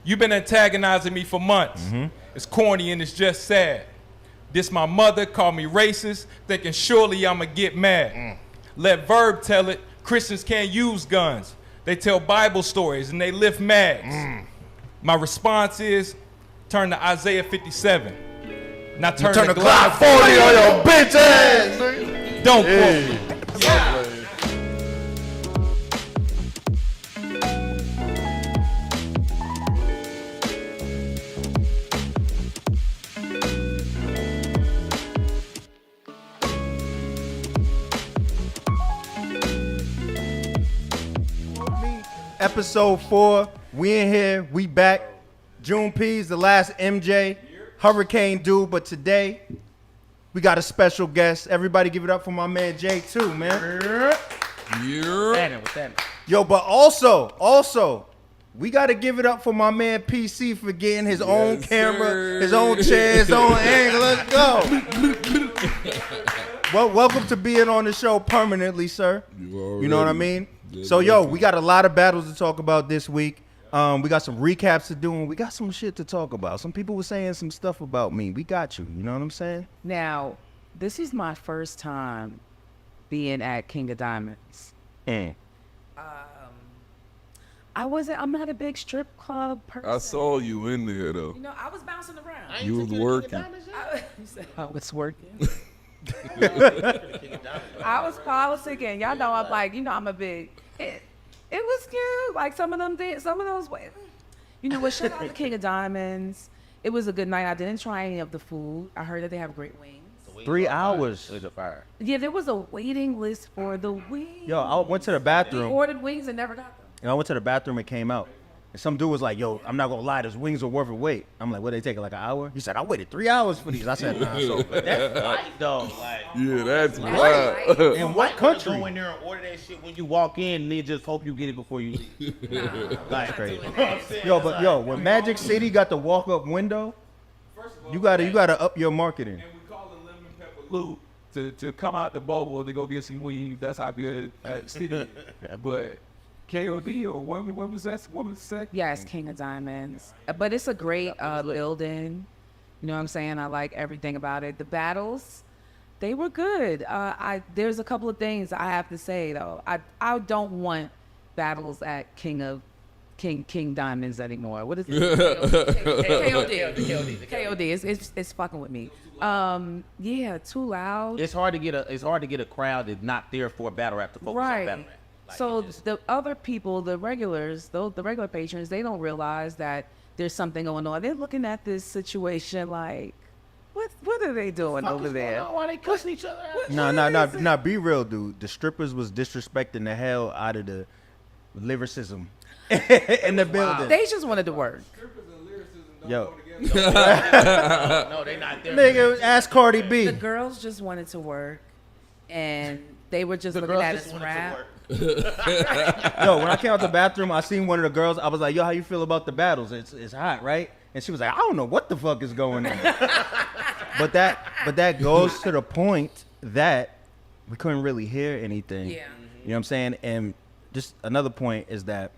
You've been antagonizing me for months. It's corny and it's just sad. This my mother called me racist, thinking surely I'ma get mad. Let Verb tell it, Christians can't use guns. They tell Bible stories and they lift mags. My response is, turn to Isaiah 57. Now turn to Glock 40 on your bitch ass, nigga. Don't quote me. Yeah. Episode 4, we in here, we back. June P's the last MJ, Hurricane dude, but today we got a special guest. Everybody give it up for my man Jay too, man. Yo, but also, we got to give it up for my man PC for getting his own camera, his own chair, his own angle. Let's go. Well, welcome to being on the show permanently, sir. You know what I mean? So, yo, we got a lot of battles to talk about this week. We got some recaps to do, and we got some shit to talk about. Some people were saying some stuff about me. We got you. You know what I'm saying? Now, this is my first time being at King of Diamonds. I'm not a big strip club person. I saw you in there, though. You know, I was bouncing around. You was working. I was working. I was politicking. Y'all know I'm like, I'm a big... It was cute. Like some of those ways. You know what? Shout out to King of Diamonds. It was a good night. I didn't try any of the food. I heard that they have great wings. 3 hours. It was a fire. Yeah, there was a waiting list for the wings. Yo, I went to the We bathroom. ordered wings and never got them. And I went to the bathroom and came out. And some dude was like, yo, I'm not going to lie, those wings are worth a wait. I'm like, what, they take like an hour? He said, I waited 3 hours for these. I said, nah, so That's right, though. Like, Yeah, that's Right. wild. in what country? Go in there and order that shit when you walk in, and they just hope you get it before you leave. Like crazy. Yo, when Magic City got the walk-up window, you gotta up your marketing. And we call it lemon pepper Blue to come out the bubble to go get some weed. That's how good at city. But KOD or what was that? What was that? Yes, King of Diamonds. But it's a great building. You know what I'm saying? I like everything about it. The battles, they were good. There's a couple of things I have to say though. I don't want battles at King Diamonds anymore. What is it? KOD. It's fucking with me. Yeah, too loud. It's hard to get a crowd that's not there for a battle rap to focus on battle rap. Like, So the other people, the regulars, the regular patrons, they don't realize that there's something going on. They're looking at this situation like, what are they doing over there? Why they cussing each other out? Nah, be real, dude. The strippers was disrespecting the hell out of the lyricism in the building. They just wanted to work. Strippers and lyricism don't Yo. go together. No, they not there. Nigga, ask Cardi B. The girls just wanted to work, and they were just The looking girls at just us wanted to rap. work. Yo, when I came out the bathroom, I seen one of the girls. I was like, yo, how you feel about the battles? It's hot, right? And she was like, I don't know what the fuck is going on. but that goes to the point that we couldn't really hear anything. Yeah. You know what I'm saying? And just another point is that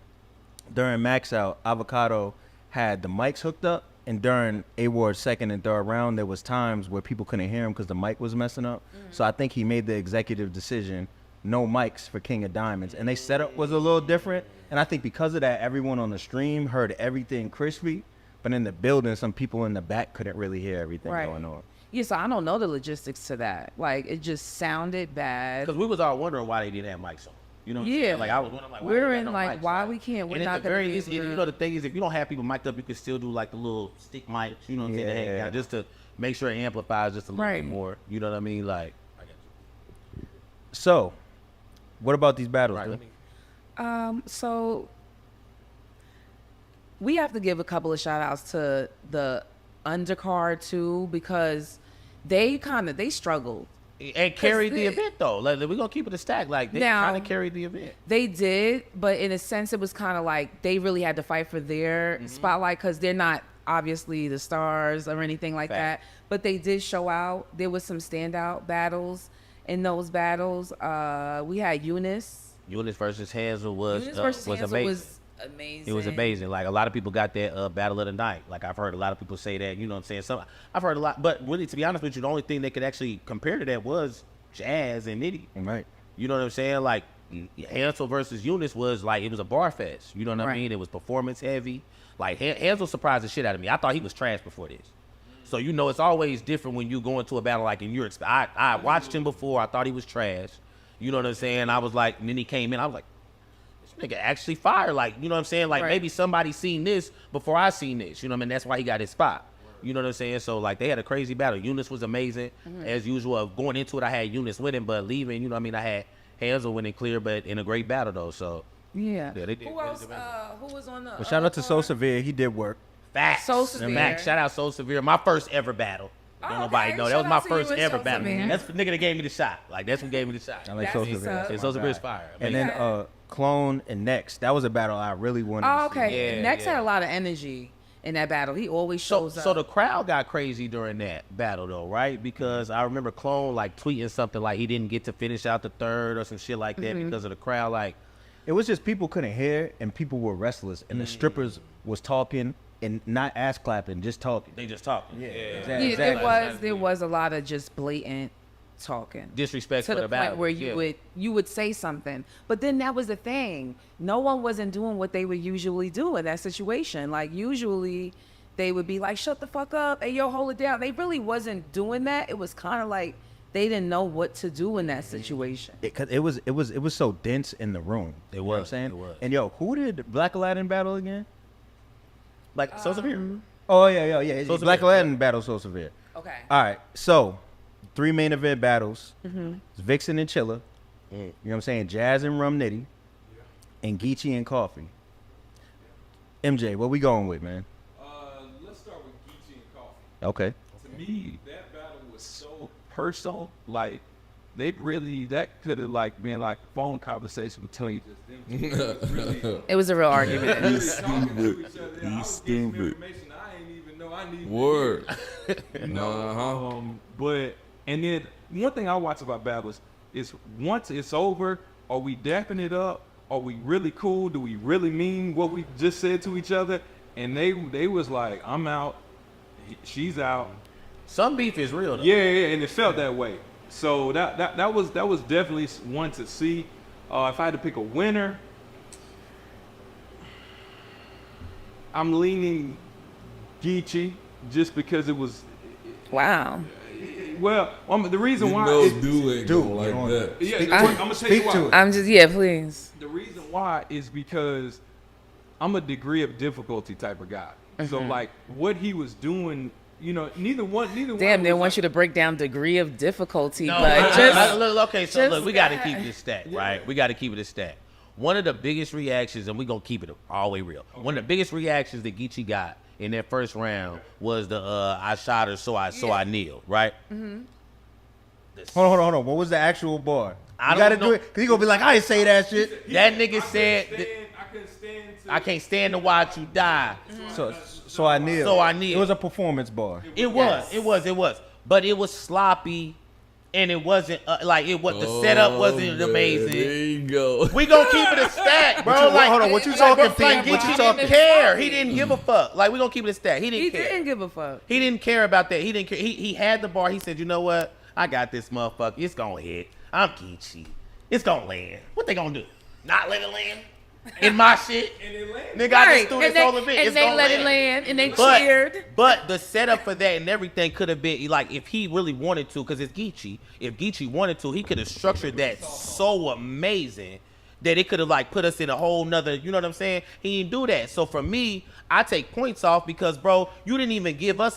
during Max Out, Avocado had the mics hooked up, and during A-Ward's second and third round, there was times where people couldn't hear him because the mic was messing up. So I think he made the executive decision, no mics for King of Diamonds. And their setup was a little different. And I think because of that, everyone on the stream heard everything crispy. But in the building, some people in the back couldn't really hear everything going on. Yeah, so I don't know the logistics to that. Like, it just sounded bad. Because we was all wondering why they didn't have mics on. You know what I'm Yeah. saying? Like, I was wondering, like, why We're they in, got no like, mics why on? we can't? We're And not at the gonna very be least, able you to- know, the thing is, if you don't have people mic'd up, you can still do, like, the little stick mics, you know what I'm saying, to hang out, just to make sure it amplifies just a little bit more. You know what I mean? Like, I got you. So, what about these battles? Right, dude? let me- So we have to give a couple of shout outs to the undercard too, because they struggled. And carried the they- event, though. Like, we're going to keep it a stack. Like, they Now- kind of carried the event. They did, but in a sense, it was kind of like they really had to fight for their spotlight because they're not obviously the stars or anything like Fact. that. But they did show out. There was some standout battles in those battles. We had Eunice. Eunice versus Hansel was Eunice versus Hansel amazing. was amazing. It was amazing. Like a lot of people got that battle of the night. Like I've heard a lot of people say that. You know what I'm saying? Some I've heard a lot, but really, to be honest with you, the only thing they could actually compare to that was Jazz and Nitty. Right. You know what I'm saying? Like Hansel versus Eunice was like it was a bar fest. You know what I mean? It was performance heavy. Like Hansel surprised the shit out of me. I thought he was trash before this. So you know it's always different when you go into a battle like in your. I watched him before. I thought he was trash. You know what I'm saying? I was like, and then he came in. I was like, this nigga actually fire. Like, you know what I'm saying? Like maybe somebody seen this before I seen this. You know what I mean? That's why he got his spot. You know what I'm saying? So like they had a crazy battle. Eunice was amazing as usual. Going into it, I had Eunice winning, but leaving, you know what I mean? I had Hansel winning clear, but in a great battle though. So yeah. they did. Who else? Who was on the? Well, shout out to So Severe. He did work. Facts. So Severe. Facts. Shout out So Severe. My first ever battle. Don't nobody know. That Shout was my out to you first and ever So battle. Severe. That's the nigga that gave me the shot. Like that's who gave me the shot. I like That's So what's Severe. up. And So Severe's fire. And then Clone and Next. That was a battle I really wanted Oh, to see. okay. Yeah, Next yeah. had a lot of energy in that battle. He always shows up. So the crowd got crazy during that battle though, right? Because I remember Clone like tweeting something like he didn't get to finish out the third or some shit like that because of the crowd. Like It was just people couldn't hear and people were restless and the strippers was talking and not ass clapping, just talking. they just talking. Yeah. Exactly. there was a lot of just blatant talking. Disrespect To for the the battle. point where you would say something, but then that was the thing. No one wasn't doing what they would usually do in that situation. Like usually, they would be like, "Shut the fuck up, hey yo, hold it down." They really wasn't doing that. It was kind of like they didn't know what to do in that situation. Cause it was so dense in the room. It You know what I'm was, saying? it was. And yo, who did Black Aladdin battle again? Like So Severe. Oh yeah. So Black Severe. Aladdin battle So Severe. Okay. All right, so 3 main event battles. It's Vixen and Chilla. You know what I'm saying? Jazz and Rum Nitty. And Geechee and Coffee. MJ, what we going with, man? Let's start with Geechee and Coffee. Okay. To me, that battle was so personal. Like, they really, that could have like been like a phone conversation between just them two. It was really, It was a real argument. You talking to each stupid. other. I You was getting some stupid. information I ain't even know I needed. Word. You know? But and then one thing I watch about battles is once it's over, are we dapping it up? Are we really cool? Do we really mean what we just said to each other? And they was like, I'm out, she's out. Some beef is real though. Yeah, and it felt that way. So that was definitely one to see. If I had to pick a winner, I'm leaning Geechee just because it was. Wow. Well, the reason You why. know, is- dude ain't going like on. that. Yeah, Speak I'm to it. gonna tell you Speak to why. it. I'm just please. The reason why is because I'm a degree of difficulty type of guy. So like what he was doing, you know, neither one. Damn, they was want you to break down degree of difficulty, No, but just look, okay, so just look, we got to that. keep this stat, right? We got to keep it a stat. One of the biggest reactions, and we're going to keep it all the way real. One of the biggest reactions that Geechee got in that first round was the I shot her, so I kneel, right? Hold on. What was the actual bar? I You gotta don't know. do it. Cause he gonna be like, I didn't say that shit. That nigga said, I couldn't stand to. I can't stand to watch you die. So I kneel. So I kneel. It was a performance bar. It was. But it was sloppy, and it wasn't, the setup wasn't man, amazing. There you go. We gonna keep it a stat, bro. Hold on, what you talking, Like, Pete? What you Geechee talking? didn't care. He didn't give a fuck. Like, we gonna keep it a stat. He didn't he care. didn't give a fuck. He didn't care about that. He didn't care. He had the bar. He said, you know what? I got this motherfucker. It's gonna hit. I'm Geechee. It's gonna land. What they gonna do? Not let it land? In my shit? And it landed. Nigga, I just threw and this they, whole event. and It's they gonna let land. it land, and they cheered. But the setup for that and everything could have been like if he really wanted to, because it's Geechee. If Geechee wanted to, he could have structured that so amazing that it could have like put us in a whole nother. You know what I'm saying? He didn't do that. So for me, I take points off because, bro, you didn't even give us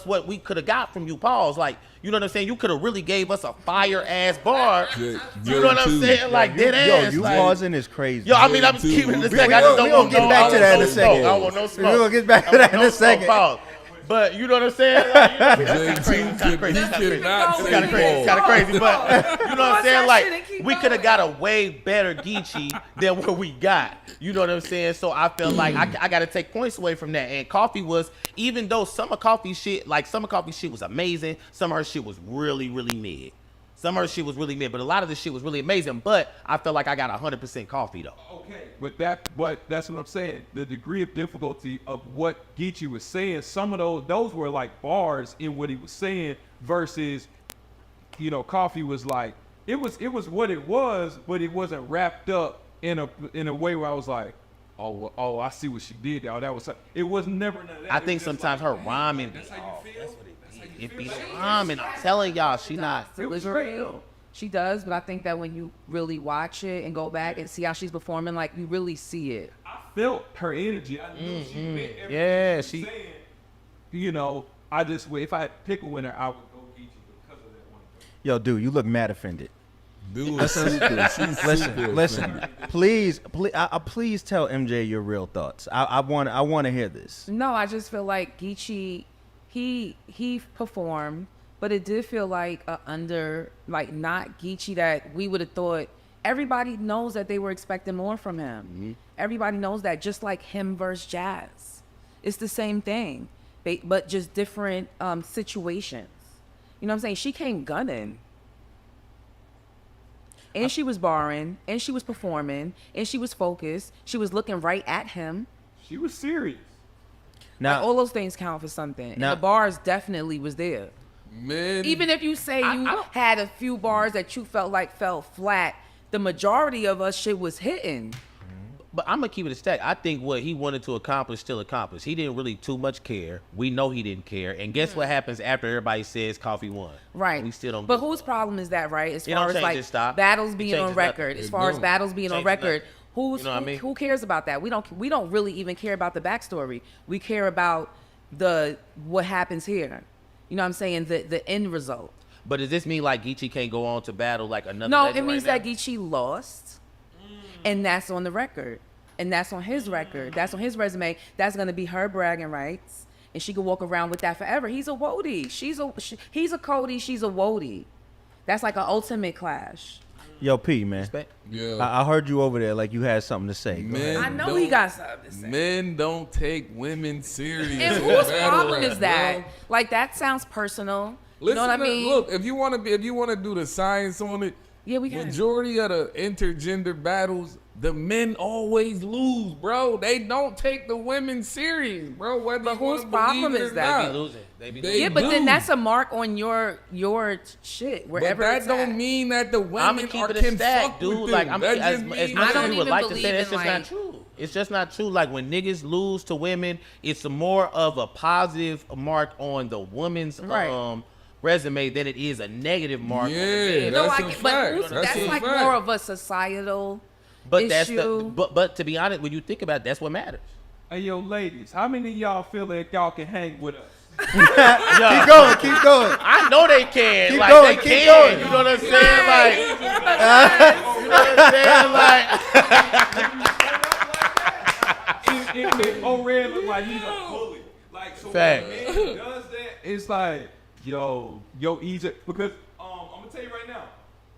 what we could have got from you. Pause. Like, you know what I'm saying? You could have really gave us a fire ass bar. You know what I'm saying? Like dead ass. You like, pausing is crazy. Yo, I mean, I'm just keeping it a second. We I just gonna don't want get back to that in a second. I want no smoke. We gonna get back to that in a second. Pause. But you know what I'm saying? Like, J2 cannot it's kind of crazy. It's kind of crazy, but you know what I'm saying? Like, we could have got a way better Geechee than what we got. You know what I'm saying? So I felt like I got to take points away from that. And Coffee was, even though some of Coffee shit was amazing, some of her shit was really, really mid. Some of her shit was really mid, but a lot of the shit was really amazing. But I felt like I got 100% coffee though. Okay, but that's what I'm saying. The degree of difficulty of what Geechee was saying, some of those were like bars in what he was saying versus, Coffee was like, it was what it was, but it wasn't wrapped up in a way where I was like, oh, I see what she did. Oh, that was, it was never none of that. I think sometimes her rhyming. That's how you feel. It be rhyming. I'm telling y'all, she not. It was real. She does, but I think that when you really watch it and go back and see how she's performing, like you really see it. I felt her energy. I knew she meant everything Yeah, she was saying. I just if I had to pick a winner, I would go Geechee because of that one. Yo, dude, you look mad offended. Dude, she's super Listen, offended. please tell MJ your real thoughts. I want to hear this. No, I just feel like Geechee, he performed, but it did feel like not Geechee that we would have thought. Everybody knows that they were expecting more from him. Mm-hmm. Everybody knows that, just like him versus Jazz. It's the same thing, but just different situations. You know what I'm saying? She came gunning. And she was barring, and she was performing, and she was focused. She was looking right at him. She was serious. Now, All those things count for something. Now- And the bars definitely was there. Man, Even if you say you had a few bars that you felt like fell flat, the majority of us shit was hitting. But I'm gonna keep it a stack. I think what he wanted to accomplish still accomplished. He didn't really too much care. We know he didn't care. And guess what happens after everybody says Coffee won? Right. We still don't. But give a whose fuck. problem is that, right? As It far don't as change like it, stop. battles It being changes on nothing. record. As It far as don't. battles being on Changes record, You know what I mean? who cares about that? We don't really even care about the backstory. We care about what happens here. You know what I'm saying? The end result. But does this mean like Geechee can't go on to battle like another? No, legend it means right that Geechee lost, and that's on the record, and that's on his record, that's on his resume. That's gonna be her bragging rights, and she could walk around with that forever. He's a Wody. He's a Cody. She's a Wody. That's like an ultimate clash. yo, P, man. Respect. yeah. I heard you over there like you had something to say. Go ahead. Men I know he don't- got something to say. Men don't take women serious. And in whose battle problem rap, is that? bro. Like that sounds personal. Listen you know what I mean? Look, if you want to do the science on it, Yeah, we can. majority of the intergender battles, the men always lose, bro. They don't take the women serious, bro. Whether But you wanna whose problem believe it is or that? They not. be losing. They be They losing. Yeah, but then do. that's a mark on your shit But wherever that it's don't at. mean that the I'm women gonna keep it a can stack, fuck dude. with Like them. I'm That as just much means- as I don't we would even like to believe say, that's in, just like- not true. It's just not true. Like when niggas lose to women, it's more of a positive mark on the woman's Right. resume than it is a negative mark. on the Yeah, man. No, that's I a get, but fact. who's- That's that's a like fact. more of a societal But issue. that's but to be honest, when you think about it, that's what matters. Hey, yo, ladies, how many of y'all feel like y'all can hang with us? Keep going. I know they can. Keep like going, they keep can. going. You know what I'm saying? Like you know what I'm saying? Like Red look like he's a bully. Like, so Fact. when a man does that, it's like, yo, easy. Because I'm gonna tell you right now,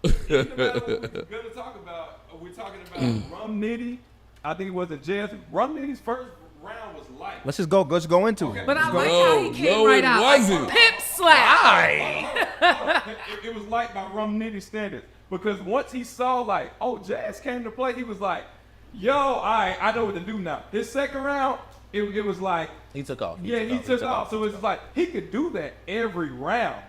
in the battle we're gonna talk about, we're talking about Rum Nitty. I think it was a jazz. Rum Nitty's first round was light. Let's go into it. But I Let's go. like how he came No, right it out. wasn't. Like, pimp slap. It was light by Rum Nitty standards. Because once he saw like, oh, Jazz came to play, he was like, yo, all right, I know what to do now. His second round, it was like, he took off. he took off. So it's like he could do that every round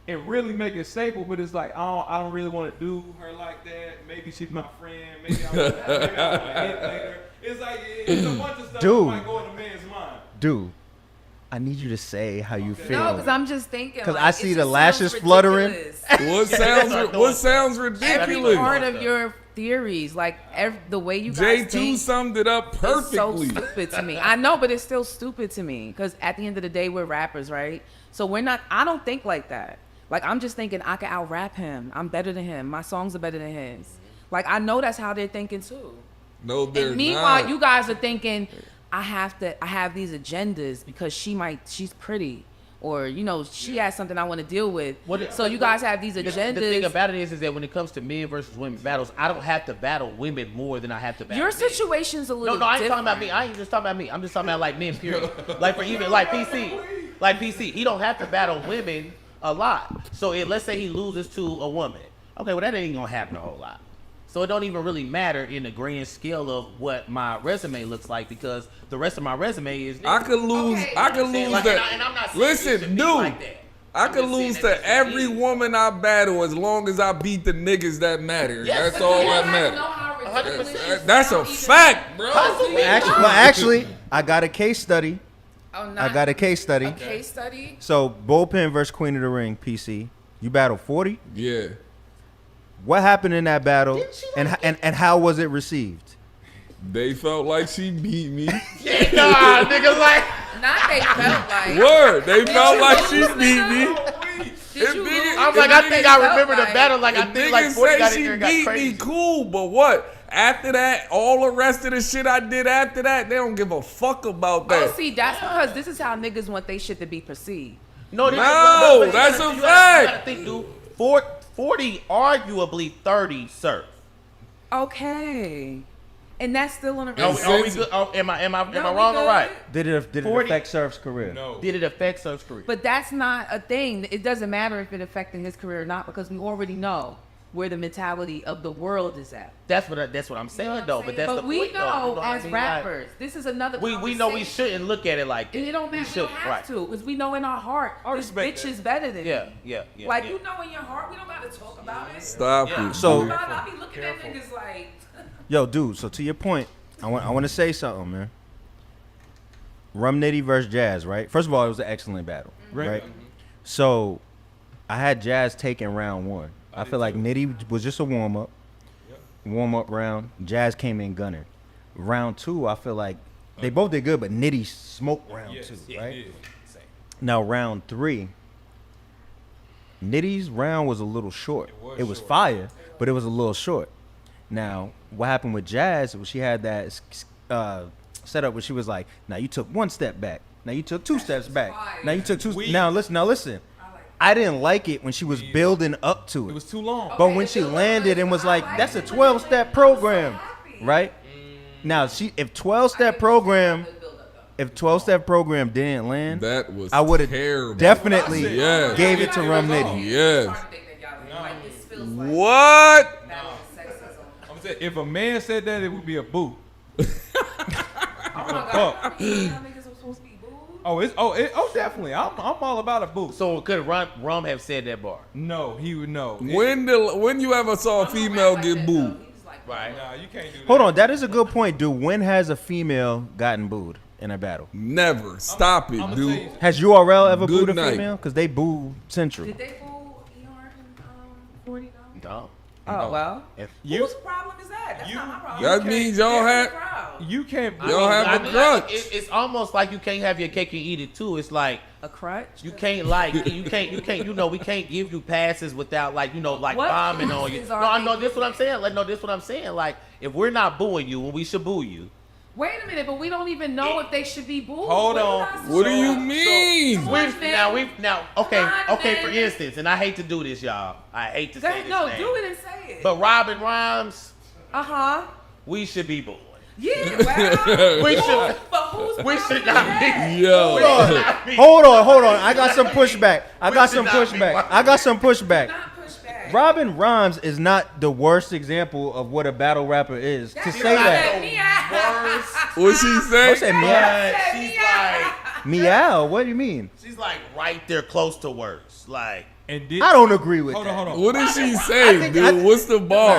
and really make it stable. But it's like I don't really want to do her like that. Maybe she's my friend. Maybe I want to hit later. It's like it's a bunch of stuff that Dude. might go in a man's mind. Dude, I need you to say how you feel. No, because I'm just thinking. 'Cause like, I it see just the sounds lashes fluttering. ridiculous. What sounds Every ridiculous? part of your theories, like the way you guys J2 think, summed it up is so perfectly. stupid to me. I know, but it's still stupid to me because at the end of the day, we're rappers, right? So we're not. I don't think like that. Like I'm just thinking I can out rap him. I'm better than him. My songs are better than his. Like I know that's how they're thinking too. No, they're And meanwhile, not. you guys are thinking I have these agendas because she's pretty. Or she has something I want to deal with. So you guys have these agendas. The thing about it is that when it comes to men versus women battles, I don't have to battle women more than I have to battle Your men. situation's a little. No, I ain't different. talking about me. I ain't just talking about me. I'm just talking about like men, period. Like for even like PC, he don't have to battle women a lot. So let's say he loses to a woman. Okay, well that ain't gonna happen a whole lot. So it don't even really matter in the grand scale of what my resume looks like because the rest of my resume is. I could lose. Okay, I could saying, lose like, that. and I'm not saying it should Listen, be dude. like that. I I'm could just saying lose that to that's what every it is. woman I battle as long as I beat the niggas that matter. Yes, That's all you that don't matters. 100%. That's a fact, bro. Actually, I got a case study. Oh, I got a case study. A case study. So, Bullpen versus Queen of the Ring, PC. You battled 40. Yeah. What happened in that battle, Didn't she and how was it received? They felt like she beat me. Nah, nigga, like. Not they felt like. Word. They felt you like lose, she beat me. Did you If lose? niggas- I'm like, I think I remember the battle. Like, I If think like niggas 40 got say in there she and got beat crazy. me, cool. But what? After that, all the rest of the shit I did after that, they don't give a fuck about that. Oh, see, that's because this is how niggas want they shit to be perceived. No, that's a fact. You gotta think, dude. 40, arguably 30 serve. Okay. And that's still on the Are resume. we good? Am I No, we wrong or good. right? Did it 40. affect Surf's career? No. Did it affect Surf's career? But that's not a thing. It doesn't matter if it affected his career or not because we already know where the mentality of the world is at. That's what I'm saying though. But that's But the we point, though. know You know what I as mean? Like, rappers, this is another we know we conversation. shouldn't look at it like that. And it don't matter. We don't have to because we know in our heart, this respect bitch that. is better than Yeah, me. yeah. Like, yeah. you know in your heart, we don't got to talk about it. Stop Yeah. it. So- dude. I be looking at niggas like, Yo, dude. So to your point, I want to say something, man. Rum Nitty versus Jazz, right? First of all, it was an excellent battle, right? So I had Jazz taking round one. I feel like Nitty was just a warm up round. Jazz came in gunner. Round two, I feel like they both did good, but Nitty smoked round two, right? Now round three, Nitty's round was a little short. It was fire, but it was a little short. Now, what happened with Jazz was she had that setup where she was like, now you took one step back. Now you took two steps back. Now you took two. Now listen. I didn't like it when she was building up to it. It was too long. But when she landed and was like, that's a 12-step program, right? Now, if 12-step program didn't land, That was I would have terrible. definitely Yeah. gave it to Rum Nitty. Yes. What? What? I'm saying, if a man said that, it would be a boot. Oh, definitely. I'm all about a boot. So could Rum have said that bar? No, he would know. When you ever saw a female get booed? Right. Nah, you can't do that. Hold on, that is a good point, dude. When has a female gotten booed in a battle? Never. Stop it, I'ma tell dude. you- Has URL ever Good booed a night. female? Because they booed Central. Did they fool ER and 40 though? No. Oh, well. You Whose problem is that? That's you- not my problem. That means y'all They're have. the crowd. you can't. Y'all have a crutch. It's almost like you can't have your cake and eat it too. It's like A crutch? you can't we can't give you passes without like What bombing on you. passes No, are I know they this what I'm saying. Like no, this what I'm saying. Like if we're not booing you, when we should boo you. Wait a minute, but we don't even know if they should be booed. Hold on. What do you mean? Okay. For instance, and I hate to do this, y'all. I hate to say this. No, name. do it and say it. But Robin Rhymes, Uh-huh. we should be booing. Yeah, well. We should. But who's We should not be. Yo. Hold on. I got some pushback. I got some pushback. Not push back. Robin Rhymes is not the worst example of what a battle rapper is. To say that. What she say? Don't say meow. But she's like, Meow? What do you mean? she's like right there, close to worse. Like, And did I don't agree with hold that. on. What did she say, dude? What's the bar?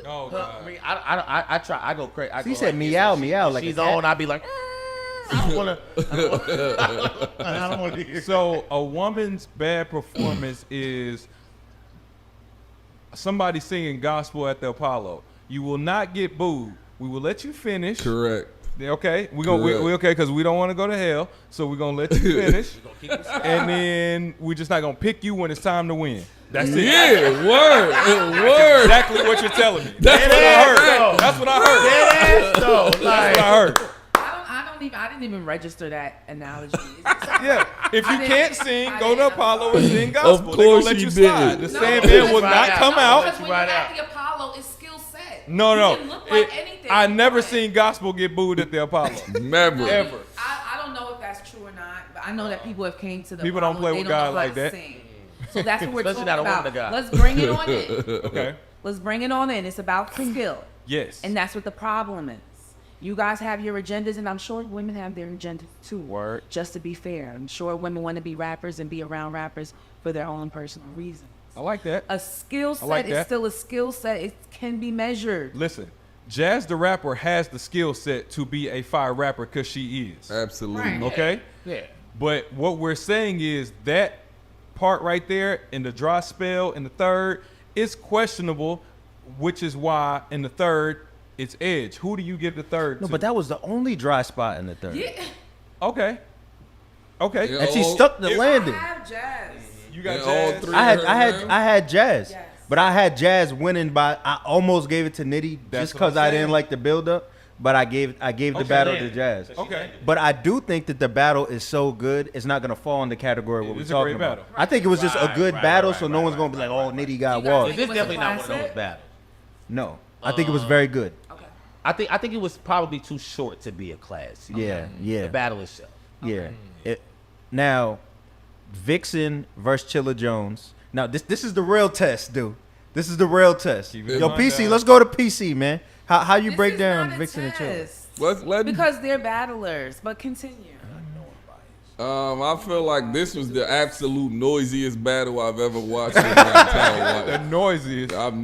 Oh I God. mean, I try. I go crazy. She said meow, meow like she's a cat. on. I'd be like, I don't want to. I don't want to hear. So a woman's bad performance is somebody singing gospel at the Apollo. You will not get booed. We will let you finish. Correct. Okay, we okay because we don't want to go to hell. So we're gonna let you finish, and then we're just not gonna pick you when it's time to win. That's it. Yeah, word. Exactly what you're telling me. That's That's what I heard. though. That's what I heard. That's what I heard. I didn't even register that analogy. Yeah. If you I can't didn't- sing, I go to didn't. Apollo and sing gospel. Of They're course gonna let he you slide. did. The Sandman will not come out. Because when you're at the Apollo, it's skill set. No. You can look like anything. I never Right. seen gospel get booed at the Apollo. Never. Ever. I don't know if that's true or not, but I know that people have came to the People don't problem, play they with don't God know how like to that. sing. So that's what we're Especially talking not a woman about. of God. Let's bring it on in. Okay. Let's bring it on in. It's about skill. Yes. And that's what the problem is. You guys have your agendas, and I'm sure women have their agendas too. Word. Just to be fair, I'm sure women want to be rappers and be around rappers for their own personal reasons. I like that. A skill set like is that. still a skill set. It can be measured. Listen, Jazz the rapper has the skill set to be a fire rapper because she is. Absolutely. Right. Okay? Yeah. But what we're saying is that part right there in the dry spell in the third is questionable, which is why in the third it's Edge. Who do you give the third No, to? but that was the only dry spot in the third. Yeah. Okay. Okay. Yeah. And she Oh, stuck the landing. I have Jazz. You got And all Jazz. three- I had Jazz, Yes. but I had Jazz winning by. I almost gave it to Nitty That's just what I'm because I saying. didn't like the build up. But I gave the Okay. battle to Jazz. Okay. But I do think that the battle is so good, it's not gonna fall in the category of what we're It's a talking great about. battle. I think it was just a Right, good right, battle, right, so no right, one's right, gonna be like, right, "Oh, right. Nitty got You walked." guys- This It was a definitely not one of those classic? battles. No, I think it was very good. Okay. I think it was probably too short to be a class. Yeah, yeah, The battle itself. yeah. Now, Vixen versus Chilla Jones. Now this is the real test, dude. This is the real test. Keep it Yo, on PC, down. let's go to PC, man. How you This break is down not a Vixen and Chilla? test. Let Because they're battlers, but continue. I feel like this was the absolute noisiest battle I've ever watched in my entire The life. noisiest. I've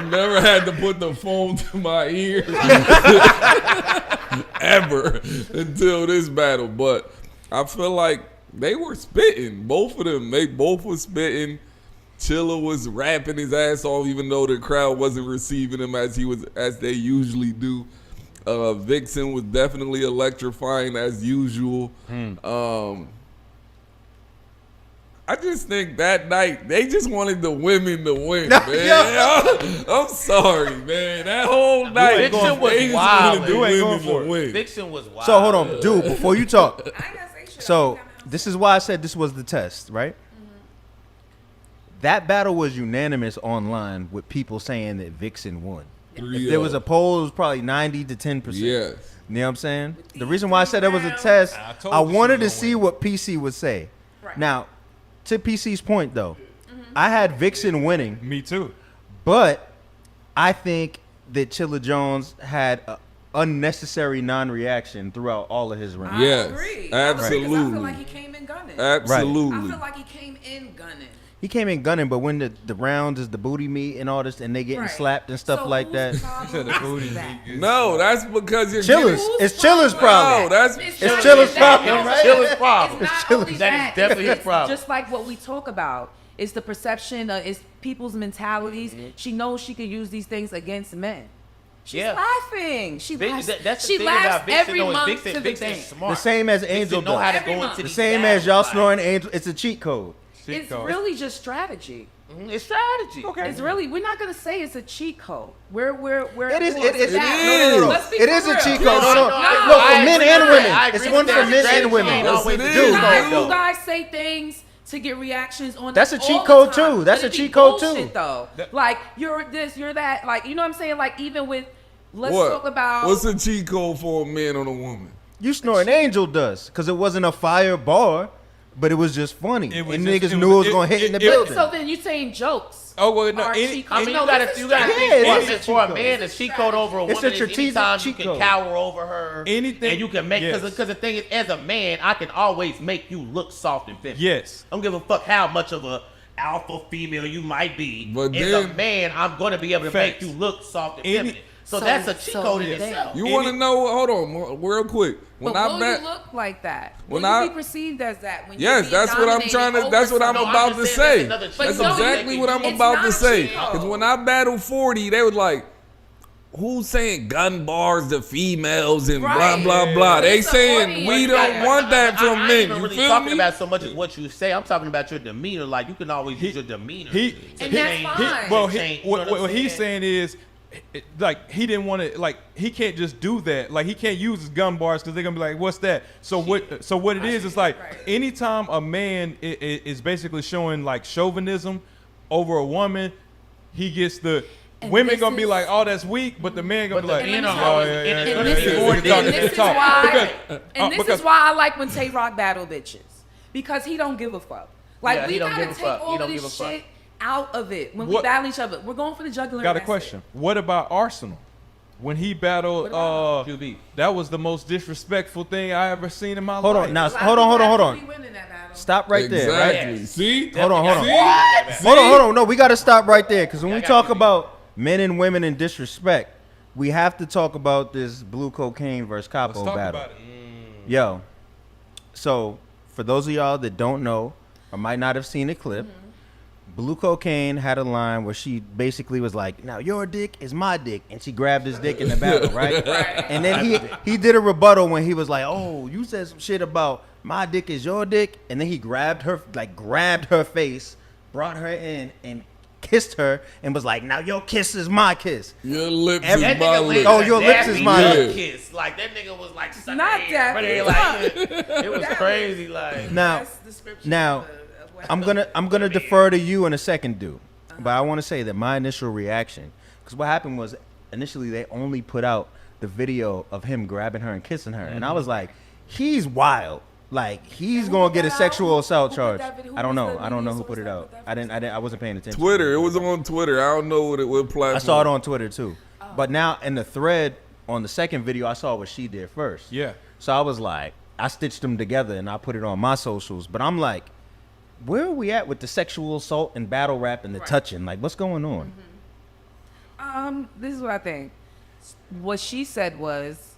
never had to put the phone to my ear ever until this battle. But I feel like they were spitting. Both of them. They both were spitting. Chilla was rapping his ass off, even though the crowd wasn't receiving him as they usually do. Vixen was definitely electrifying as usual. I just think that night they just wanted the women to win, man. I'm sorry, man. That whole night Vixen was they just wild. wanted the You ain't going women for to it. win. Vixen was wild. So hold on, dude. Before you talk, I ain't gonna say shit. so this is why I said this was the test, right? That battle was unanimous online with people saying that Vixen won. If there was a poll, it was probably 90 to 10%. Yes. You know what I'm saying? The reason why I said that was a test, I told I you she wanted to was gonna see win. what PC would say. Right. Now, to PC's point though, I had Vixen winning, Me too. but I think that Chilla Jones had an unnecessary non-reaction throughout all of his rounds. Yes, agree. absolutely. I feel like he came in gunning. Absolutely. I feel like he came in gunning. He came in gunning, but when the rounds is the booty meat and all this, and they getting Right. slapped and stuff So like whose that. problem The is booty that? meat. No, that's because you're Chilla's, getting- it's Chilla's problem. No, that's It's Chilla's problem, right? Chilla's problem. It's not Chilla's- only That is that, definitely his it's problem. Just like what we talk about, it's the perception, it's people's mentalities. She knows she could use these things against men. She's Yeah. laughing. She laughs. That's the she thing laughs about Vixen, every though, is month Vixen, to the Vixen's thing. smart. The same as Vixen Angel know how to does. go Every into The these same battles, as y'all like, snoring Angel. It's a cheat code. It's code. really just strategy. It's strategy. Okay. It's really, we're not gonna say it's a cheat code. We're It is. close It is. to No, that. no, no, no. Let's be It is for a real. cheat code. No, No, no, no. no, Look, I for men agree and with women. that. I It's agree one with for that. men Strategy and women. ain't Yes, always it a is. cheat You code, guys- though. You guys say things to get reactions on. That's a all cheat the code, time. too. That's But a it be cheat code, too. bullshit, though. Like you're this, you're that. Like you know what I'm saying. Like even with, let's What? talk about. What's a cheat code for a man on a woman? You snoring Angel does, because it wasn't a fire bar, but it was just funny. It was And just- niggas it knew it was- was gonna hit in the it- building. So then you saying jokes? Oh well, no. are cheat I codes. mean, No, you gotta this is think Yeah, it for is a for a cheat man, code. the cheat code over a It's woman a is strategic anytime you cheat can code. cower over her, Anything- and you can make yes. because the thing is, as a man, I can always make you look soft and feminine. Yes. I don't give a fuck how much of a alpha female you might be. But as a then- man, I'm gonna be able to Facts. make you look soft and Any- feminine. So So- that's a cheat so code in then- itself. You Any- want to know? Hold on, real quick. When But I will bet, you look like that? When Will I- you be perceived as that? When yes, you're that's what I'm being trying to. dominated That's what over I'm No, I'm about just to saying say. that's another cheat That's code. exactly what I'm It's about not to a say. cheat code. Because when I battled 40, they was like, "Who's saying gun bars to females and blah Right. blah blah?" They It's a saying audience. we don't want that from I ain't men. even You really feel talking me? about so much as what you say. I'm talking about your demeanor. Like you can always use your demeanor. He, And he- that's he- fine. well, Change, you know what, what I'm what he's saying? saying is, like, he didn't want to, like, he can't just do that. Like, he can't use his gun bars because they're gonna be like, "What's that?" So what? So what it is like, Right. anytime a man is basically showing like chauvinism over a woman, he gets the women this gonna be is- like, "Oh, that's weak," but the men gonna be like, men "Oh, are yeah, yeah, and yeah, And yeah, this yeah, is, yeah, and talk, this is talk." why, Because- this is why I like when Tay Rock battle bitches, because he don't give a fuck. Like Yeah, he we don't gotta give a take fuck. He all don't of give this a fuck. shit out of it when we What- battle each other. We're going for the jugular. Got a and that's question. it. What about Arsenal? When he battled, QB. that was the most disrespectful thing I ever seen in my Hold life. on, now, A lot hold of on, hold on, hold people on. actually win in that battle. Stop right there, right? Exactly. See? Hold on, hold on. See? Hold on. No, we got to stop right there because when we got talk you. about men and women and disrespect, we have to talk about this blue cocaine versus Let's capo talk battle. about it. Yo, so for those of y'all that don't know or might not have seen the clip, Blue Cocaine had a line where she basically was like, "Now your dick is my dick," and she grabbed his dick in the battle, right? And then he did a rebuttal when he was like, "Oh, you said some shit about my dick is your dick," and then he grabbed her face, brought her in, and kissed her, and was like, "Now your kiss is my kiss." Your lips Every- is That my nigga lips. Oh, your lips is my lips. Kiss. Like that nigga was like sucking Not hair, but that. like, it was crazy. Like Now, That's description now, of what I'm gonna defer to you in a second, dude. But I want to say that my initial reaction, because what happened was initially they only put out the video of him grabbing her and kissing her, and I was like, he's wild. Like he's And who gonna put get a that out? sexual assault Who put charge. that video- who I don't was know. the I don't know media who put source it that out. put that I wasn't paying attention. Twitter. It was on Twitter. I don't know what platform. I saw it on Twitter too. But now in the thread on the second video, I saw what she did first. Yeah. So I was like, I stitched them together and I put it on my socials. But I'm like, where are we at with the sexual assault and battle rap and the touching? Like, what's going on? This is what I think. What she said was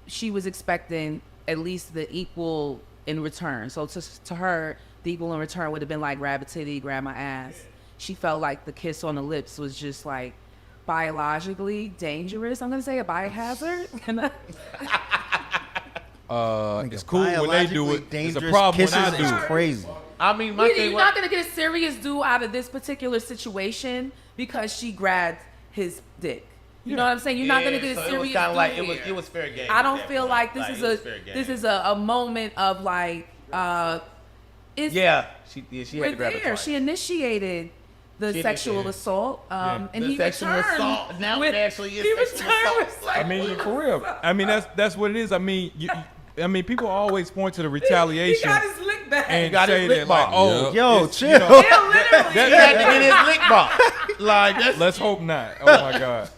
she was expecting at least the equal in return. So to her, the equal in return would have been like grab a titty, grab my ass. She felt like the kiss on the lips was just like biologically dangerous. I'm gonna say a biohazard. It's cool when they do it. It's a Dangerous problem when kisses I do is it. crazy. I mean, my You're thing was not gonna get a serious do out of this particular situation because she grabbed his dick. You know what I'm saying? You're not gonna get a so serious it was kind do of like here. it was fair game. I at don't that feel point. like it was fair game. this is a moment of like it's Yeah, she had we're to grab it there. twice. She initiated the She sexual initiated. assault, and The he sexual returned. assault. Now with- it actually is he sexual returned assault. with, like, I mean, for real. I mean, that's what it is. I mean, people always point to the he retaliation got his lick back. and got his say lip that like, balm. oh, Yeah. Yo, it's, chill. you know, Yeah, literally. He had to get his lick box. Like that's let's hope not. Oh my god.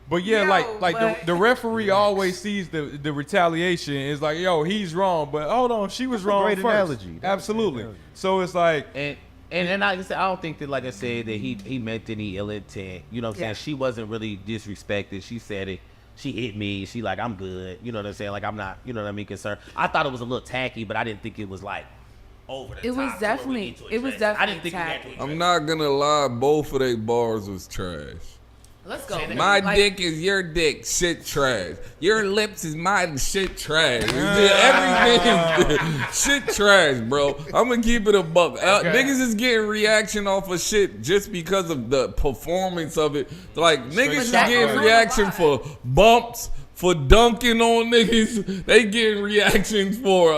But yeah, Yo, like but- the referee always sees the retaliation. It's like, yo, he's wrong, but hold on, she was wrong great first. analogy. That's a Absolutely. great analogy. So it's like, and like I said, I don't think that, like I said, that he meant any ill intent. You know what I'm saying? Yeah. She wasn't really disrespected. She said it. She hit me. She like, I'm good. You know what I'm saying? Like I'm not. You know what I mean? Concerned. I thought it was a little tacky, but I didn't think it was like over the It was top to where we definitely- need to it was address I definitely didn't think we had to tacky. address I'm not gonna lie. Both of their bars was trash. Let's go. My Like, dick is your dick, shit trash. Your lips is my shit trash. Everything is shit trash, bro. I'm gonna keep it a buck. Niggas is getting reaction off of shit just because of the performance of it. Like niggas is that getting goes on reaction the for bumps, for dunking on niggas. They getting reactions for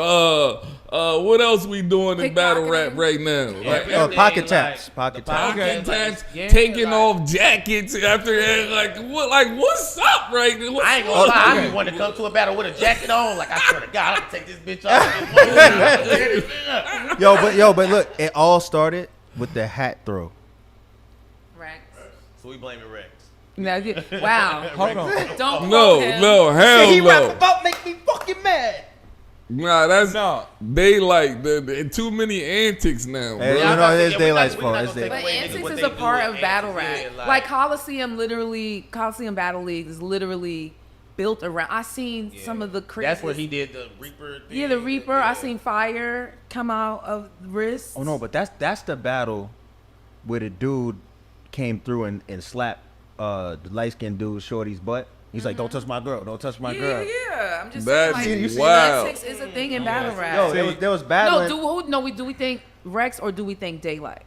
what else we doing in battle rap Pickpocketing. right now? Like, Everything, pocket like, taps, pocket the taps. pocket like, taps, yeah, taking like- off jackets after that. Like what? Like what's up right now? What's I ain't gonna up? lie, I be wanting to come to a battle with a jacket on. Like I swear to God, I'm gonna take this bitch off. But look, it all started with the hat throw. Rex. So we blaming Rex. Wow. hold on. Don't quote No, him. no, hell no. about make me fucking mad. Nah, that's No. they like the too many antics now, bro. Hey, Yeah, you I'm know, not it's saying- daylight's we're not fault. gonna It's take daylight. But away antics what is they a part do of with battle antics, rap. yeah, Like Coliseum Battle League is literally built around. I seen some of the crazy. That's where he did the Reaper thing. Yeah, the Reaper. I seen fire come out of wrists. Oh no, but that's the battle where the dude came through and slapped the light skinned dude Shorty's butt. He's like, "Don't touch my girl! Don't touch my girl!" Yeah. I'm just That's saying, like, wild. antics is a thing in battle rap. Yo, there was no, battling. do we think Rex or do we think Daylight?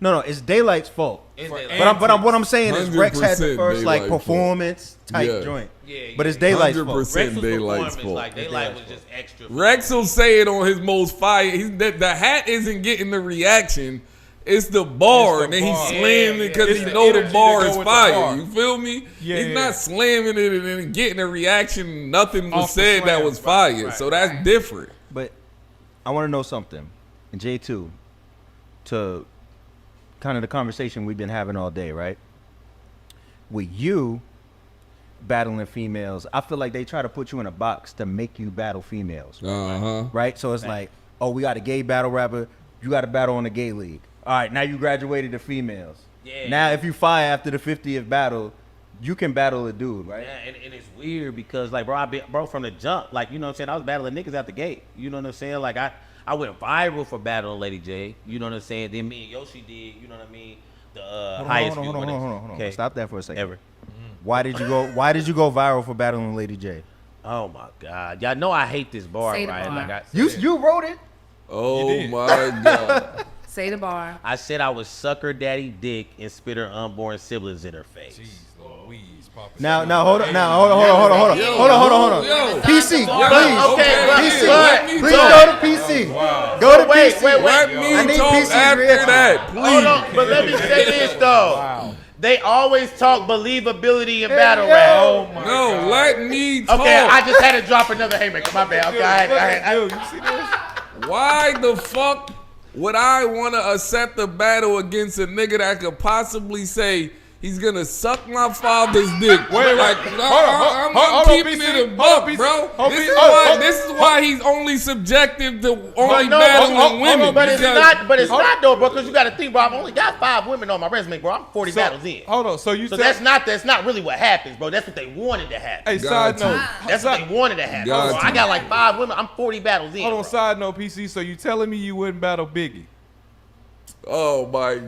No, it's Daylight's fault. It's For Daylight. But what I'm saying is Rex had the 100% first like Daylight's fault. performance type Yeah. joint. Yeah, But it's yeah. Daylight's fault. 100%. Rex was Daylight's performance, fault. like Daylight was just extra. Rex will say it on his most fire. The hat isn't getting the reaction. It's the bar, It's and the then he bar. slammed it because It's he the know the energy bar to is go with the fire. bar. You feel me? Yeah, He's yeah. not slamming it and then getting a reaction. Nothing was Off the said that slam. was fire. So that's different. But I want to know something. And J2, to kind of the conversation we've been having all day, right? With you battling females, I feel like they try to put you in a box to make you battle females, right? So it's like, oh, we got a gay battle rapper. You got to battle in the gay league. All right, now you graduated to females. Yeah. Now, if you fire after the 50th battle, you can battle a dude, right? Yeah, and it's weird because like bro from the jump, like you know what I'm saying, I was battling niggas out the gate. You know what I'm saying? Like I went viral for battling Lady J. You know what I'm saying? Then me and Yoshi did. You know what I mean? The highest view. Hold on. Okay. Stop that for a second. Ever. Why did you go viral for battling Lady J? Oh my God, y'all know I hate this bar, Say the right? bar. Like You wrote it. Oh did. my God. Say the bar. I said I would suck her daddy dick and spit her unborn siblings in her face. Jeez Louise, Papa. Now hold on. Yo. PC, Yo, please. okay, PC, let me please talk. go to PC. Go to Wait, PC. Let I me need talk PC's after reaction. that, please. Hold on, but let me say this though. Wow. They always talk believability in battle yo. rap. Oh my No, God. let me talk. Okay, I just had to drop another haymaker. My bad. Okay, I Dude, you see this? Why the fuck would I want to accept a battle against a nigga that could possibly say he's gonna suck my father's dick? Wait, like, hold I'm on, keeping PC. it a Hold buck, on, PC. bro. Hold This on, is why he's only subjective to only no, battling hold on, women. But it's because- not. But it's not though, bro. Because you got to think, bro. I've only got 5 women on my resume, bro. I'm 40 battles in. Hold on. So you So said that's not really what happens, bro. That's what they wanted to happen. Hey, Got side note. you. That's what they wanted to happen. Got Bro. you. I got like 5 women. I'm 40 battles in. Hold on. bro. Side note, PC. So you telling me you wouldn't battle Biggie? Oh my God.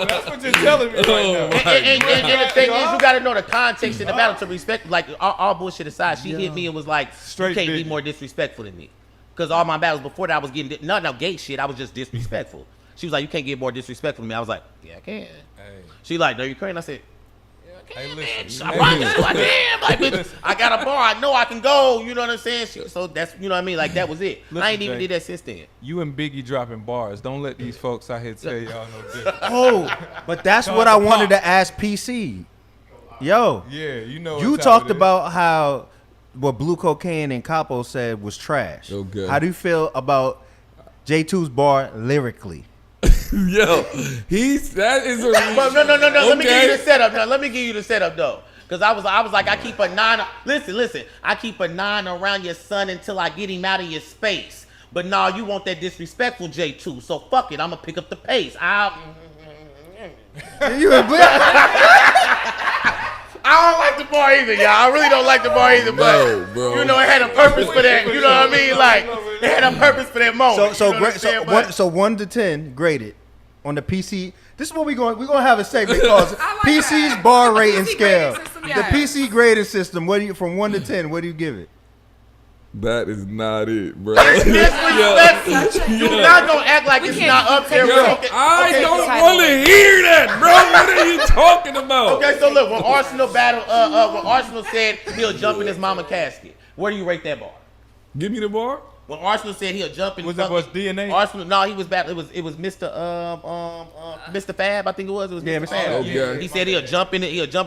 That's what you're telling me right now. And the thing is, you got to know the context in the battle to respect. Like all bullshit aside, she hit me and was like, Straight "You can't be Biggie. more disrespectful than me." Because all my battles before that, I was getting no gay shit. I was just disrespectful. She was like, "You can't get more disrespectful than me." I was like, "Yeah, I can." Hey, She like, "No, you can't." I said, hey, listen. I damn, like, bitch, I got a bar. I know I can go. You know what I'm saying? So that's, you know what I mean? Like, that was it. Listen, I ain't even Jay. did that since then. You and Biggie dropping bars. Don't let these folks out here tell y'all no different. Oh, but that's what I wanted to ask PC. Yo, Yeah, you know. you what time talked it is. about how what Blue Cocaine and Capo said was trash. Okay. How do you feel about J2's bar lyrically? Yo, that is a. But no. Let me give you Okay. the setup. No, let me give you the setup though. Cause I was like, I keep a 9. Listen. I keep a 9 around your son until I get him out of your space. But nah, you want that disrespectful J2. So fuck it, I'ma pick up the pace. I don't like the bar either, y'all. I really don't like the bar either. But No, bro. you know, it had a purpose for that. You know what I mean? Like, it had a purpose for that moment. So you know what I'm saying? But- 1 to 10 graded on the PC. This is what we're gonna have a segment called I like PC's that. bar The rating PC scale. grading system, The yes. PC grading system. What do you from 1 to 10? What do you give it? That is not it, bro. Disrespectful. You're not gonna act like it's can't not up there. Yo, Okay, I okay, don't so- want to hear that, bro. What are you talking about? Okay, so look, when Arsenal when Arsenal said he'll jump in his mama casket, where do you rate that bar? Give me the bar. When Arsenal said he'll jump in, Was it DNA? Arsenal? No, he was bad. It was Mr. Mr. Fab, I think it was. It was Yeah, Mr. Mr. Fab. Okay. He said he'll jump in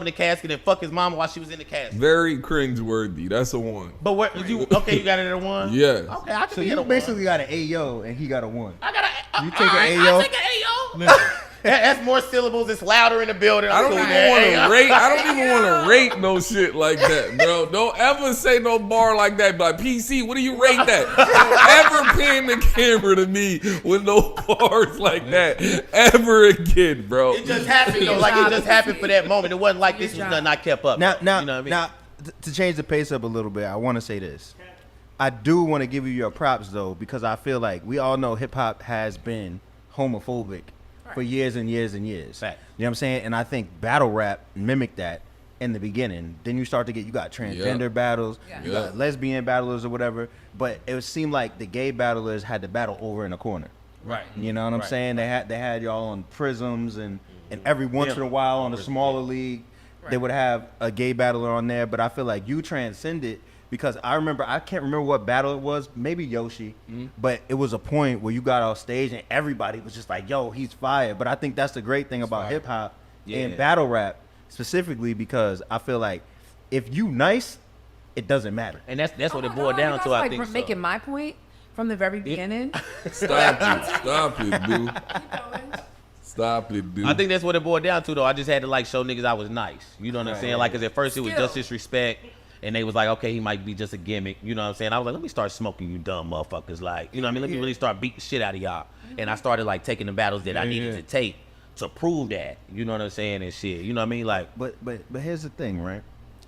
the casket and fuck his mama while she was in the casket. Very cringeworthy. That's a 1. But where you got it at a 1? Yes. Okay, I can So be at a you 1. basically got an AO and he got a 1. I got a. You take an alright, AO? I take an AO. That's more syllables. It's louder in the building. I don't even want to rate. I don't even want to rate no shit like that, bro. Don't ever say no bar like that. Like PC, what do you rate that? Don't ever pan the camera to me with no bars like that ever again, bro. It just happened though. Like it just happened for that moment. It wasn't like this was nothing I kept up. Now, you know what I mean? now, to change the pace up a little bit, I want to say this. I do want to give you your props though, because I feel like we all know hip hop has been homophobic for years and years and years. Fact. You know what I'm saying? And I think battle rap mimicked that in the beginning. Then you start to get, you got transgender battles, you got lesbian battlers or whatever. But it would seem like the gay battlers had to battle over in a corner. Right. You know what I'm saying? They had y'all on prisms and every once in a while on a smaller league, they would have a gay battler on there. But I feel like you transcended because I can't remember what battle it was, maybe Yoshi, but it was a point where you got off stage and everybody was just like, yo, he's fired. But I think that's the great thing about hip hop and battle rap specifically, because I feel like if you nice, it doesn't matter. And that's what it boiled down to, I think. Making my point from the very beginning. Stop it, dude. Stop it, dude. I think that's what it boiled down to, though. I just had to like show niggas I was nice. You know what I'm saying? Like, cause at first it was just disrespect, and they was like, okay, he might be just a gimmick. You know what I'm saying? I was like, let me start smoking you dumb motherfuckers. Like, you know what I mean? Let me really start beating shit out of y'all. And I started like taking the battles that I needed to take to prove that. You know what I'm saying? And shit. You know what I mean? Like, but here's the thing, right?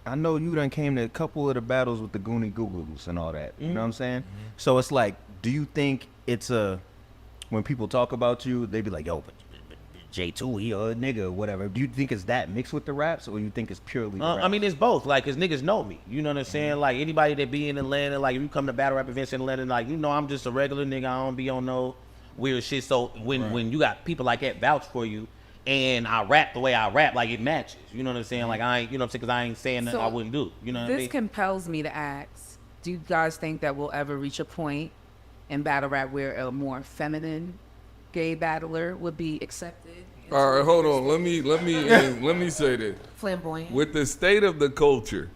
I know you done came to a couple of the battles with the Goonie Googles and all that. You know what I'm saying? So it's like, do you think it's when people talk about you, they be like, yo, but J2, he a nigga or whatever. Do you think it's that mixed with the raps, or you think it's purely the I mean, it's both. Like, cause niggas know me. You know what I'm saying? Like, anybody that be in Atlanta, like, if you come to battle rap events in Atlanta, like, you know, I'm just a regular nigga. I don't be on no weird shit. So when you got people like that vouch for you, and I rap the way I rap, like, it matches. You know what I'm saying? Like, I ain't, you know what I'm saying? Cause I ain't saying nothing I wouldn't do. You know what I mean? This compels me to ask, do you guys think that we'll ever reach a point in battle rap where a more feminine gay battler would be accepted? All right, hold on. Let me say this. Flamboyant. With the state of the culture,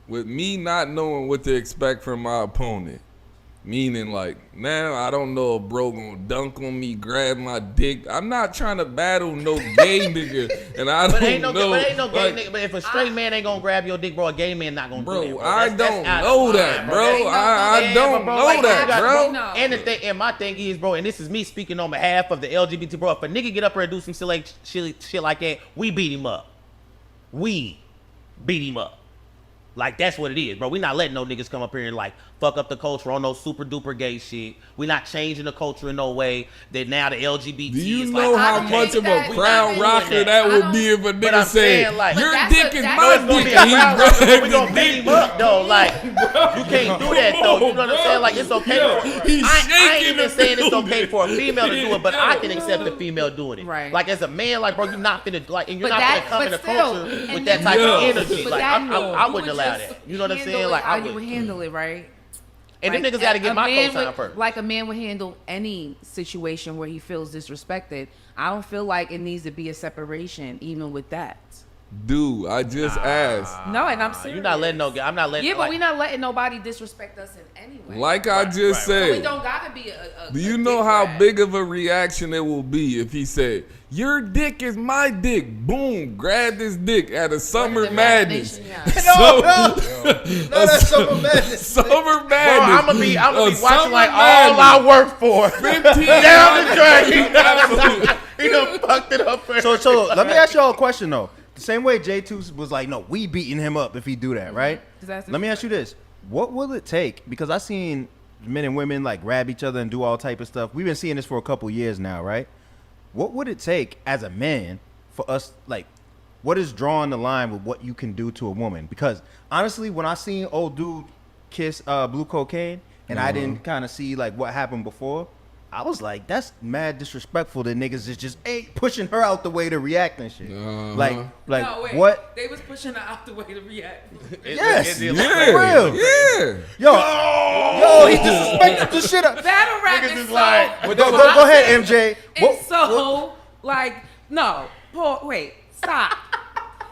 with me not knowing what to expect from my opponent, meaning like now I don't know if bro gonna dunk on me, grab my dick. I'm not trying to battle no gay nigga, and I don't know. But ain't no gay nigga. But if a straight man ain't gonna grab your dick, bro, a gay man not gonna do that, bro. I don't know that, bro. I don't know that, bro. And the thing, and my thing is, bro, and this is me speaking on behalf of the LGBT, bro. If a nigga get up here and do some shit like that, we beat him up. We beat him up. Like, that's what it is, bro. We not letting no niggas come up here and, like, fuck up the culture on no super duper gay shit. We not changing the culture in no way that now the LGBT Do you is know like, how much of a crowd rocker that would be if a nigga say, like, your dick is my dick, we gonna beat him up, though. Like, you can't do that, though. You know what I'm saying? Like, it's okay. I ain't even saying it's okay for a female to do it, but I can accept a female doing it. Right. Like, as a man, like, bro, you're not finna, like, and you're But not finna come in the culture with that type of energy. Like, I wouldn't allow that. You know what I'm saying? Like, how you would handle it, right? And them niggas gotta get my cosign first. Like, a man would handle any situation where he feels disrespected. I don't feel like it needs to be a separation, even with that. Dude, I just asked. No, and I'm serious. You're not letting I'm not letting. Yeah, but we're not letting nobody disrespect us in any way. Like I just said. So we don't gotta be a Do you know how big of a reaction it will be if he said, your dick is my dick? Boom, grab this dick at a Summer Madness. No, that's Summer Madness. Summer Madness. Bro, I'm gonna be watching like all I work for. 15 down the drain. He done fucked it up. So let me ask y'all a question though. The same way J2 was like, no, we beating him up if he do that, right? Let me ask you this. What will it take? Because I seen men and women like grab each other and do all type of stuff. We've been seeing this for a couple years now, right? What would it take as a man for us, like, what is drawing the line with what you can do to a woman? Because honestly, when I seen old dude kiss blue cocaine and I didn't kind of see like what happened before, I was like, that's mad disrespectful that niggas is just pushing her out the way to react and shit. Like No, wait. what? They was pushing her out the way to react. Yes, Yeah, for real. yeah. Yo, he disrespected the shit up. Battle rap Niggas is is so... like- Go ahead, MJ. It's like, no, wait, stop.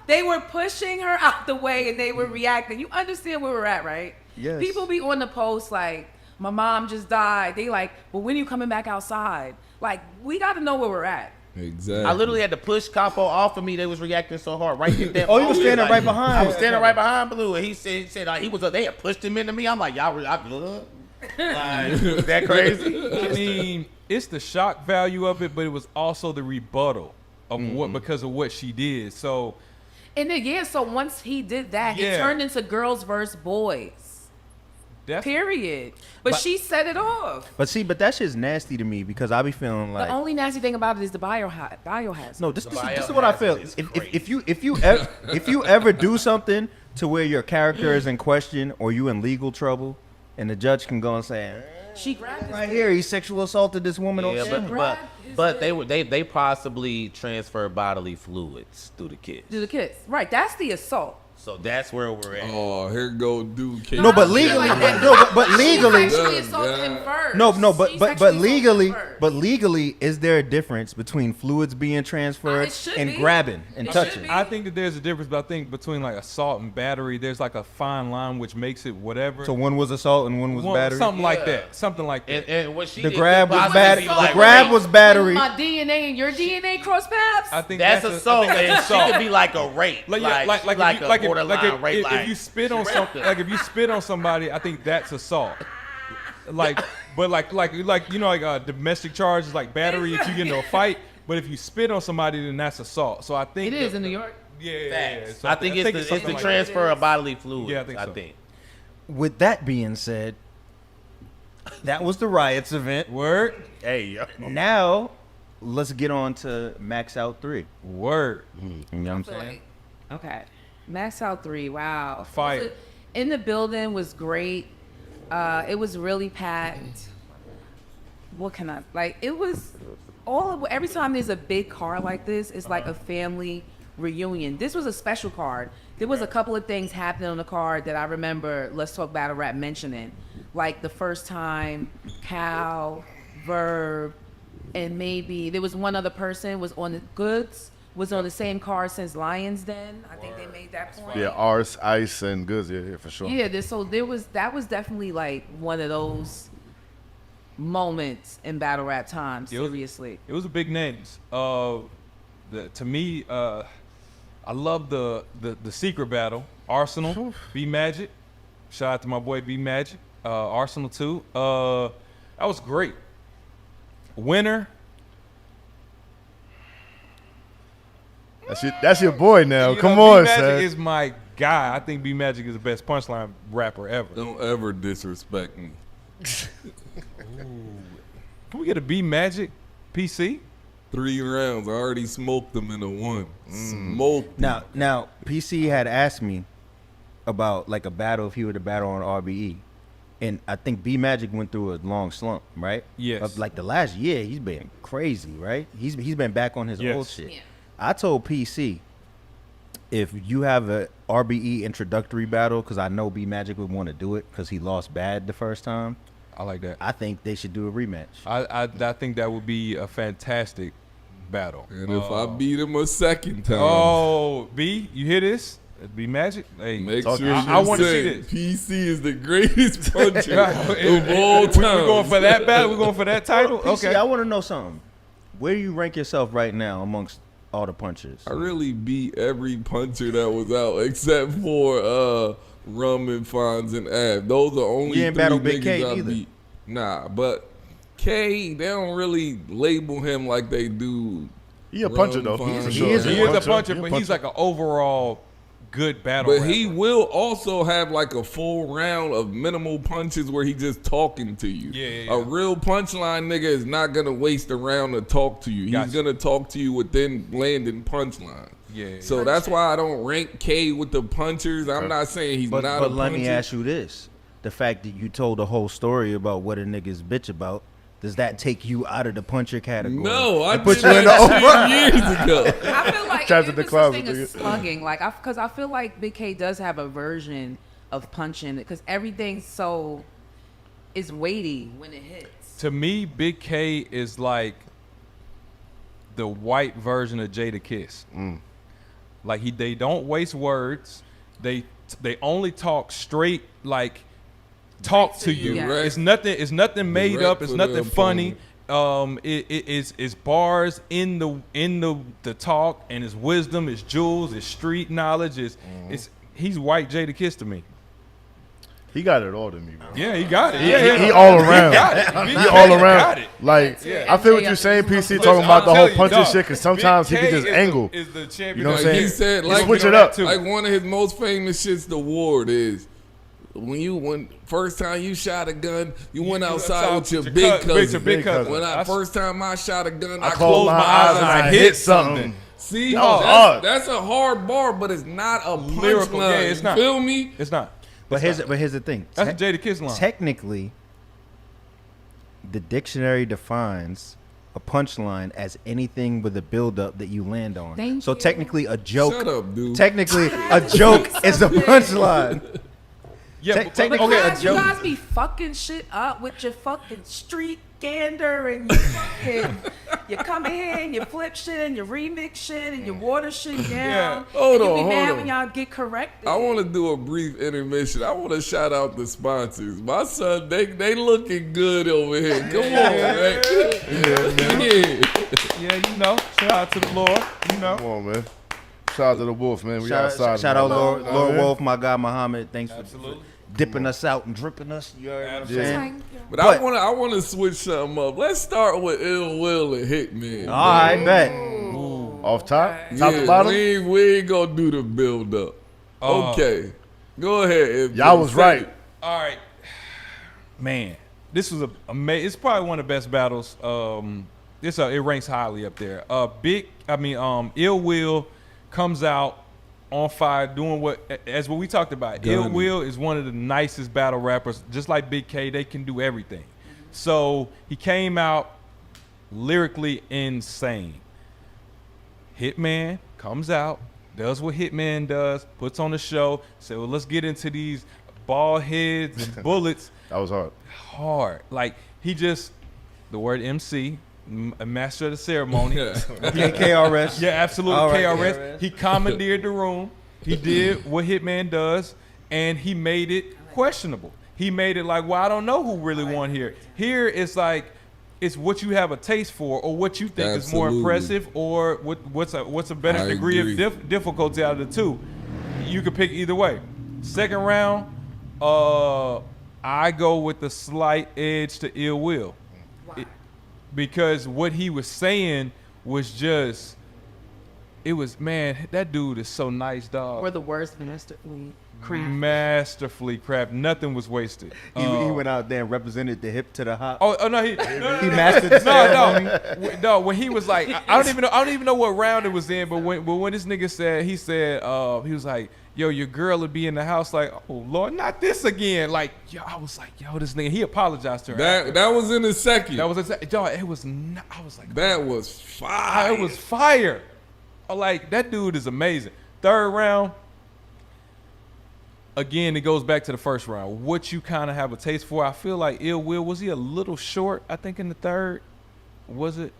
They were pushing her out the way and they were reacting. You understand where we're at, right? Yes. People be on the post like, my mom just died. They like, well, when are you coming back outside? Like, we got to know where we're at. Exactly. I literally had to push Capo off of me. They was reacting so hard. Right there. Oh, you was standing right behind. I was standing right behind Blue, and he said he was. They had pushed him into me. I'm like, y'all good? Like, is that crazy? I mean, it's the shock value of it, but it was also the rebuttal of what because of what she did. So, And then, so once he did that, it turned into girls versus boys. Period. But she set it off. But that shit's nasty to me because I be feeling like The only nasty thing about it is the biohazard. no. This is what I feel. If you ever do something to where your character is in question or you in legal trouble, and the judge can go and say, She grabbed his right here, he sexual assaulted this woman. Yeah, but they possibly transfer bodily fluids through the kiss. Do the kiss. Right. That's the assault. So that's where we're at. Oh, here go dude. K. No, but legally, but legally, She actually assaulted him first. but legally, is there a difference between fluids being transferred It should and be. grabbing and It touching? should be. I think that there's a difference, but I think between like assault and battery, there's like a fine line which makes it whatever. So one was assault and one was battery. Something like Yeah. that. Something like that. And what she The did grab could was possibly battery. be The like grab rape. was battery. My DNA and your DNA cross paths. I think That's that's assault, I think man. that's She assault. could be like a rape, Like, like if you spit on if you spit on somebody, I think that's assault. But you know, like domestic charges, like battery if you get into a fight. But if you spit on somebody, then that's assault. So I think It is in New York. Yeah. Facts. So I think it's the something like transfer of bodily fluids. Yeah, I think so. With that being said, that was the riots event. that. Word. Hey, yo. Now, let's get on to Max Out 3. Word. You know what I'm saying? Okay. Max Out 3. Wow. Fire. In the building was great. It was really packed. What can I like? It was every time there's a big card like this, it's like a family reunion. This was a special card. There was a couple of things happening on the card that I remember Let's Talk Battle Rap mentioning. Like the first time Cal, Verb, and maybe there was one other person was on the Goods, was on the same card since Lions Den. I think they made that point. Yeah, Ars, Ice, and Goods. Yeah, for sure. Yeah, that was definitely like one of those moments in battle rap time. Seriously, It was a big names. To me, I love the secret battle. Arsenal, B Magic. Shout out to my boy B Magic. Arsenal too. That was great. Winner. That's your boy now. You know, Come on, B-Magic son. is my guy. I think B Magic is the best punchline rapper ever. Don't ever disrespect me. Can we get a B Magic PC? 3 rounds. I already smoked them in a one. Smoked. Now, PC had asked me about like a battle if he were to battle on RBE. And I think B Magic went through a long slump, right? Yes. Of like the last year, he's been crazy, right? He's been back on his Yes. old shit. Yeah. I told PC, if you have a RBE introductory battle, because I know B Magic would want to do it because he lost bad the first time, I like that. I think they should do a rematch. I think that would be a fantastic battle. And if I beat him a second time, Oh, B, you hear this? B Magic? Hey, make Talk- sure you I wanna see say this. PC is the greatest puncher of We- all time. We're going for that battle? We're going for that title? PC, Okay. I want to know something. Where do you rank yourself right now amongst all the punchers? I really beat every puncher that was out except for Rum and Fonz and Av. Those are only You ain't 3 battle Big niggas K I either. beat. Nah, but K, they don't really label him like they do. He a puncher though. Rum, For Fonz. sure. He is He is a puncher, He a but he's like an overall good battle But rapper. he will also have like a full round of minimal punches where he just talking to you. Yeah. A real punchline nigga is not gonna waste a round to talk to you. He's Gotcha. gonna talk to you within landing punchline. Yeah. So that's why I don't rank K with the punchers. I'm not saying he's But, not a but puncher. let me ask you this. The fact that you told the whole story about what a nigga's bitch about, does that take you out of the puncher category? No, I And put did you in the that 2 years ago. I feel like Trapped if in the it was closet, such thing nigga. as slugging, like because I feel like Big K does have a version of punching because everything's so is weighty when it hits. To me, Big K is like the white version of Jada Kiss. Like they don't waste words. They only talk straight, like talk to you. Yeah. Direct. It's nothing made Direct up. It's for nothing the funny. It's bars in the talk, and it's wisdom, it's jewels, it's street knowledge. He's white Jada Kiss to me. He got it all to me, bro. Yeah, he got it. He all around. He He all around. Got it. Like, Yeah. I feel what you're saying, PC, talking about the whole punching shit, because sometimes he can just angle. Is the champion. You know what I'm Like saying? he said, He like, switch it up. like one of his most famous shits, the ward is when first time you shot a gun, you went outside with your big cousin. Big cousin. When I first time I shot a gun, I closed my eyes and I hit something. See, That was hard. that's a hard bar, but it's not a Lyrical, punchline. yeah, it's not. You feel me? It's not. But here's the thing. That's a Jada Kiss line. Technically, the dictionary defines a punchline as anything with a build-up that you land on. Thank so you. technically, a joke. Shut up, dude. Technically, a joke is a punchline. Yeah, Technically, But a guys, you joke. guys be fucking shit up with your fucking street gander and you come in here and you flip shit and you remix shit and you water shit down. Yeah. Hold and you on, be hold mad on. when y'all get corrected. I want to do a brief intermission. I want to shout out the sponsors. My son, they looking good over here. Come on, man. Yeah. Yeah, you know. Shout out to the Lord. You know. Come on, man. Shout out to the Wolf, man. We outside. Shout out Lord man. Wolf, my guy Muhammad. Thanks for Absolutely. dipping us out and dripping us. You know what I'm Absolutely. saying? But I wanna switch something up. Let's start with Ill Will and Hitman. All right, bet. Off top? Top to bottom? We ain't gonna do the build up. Okay. Go ahead. Y'all was right. All right, man. This was amazing. It's probably one of the best battles. It ranks highly up there. Ill Will comes out on fire, doing what we talked about. Gunny. Ill Will is one of the nicest battle rappers. Just like Big K, they can do everything. So he came out lyrically insane. Hitman comes out, does what Hitman does, puts on the show. Say, well, let's get into these ball heads and bullets. That was hard. Hard. Like, he just, the word MC, a master of the ceremony. KRS. Yeah, absolutely. All right, KRS. KRS. He commandeered the room. He did what Hitman does, and he made it questionable. He made it like, well, I don't know who really won here. Here, it's like, it's what you have a taste for, or what you think is more Absolutely. impressive, or what's a better I degree agree. of difficulty out of the two. You could pick either way. Second round, I go with the slight edge to Ill Will. Because what he was saying was just, it was, man, that dude is so nice, dog. We're the worst masterfully crafted. Masterfully crafted. Nothing was wasted. He went out there and represented the hip to the hop. Oh no, he mastered the ceremony. no. When he was like, I don't even know what round it was in, but when this nigga said, he was like, yo, your girl would be in the house, like, oh Lord, not this again. Like, yo, I was like, yo, this nigga. He apologized to her. That was in the second. That was yo, it was. Not, I was like, That was fire. it was fire. Like, that dude is amazing. Third round. Again, it goes back to the first round. What you kind of have a taste for. I feel like Ill Will, was he a little short, I think, in the third? Was it?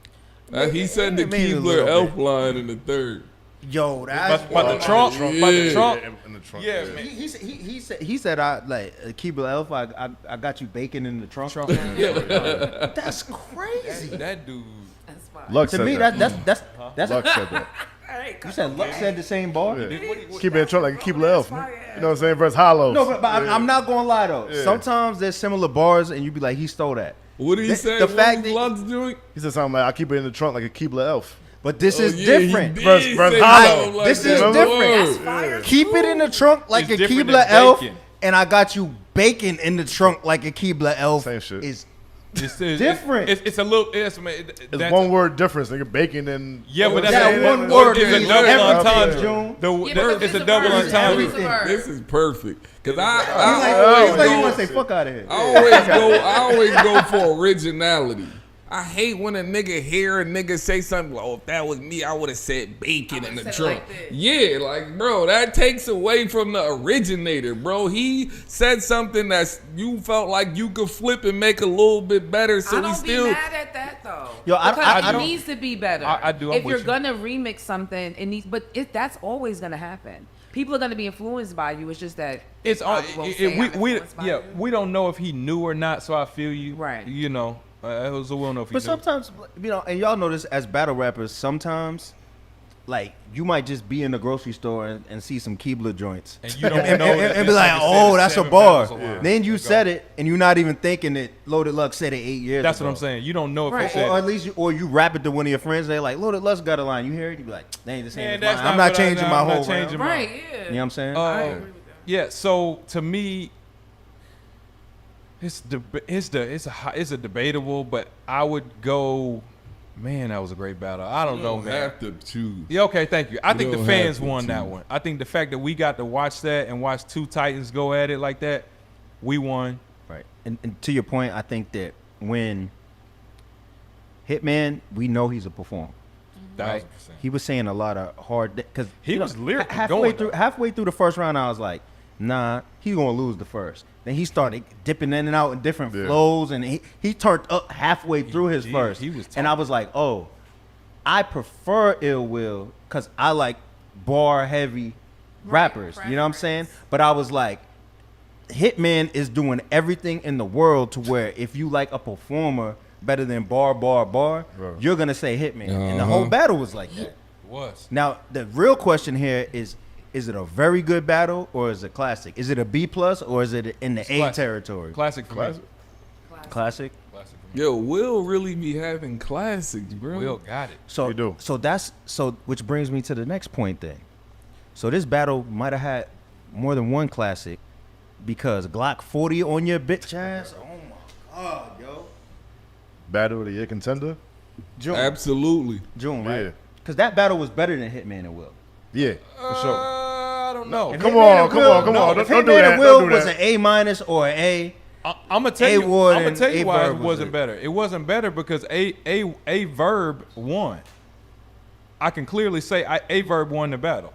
He said the Maybe a Keebler little elf bit. line in the third. Yo, that's By the trunk? By the trunk? In the trunk. Yeah, man. he said I like Keebler Elf. I got you bacon in the trunk. That's crazy. That dude. That's fine. Luck To said me, that. that's Luck said that. you said Luck said the same bar. Yeah. Keep it in trunk like a keep the elf. Man. You know what I'm saying? Versus Hollows. No, but I'm not gonna lie though. Yeah. Sometimes there's similar bars, and you be like, he stole that. What did he say? The What fact was that- Lux doing? He said something like, I keep it in the trunk like a Keebler elf. But this is Yeah, he different. did Versus say Hollow. something This that. is Word. different. Fire. Keep it in the trunk like It's a different Keebler than Elf, bacon. and I got you bacon in the trunk like a Keebler Elf. Same shit. Is It's different. It's a little. It's It's one word difference, nigga. Bacon and Yeah, but that's that a, one word It's a means double everything, entendre. June. Yeah, but It's if a double verse, entendre. it's a verse. This is perfect. Cause He's I like, you want to say fuck out of here. I always go for originality. I hate when a nigga hear a nigga say something like, oh, if that was me, I would have said bacon in the said it trunk. like this. Yeah, like, bro, that takes away from the originator, bro. He said something that you felt like you could flip and make a little bit better, so I we don't still. be mad at that though. Yo, I because it don't- needs to be better. I do, I'm If with you're you. gonna remix something, it needs. But that's always gonna happen. People are gonna be influenced by you. It's just that It's I all. won't say I'm influenced by you. We don't know if he knew or not. So I feel you. Right. You know. So we'll know if he But knew. sometimes, you know, and y'all know this as battle rappers, sometimes, like, you might just be in the grocery store and see some Keebler joints. And you don't and, know that and this be like, nigga said oh, it that's a 7 bar. battles ago. Then you said it, and you're not even thinking that Loaded Luck said it 8 years That's ago. what I'm saying. You don't know if Right. he said. Or at least, you rap it to one of your friends. They're like, Loaded Luck's got a line. You hear it? You be like, they ain't the same. Man, as that's mine. not I'm not what I- changing no, my I'm not whole changing round. my- right, yeah. You know what I'm saying? I agree with that. Yeah. So to me, it's a debatable, but I would go. Man, that was a great battle. I don't You know, don't man. have to choose. Yeah, okay, thank you. I think the don't fans have to won that choose. one. I think the fact that we got to watch that and watch two Titans go at it like that, we won. Right. And to your point, I think that when Hitman, we know he's a performer. 1000%. He was saying a lot of hard because He was lyrically halfway going, halfway through the first round. I was like, nah, he's gonna lose the first. Then he started dipping in and out in different flows, and he turned up halfway through his verse. And I was like, oh, I prefer Ill Will because I like bar heavy rappers. You know what I'm saying? But I was like, Hitman is doing everything in the world to where if you like a performer better than bar, you're gonna say Hitman. And the whole battle was like that. It was. Now the real question here is it a very good battle or is it classic? Is it a B plus or is it in the A classic. territory? Classic for me. Classic. Classic for me. Yo, Will really be having classics, bro. Will got it. So do. So which brings me to the next point then. So this battle might have had more than one classic because Glock 40 on your bitch ass. Oh my god, yo. Battle of the Year contender. June. Absolutely. June, Yeah. right? Because that battle was better than Hitman and Will. Yeah, for sure. I don't know. If Come Hitman on, and come Will- on, come on. If Don't do Hitman that. and Will Don't do was that. an A minus or an A. I'm gonna tell A you. Ward I'm gonna and tell you A why Verb it was wasn't it. better. It wasn't better because a Verb won. I can clearly say A Verb won the battle.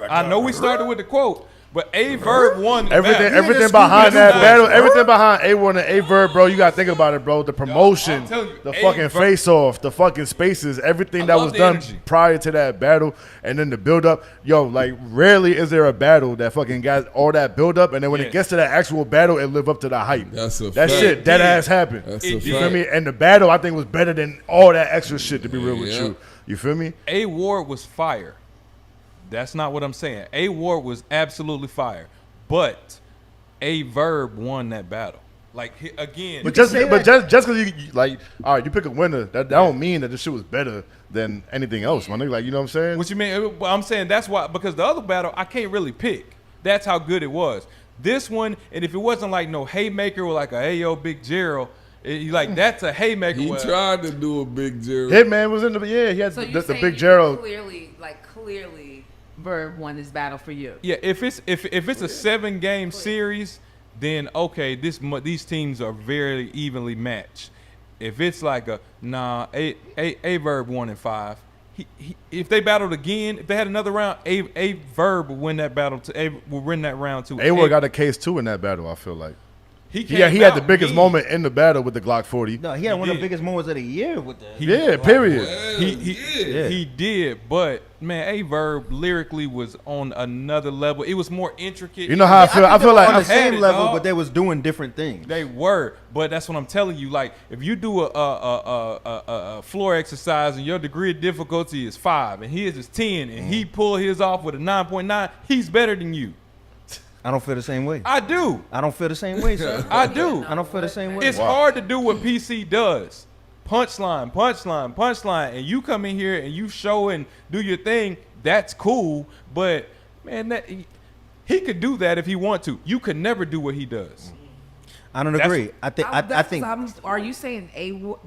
I know we started with the quote, but A Verb won the Everything, battle. everything That's behind that nice, battle, bro. everything behind A1 and A Verb, bro. You gotta think about it, bro. The promotion, I'm telling you, the A fucking Verb- face off, the fucking spaces, everything I that love was the done energy. prior to that battle, and then the build up. Yo, like rarely is there a battle that fucking got all that build up, and then when Yeah. it gets to that actual battle, it live up to the hype. That's a That fact. shit, that It ass happened. That's It a did. You feel fact. me? And the battle, I think, was better than all that extra shit. To be real with Yeah. you, you feel me? A Ward was fire. That's not what I'm saying. A Ward was absolutely fire, but A Verb won that battle. Like again, But just because you like, all right, you pick a winner, that don't mean that the shit was better than anything else, my nigga. Like, you know what I'm saying? what you mean? I'm saying that's why, because the other battle I can't really pick. That's how good it was. This one, and if it wasn't like no haymaker or like a Ayo Big Gerald, like that's a haymaker. He where- tried to do a big Gerald. Hitman was in the he had So you the saying big you Gerald. clearly Verb won this battle for you. Yeah, if it's a 7-game series, then okay, these teams are very evenly matched. If it's like a Verb 1 and 5. If they battled again, if they had another round, a Verb would win that battle. Will win that round too. A-Ward got a case too in that battle, I feel like. He He had came the out biggest mean. moment in the battle with the Glock 40. No, he had one of the did. biggest moments of the year with the. Yeah, period. He did, but man, A Verb lyrically was on another level. It was more intricate. You know how I feel? I feel like on the I'm had same it, level, dog. but they was doing different things. They were, but that's what I'm telling you. Like, if you do a floor exercise and your degree of difficulty is 5 and his is 10, and he pull his off with a 9.9, he's better than you. I don't feel the same way. I do. I don't feel the same way, sir. I do. I don't feel the same way. It's hard to do what PC does. Punchline, and you come in here and you show and do your thing. That's cool, but man, he could do that if he want to. You could never do what he does. I don't That's- agree. I think Are you saying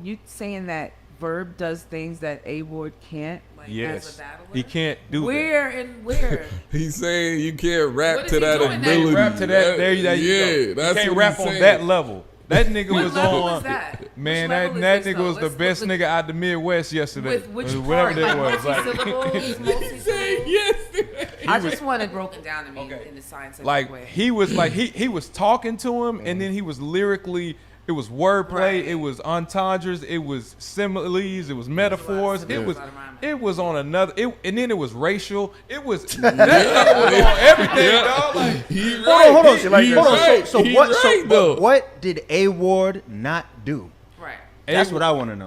you saying that Verb does things that A Ward can't? Like, as Yes, a battler? he can't do that. Where and where? He's saying you can't rap What to is he that doing that? ability. Rap to that. There you go. Yeah, that's you can't what rap he's on saying. that level. That nigga What was level on. is that? Man, Which level that is this, nigga was though? the Let's best look- nigga out the Midwest yesterday. With which whatever part? that Like was. Like, multi-syllables, multi-syllables? Yes. I just want it broken down to me Okay. in the scientific like way. he was like he was talking to him, and then he was lyrically. It was wordplay. Right. It was entendres. It was similes. It was metaphors. There's a lot of It was rhyming. it was on another. And then it was racial. It was that nigga was on everything, dog. Like, He hold right. on, hold on. He hold on. right. So He what? right, So though. what did A Ward not do? Right. That's what I want to know.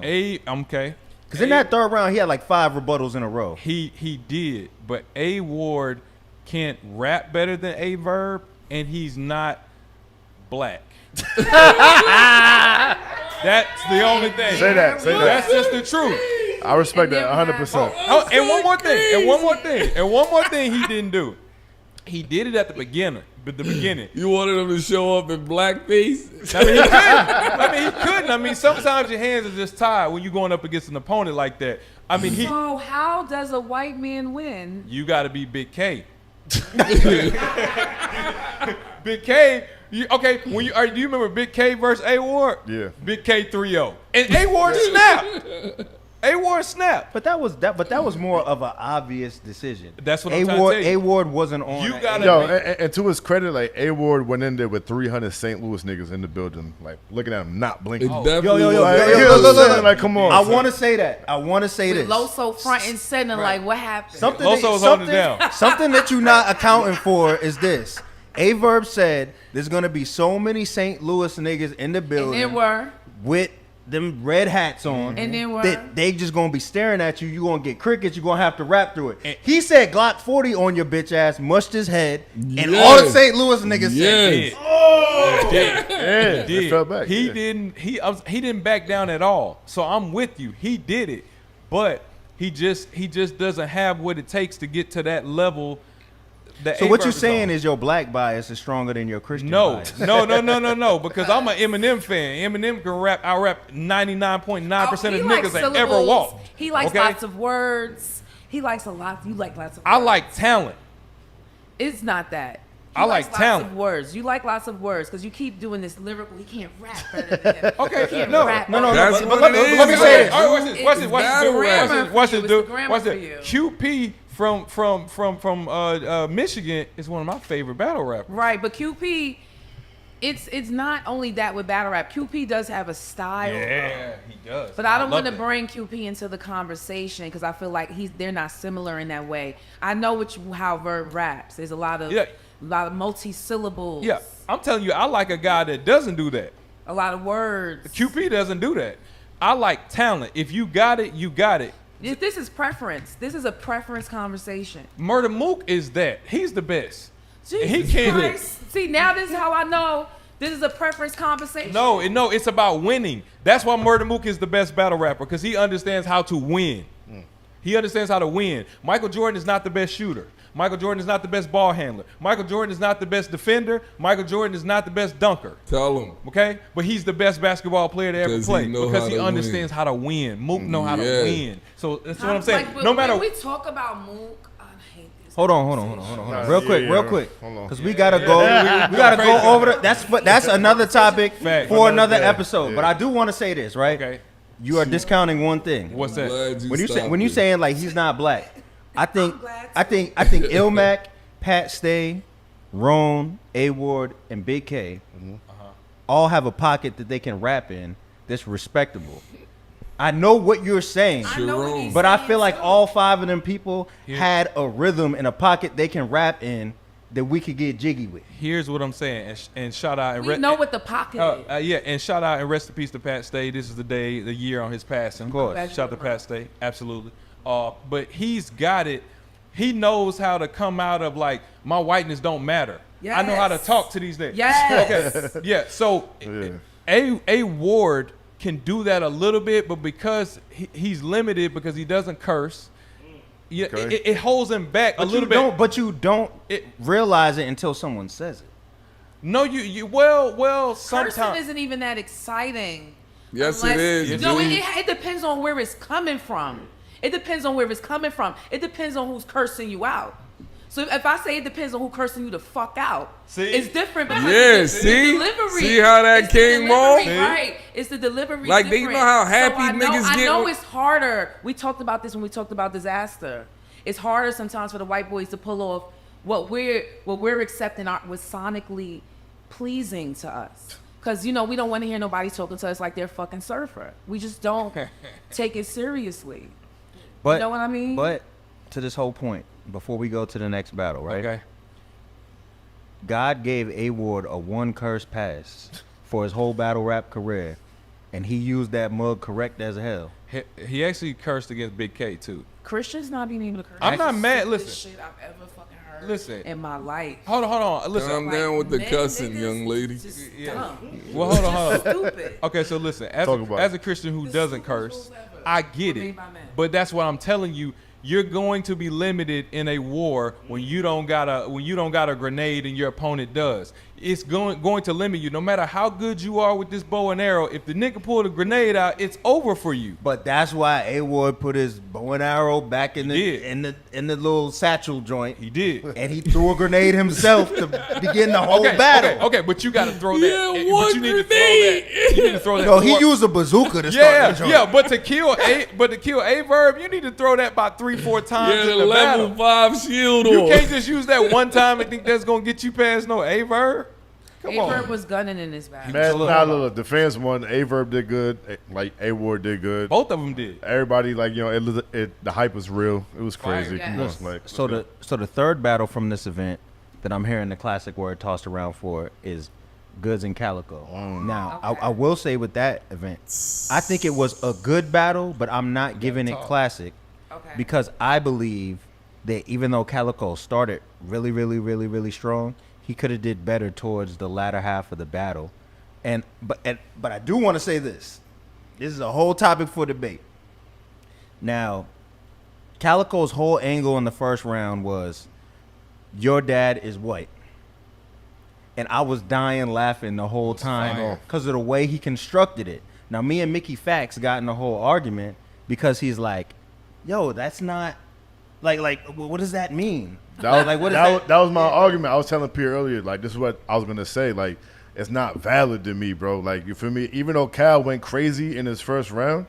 Okay. Because in that third round, he had like 5 rebuttals in a row. He did, but A Ward can't rap better than A Verb, and he's not black. That's the only thing. Say that. Say That's that. just the truth. I respect that And then 100%. Oh, and one more thing he didn't do. He did it at the beginning. You wanted him to show up in blackface? I mean, he couldn't. I mean, sometimes your hands are just tied when you're going up against an opponent like that. I mean, So how does a white man win? you got to be Big K. Big K Okay, when you do you remember Big K versus A Ward? Yeah. Big K 3-0. And A Ward snapped. A Ward snapped. But that was more of an obvious decision. That's what I'm trying to tell you. A Ward wasn't on. You that. gotta- Yo, and to his credit, like A Ward went in there with 300 St. Louis niggas in the building, like looking at him not blinking. It definitely yo, was. Like, you know what I'm saying? Like, come on. I want to say that. I want to say With this. Loso front and center, like what happened? Something Loso's holding it down. Something that you're not accounting for is this. A-Verb said there's gonna be so many St. Louis niggas in the and building there were. with them red hats on, And there were. that they just gonna be staring at you. You gonna get crickets. You gonna have to rap through it. He said Glock 40 on your bitch ass, mushed his head, and Yes. all the St. Louis niggas said, Yes. Yeah, Did. it fell back. He yeah. didn't back down at all. So I'm with you. He did it, but he just doesn't have what it takes to get to that level. That So what A-Verb you're saying on. is your black bias is stronger than your Christian No, bias. no, because I'm an Eminem fan. Eminem can rap. I rap 99.9% He of likes niggas that ever syllables. walk. He likes okay? lots of words. He likes a lot. You like lots of words. I like talent. It's not that. I like likes talent. Lots of words. You like lots of words because you keep doing this lyrical. He can't rap better than him. Okay, He can't no. rap No, better. That's but what let it me is. say this. All right, watch this. Watch this. It's Watch battle this. rap. Watch this. Watch this, It's dude. the grammar Watch for this. you. QP from Michigan is one of my favorite battle rappers. Right, but QP, it's not only that with battle rap. QP does have a style. he does. But I don't love want to that. bring QP into the conversation because I feel like they're not similar in that way. I know how Verb raps. There's a lot of multi-syllables. Yeah, I'm telling you, I like a guy that doesn't do that. A lot of words. QP doesn't do that. I like talent. If you got it, you got it. This is preference. This is a preference conversation. Murder Mook is that. He's the best. Jesus He can't- Christ. See, now this is how I know this is a preference conversation. No, it's about winning. That's why Murder Mook is the best battle rapper, because he understands how to win. He understands how to win. Michael Jordan is not the best shooter. Michael Jordan is not the best ball handler. Michael Jordan is not the best defender. Michael Jordan is not the best dunker. Tell him. Okay? But he's the best basketball player to ever 'Cause he play know because how he to understands how to win. Mook know how to Yeah. win. So that's what I'm saying. Like, but No matter when we talk about Mook, I hate this. Hold on. Nah, Real quick. Hold on. Because we gotta go. We gotta go over the. That's another topic Fact. for another Yeah, episode. yeah. But I do want to say this, right? Okay. You are discounting one thing. What's that? Glad When you stopped it. saying like he's not black, I think glad I think Ilmac, Pat Stay, Roan, A Ward, and Big K all have a pocket that they can rap in that's respectable. I know what you're saying, I know what he's but I saying, feel like too. all five of them people had a rhythm and a pocket they can rap in that we could get jiggy with. Here's what I'm saying, and shout out and We know what the pocket is. yeah, and shout out and rest in peace to Pat Stay. This is the year on his passing. Of course. Glad you Shout out to remember. Pat Stay, absolutely. But he's got it. He knows how to come out of like my whiteness don't matter. I know how to Yes. talk to these niggas. Yes. Okay. Yeah. So A Ward can do that a little bit, but because he's limited because he doesn't curse. Yeah, Okay. it holds him back a little bit. But you don't It- realize it until someone says it. No, you well Cursing sometimes. isn't even that exciting. Yes, unless- it is. No, G. it depends on where it's coming from. It depends on where it's coming from. It depends on who's cursing you out. So if I say it depends on who cursing you the fuck out, See? it's different. Because Yeah, it's the see? delivery. See how that It's the came delivery, off? See? Right. It's the delivery. Like, they different. know how happy I know, niggas I get know when- it's harder. We talked about this when we talked about disaster. It's harder sometimes for the white boys to pull off what we're accepting was sonically pleasing to us. Because, we don't want to hear nobody talking to us like they're fucking surfer. We just don't take it seriously. But You know what I mean? But to this whole point, before we go to the next battle, right? Okay. God gave A Ward a one curse pass for his whole battle rap career, and he used that mug correct as hell. He actually cursed against Big K too. Christians not being able to curse. I'm not mad. This Listen. shit I've ever fucking heard Listen. in my life. Hold on. Listen. Calm down with the men, cussing, niggas, young lady. it's just Yeah. dumb. Well, hold on. Stupid. Okay, so listen. As Talk about a it. Christian who doesn't curse, I get Made it. by men. But that's what I'm telling you. you're going to be limited in a war when you don't got a grenade and your opponent does. It's going to limit you. No matter how good you are with this bow and arrow, if the nigga pulled a grenade out, it's over for you. But that's why A Ward put his bow and arrow back in the little satchel joint. He did. And he threw a grenade himself to begin the whole battle. Okay, but you got to throw that. Yeah, But you need to throw that. You need to throw that. No, he used a bazooka to start the joint. Yeah, but to kill a verb, you need to throw that about 3-4 times Yeah, in the the level battle. 5 shield You on. can't just use that one time and think that's gonna get you past no a verb. Come Averb on. was gunning in this battle. Man, look, defense won. Averb did good. Like A Ward did good. Both of them did. Everybody, like, you know, the hype was real. It was crazy. Fire. Come on, Yes. like, So the third battle from this event that I'm hearing the classic word tossed around for is Goods and Calico. Now, Okay. I will say with that event, I think it was a good battle, but I'm not giving it classic Okay. because I believe that even though Calico started really, really, really, really strong, he could have did better towards the latter half of the battle. But I do want to say this. This is a whole topic for debate. Now, Calico's whole angle in the first round was, your dad is white. And I was dying laughing the whole time because of the way he constructed it. Now, me and Mickey Fax got in the whole argument because he's like, yo, that's not, like, what does that mean? That was my argument. I was telling Pierre earlier, like, this is what I was gonna say. Like, it's not valid to me, bro. Like, you feel me? Even though Cal went crazy in his first round,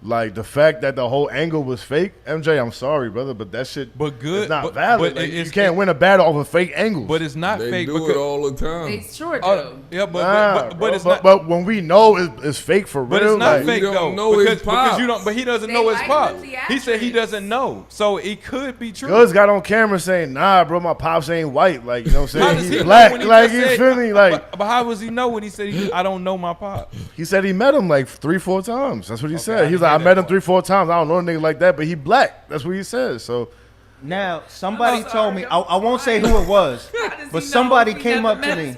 like, the fact that the whole angle was fake, MJ, I'm sorry, brother, but that shit is not valid. Like, you can't win a battle off of fake angles. But it's not They fake do because it all the time. They sure do. yeah, Nah, but bro, it's not. But when we know it's fake for real, But it's not like, fake You don't though, know his because you pops. don't. But he doesn't They know his like pops. the He said he theatrics. doesn't know, so it could be true. Goods got on camera saying, nah, bro, my pops ain't white. Like, you know what I'm How saying? does he He's know black. when he Like, just you said- feel me? Like, but how does he know when he said I don't know my pop? he said he met him like 3-4 times. That's what he I said. He was didn't like, I hear met that him 3-4 times. I don't know a nigga like that, but he black. That's what he said. So, Now, somebody I'm told me, sorry, I won't say who it was, How does but he know somebody if he came never up to met me. his-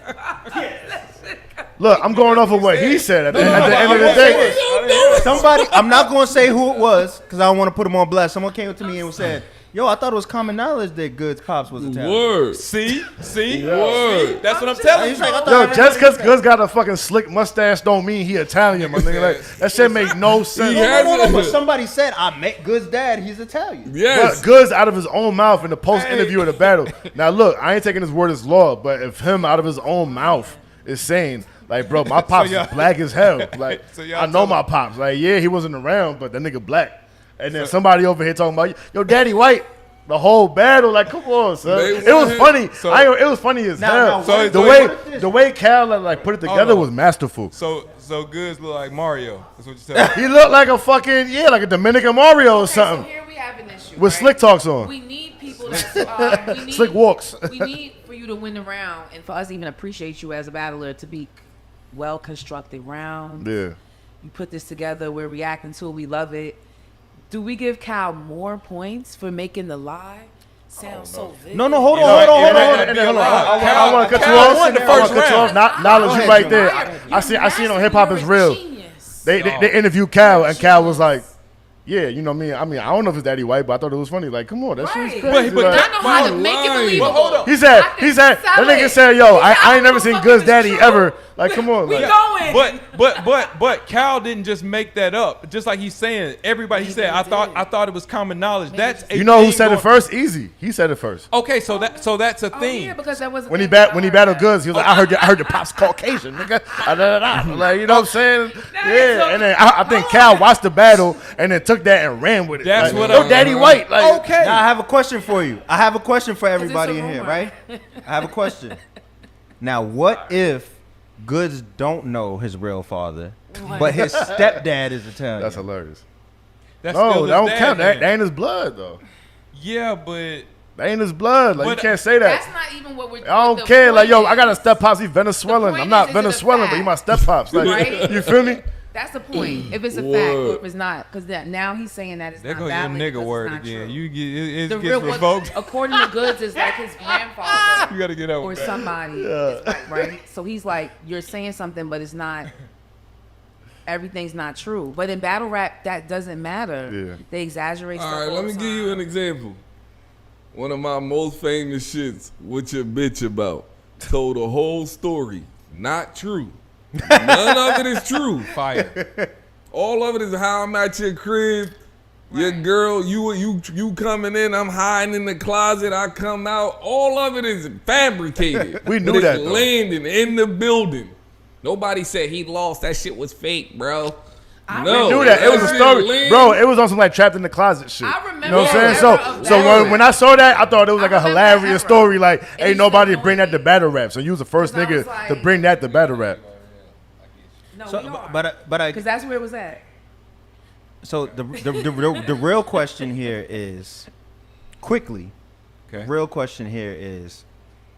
look, I'm going off of what he said at the end of the day. Somebody, I'm not going to say who it was because I don't want to put him on blast. Someone came up to me and said, yo, I thought it was common knowledge that Goods pops was Italian. Word. See, Word. that's what I'm telling He's you. like, I thought Yo, everybody just because knew that. Goods got a fucking slick mustache don't mean he Italian, my nigga. Like, that shit make no sense. No, but somebody said, I met Goods' dad. He's Italian. Yes. But Goods out of his own mouth in the post interview of the battle. Now look, I ain't taking his word as law, but if him out of his own mouth is saying, like, bro, my pops y'all- is black as hell. Like, So y'all I know tell my him- pops. Like, yeah, he wasn't around, but that nigga black. And then somebody over here talking about, yo, daddy white. The whole battle, like, come on, son. They It was wanted- funny. So- It was funny as hell. So- the so- way what is this? the way Cal like put it together on. was masterful. So Goods look like Mario. That's what you tell me. He looked like a fucking like a Dominican Mario or Okay, so something here we have an issue. with right? slick talks on. We need people that's we need, Slick walks. We need for you to win the round and for us to even appreciate you as a battler to be well constructed rounds. Yeah. You put this together, we're reacting to it, we love it. Do we give Cal more points for making the lie sound so vivid? No, hold You on, know, hold on, and hold that- on. that'd be Hold on. allowed. I want to cut you Cal off. won the I want first to cut you off. round. Knowledge you right there. You're I seen on master, Hip Hop you're is a real. genius. They interviewed Cal and Cal was like, yeah, you know me. I mean, I don't know if it's Daddy White, but I thought it was funny. Like, come on, that shit's Right. crazy. But like- I know how to make it lying. believable. But hold on. he said, I can that sell nigga it. said, yo, He said, I ain't never don't seen know if Goods it's Daddy true. ever. Like, come on. We Like, going. But Cal didn't just make that up. Just like he's saying, everybody he said, I thought it was common knowledge. That's a you know who thing said it going- first? Easy. He said it first. Okay, so that's a Oh, thing. yeah, because that wasn't When he battled Goods, he was like, I heard your pop's Caucasian, nigga. Like, you know what I'm saying? Yeah. And then I think Cal watched the battle and then took that and ran with it. That's like, what yo, I'm- Daddy White. Like, Okay. Now, I have a question for you. I have a question for everybody a in here, rumor. right? I have a question. Now, what if Goods don't know his real father, but his stepdad is Italian? that's hilarious. That's No, still that don't his count. dad, That man. ain't his blood, though. Yeah, but That ain't his blood. Like, But you can't say That's that. not even what we're. I don't care. Like, yo, I got a step pops. He Venezuelan. point I'm not is, is it a Venezuelan, but he fact? my step pops. Like, Right? you feel me? That's the point. If it's a fact Word. or if it's not, because now he's saying that it's there not goes your valid because nigga it's word not again. true. You get it The gets real revoked. according to Goods, is like his grandfather You gotta get out or with that. somebody, is white, right? So he's like, you're saying something, but it's not everything's not true. But in battle rap, that doesn't matter. Yeah. They exaggerate All stuff. right, all let me the give you time. an example. One of my most famous shits, what your bitch about, told a whole story. Not true. None of it is true. Fire. All of it is how I'm at your crib. Your girl, you coming in, I'm hiding in the closet, I come out. All of it is fabricated. We knew But that, it's though. landing in the building. Nobody said he lost. That shit was fake, bro. No, Knew that. It was a shit story. landed. Bro, it was on some like trapped in the closet shit. I remember You know what I'm that saying? era of So battle when I saw that, I thought it was like I a remember that hilarious era. story. Like, It ain't used nobody to bring annoy that to me. battle rap. So you was the first 'Cause I was nigga to like- bring that to battle rap. No, So, we are. but I Because that's where it was at. so the real question here is quickly. Okay. Real question here is,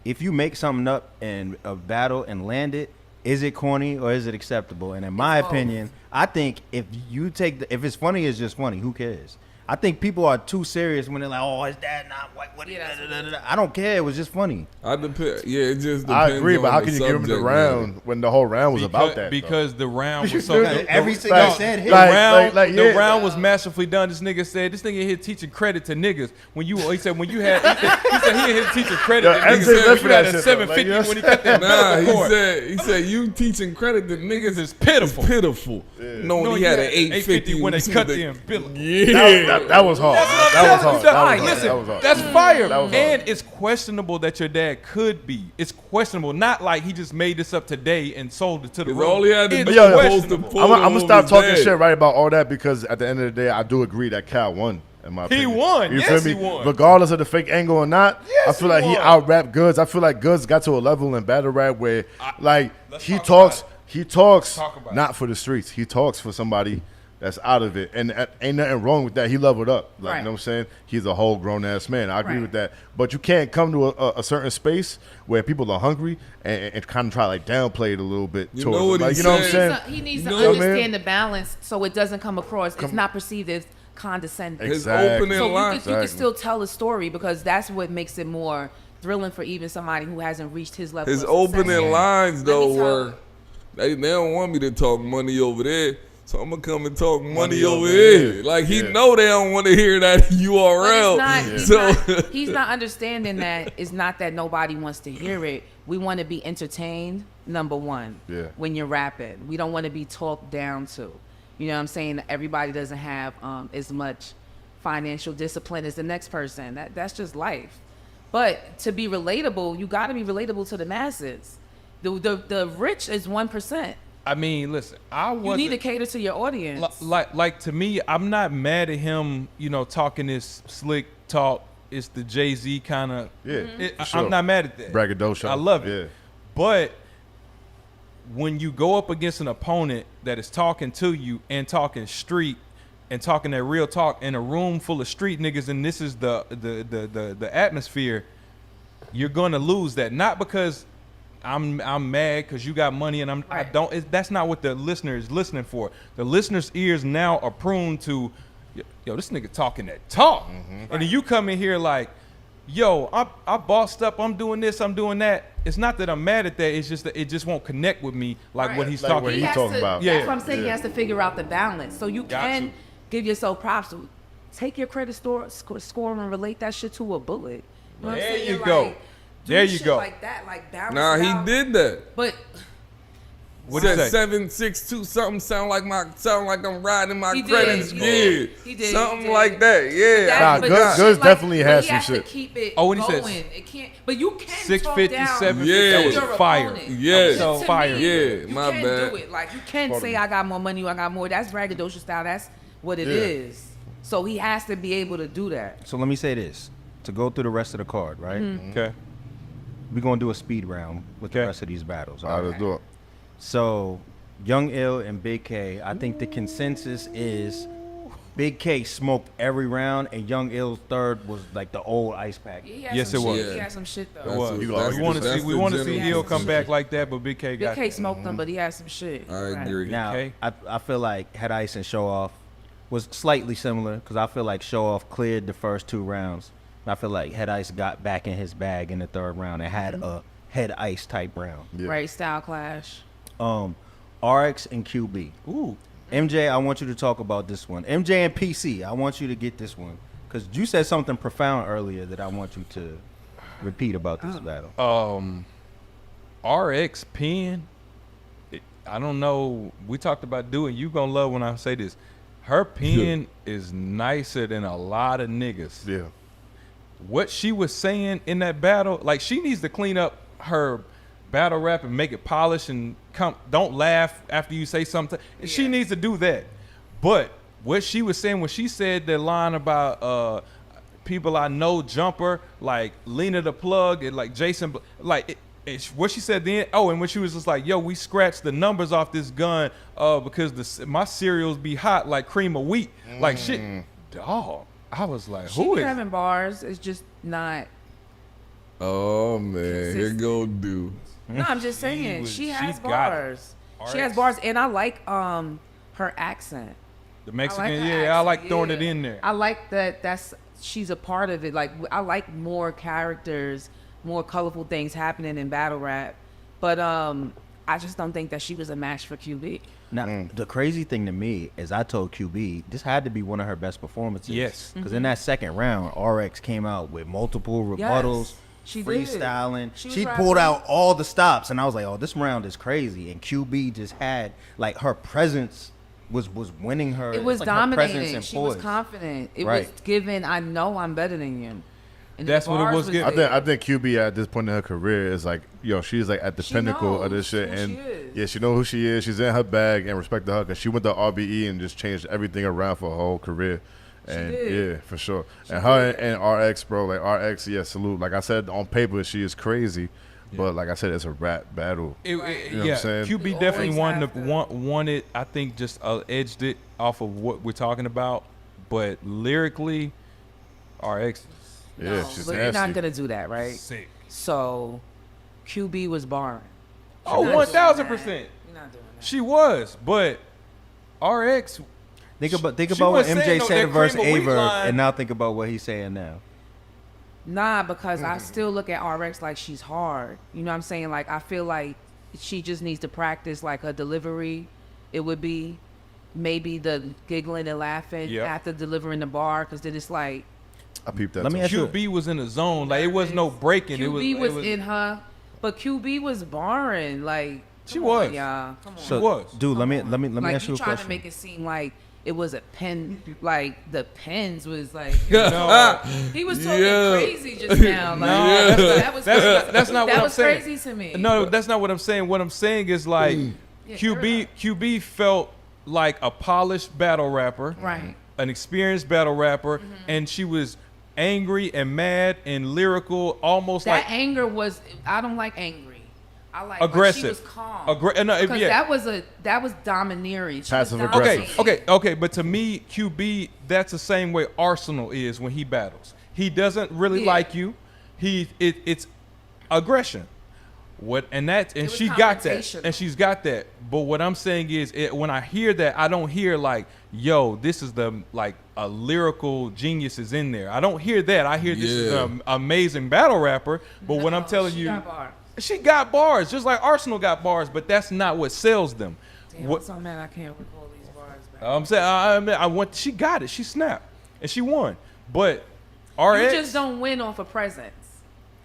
if you make something up in a battle and land it, is it corny or is it acceptable? And in my It's both. opinion, I think if you take if it's funny, it's just funny. Who cares? I think people are too serious when they're like, "Oh, is that not what?" Yeah, that's what it is. I don't care. It was just funny. Yeah, it just depends. I agree, but on how the can you give him the subject round matter. when the whole round was about that? though? Because the round was so. Every the- single no, said the hit. round, Like, the yeah. round was masterfully done. This nigga said, this nigga here teaching credit to niggas. When you, he said, when you had, he said he here teaching credit Yeah, to niggas. MJ left You that had a shit, though. 750 Like, when he cut that Nah, belt court. he said you teaching credit to niggas Is pitiful. Is pitiful. Knowing he had an 850 when they cut the the umbilical. Yeah. That was hard. That was hard. That was hard. Listen, That was hard. that's fire. That was hard. And it's questionable that your dad could be. It's questionable. Not like he just made this up today and sold it to the Because room. all he had to It's do Yo, was yo, post the questionable. photo I'm gonna of stop his talking dad. shit right about all that because at the end of the day, I do agree that Cal won. In my opinion. won. You Yes, feel he me? won. Regardless of the fake angle or not, Yes, I feel he like he won. out rapped Goods. I feel like Goods got to a level in battle rap where, like, let's he talk talks. about He talks talk about not for the streets. He talks for somebody that's out of it, and ain't nothing wrong with that. He leveled up. Like, Right. you know what I'm saying? He's a whole grown ass man. I agree Right. with that. But you can't come to a certain space where people are hungry and kind of try like downplay it a little bit. You towards know what them. Like, he you know what I'm said? saying? He needs You to know what I mean? understand the balance so it doesn't come across. It's not perceived as condescending. His Exactly. opening So line. you can still tell a story because that's what makes it more thrilling for even somebody who hasn't reached his level. His of success opening yet. lines Let though me tell were you. they don't want me to talk money over there, so I'm gonna come and talk money over over here. here. Like he Yeah. know they don't want to hear that But URL. it's So not, he's not understanding that it's not that nobody wants to hear it. We want to be entertained, number one, Yeah. when you're rapping. We don't want to be talked down to. You know what I'm saying? Everybody doesn't have as much financial discipline as the next person. That's just life. But to be relatable, you got to be relatable to the masses. The rich is 1%. I mean, listen, I You wasn't. need to cater to your audience. Like to me, I'm not mad at him, talking this slick talk. It's the Jay-Z kind of. Yeah, for sure. I'm not mad at that. Braggadocio. I love it. Yeah. But when you go up against an opponent that is talking to you and talking street and talking that real talk in a room full of street niggas, and this is the atmosphere, you're gonna lose that. Not because I'm mad because you got money and I Right. don't. That's not what the listener is listening for. The listener's ears now are prone to, yo, this nigga talking that talk, and then you come in here like, yo, I bossed up. I'm doing this. I'm doing that. It's not that I'm mad at that. It's just that it just won't connect with me like Right. what he's Like talking. what he about. talking about. Yeah. That's what I'm saying. He has to figure out the balance. So you Got can to. give yourself props. So take your credit score and relate that shit to a bullet. You know what I'm There saying? you go. Like, do There you shit go. Like that, like balance. nah, it he out. did that. But What did Said he say? 762 something sound like I'm riding my He did, credits he good. did, he did, Something he did. like that. Yeah. that, Nah, but Goods- shit Goods definitely but has he some has shit. To keep it Oh, when he going. says It can't. But you can 650, talk down 750, Yeah. that was your fire. opponent. Yeah. So To fire. me, Yeah, you my can bad. do it. Like you can say I got more money, you I got more. That's braggadocio style. That's what it is. Yeah. So he has to be able to do that. So let me say this to go through the rest of the card, right? Okay. We're gonna do a speed round with the Okay. rest of these battles. All right, let's do it. So, Young Ill and Big K, I think the consensus is Big K smoked every round, and Young Ill's third was like the old ice pack. He had Yes, some it was. shit. He had some shit though. That's Well, what- You we gonna argue want to this? see. We want to see general Hill come consensus. back like that, but Big K Big got. K smoked him, but he had some shit. I agree. Now, Okay. I feel like Head Ice and Show Off was slightly similar because I feel like Show Off cleared the first two rounds. I feel like Head Ice got back in his bag in the third round and had a Head Ice type round. Yeah. Right, style clash. RX and QB. Ooh. MJ, I want you to talk about this one. MJ and PC, I want you to get this one. Because you said something profound earlier that I want you to repeat about this battle. RX pen, I don't know. We talked about doing. You gonna love when I say this. Her pen is nicer than a lot of niggas. Yeah. What she was saying in that battle, like she needs to clean up her battle rap and make it polished and don't laugh after you say something. Yeah. She needs to do that. But what she was saying when she said that line about people I know jumper, like Lena the Plug and like Jason, like what she said then. Oh, and when she was just like, yo, we scratched the numbers off this gun because my cereals be hot like cream of wheat. Like shit, dog. I was like, who is having bars? It's just not. Oh man, here go dude. No, I'm just saying she has bars. She has bars, and I like her accent. The Mexican, I like throwing it in there. I like that. She's a part of it. Like I like more characters, more colorful things happening in battle rap, but I just don't think that she was a match for QB. Now, the crazy thing to me is I told QB this had to be one of her best performances. Yes. Because in that second round, RX came out with multiple rebuttals, she freestyling. She was pulled rapping. out all the stops, and I was like, oh, this round is crazy. And QB just had, like, her presence was winning her. It was like, her presence dominating. and She was poise. confident. It Right. was given, I know I'm better than you. And That's the what it bars was given. there. I think QB at this point in her career is like, yo, she's like at the She pinnacle of knows this shit, who and she is. yeah, she knows who she is. She's in her bag, and respect to her because she went to RBE and just changed everything around for her whole career. And did. yeah, for sure. And her and RX, bro, like RX, yeah, salute. Like I said, on paper, she is crazy, but like I said, it's a rap battle. You know what I'm saying? QB You definitely always wanted. I think just edged it off of what we're talking about, but lyrically, RX Yeah, No, she's but you're not nasty. gonna do that, right? sick. So, QB was barring. Oh, You're not doing 1000%. that. You're not doing that. She was, but RX. Think about She what wasn't MJ saying no- said that versus cream of wheat Averb, line. and now think about what he's saying now. Nah, because I still look at RX like she's hard. You know what I'm saying? Like, I feel like she just needs to practice, like, her delivery. It would be maybe the giggling and laughing Yep. after delivering the bar, because then it's like, I peeped that. Let me too. ask you- QB was in the zone. Like it was no breaking. QB was, it was in her, but QB was barring. Like, She come on, was. y'all. Come on. So, was. dude, let me like, ask you a trying to question. make it seem like it was a pen, like the pens was like, no. he was talking Yeah. crazy just now. Like, No, that was crazy. That's not what That I'm was saying. crazy to me. No, that's not what I'm saying. What I'm saying is like QB felt like a polished battle rapper, Right. an experienced battle rapper, and she was angry and mad and lyrical, almost That like anger was. I don't like angry. I like aggressive. Like she was calm. No, Because yeah. that was domineering. She was Passive dominating. aggressive. Okay. But to me, QB, that's the same way Arsenal is when he battles. He doesn't really Yeah. like you. It's aggression. And was she got that, confrontational. and she's got that. But what I'm saying is, when I hear that, I don't hear like, yo, this is a lyrical genius is in there. I don't hear that. I hear this is Yeah. an amazing battle rapper. But what I'm telling she you, got bars. she got bars, just like Arsenal got bars. But that's not what sells them. Damn, What- I'm so mad I can't recall these bars back. I'm saying she got it. She snapped and she won. But RX, You just don't win off of presence.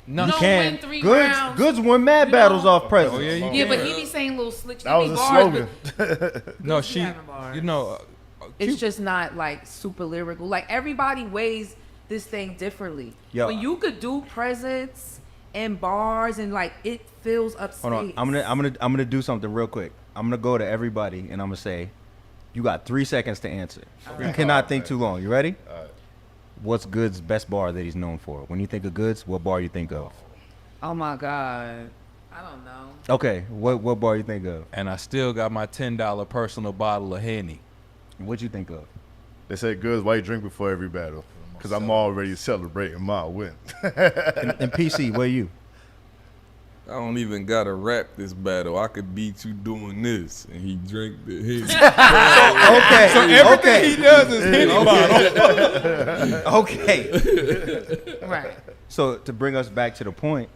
no, You she don't can't. win 3 Goods rounds. won mad You battles know- off presence. Oh, yeah, you Yeah, but he be saying little slick. That was be a bars, slogan. No, she she. having bars. You know, It's just not like super lyrical. Like everybody weighs this thing differently. Yo. But you could do presence and bars and like it fills up space. Hold on, I'm gonna do something real quick. I'm gonna go to everybody and I'm gonna say, you got 3 seconds to answer. You cannot think too long. You ready? What's Good's best bar that he's known for? When you think of Goods, what bar you think of? Oh my god, I don't know. Okay, what bar you think of? and I still got my $10 personal bottle of Henny. What you think of? They say goods, why you drink before every battle? Because I'm already celebrating my win. And PC, where you? I don't even gotta rap this battle. I could beat you doing this, and he drink the Okay, So everything okay, he does is Henny bottle. okay. Right. So to bring us back to the point,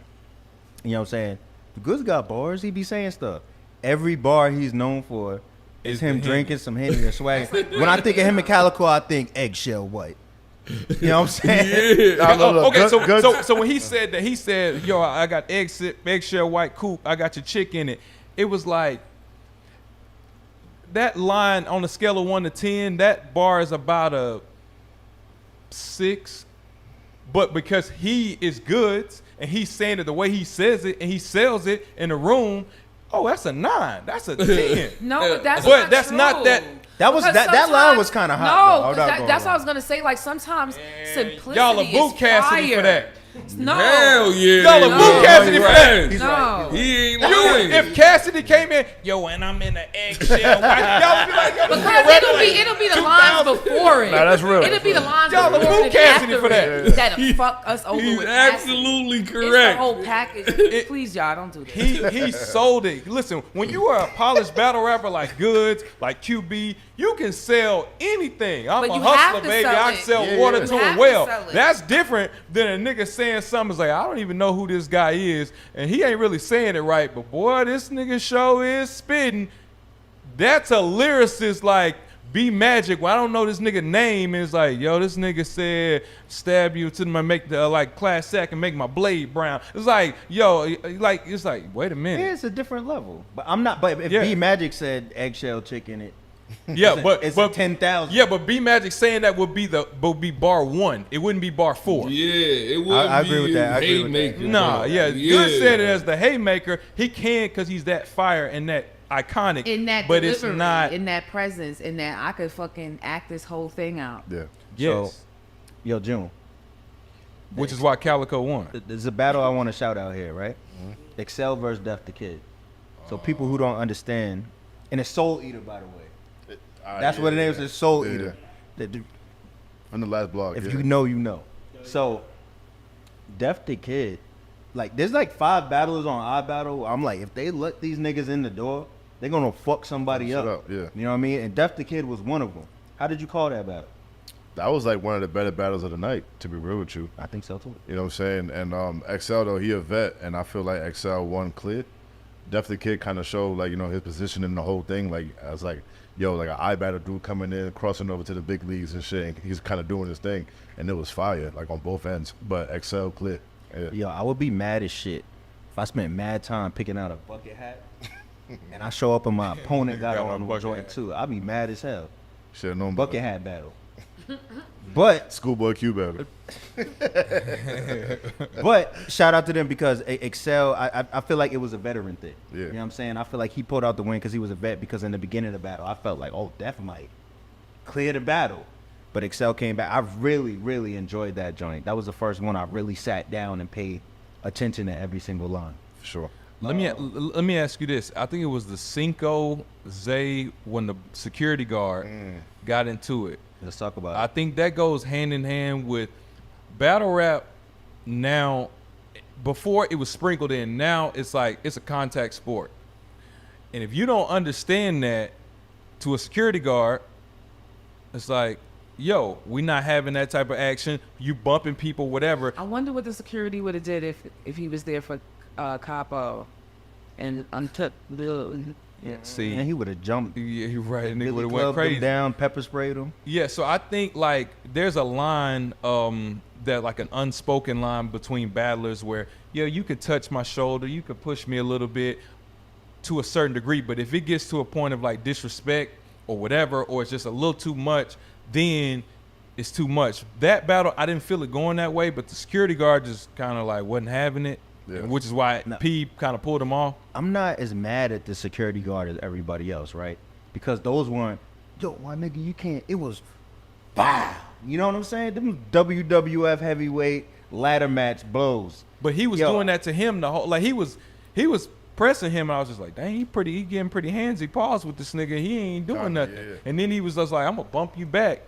you know what I'm saying? The Goods got bars. He be saying stuff. every bar he's known for is Is him the drinking some Henny or swag. When I think of him and Calico, I think eggshell white. You know what I'm saying? Nah, look, Okay, good- so when he said that, he said, "Yo, I got eggshell white coupe. I got your chick in it." It was like that line on a scale of 1 to 10. That bar is about a 6, but because he is goods and he's saying it the way he says it and he sells it in the room, oh, that's a 9. That's a 10. No, but that's But not that's true. not that- That was Because that line was kind of hot. though. No, I'm not 'cause gonna that's lie. what I was gonna say. Like sometimes simplicity Y'all are boot is Cassidy fire. for that. No, Hell yeah. Y'all they are were. boot Cassidy for that. He's no. right. He ain't You, lying. if Cassidy came in, yo, and I'm in the eggshell white, y'all would be like, yo, this Because nigga rapping like it'll be the lines 2000. before it. Nah, that's real. It'll be the lines Y'all before are it boot Cassidy after for that. it that'll fuck us over He's with Cassidy. absolutely It's the correct. whole package. Please, y'all, don't do that. He sold it. Listen, when you are a polished battle rapper like Goods, like QB, you can sell anything. I'm But a you have hustler, to baby. sell I it. sell Yeah, water yeah. to You a have to well. sell it. That's different than a nigga saying something. It's like, I don't even know who this guy is, and he ain't really saying it right. But boy, this nigga show is spitting. That's a lyricist like B Magic. Well, I don't know this nigga name. It's like, yo, this nigga said, stab you to my make the like class sack and make my blade brown. It's like, yo, like it's like, wait a minute. Yeah, it's a different level. But I'm not. But if Yeah. B Magic said eggshell chicken, it. Yeah, but it's but 10,000. Yeah, but B Magic saying that would be bar 1. It wouldn't be bar 4. Yeah, it would I be agree with that. I agree with that. haymaker. Nah, yeah, Good said it as the haymaker. He can because he's that fire and that iconic. In that but delivery, it's not. in that presence, in that I could fucking act this whole thing out. Yeah. Yes, Yo, June. which is why Calico won. There's a battle I want to shout out here, right? Excel versus Def the Kid. So people who don't understand, and it's Soul Eater, by the way. That's what it is. It's Soul Yeah. Eater. The- On the last blog. If yeah. you know, you know. So, Def the Kid, like, there's like 5 battlers on iBattle. I'm like, if they let these niggas in the door, they're gonna fuck somebody Shut up. up, yeah. You know what I mean? And Def the Kid was one of them. How did you call that battle? That was like one of the better battles of the night, to be real with you. I think so too. You know what I'm saying? And XL though, he a vet, and I feel like XL won clear. Definitely Kid kind of showed like, you know, his position in the whole thing. Like I was like, yo, like an iBattle dude coming in, crossing over to the big leagues and shit. And he's kind of doing his thing, and it was fire, like on both ends. But XL clear. Yeah. Yo, I would be mad as shit if I spent mad time picking out a bucket hat, and I show up and my opponent got Got on on the bucket joint hat. too. I'd be mad as hell. Should have known Bucket better. hat battle. But Schoolboy Q battle. But shout out to them because Excel, I feel like it was a veteran thing. Yeah. You know what I'm saying? I feel like he pulled out the win because he was a vet, because in the beginning of the battle, I felt like, oh, Def might clear the battle. But Excel came back. I really, really enjoyed that joint. That was the first one I really sat down and paid attention to every single line. For sure. Let me ask you this. I think it was the Cinco Zay when the security guard got into it. Let's talk about I it. think that goes hand in hand with battle rap now. Before it was sprinkled in, now it's like it's a contact sport. And if you don't understand that to a security guard, it's like, yo, we not having that type of action. You bumping people, whatever. I wonder what the security would have did if he was there for Capo and untook the. Yeah. See, And he would have jumped. yeah, you're right. Nigga Billy would have went clubbed him crazy. down, pepper sprayed him. Yeah, so I think like there's a line that like an unspoken line between battlers where, yo, you could touch my shoulder, you could push me a little bit to a certain degree, but if it gets to a point of like disrespect or whatever, or it's just a little too much, then it's too much. That battle, I didn't feel it going that way, but the security guard just kind of like wasn't having it, Yeah. which is why No. P kind of pulled him off. I'm not as mad at the security guard as everybody else, right? Because those weren't, yo, my nigga, you can't. It was, wow. You know what I'm saying? Them WWF heavyweight ladder match blows. But he was Yo. doing that to him the whole, like he was pressing him, and I was just like, dang, he getting pretty handsy paws with this nigga. He ain't doing nothing. yeah. And then he was just like, I'm gonna bump you back.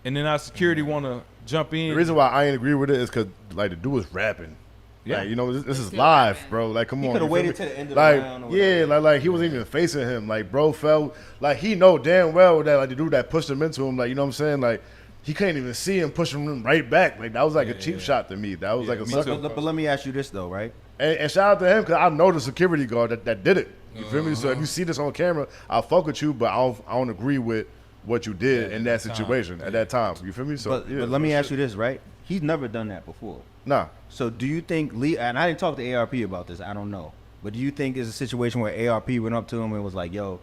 And then our security want to jump in. The reason why I ain't agree with it is because like the dude was rapping. Yeah. Like, you know, this is live, bro. Like, come on. coulda you feel waited me? till the end of the like, round or yeah, whatever. like he wasn't even facing him. Like, bro felt like he know damn well that like the dude that pushed him into him, like, you know what I'm saying? Like, he couldn't even see him pushing him right back. Like that was like a cheap shot to me. That was like a me sucker. too. But let me ask you this though, right? And shout out to him because I know the security guard that did it. You feel me? So if you see this on camera, I'll fuck with you, but I don't agree with what you did in that situation at that time. You feel me? So But let me ask you this, right? He's never done that before. Nah. So do you think Lee? And I didn't talk to ARP about this. I don't know. But do you think it's a situation where ARP went up to him and was like, "Yo,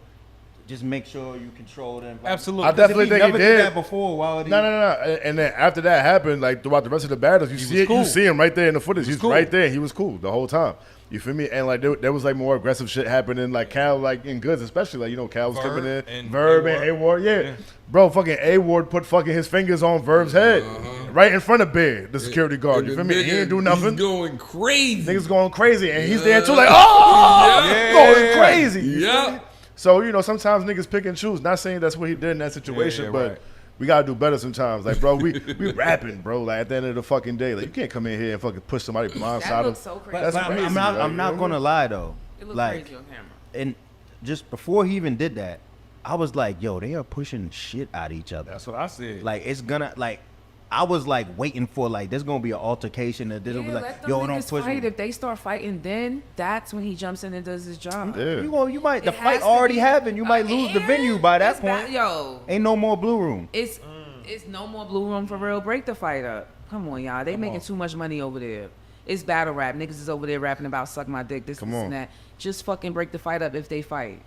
just make sure you control them"? Absolutely. I definitely think he never did. that before. Why would he? No. And then after that happened, like throughout the rest of the battles, you see him right there in the footage. He's cool. right there. He was cool the whole time. You feel me? And like there was like more aggressive shit happening. Like Cal, like in goods, especially like Cal was coming in, and Verb and A-Ward, yeah. Bro, fucking A-Ward put fucking his fingers on Verb's head, right in front of Bear, the security guard. You feel me? He didn't do nothing. He's going crazy. Niggas going crazy, and he's there too, like going crazy. You feel Yeah. me? So you know, sometimes niggas pick and choose. Not saying that's what he did in that situation, Yeah, but right. we gotta do better sometimes. Like, bro, we rapping, bro. Like at the end of the fucking day, like you can't come in here and fucking push somebody blind That side looks of. so crazy. That's But crazy. I'm not gonna lie though. It looks Like, crazy on camera. and just before he even did that, I was like, "Yo, they are pushing shit at each other." That's what I said. Like it's gonna like. I was like waiting for like there's gonna be an altercation and this will be let like, them "Yo, don't niggas push fight. me." If they start fighting, then that's when he jumps in and does his job. Yeah. You might the It fight has to already be- happened. You might lose the And venue by that it's point. Yo, Ain't no more blue room. it's no more blue room for real. Break the fight up. Come on, y'all. They making on. too much money over there. It's battle rap. Niggas is over there rapping about suck my dick, this Come and on. that. Just fucking break the fight up if they fight.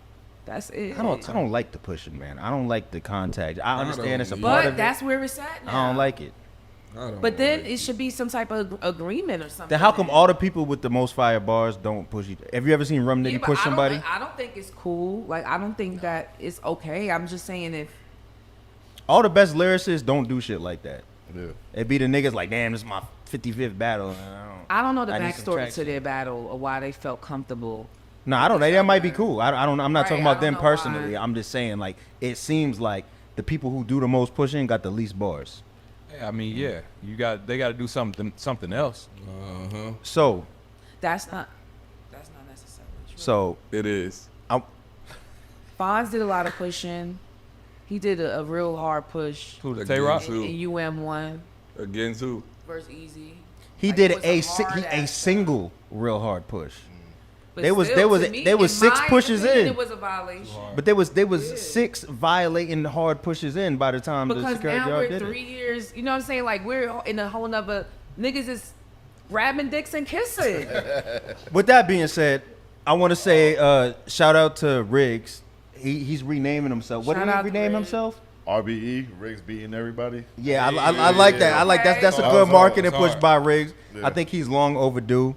That's it. I don't like the pushing, man. I don't like the contact. I understand it's a part But of that's it. where it's at now. I don't like it. But then it should be some type of agreement or something. Then how come all the people with the most fire bars don't push each? Have you ever seen Rum Yeah, Nitty but push somebody? I don't think it's cool. Like I don't think that it's okay. I'm just saying if All the best lyricists don't do shit like that. Yeah. It be the niggas like, damn, this is my 55th battle. And I don't know the I need some backstory to traction. their battle or why they felt comfortable. No, I don't. That might be cool. I don't. I'm not Right, talking I about them don't know personally. why. I'm just saying, like, it seems like the people who do the most pushing got the least bars. I mean, yeah, they got to do something else. So, That's not necessarily true. so It is. Fonz did a lot of pushing. He did a real hard push. Who the Again, Tay Rock? too. In UM one Against who? versus Easy. he Like, did it was a hard a ass single real hard push. But There was- still, there was- to me, there was in 6 my pushes opinion, in. It was a violation But there was 6 violating hard pushes in by the time the because security now guard we're did 3 it. years. You know what I'm saying? Like we're in a whole nother niggas is grabbing dicks and kissing. With that being said, I want to say shout out to Riggs. He's renaming himself. What Shout did he out to rename Riggs. himself? RBE, Riggs beating everybody. Yeah, I like that. I like that's a Okay. good That marketing was push hard. by Riggs. Yeah. I think he's long overdue.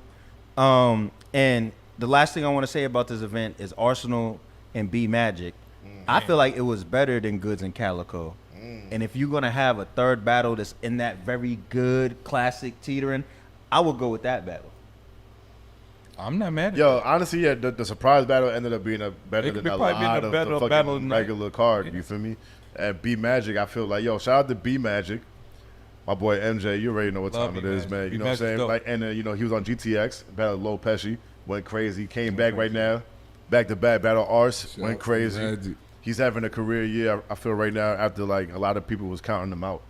And the last thing I want to say about this event is Arsenal and B Magic. I feel like it was better than Goods and Calico. And if you're gonna have a third battle that's in that very good classic teetering, I would go with that battle. I'm not mad at Yo, honestly, yeah, the surprise battle ended up being better It than could a probably been lot a of better the battle fucking tonight. regular card. You feel me? At B Magic, I feel like, yo, shout out to B Magic. My boy MJ, you already know what Love time B it is, Magic. man. B You know what I'm Magic's saying? dope. Like, and you know, he was on GTX, battled Low Pesci, went crazy, came back right now, back to back, battle Ars, went crazy. Magic. He's having a career year. I feel right now after like a lot of people was counting him out.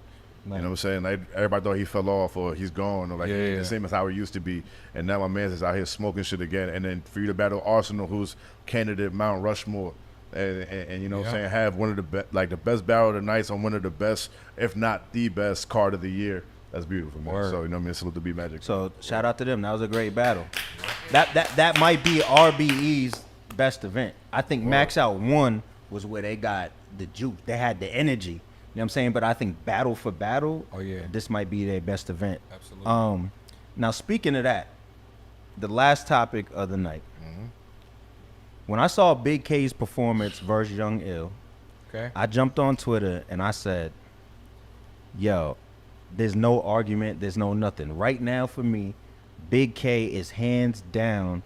You know what I'm saying? Like everybody thought he fell off or he's gone or like Yeah, he ain't yeah. the same as how he used to be. And now my man's is out here smoking shit again. And then for you to battle Arsenal, who's candidate Mount Rushmore, and you know what I'm Yeah. saying, have one of the the best battle of the nights on one of the best, if not the best card of the year. That's beautiful, man. Word. So you know what I mean, salute to B Magic. So shout out to them. That was a great battle. That might be RBE's best event. I think Max Out 1 was where they got the juice. They had the energy. You know what I'm saying? But I think battle for battle, Oh, yeah. this might be their best event. Absolutely. Now speaking of that, the last topic of the night. When I saw Big K's performance versus Young Ill, Okay. I jumped on Twitter and I said, yo, there's no argument, there's no nothing. Right now for me, Big K is hands down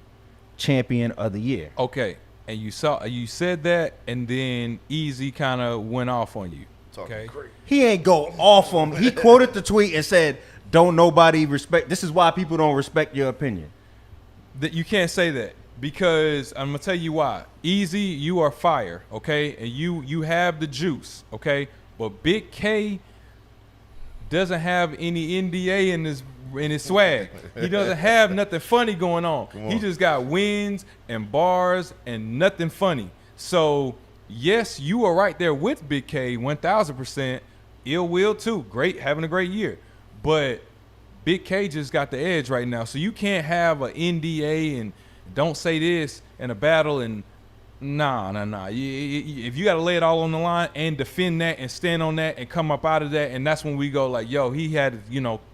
champion of the year. Okay. And you said that, and then Easy kind of went off on you. Okay. He ain't go off on me. He quoted the tweet and said, don't nobody respect. This is why people don't respect your opinion. That you can't say that because I'm gonna tell you why. Easy, you are fire, okay, and you have the juice, okay. But Big K, doesn't have any NDA in his swag. He doesn't have nothing funny going on. He just got wins and bars and nothing funny. So yes, you are right there with Big K, 1000%. Ill Will too, great, having a great year. But Big K just got the edge right now. So you can't have an NDA and don't say this in a battle and nah. If you got to lay it all on the line and defend that and stand on that and come up out of that, and that's when we go like, yo, he had,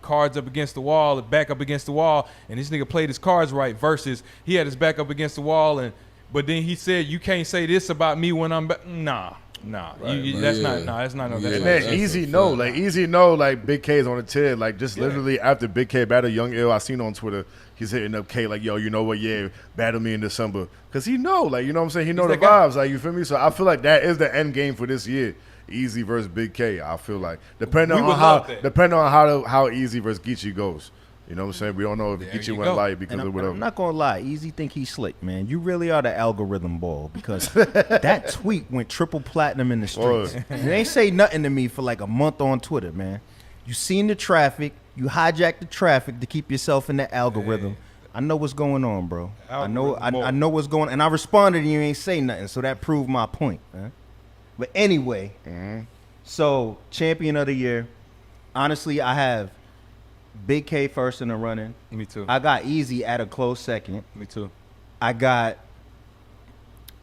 cards up against the wall, back up against the wall, and this nigga played his cards right versus he had his back up against the wall, but then he said, you can't say this about me when I'm back. Nah. That's not no. And then Easy know, like Big K's on the tier. Like just literally after Big K battle Young Ill, I seen on Twitter, he's hitting up K like, yo, you know what? Yeah, battle me in December. Cause he know, like, you know what I'm saying? He know the vibes, like, you feel me? So I feel like that is the end game for this year. Easy versus Big K. I feel like depending on how Easy versus Geechee goes. You know what I'm saying? We don't know if Geechee went light because of whatever. I'm not gonna lie, Easy think he's slick, man. You really are the algorithm ball because that tweet went triple platinum in the streets. You ain't say nothing to me for like a month on Twitter, man. You seen the traffic, you hijacked the traffic to keep yourself in the algorithm. Hey. I know what's going on, bro. I know what's going on, and I responded and you ain't say nothing, so that proved my point, man. But anyway, so champion of the year, honestly, I have Big K first in the running. Me too. I got Easy at a close second. Me too. I got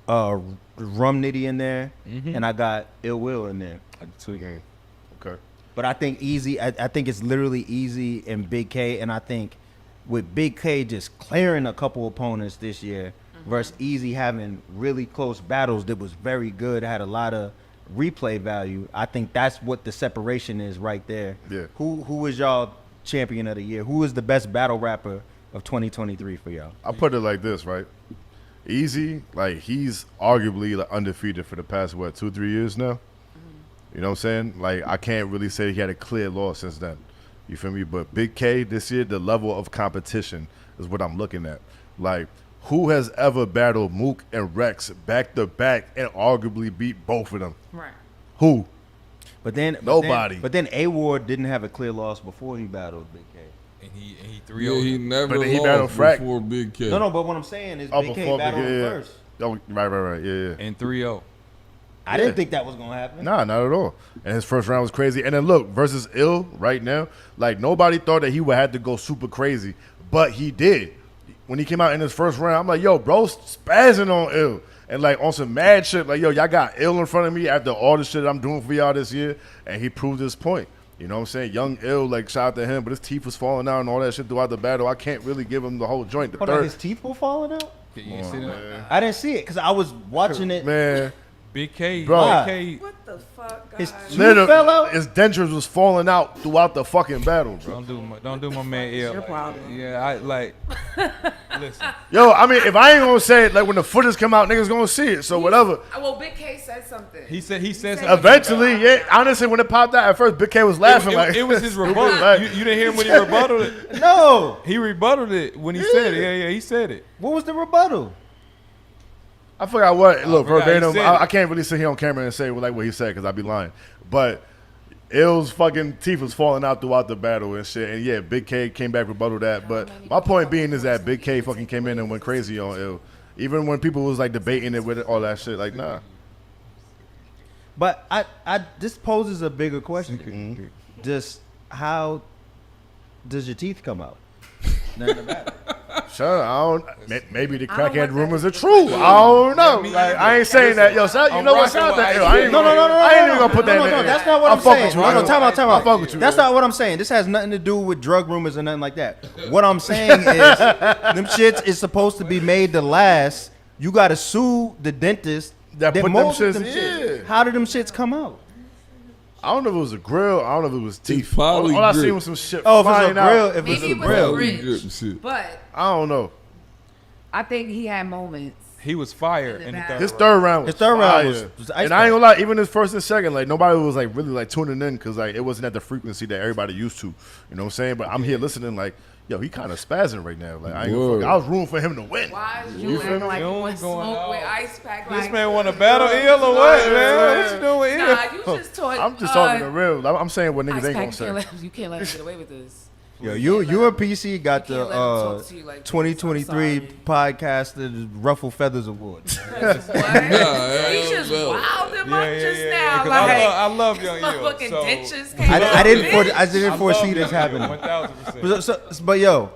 Rum Nitty in there, and I got Ill Will in there. I do too. Again. Okay. But I think Easy. I think it's literally Easy and Big K, and I think with Big K just clearing a couple opponents this year versus Easy having really close battles that was very good, had a lot of replay value. I think that's what the separation is right there. Yeah. Who is y'all champion of the year? Who is the best battle rapper of 2023 for y'all? I put it like this, right? Easy, like he's arguably like undefeated for the past 2-3 years now. You know what I'm saying? Like I can't really say he had a clear loss since then. You feel me? But Big K this year, the level of competition is what I'm looking at. Like who has ever battled Mook and Rex back to back and arguably beat both of them? Right. Who? But then nobody. But then A Ward didn't have a clear loss before he battled Big K. And he 3-0. Yeah, he never But then he lost battled Frack before Big K. No, but what I'm saying is Big K battled him first. Oh, right. Yeah. And 3-0. I didn't think that was gonna happen. Nah, not at all. And his first round was crazy. And then look, versus Ill right now, like nobody thought that he would have to go super crazy, but he did. When he came out in his first round, I'm like, yo, bro, spazzing on Ill. And like on some mad shit, like, yo, y'all got Ill in front of me after all the shit I'm doing for y'all this year. And he proved his point. You know what I'm saying? Young Ill, like, shout out to him, but his teeth was falling out and all that shit throughout the battle. I can't really give him the whole joint. Hold on, his teeth were falling out? You didn't see that? I didn't see it because I was watching it. Man. Big K. Bro. Big K. What the fuck, His guys? tooth fell out? His dentures was falling out throughout the fucking battle, bro. Don't do my man ill. your problem. Yeah, I like. Listen. Yo, I mean, if I ain't gonna say it, like when the footage come out, niggas gonna see it. So whatever. Well, Big K said something. He said something. Eventually, yeah. Honestly, when it popped out at first, Big K was laughing like it was his stupid, rebuttal. like- You didn't hear him when he rebutted it. No. He rebutted it when he said it. Yeah, he said it. What was the rebuttal? I forgot what. Look, forgot he verbatim. said I it. can't really sit here on camera and say like what he said because I'd be lying. But Ill's fucking teeth was falling out throughout the battle and shit. And yeah, Big K came back rebuttal that. But my point being is that Big K fucking came in and went crazy on Ill. Even when people was like debating it with all that shit, like nah. But this poses a bigger question. Just how does your teeth come out? During the battle? Sure, I don't. Maybe the I don't crackhead want that rumors are to be true. question. I don't know. me Like either. I ain't saying that. Yo, shout, you I'm know what? rocking Shout out with to Ill. Ice I ain't No, I ain't even gonna put that in No, there. that's not what I I'm fuck saying. with you. No, I know. time out. I fuck with you. That's not what I'm saying. This has nothing to do with drug rumors or nothing like that. What I'm saying is them shits is supposed to be made to last. You got to sue the dentist That put them molded shits- yeah. How did them shits come out? I don't know if it was a grill. I don't know if it was teeth. probably All I grip. seen was some shit. Oh, if it's flying a grill, out. if it's Maybe a it was grill. a Good bridge, shit. but I don't know. I think he had moments. He was fire In the in the battle. third His round. third round was His third round fire. was ice And I ain't cold. gonna lie, even his first and second, like nobody was like really like tuning in because like it wasn't at the frequency that everybody used to. You know what I'm saying? But I'm here listening like, Yo, he kind of spazzing right now. Like I ain't Word. gonna fuck. I was rooting for him to win. Why is You you feel acting me? like You you don't want going smoke out. with ice pack? This Like, man want to battle ill or what, man? What you doing with ill? Nah, you just told. I'm just talking the real. I'm saying what niggas Ice ain't pack, gonna say. you can't let him get away with this. Yo, you and PC got You the can't let him talk to you like this. I'm 2023 sorry. Podcaster Ruffle Feathers Award. What? hell He just no. wowed him up just now. 'cause Like, I love Young Ill. motherfucking So dentures came I out. didn't foresee this happening. 1000%. But yo,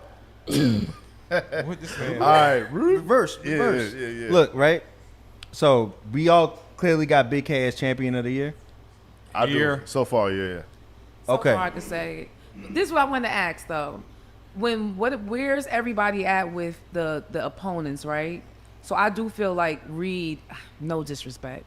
What this man? All right, reverse. Yeah. Look, right. So we all clearly got Big K as champion of the year. I do. Year. So far, yeah. So Okay. hard to say. This is what I want to ask though. Where's everybody at with the opponents, right? So I do feel like Reed, no disrespect,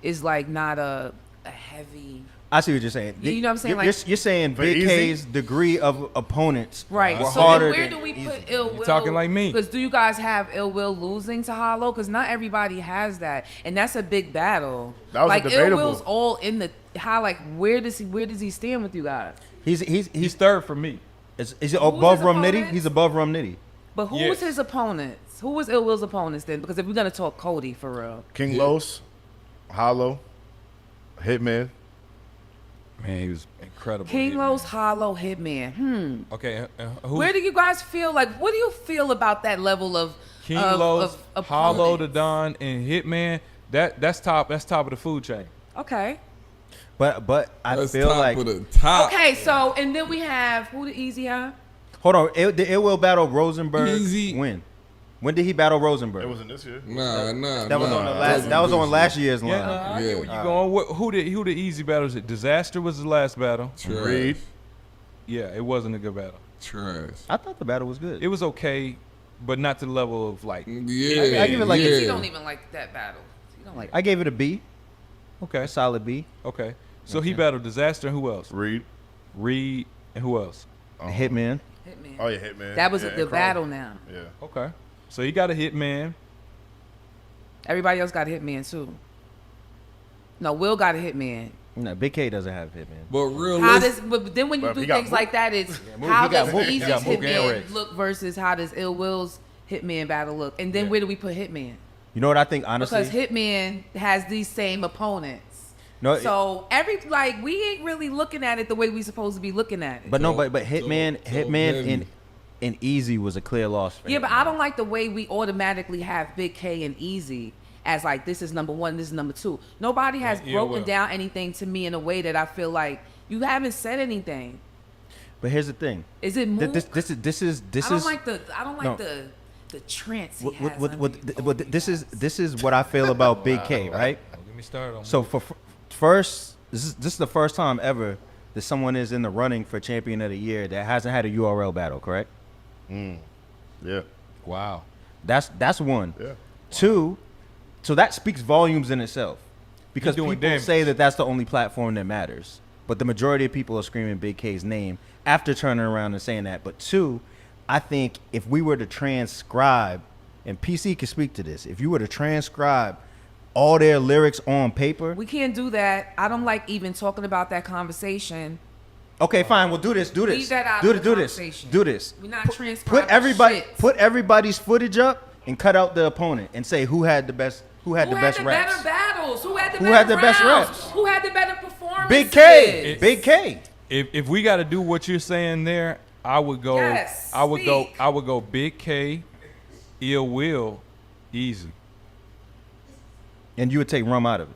is like not a heavy. I see what you're saying. You know what I'm saying? You're saying For Big easy? K's degree of opponents Right. were So harder then where than do we easy. put Ill Will? talking like me. Because do you guys have Ill Will losing to Hollow? Because not everybody has that, and that's a big battle. That was like debatable. Ill Will's all in the how. Like where does he stand with you guys? He's third for me. Is his above Rum Nitty? opponents? He's above Rum Nitty. But who Yes. was his opponents? Who was Ill Will's opponents then? Because if we're gonna talk Cody for real, King Los, Hollow, Hitman. Man, he was incredible. King Hitman. Los, Hollow, Hitman. Okay, who? Where do you guys feel like? What do you feel about that level of King of, Los, of Hollow, the opponents? Don, and Hitman. That's top of the food chain. Okay. But I That's feel top like of the top. Okay. So and then we have who the Easy have? hold on. The Ill Will battle Rosenberg. Easy. When did he battle Rosenberg? It wasn't this year. Nah. That was on the last. That was on last year's line. I get where Yeah. you going. Who the easy battles? Disaster was the last battle. Trash. Reed. Yeah, it wasn't a good battle. Trash. I thought the battle was good. It was okay, but not to the level of like. Yeah. I give it like- yeah. You don't even like that battle. You don't like. I gave it a B, Okay, a solid B. okay. So he battled Disaster. And who else? Reed. Reed and who else? Hitman. Hitman. Oh yeah, Hitman. That was yeah, the and battle Chrome. now. Yeah. Okay, so he got a Hitman. Everybody else got a Hitman too. No, Will got a Hitman. No, Big K doesn't have Hitman. But How realistic. does? But then when you But do he got things Mook. like that, it's Mook. how He got does Mook. He Easy's got Mook and Hitman Rex. look versus how does Ill Will's Hitman battle look? And then where do we put Hitman? You know what I think honestly? Because Hitman has these same opponents. No, So we ain't really looking at it the way we supposed to be looking at it. but no, So- but Hitman so Hitman then- in Easy was a clear loss. For Yeah, him. but I don't like the way we automatically have Big K and Easy as like this is number one, this is number two. Nobody has Yeah, broken well. down anything to me in a way that I feel like you haven't said anything. But here's the thing. Is it Mook? This is I don't like no. the trance he what, has. what, this is what I feel about Big K, right? Don't get me started on. So for first, this is the first time ever that someone is in the running for champion of the year that hasn't had a URL battle, correct? Yeah. wow. That's one. Yeah. Two, so that speaks volumes in itself because You're people doing damage. say that that's the only platform that matters, but the majority of people are screaming Big K's name after turning around and saying that. But two, I think if we were to transcribe, and PC can speak to this, if you were to transcribe all their lyrics on paper, We can't do that. I don't like even talking about that conversation. okay, fine, we'll do this. Leave that out Do of this. the Do this. conversation. Do this. We're not transcribing shit. Put everybody's footage up and cut out the opponent and say who had the best Who had best the raps. better battles? Who had the Who better had the best rounds? raps? Who had the better performances? Big K. Big K. If we got to do what you're saying there, I would go. Yes, I would go. speak. I would go Big K, Ill Will, Easy. And you would take Rum out of it.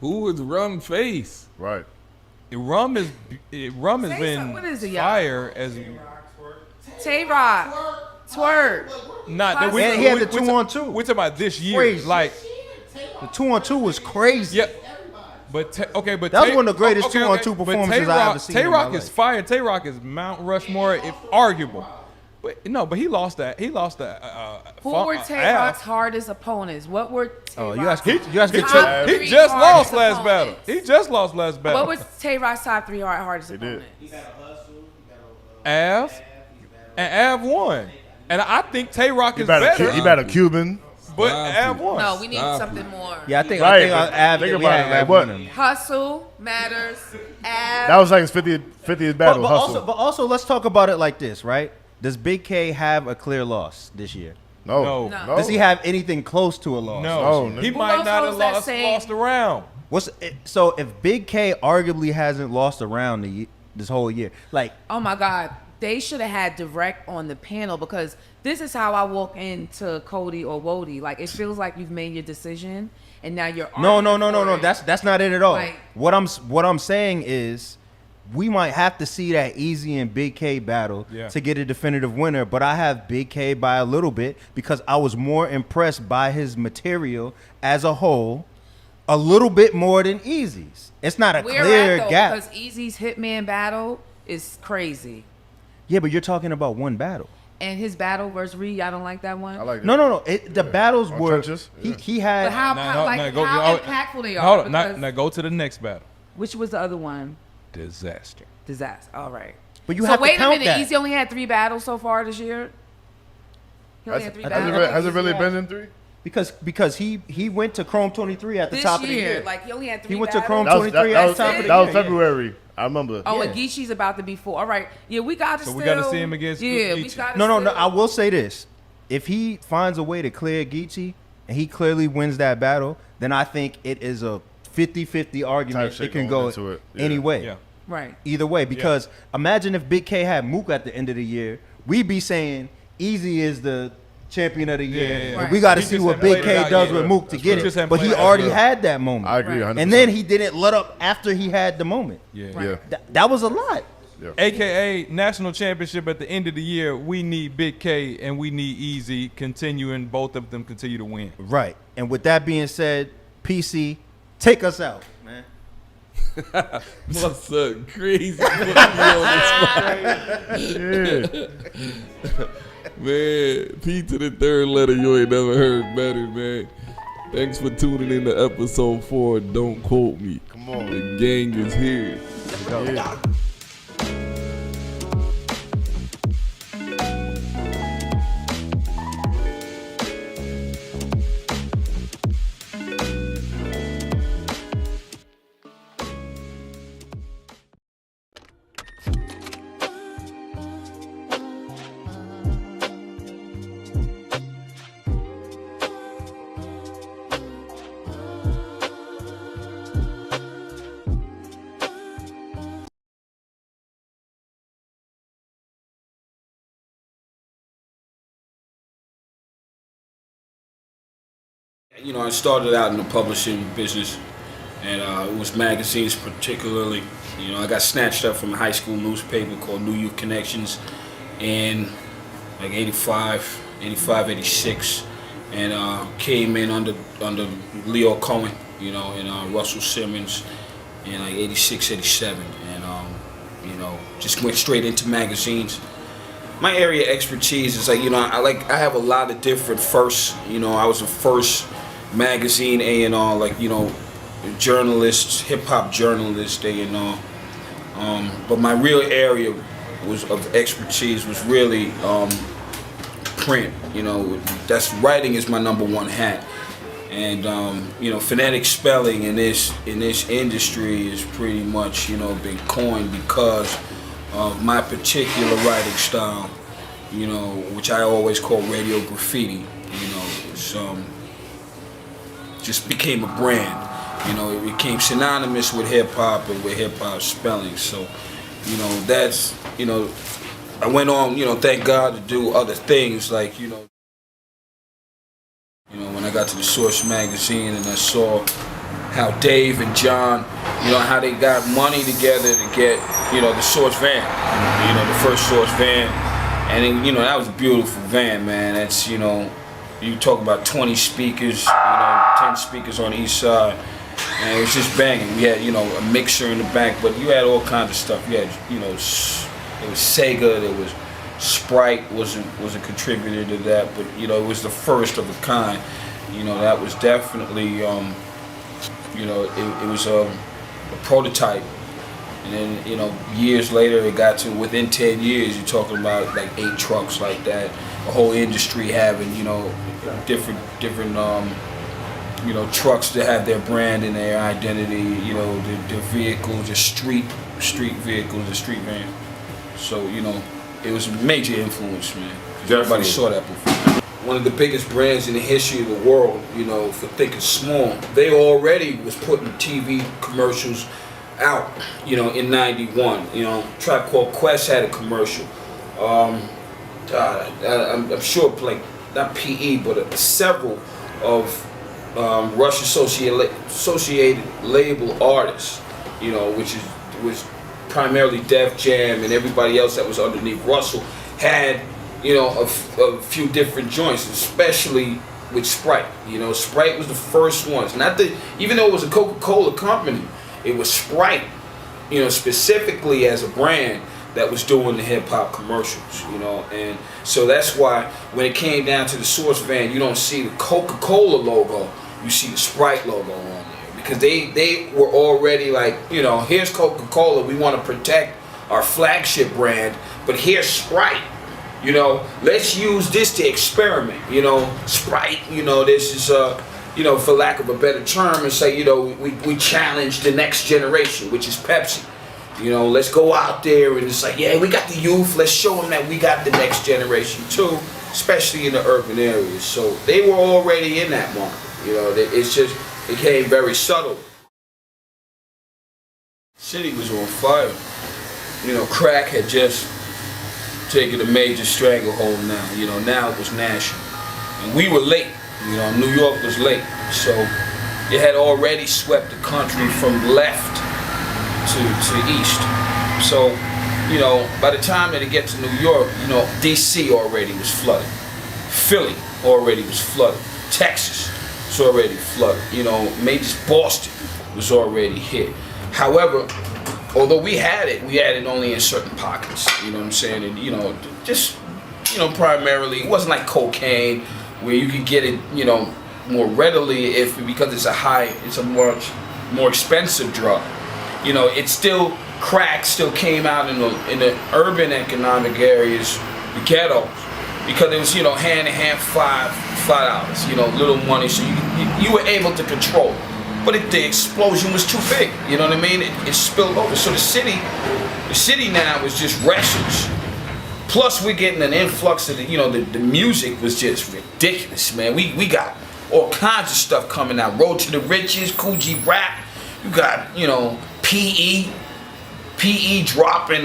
Who was Rum Face? Right. Rum has Say been something. What is it, y'all? fire as Tay Rock, twerk. not that we. And he had the we- we 2-on-2. We're talking about this year, Crazy. like The 2-on-2 was crazy. yeah. But but That was one of the greatest 2-on-2 But performances Tay-Rock- I ever seen in my Tay-Rock is life. fire. Tay-Rock is Mount Rushmore, if arguable. But no, but he lost that. He lost that. Who were Tay Rock's hardest opponents? What were Tay Oh, you Rock's asking top He three just lost hardest last battle. opponents? He just lost last battle. What was Tay Rock's top three hardest did. opponents? Av, and Av won. And I think Tay Rock He is better. battled Cuban. But Stop Av it. won. No, we need Stop something it. more. Yeah, I think Right, I but Av, think we about had it, like, Av what? winning. Hustle matters. That was like his 50th battle. But Hustle. also, let's talk about it like this, right? Does Big K have a clear loss this year? no. No. Does he have anything close to a loss? No, No, he nigga. might Who not else have that lost, same- lost a round. So if Big K arguably hasn't lost a round this whole year, like Oh my God, they should have had direct on the panel because this is how I walk into Cody or Wody. Like it feels like you've made your decision and now you're no, arguing for it. that's not it at all. Like- what I'm saying is we might have to see that Easy and Big K battle to get a definitive winner, but I have Big K by a little bit because I was more impressed by his material as a whole, a little bit more than Easy's. It's not a Where clear at though? gap. Because Easy's Hitman battle is crazy. Yeah, but you're talking about one battle. And his battle versus Reed, I don't like that one. I like No. The battles On were trenches? he had. But how, how impactful they are. Hold on, because- now go to the next battle. which was the other one? Disaster. Disaster. All right. But you So have wait to a count minute. that. Easy only had 3 battles so far this year. He only had 3 battles. Has it really been in 3? Because he went to Chrome 23 at the This top of the year, year. like he only had 3 He went to battles. Chrome 23 at the top of the that was year. February. I remember. Oh, Yeah. and Geechee's about to be 4. All right. Yeah, we got to So still. we gotta see him against Yeah, we Geechee. got to No. I will say this: if he finds a way to clear Geechee and he clearly wins that battle, then I think it is a 50-50 argument. shit It can going go into it. Yeah. any way. Yeah. Right. Either way, because imagine if Big K had Mook at the end of the year, we'd be saying Easy is the champion of the year. Yeah. And Right. we got to He see just what hadn't Big played it K out does yet. with Mook to That's get right. it. Just hadn't But he played it out already yet. had that moment. I agree. 100%. And then he didn't let up after he had the moment. Yeah. Right. Yeah. That was a lot. AKA national championship at the end of the year. We need Big K and we need Easy continuing. Both of them continue to win. Right. And with that being said, PC, take us out, man. My son crazy. Put me on the spot. Man, P to the third letter, you ain't never heard better, man. Thanks for tuning in to episode 4. Don't quote me. Come on. The gang is here. Yeah. You know, I started out in the publishing business, and it was magazines particularly. You know, I got snatched up from a high school newspaper called New Youth Connections in like 85, 86, and came in under Leo Cohen, you know, and Russell Simmons in like 86, 87, and you know, just went straight into magazines. My area of expertise is like, you know, I have a lot of different firsts. You know, I was the first magazine A&R, like, you know, journalists, hip hop journalists, A&R. But my real area of expertise was really print. You know, that's writing is my #1 hat, and you know, phonetic spelling in this industry is pretty much, you know, been coined because of my particular writing style. You know, which I always call radio graffiti. You know, it's just became a brand. You know, it became synonymous with hip hop and with hip hop spelling. So, you know, that's, you know, I went on, you know, thank God, to do other things like, you know, when I got to the Source magazine and I saw how Dave and John, you know, how they got money together to get, you know, the Source van, you know, the first Source van. And then, you know, that was a beautiful van, man. That's, you know, you talk about 20 speakers, you know, 10 speakers on each side. And it was just banging. We had, you know, a mixer in the back, but you had all kinds of stuff. You had, you know, it was Sega, there was Sprite was a contributor to that, but, you know, it was the first of a kind. You know, that was definitely, you know, it was a prototype. And then, you know, years later, it got to within 10 years, you're talking about like 8 trucks like that. A whole industry having, you know, different you know, trucks that have their brand and their identity. You know, their vehicles, their street vehicles, the street van. So, you know, it was a major influence, man. 'Cause everybody saw that before. One of the biggest brands in the history of the world, you know, for Think Small, they already was putting TV commercials out, you know, in '91. You know, Tribe Called Quest had a commercial. I'm sure, like, not PE, but several of Rush associated label artists, you know, which was primarily Def Jam and everybody else that was underneath Russell, had, you know, a few different joints, especially with Sprite. You know, Sprite was the first ones. Even though it was a Coca-Cola company, it was Sprite, you know, specifically as a brand that was doing the hip hop commercials, you know. And so that's why when it came down to the Source van, you don't see the Coca-Cola logo, you see the Sprite logo on there. Because they were already like, you know, here's Coca-Cola, we want to protect our flagship brand, but here's Sprite. You know, let's use this to experiment. You know, Sprite, you know, this is, you know, for lack of a better term, and say, you know, we challenge the next generation, which is Pepsi. You know, let's go out there and it's like, yeah, we got the youth. Let's show them that we got the next generation too, especially in the urban areas. So they were already in that market. You know, it's just, it came very subtle. City was on fire. You know, crack had just taking a major stranglehold now. You know, now it was national. And we were late. You know, New York was late. So it had already swept the country from left to east. So, you know, by the time that it gets to New York, you know, DC already was flooded. Philly already was flooded. Texas was already flooded. You know, major Boston was already hit. However, although we had it only in certain pockets, you know what I'm saying? And, you know, just, you know, primarily, it wasn't like cocaine where you could get it, you know, more readily because it's a much more expensive drug. You know, it's still, crack still came out in the urban economic areas, the ghettos, because it was, you know, hand in hand, $5, you know, little money, so you were able to control it. But the explosion was too big, you know what I mean? It spilled over. So the city now is just restless. Plus we're getting an influx of the music was just ridiculous, man. We got all kinds of stuff coming out. Road to the Riches, Coogee Rap. You got, you know, PE dropping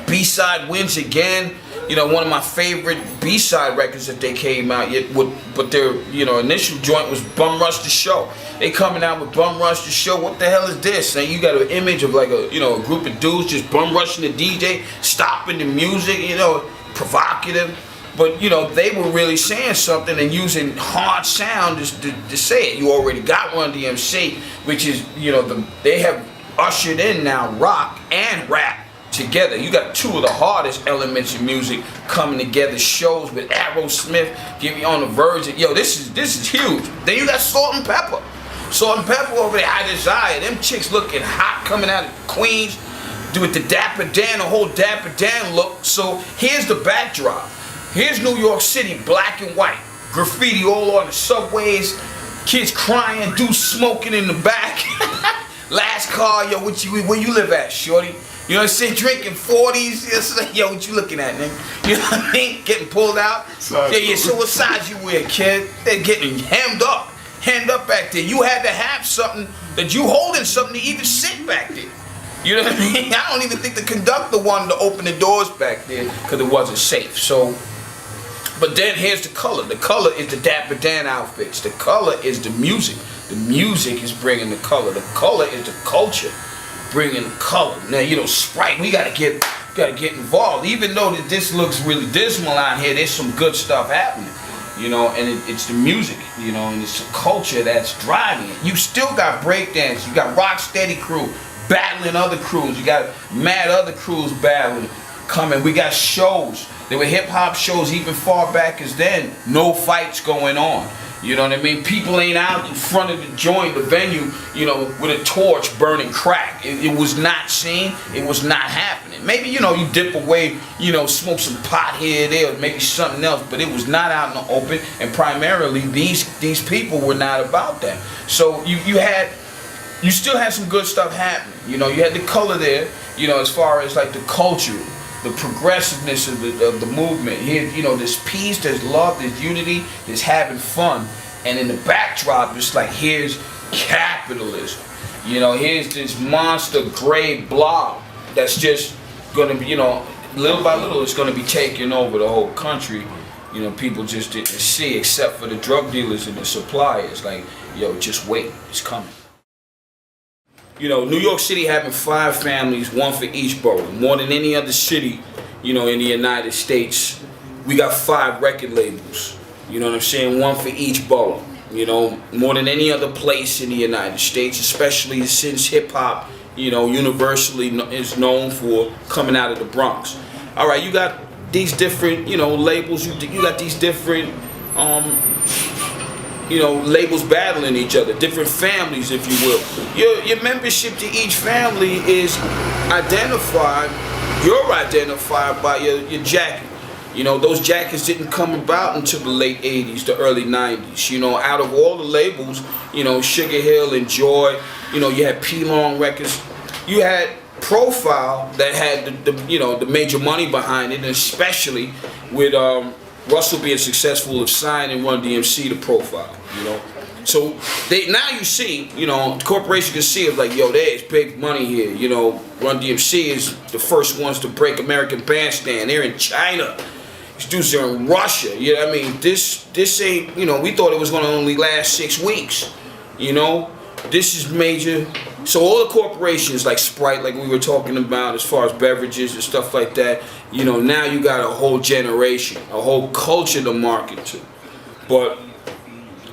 B-side Wins Again. You know, one of my favorite B-side records that they came out but their, you know, initial joint was Bum Rush the Show. They coming out with Bum Rush the Show. What the hell is this? And you got an image of like a group of dudes just bum rushing the DJ, stopping the music, you know, provocative. But, you know, they were really saying something and using hard sound to say it. You already got Run DMC, which is, you know, they have ushered in now rock and rap together. You got two of the hardest elements of music coming together. Shows with Aerosmith, get me on the verge of, yo, this is huge. Then you got Salt and Pepper. Salt and Pepper over there, I Desire. Them chicks looking hot coming out of Queens, with the Dapper Dan, the whole Dapper Dan look. So here's the backdrop. Here's New York City, black and white. Graffiti all on the subways, kids crying, dudes smoking in the back. Last car, yo, where you live at, shorty? You know what I'm saying? Drinking 40s. Yo, what you looking at, nigga? You know what I mean? Getting pulled out. Yeah, so what size you wear, kid? They're getting hemmed up back there. You had to have something that you holding something to even sit back there. You know what I mean? I don't even think the conductor wanted to open the doors back there because it wasn't safe. So, but then here's the color. The color is the Dapper Dan outfits. The color is the music. The music is bringing the color. The color is the culture bringing the color. Now, you know, Sprite, we gotta get involved. Even though this looks really dismal out here, there's some good stuff happening. You know, and it's the music, you know, and it's the culture that's driving it. You still got breakdance. You got Rocksteady crew battling other crews. You got mad other crews battling, coming. We got shows. There were hip-hop shows even far back as then. No fights going on. You know what I mean? People ain't out in front of the joint, the venue, you know, with a torch burning crack. It was not seen. It was not happening. Maybe, you know, you dip away, you know, smoke some pot here, there, or maybe something else, but it was not out in the open. And primarily, these people were not about that. So you still had some good stuff happening. You know, you had the color there, you know, as far as like the culture, the progressiveness of the movement. Here, you know, there's peace, there's love, there's unity, there's having fun. And in the backdrop, it's like, here's capitalism. You know, here's this monster gray blob that's just gonna be, you know, little by little, it's gonna be taking over the whole country. You know, people just didn't see, except for the drug dealers and the suppliers. Like, yo, just wait, it's coming. You know, New York City having 5 families, 1 for each borough. More than any other city, you know, in the United States. We got 5 record labels. You know what I'm saying? 1 for each borough. You know, more than any other place in the United States, especially since hip hop, you know, universally is known for coming out of the Bronx. All right, you got these different, you know, labels. You got these different, you know, labels battling each other, different families, if you will. Your membership to each family is identified, you're identified by your jacket. You know, those jackets didn't come about until the late 80s, the early 90s. You know, out of all the labels, you know, Sugar Hill and Joy, you know, you had P-Long Records. You had Profile that had the you know, the major money behind it, and especially with Russell being successful of signing Run DMC to Profile, you know. So now you see, you know, the corporation can see it like, yo, there's big money here. You know, Run DMC is the first ones to break American Bandstand. They're in China. These dudes are in Russia. You know what I mean? This ain't, you know, we thought it was gonna only last 6 weeks. You know? This is major. So all the corporations like Sprite, like we were talking about, as far as beverages and stuff like that, you know, now you got a whole generation, a whole culture to market to. But,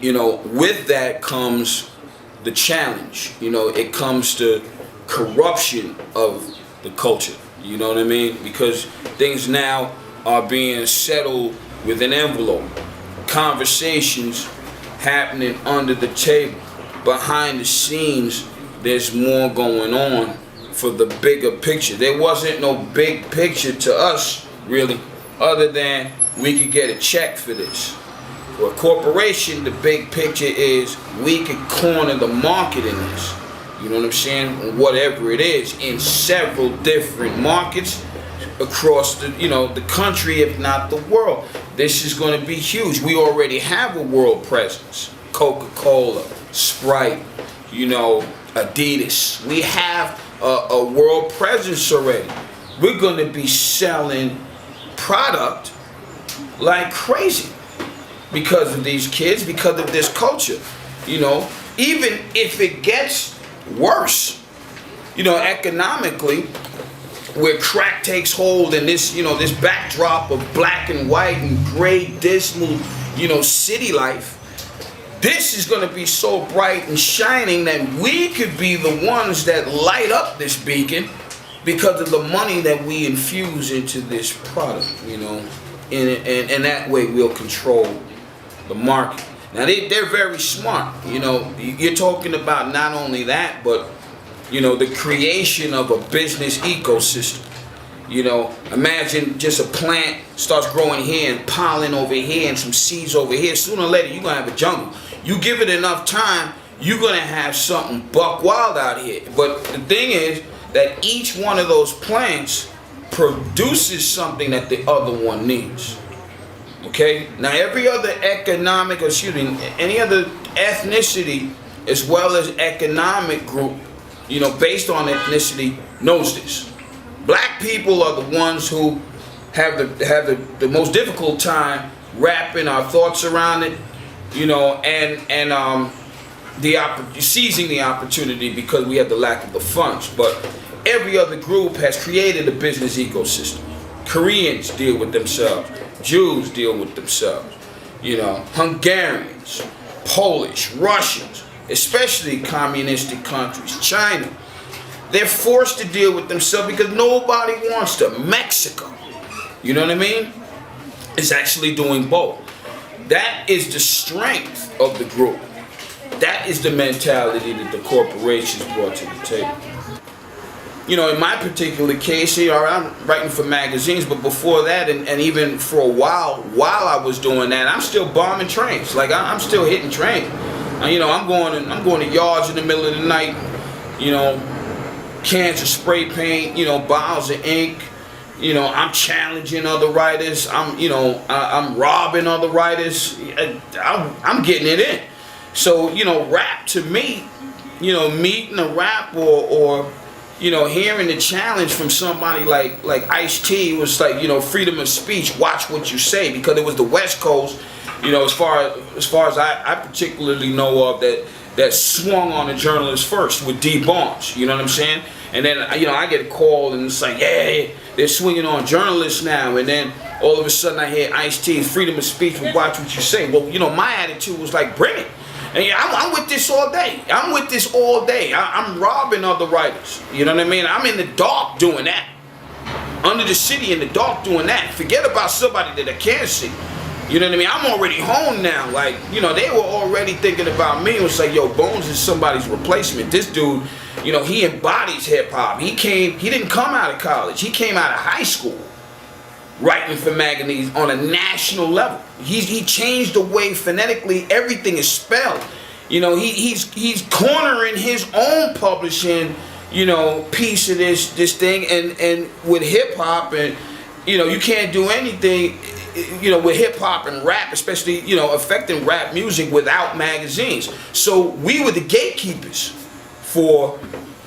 you know, with that comes the challenge. You know, it comes to corruption of the culture. You know what I mean? Because things now are being settled with an envelope. Conversations happening under the table. Behind the scenes, there's more going on for the bigger picture. There wasn't no big picture to us, really, other than we could get a check for this. For a corporation, the big picture is we could corner the market in this. You know what I'm saying? Whatever it is, in several different markets across the, you know, the country, if not the world. This is going to be huge. We already have a world presence. Coca-Cola, Sprite, you know, Adidas. We have a world presence already. We're going to be selling product like crazy because of these kids, because of this culture. You know, even if it gets worse, you know, economically, where crack takes hold and this, you know, this backdrop of black and white and gray, dismal, you know, city life, this is going to be so bright and shining that we could be the ones that light up this beacon because of the money that we infuse into this product, you know, and that way we'll control the market. Now they're very smart, you know. You're talking about not only that, but you know, the creation of a business ecosystem. You know, imagine just a plant starts growing here and pollen over here and some seeds over here. Sooner or later, you're gonna have a jungle. You give it enough time, you're gonna have something buck wild out here. But the thing is that each one of those plants produces something that the other one needs. Okay? Now every other economic, or excuse me, any other ethnicity as well as economic group, you know, based on ethnicity, knows this. Black people are the ones who have the most difficult time wrapping our thoughts around it, you know, and seizing the opportunity because we have the lack of the funds. But every other group has created a business ecosystem. Koreans deal with themselves. Jews deal with themselves. You know, Hungarians, Polish, Russians, especially communistic countries, China. They're forced to deal with themselves because nobody wants to. Mexico, you know what I mean? Is actually doing both. That is the strength of the group. That is the mentality that the corporations brought to the table. You know, in my particular case, you know, I'm writing for magazines, but before that, and even for a while I was doing that, I'm still bombing trains. Like I'm still hitting trains. You know, I'm going to yards in the middle of the night. You know, cans of spray paint. You know, bottles of ink. You know, I'm challenging other writers. I'm robbing other writers. I'm getting it in. So, you know, rap to me, you know, meeting a rap or you know, hearing the challenge from somebody like Ice-T was like, you know, freedom of speech, watch what you say, because it was the West Coast, you know, as far as I particularly know of, that swung on the journalist first with D. Barnes, you know what I'm saying? And then, you know, I get a call and it's like, yeah, they're swinging on journalists now. And then all of a sudden I hear Ice-T, freedom of speech, watch what you say. Well, you know, my attitude was like, bring it. And yeah, I'm with this all day. I'm with this all day. I'm robbing other writers. You know what I mean? I'm in the dark doing that. Under the city in the dark doing that. Forget about somebody that I can't see. You know what I mean? I'm already home now. Like, you know, they were already thinking about me. It was like, yo, Bones is somebody's replacement. This dude, you know, he embodies hip hop. He didn't come out of college. He came out of high school writing for magazines on a national level. He changed the way phonetically everything is spelled. You know, he's cornering his own publishing, you know, piece of this thing, and with hip hop, and you know, you can't do anything, you know, with hip hop and rap, especially, you know, affecting rap music without magazines. So we were the gatekeepers for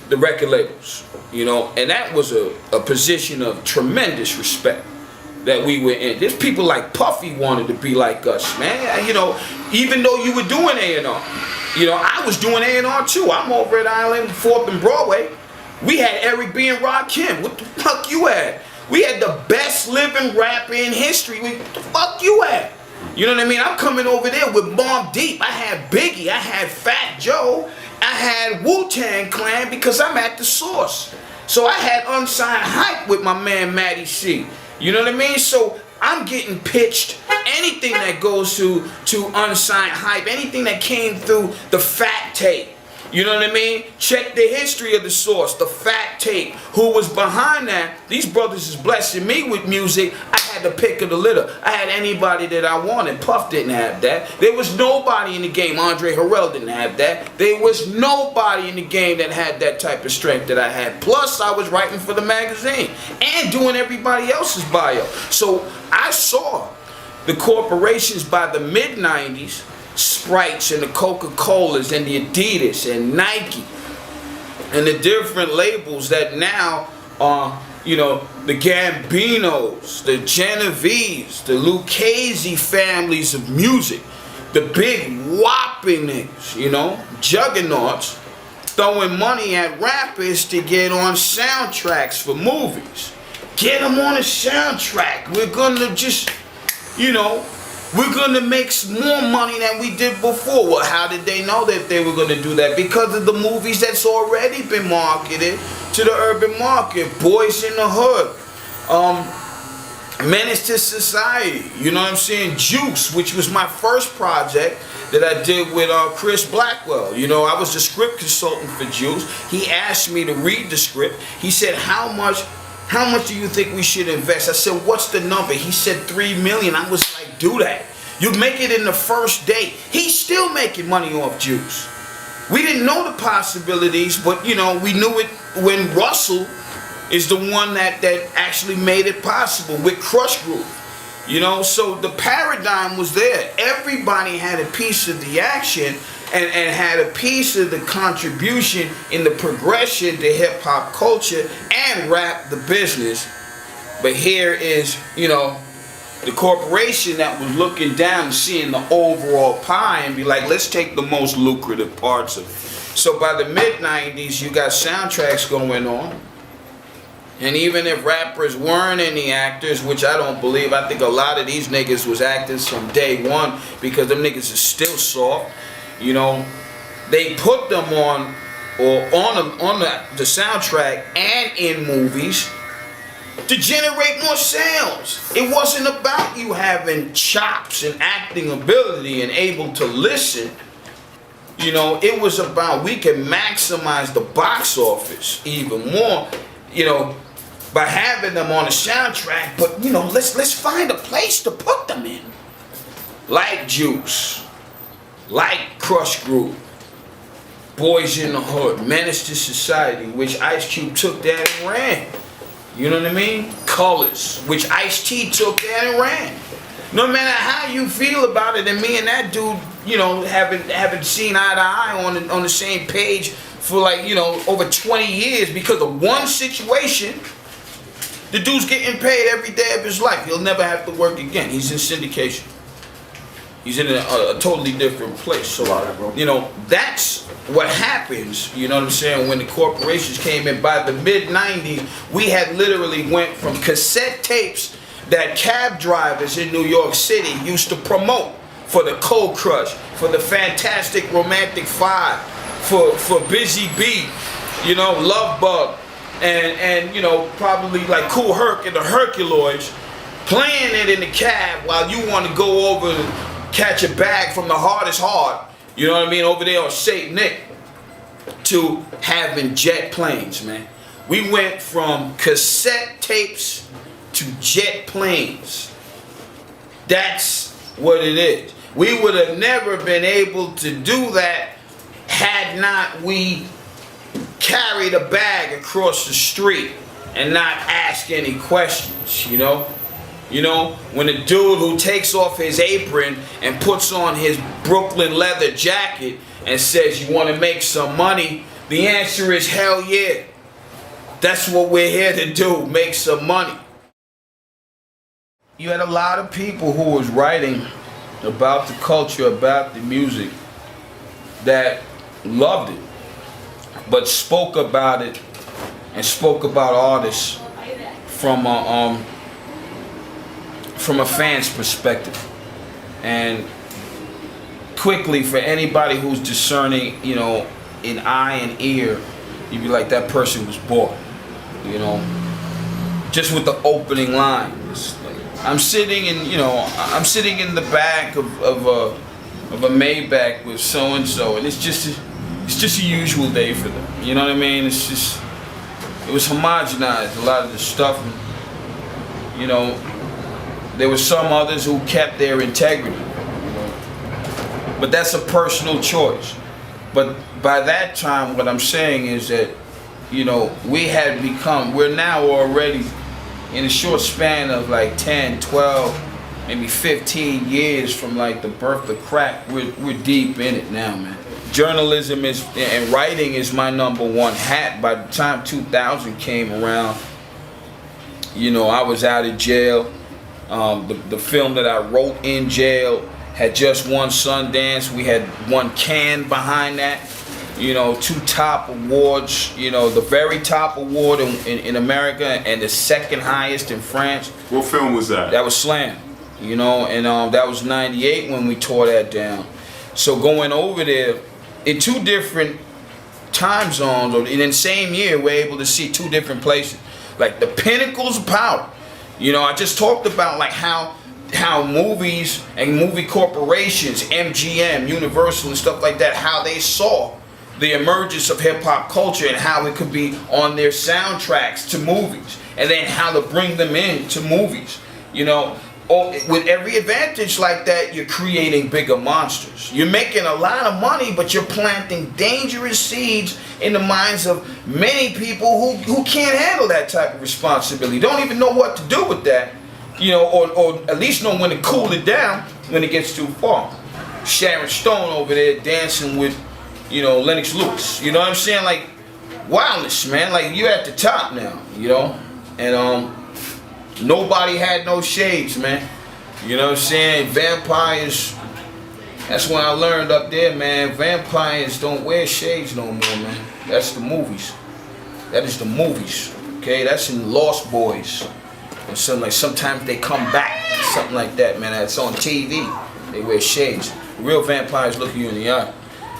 the record labels, you know, and that was a position of tremendous respect that we were in. There's people like Puffy wanted to be like us, man. You know, even though you were doing A&R, you know, I was doing A&R too. I'm over at Island 4th and Broadway. We had Eric B. and Rakim. What the fuck you at? We had the best living rapper in history. What the fuck you at? You know what I mean? I'm coming over there with Mobb Deep. I had Biggie. I had Fat Joe. I had Wu-Tang Clan because I'm at the source. So I had Unsigned Hype with my man Matty C. You know what I mean? So I'm getting pitched anything that goes to Unsigned Hype, anything that came through the Fat Tape. You know what I mean? Check the history of the source, the Fat Tape. Who was behind that? These brothers is blessing me with music. I had the pick of the litter. I had anybody that I wanted. Puff didn't have that. There was nobody in the game. Andre Harrell didn't have that. There was nobody in the game that had that type of strength that I had. Plus, I was writing for the magazine and doing everybody else's bio. So I saw the corporations by the mid-90s, Sprites and the Coca-Colas and the Adidas and Nike and the different labels that now are, you know, the Gambinos, the Genevieves, the Lucchese families of music, the big whopping niggas, you know, juggernauts, throwing money at rappers to get on soundtracks for movies. Get them on a soundtrack. We're gonna just, you know, we're going to make more money than we did before. Well, how did they know that they were going to do that? Because of the movies that's already been marketed to the urban market. Boys in the Hood. Menace to Society. You know what I'm saying? Juice, which was my first project that I did with Chris Blackwell. You know, I was the script consultant for Juice. He asked me to read the script. He said, how much do you think we should invest? I said, what's the number? He said $3 million. I was like, do that. You make it in the first day. He's still making money off Juice. We didn't know the possibilities, but, you know, we knew it when Russell is the one that actually made it possible with Crush Group. You know, so the paradigm was there. Everybody had a piece of the action and had a piece of the contribution in the progression to hip-hop culture and rap the business. But here is, you know, the corporation that was looking down, seeing the overall pie and be like, let's take the most lucrative parts of it. So by the mid-90s, you got soundtracks going on. And even if rappers weren't any actors, which I don't believe, I think a lot of these niggas was actors from day one because them niggas is still soft. You know, they put them on the soundtrack and in movies. to generate more sales. It wasn't about you having chops and acting ability and able to listen. You know, it was about we can maximize the box office even more, you know, by having them on the soundtrack. But, you know, let's find a place to put them in. Like Juice, like Crush Groove, Boys in the Hood, Menace to Society, which Ice Cube took that and ran. You know what I mean? Colors, which Ice-T took that and ran. No matter how you feel about it, and me and that dude, you know, haven't seen eye to eye on the same page for like, you know, over 20 years because of one situation. The dude's getting paid every day of his life. He'll never have to work again. He's in syndication. He's in a totally different place. So, you know, that's what happens, you know what I'm saying, when the corporations came in. By the mid-90s, we had literally went from cassette tapes that cab drivers in New York City used to promote for the Cold Crush, for the Fantastic Romantic Five, for Busy Bee, you know, Love Bug, and you know, probably like Cool Herc and the Herculoids, playing it in the cab while you want to go over and catch a bag from the Hardest Hard, you know what I mean, over there on St. Nick, to having jet planes, man. We went from cassette tapes to jet planes. That's what it is. We would have never been able to do that had not we carried a bag across the street and not ask any questions, you know? You know, when a dude who takes off his apron and puts on his Brooklyn leather jacket and says, you want to make some money, the answer is hell yeah. That's what we're here to do, make some money. You had a lot of people who was writing about the culture, about the music, that loved it, but spoke about it and spoke about artists from a fan's perspective. And quickly, for anybody who's discerning, you know, in eye and ear, you'd be like, that person was bought, you know, just with the opening line. I'm sitting in, you know, I'm sitting in the back of a Maybach with so and so, and it's just a usual day for them. You know what I mean? It's just, it was homogenized, a lot of the stuff. And, you know, there were some others who kept their integrity. You know? But that's a personal choice. But by that time, what I'm saying is that, you know, we're now already in a short span of like 10, 12, maybe 15 years from like the birth of crack, we're deep in it now, man. Journalism and writing is my #1 hat. By the time 2000 came around, you know, I was out of jail. The film that I wrote in jail had just won Sundance. We had won Cannes behind that. You know, 2 top awards, you know, the very top award in America and the second highest in France. What film was that? That was Slam, you know, and that was 98 when we tore that down. So going over there, in 2 different time zones, or in the same year, we're able to see 2 different places. Like the pinnacles of power. You know, I just talked about like how movies and movie corporations, MGM, Universal and stuff like that, how they saw the emergence of hip-hop culture and how it could be on their soundtracks to movies, and then how to bring them into movies. You know, with every advantage like that, you're creating bigger monsters. You're making a lot of money, but you're planting dangerous seeds in the minds of many people who can't handle that type of responsibility, don't even know what to do with that, you know, or at least know when to cool it down when it gets too far. Sharon Stone over there dancing with, you know, Lennox Lewis. You know what I'm saying? Like, wildness, man. Like, you're at the top now, you know? And nobody had no shades, man. You know what I'm saying? Vampires, that's when I learned up there, man. Vampires don't wear shades no more, man. That's the movies. That is the movies, okay? That's in Lost Boys. And something like, sometimes they come back, something like that, man. That's on TV. They wear shades. Real vampires look you in the eye.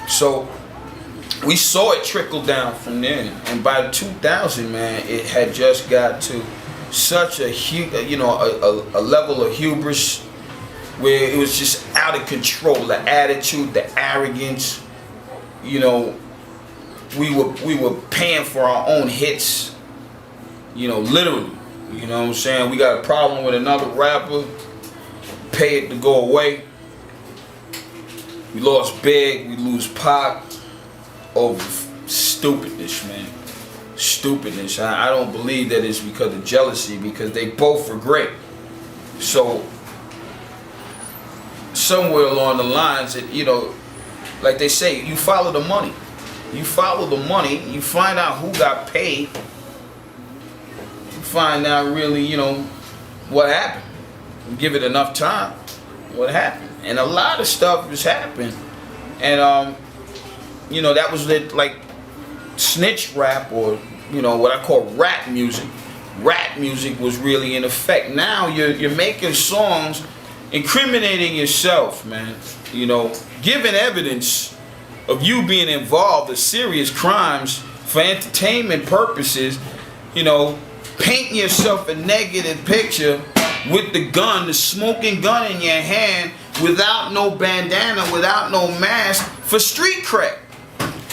So we saw it trickle down from there, and by 2000, man, it had just got to such a a level of hubris where it was just out of control. The attitude, the arrogance. You know, we were paying for our own hits. You know, literally. You know what I'm saying? We got a problem with another rapper, pay it to go away. We lost Big, we lose Pac over stupidness, man. Stupidness. I don't believe that it's because of jealousy, because they both were great. So somewhere along the lines, that, you know, like they say, you follow the money. You follow the money, you find out who got paid, you find out really, you know, what happened. You give it enough time, what happened. And a lot of stuff has happened. And, you know, that was like snitch rap, or, you know, what I call rap music. Rap music was really in effect. Now you're making songs incriminating yourself, man. You know, giving evidence of you being involved in serious crimes for entertainment purposes, you know, painting yourself a negative picture with the gun, the smoking gun in your hand, without no bandana, without no mask, for street cred.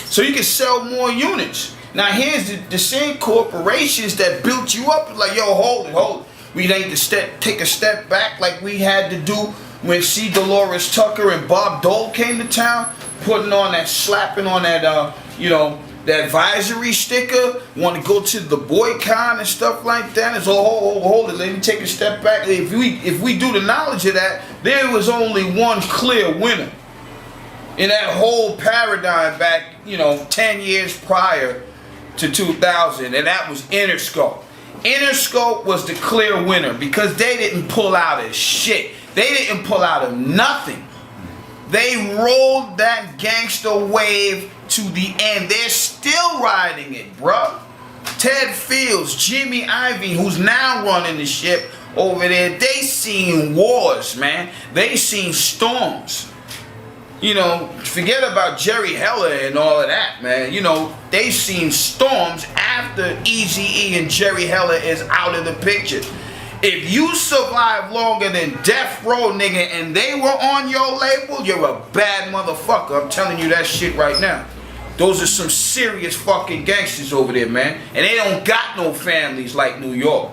So you can sell more units. Now here's the same corporations that built you up, like, yo, hold it. We need to take a step back like we had to do when C. Dolores Tucker and Bob Dole came to town, putting on that, slapping on that, you know, that advisory sticker, want to go to the boycott and stuff like that. It's hold it, let me take a step back. If we do the knowledge of that, there was only one clear winner in that whole paradigm back, you know, 10 years prior to 2000, and that was Interscope. Interscope was the clear winner because they didn't pull out of shit. They didn't pull out of nothing. They rolled that gangster wave to the end. They're still riding it, bruh. Ted Fields, Jimmy Iovine, who's now running the ship over there, they seen wars, man. They seen storms. You know, forget about Jerry Heller and all of that, man. You know, they seen storms after Eazy-E and Jerry Heller is out of the picture. If you survive longer than Death Row, nigga, and they were on your label, you're a bad motherfucker. I'm telling you that shit right now. Those are some serious fucking gangsters over there, man. And they don't got no families like New York.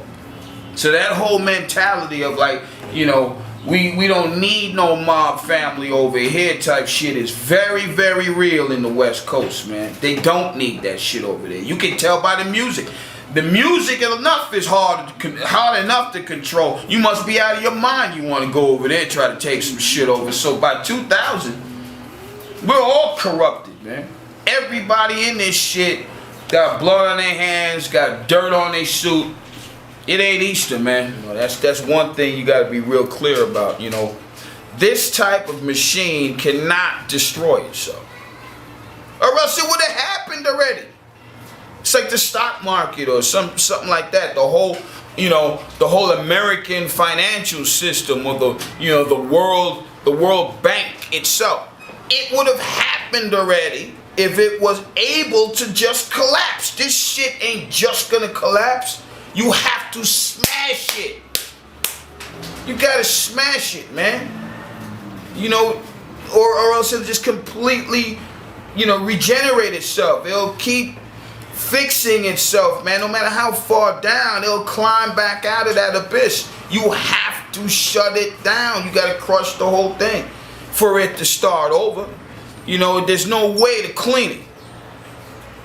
So that whole mentality of, like, you know, we don't need no mob family over here type shit is very, very real in the West Coast, man. They don't need that shit over there. You can tell by the music. The music enough is hard enough to control. You must be out of your mind. You want to go over there and try to take some shit over. So by 2000, we're all corrupted, man. Everybody in this shit got blood on their hands, got dirt on their suit. It ain't Easter, man. You know, that's one thing you got to be real clear about. You know, this type of machine cannot destroy itself, or else it would have happened already. It's like the stock market or something like that. The whole, you know, the whole American financial system, or the World Bank itself. It would have happened already if it was able to just collapse. This shit ain't just gonna collapse. You have to smash it. You gotta smash it, man. You know, or else it'll just completely, you know, regenerate itself. It'll keep fixing itself, man. No matter how far down, it'll climb back out of that abyss. You have to shut it down. You gotta crush the whole thing for it to start over. You know, there's no way to clean it,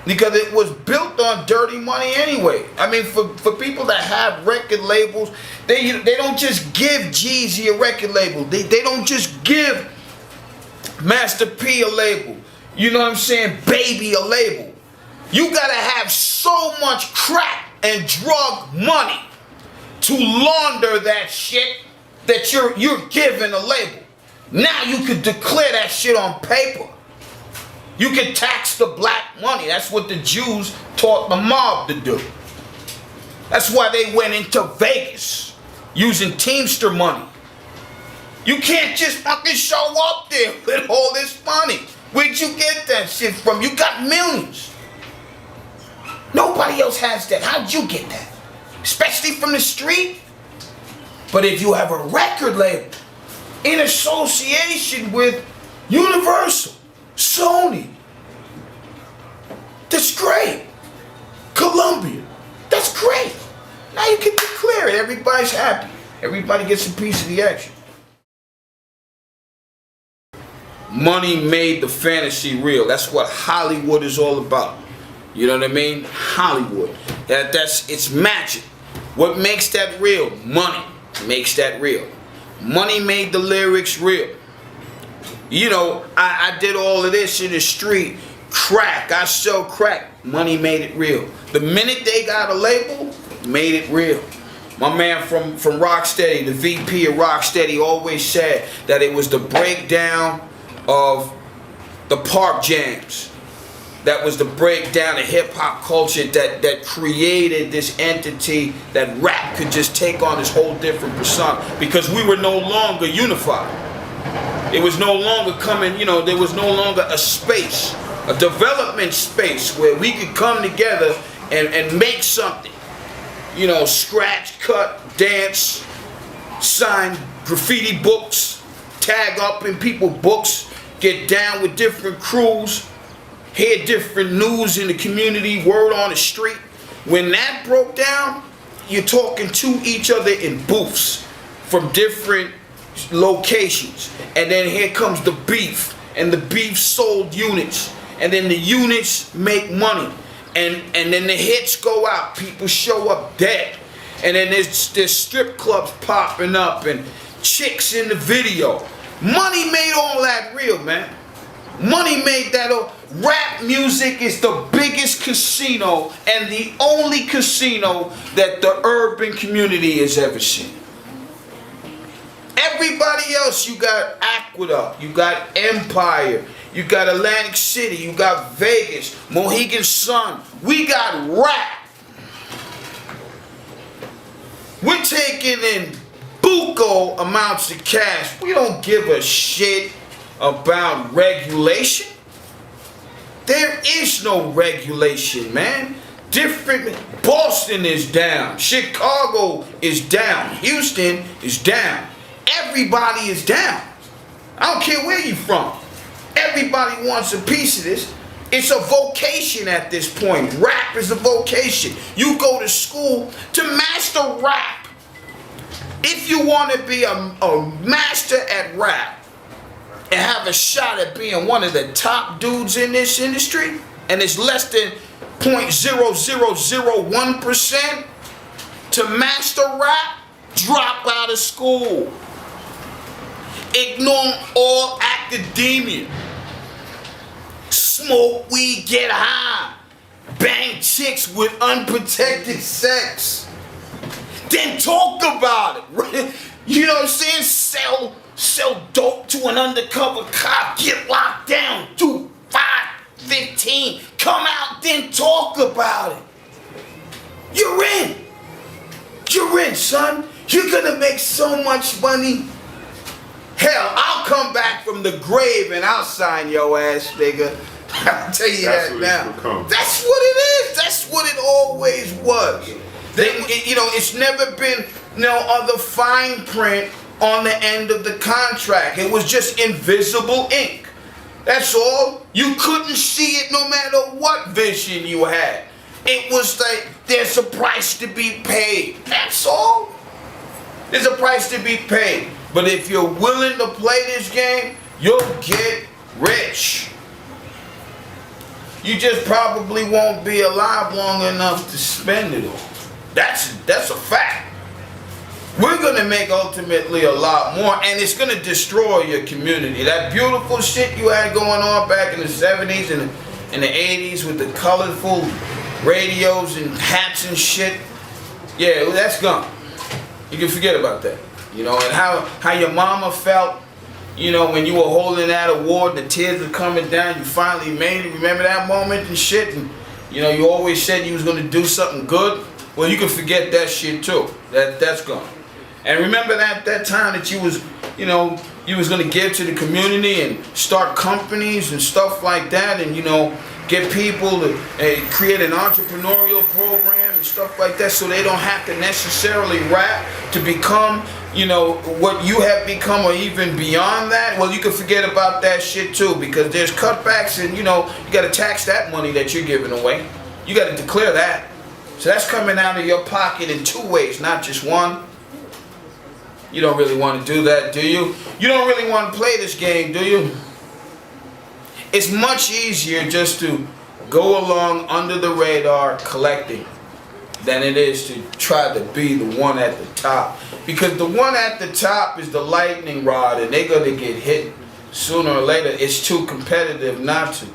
because it was built on dirty money anyway. I mean, for people that have record labels, they don't just give Jeezy a record label. They don't just give Master P a label. You know what I'm saying? Baby a label. You gotta have so much crack and drug money to launder that shit that you're given a label. Now you could declare that shit on paper. You can tax the black money. That's what the Jews taught the mob to do. That's why they went into Vegas using Teamster money. You can't just fucking show up there with all this money. Where'd you get that shit from? You got millions. Nobody else has that. How'd you get that? especially from the street. But if you have a record label in association with Universal, Sony, that's great. Columbia, that's great. Now you can declare it. Everybody's happy. Everybody gets a piece of the action. Money made the fantasy real. That's what Hollywood is all about. You know what I mean? Hollywood. It's magic. What makes that real? Money makes that real. Money made the lyrics real. You know, I did all of this in the street. Crack. I sell crack. Money made it real. The minute they got a label, made it real. My man from Rocksteady, the VP of Rocksteady, always said that it was the breakdown of the park jams. That was the breakdown of hip-hop culture that created this entity that rap could just take on this whole different persona, because we were no longer unified. It was no longer coming, you know, there was no longer a space, a development space where we could come together and make something. You know, scratch, cut, dance, sign graffiti books, tag up in people's books, get down with different crews, hear different news in the community, word on the street. When that broke down, you're talking to each other in booths from different locations. And then here comes the beef, and the beef sold units. And then the units make money. And then the hits go out, people show up dead. And then there's strip clubs popping up and chicks in the video. Money made all that real, man. Money made that all. Rap music is the biggest casino and the only casino that the urban community has ever seen. Everybody else, you got Aqueduct, you got Empire, you got Atlantic City, you got Vegas, Mohegan Sun. We got rap. We're taking in buco amounts of cash. We don't give a shit about regulation. There is no regulation, man. Boston is down. Chicago is down. Houston is down. Everybody is down. I don't care where you're from. Everybody wants a piece of this. It's a vocation at this point. Rap is a vocation. You go to school to master rap. If you want to be a master at rap and have a shot at being one of the top dudes in this industry, and it's less than 0.0001% to master rap, drop out of school. Ignore all academia. Smoke weed, get high. Bang chicks with unprotected sex. Then talk about it. You know what I'm saying? Sell dope to an undercover cop. Get locked down. Do 5, 15. Come out, then talk about it. You're in. You're in, son. You're gonna make so much money. Hell, I'll come back from the grave and I'll sign your ass, nigga. I'll tell you that now. That's what it is. That's what it always was. It's never been no other fine print on the end of the contract. It was just invisible ink. That's all. You couldn't see it no matter what vision you had. It was like, there's a price to be paid. That's all. There's a price to be paid. But if you're willing to play this game, you'll get rich. You just probably won't be alive long enough to spend it all. That's a fact. We're gonna make ultimately a lot more, and it's gonna destroy your community. That beautiful shit you had going on back in the 70s and in the 80s with the colorful radios and hats and shit, yeah, that's gone. You can forget about that. You know, and how your mama felt, you know, when you were holding that award, the tears were coming down, you finally made it. Remember that moment and shit? And, you know, you always said you was gonna do something good. Well, you can forget that shit too. That's gone. And remember that time that you was, you know, you was gonna give to the community and start companies and stuff like that, and get people to create an entrepreneurial program and stuff like that, so they don't have to necessarily rap to become what you have become or even beyond that. Well, you can forget about that shit too, because there's cutbacks, and you got to tax that money that you're giving away. You got to declare that. So that's coming out of your pocket in 2 ways, not just one. You don't really want to do that, do you? You don't really want to play this game, do you? It's much easier just to go along under the radar collecting than it is to try to be the one at the top. Because the one at the top is the lightning rod, and they're going to get hit sooner or later. It's too competitive not to.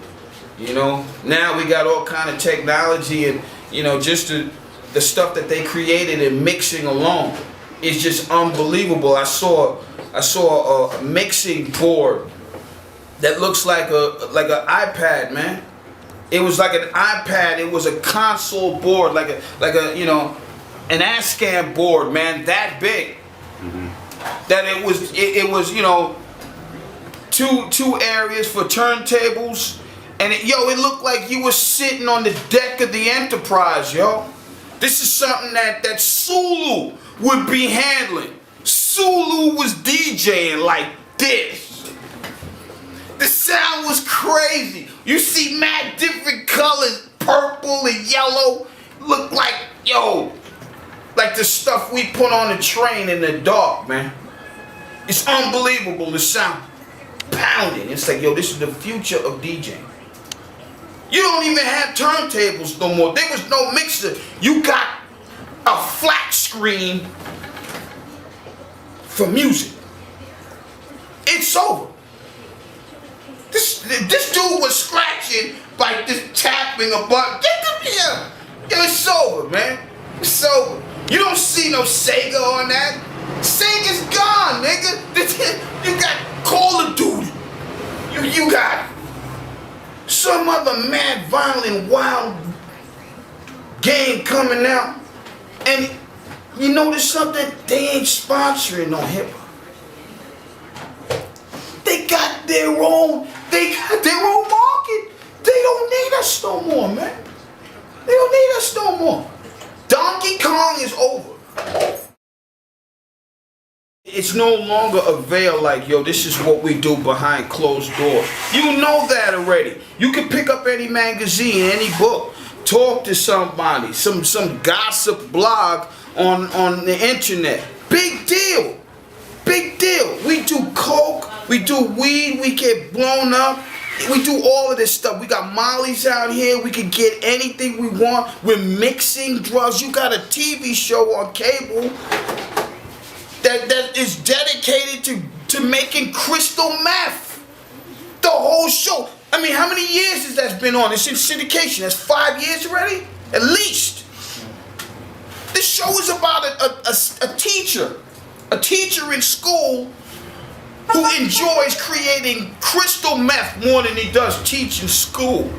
Now we got all kind of technology, and just the stuff that they created and mixing alone is just unbelievable. I saw a mixing board that looks like an iPad, man. It was like an iPad. It was a console board, like a an ASCAM board, man, that big. That it was two areas for turntables, and it looked like you were sitting on the deck of the Enterprise, yo. This is something that Sulu would be handling. Sulu was DJing like this. The sound was crazy. You see mad different colors, purple and yellow. Look like, like the stuff we put on the train in the dark, man. It's unbelievable, the sound. Pounding. It's like, this is the future of DJing. You don't even have turntables no more. There was no mixer. You got a flat screen for music. It's over. This dude was scratching, like this, tapping a button. Get the here. It's over, man. It's over. You don't see no Sega on that. Sega's gone, nigga. You got Call of Duty. You got some other mad, violent, wild game coming out. And you notice something? They ain't sponsoring no hip-hop. They got their own market. They don't need us no more, man. They don't need us no more. Donkey Kong is over. It's no longer a veil like, this is what we do behind closed doors. You know that already. You can pick up any magazine, any book, talk to somebody, some gossip blog on the internet. Big deal. Big deal. We do coke, we do weed, we get blown up. We do all of this stuff. We got mollies out here. We can get anything we want. We're mixing drugs. You got a TV show on cable that is dedicated to making crystal meth. The whole show. I mean, how many years has that been on? It's in syndication. That's 5 years already? At least. This show is about a teacher. A teacher in school who enjoys creating crystal meth more than he does teaching school.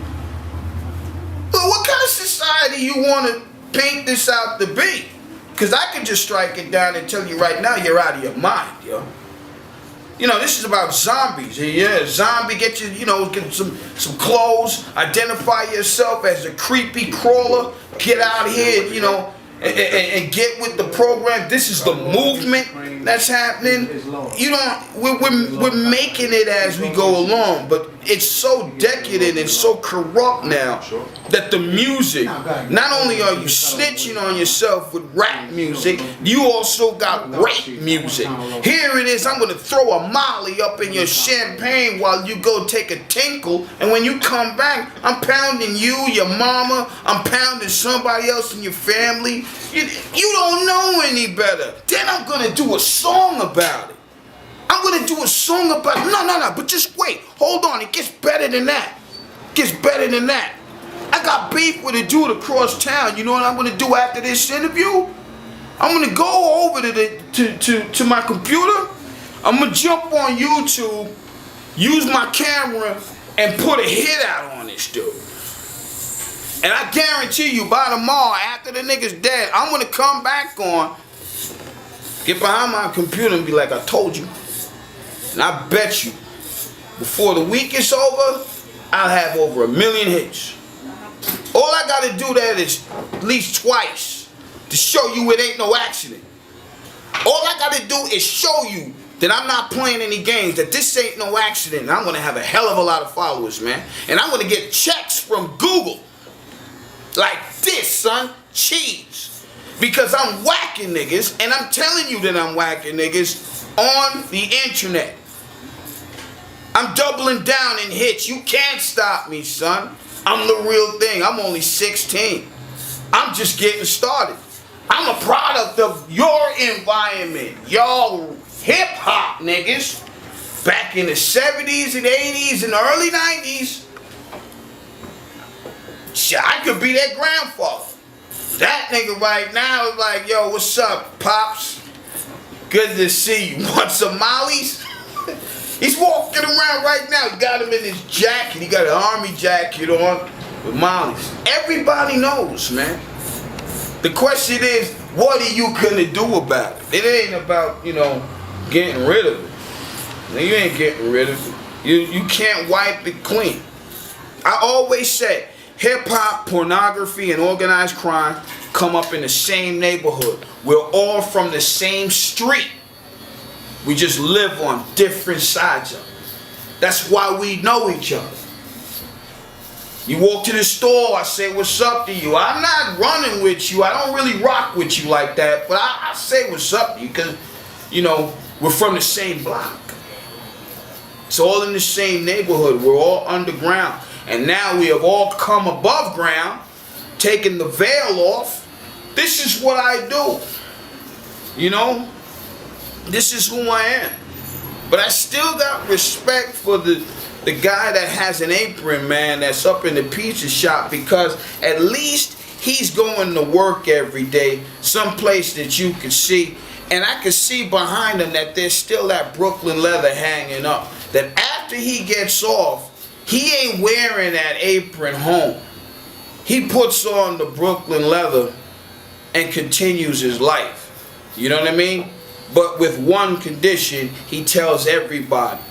But what kind of society you want to paint this out to be? Because I can just strike it down and tell you right now, you're out of your mind, yo. This is about zombies. Yeah, zombie, get you, get some clothes, identify yourself as a creepy crawler, get out here, and get with the program. This is the movement that's happening. We're making it as we go along, but it's so decadent and so corrupt now that the music, not only are you snitching on yourself with rap music, you also got rape music. Here it is, I'm gonna throw a molly up in your champagne while you go take a tinkle, and when you come back, I'm pounding you, your mama, I'm pounding somebody else in your family. You don't know any better. Then I'm gonna do a song about it. I'm gonna do a song about it. No, but just wait. Hold on, it gets better than that. Gets better than that. I got beef with a dude across town. You know what I'm gonna do after this interview? I'm gonna go over to my computer. I'm gonna jump on YouTube, use my camera, and put a hit out on this dude. And I guarantee you, by tomorrow, after the nigga's dead, I'm gonna come back on, get behind my computer and be like, I told you. And I bet you, before the week is over, I'll have over 1 million hits. All I gotta do that is at least twice to show you it ain't no accident. All I gotta do is show you that I'm not playing any games, that this ain't no accident, and I'm gonna have a hell of a lot of followers, man. And I'm gonna get checks from Google. Like this, son. Cheese. Because I'm whacking niggas, and I'm telling you that I'm whacking niggas on the internet. I'm doubling down in hits. You can't stop me, son. I'm the real thing. I'm only 16. I'm just getting started. I'm a product of your environment. Y'all hip-hop niggas back in the 70s and 80s and the early 90s. Shit, I could be their grandfather. That nigga right now is like, yo, what's up, Pops? Good to see you. Want some mollies? He's walking around right now. He got him in his jacket. He got an army jacket on with mollies. Everybody knows, man. The question is, what are you gonna do about it? It ain't about, getting rid of it. Now, you ain't getting rid of it. You can't wipe it clean. I always say, hip-hop, pornography, and organized crime come up in the same neighborhood. We're all from the same street. We just live on different sides of it. That's why we know each other. You walk to the store, I say, what's up to you? I'm not running with you. I don't really rock with you like that, but I say what's up to you because, we're from the same block. It's all in the same neighborhood. We're all underground. And now we have all come above ground, taken the veil off. This is what I do. This is who I am. But I still got respect for the guy that has an apron, man, that's up in the pizza shop, because at least he's going to work every day, someplace that you can see. And I can see behind him that there's still that Brooklyn leather hanging up. That after he gets off, he ain't wearing that apron home. He puts on the Brooklyn leather and continues his life. You know what I mean? But with one condition, he tells everybody,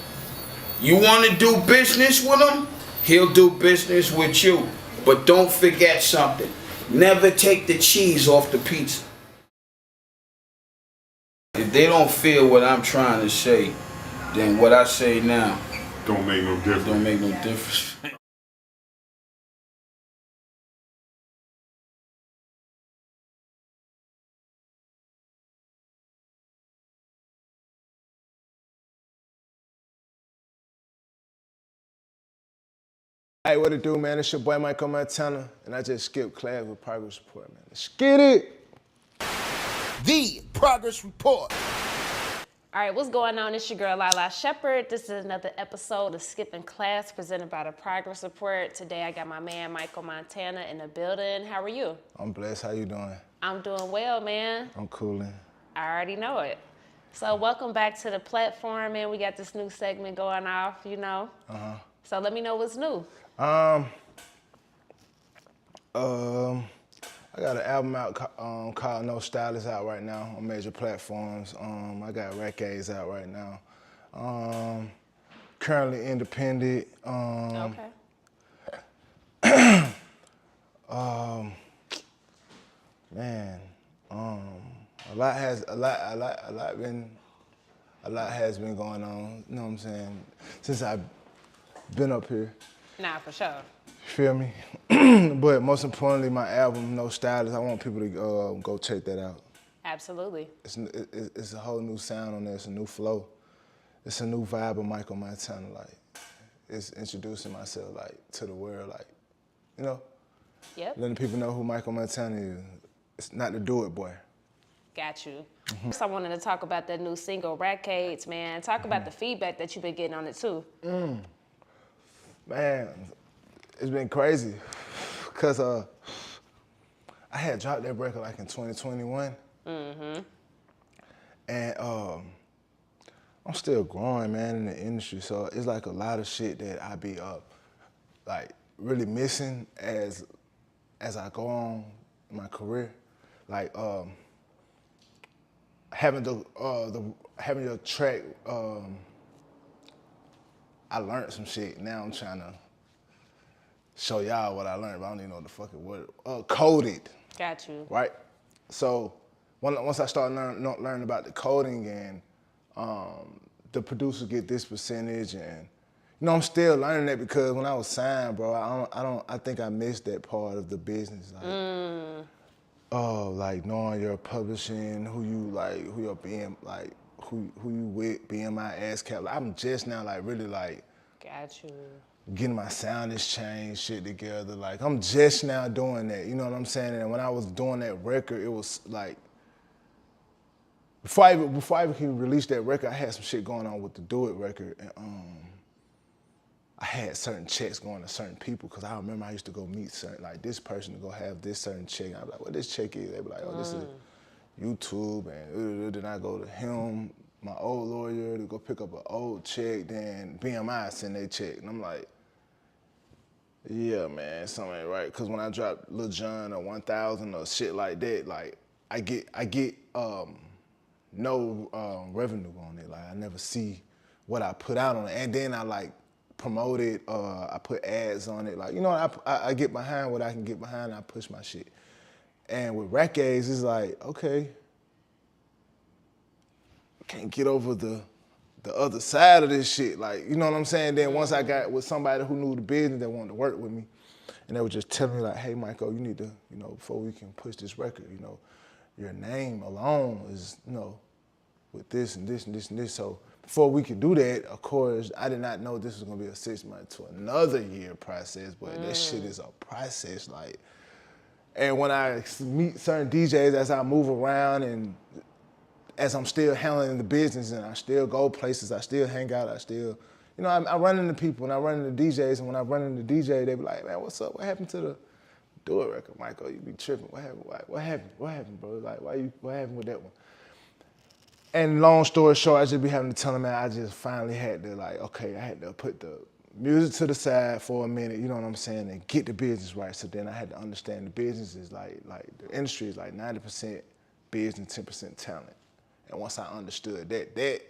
you want to do business with him? He'll do business with you. But don't forget something. Never take the cheese off the pizza. If they don't feel what I'm trying to say, then what I say now don't make no difference. Don't make no difference. Hey, what it do, man? It's your boy Michael Montana, and I just skipped class with Progress Report, man. Let's get it! The Progress Report. All right, what's going on? It's your girl, Lala Shepherd. This is another episode of Skipping Class presented by the Progress Report. Today, I got my man, Michael Montana, in the building. How are you? I'm blessed. How you doing? I'm doing well, man. I'm coolin'. I already know it. So welcome back to the platform, man. We got this new segment going off, Uh-huh. So let me know what's new. I got an album out called No Stylist out right now on major platforms. I got Records out right now. Currently independent. Okay. Man, a lot has been going on. You know what I'm saying? Since I've been up here. Nah, for sure. Feel me? But most importantly, my album, No Stylist, I want people to go check that out. Absolutely. It's a whole new sound on there. It's a new flow. It's a new vibe of Michael Montana. Like, it's introducing myself, like, to the world, like, Yep. letting people know who Michael Montana is. It's not the do it boy. Got you. First, I wanted to talk about that new single, Rackades, man. Talk about the feedback that you've been getting on it, too. Man, it's been crazy. Because I had dropped that record like in 2021. And I'm still growing, man, in the industry. So it's like a lot of shit that I be like really missing as I go on in my career. Like having your track I learned some shit. Now I'm trying to show y'all what I learned, but I don't even know what the fucking word. Coded. Got you. Right? So once I started learning about the coding and the producer get this percentage, and I'm still learning that because when I was signed, bro, I think I missed that part of the business. Like, like knowing your publishing, who you're being, like who you with, BMI, ASCAP. Like, I'm just now like really like. Got you. Getting my sound exchange shit together. Like, I'm just now doing that. You know what I'm saying? And when I was doing that record, it was like, before I even release that record, I had some shit going on with the Do It record. And I had certain checks going to certain people, because I remember I used to go meet certain, like this person to go have this certain check. And I'd be like, what this check is? They'd be like, oh, this is YouTube. And then I go to him, my old lawyer, to go pick up an old check. Then BMI send their check. And I'm like, yeah, man, something ain't right. Cause when I drop Lil Jon or 1,000 or shit like that, like I get no revenue on it. Like I never see what I put out on it, and then I like promote it. I put ads on it. Like I get behind what I can get behind. And I push my shit. And with Rackades, it's like, okay, can't get over the other side of this shit. Like, you know what I'm saying? Then once I got with somebody who knew the business that wanted to work with me, and they were just telling me like, hey, Michael, you need to, before we can push this record, your name alone is, with this and this and this and this. So before we could do that, of course, I did not know this was gonna be a 6 month to another year process, but that shit is a process. Like, and when I meet certain DJs as I move around and as I'm still handling the business, and I still go places, I still hang out, I still, I run into people and I run into DJs, and when I run into DJ, they be like, man, what's up? What happened to the Do It record, Michael? You be tripping. What happened? What happened? What happened, bro? Like, what happened with that one? And long story short, I just be having to tell them, man, I just finally had to like, okay, I had to put the music to the side for a minute, you know what I'm saying, and get the business right. So then I had to understand the business is like the industry is like 90% business, 10% talent. And once I understood that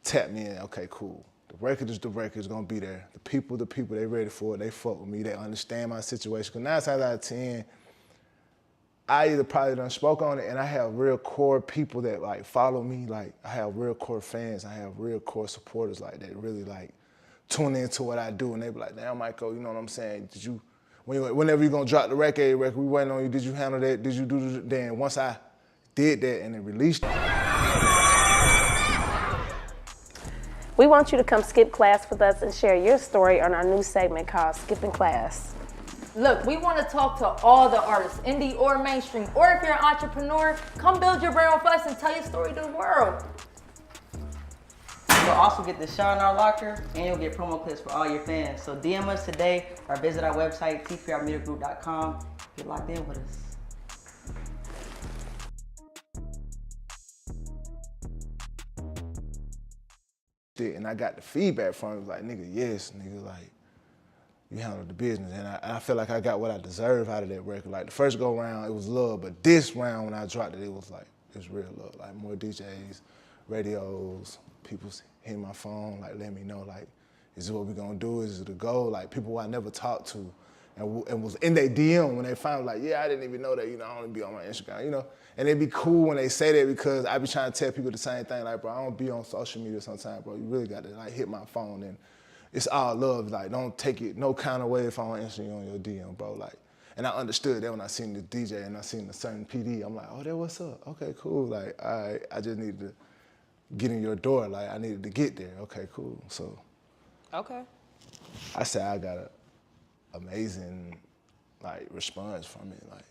tapped me in, okay, cool. The record is gonna be there. The people, they ready for it, they fuck with me, they understand my situation. Cause 9 times out of 10, I either probably done spoke on it, and I have real core people that like follow me. Like I have real core fans, I have real core supporters like that really like tune into what I do, and they be like, damn, Michael, you know what I'm saying? Did you, whenever you gonna drop the record, we waiting on you, did you handle that? Did you do that? Then once I did that and then released it. We want you to come skip class with us and share your story on our new segment called Skipping Class. Look, we want to talk to all the artists, indie or mainstream, or if you're an entrepreneur, come build your brand with us and tell your story to the world. You'll also get the shot in our locker, and you'll get promo clips for all your fans. So DM us today or visit our website, tprmediagroup.com. Get locked in with us. And I got the feedback from him, like, nigga, yes, nigga, like, you handled the business. And I feel like I got what I deserve out of that record. Like, the first go round, it was love, but this round, when I dropped it, it was like, it's real love. Like, more DJs, radios, people hitting my phone, like, let me know, like, is this what we gonna do? Is it a go? Like, people who I never talked to and was in their DM when they found like, yeah, I didn't even know that, I only be on my Instagram, And it'd be cool when they say that, because I be trying to tell people the same thing, like, bro, I don't be on social media sometimes, bro. You really got to like hit my phone, and it's all love. Like, don't take it no kind of way if I'm on Instagram on your DM, bro. Like, and I understood that when I seen the DJ and I seen the certain PD, I'm like, oh, that what's up? Okay, cool. Like, all right, I just needed to get in your door. Like, I needed to get there. Okay, cool. So, okay. I say I got a amazing like response from it. Like,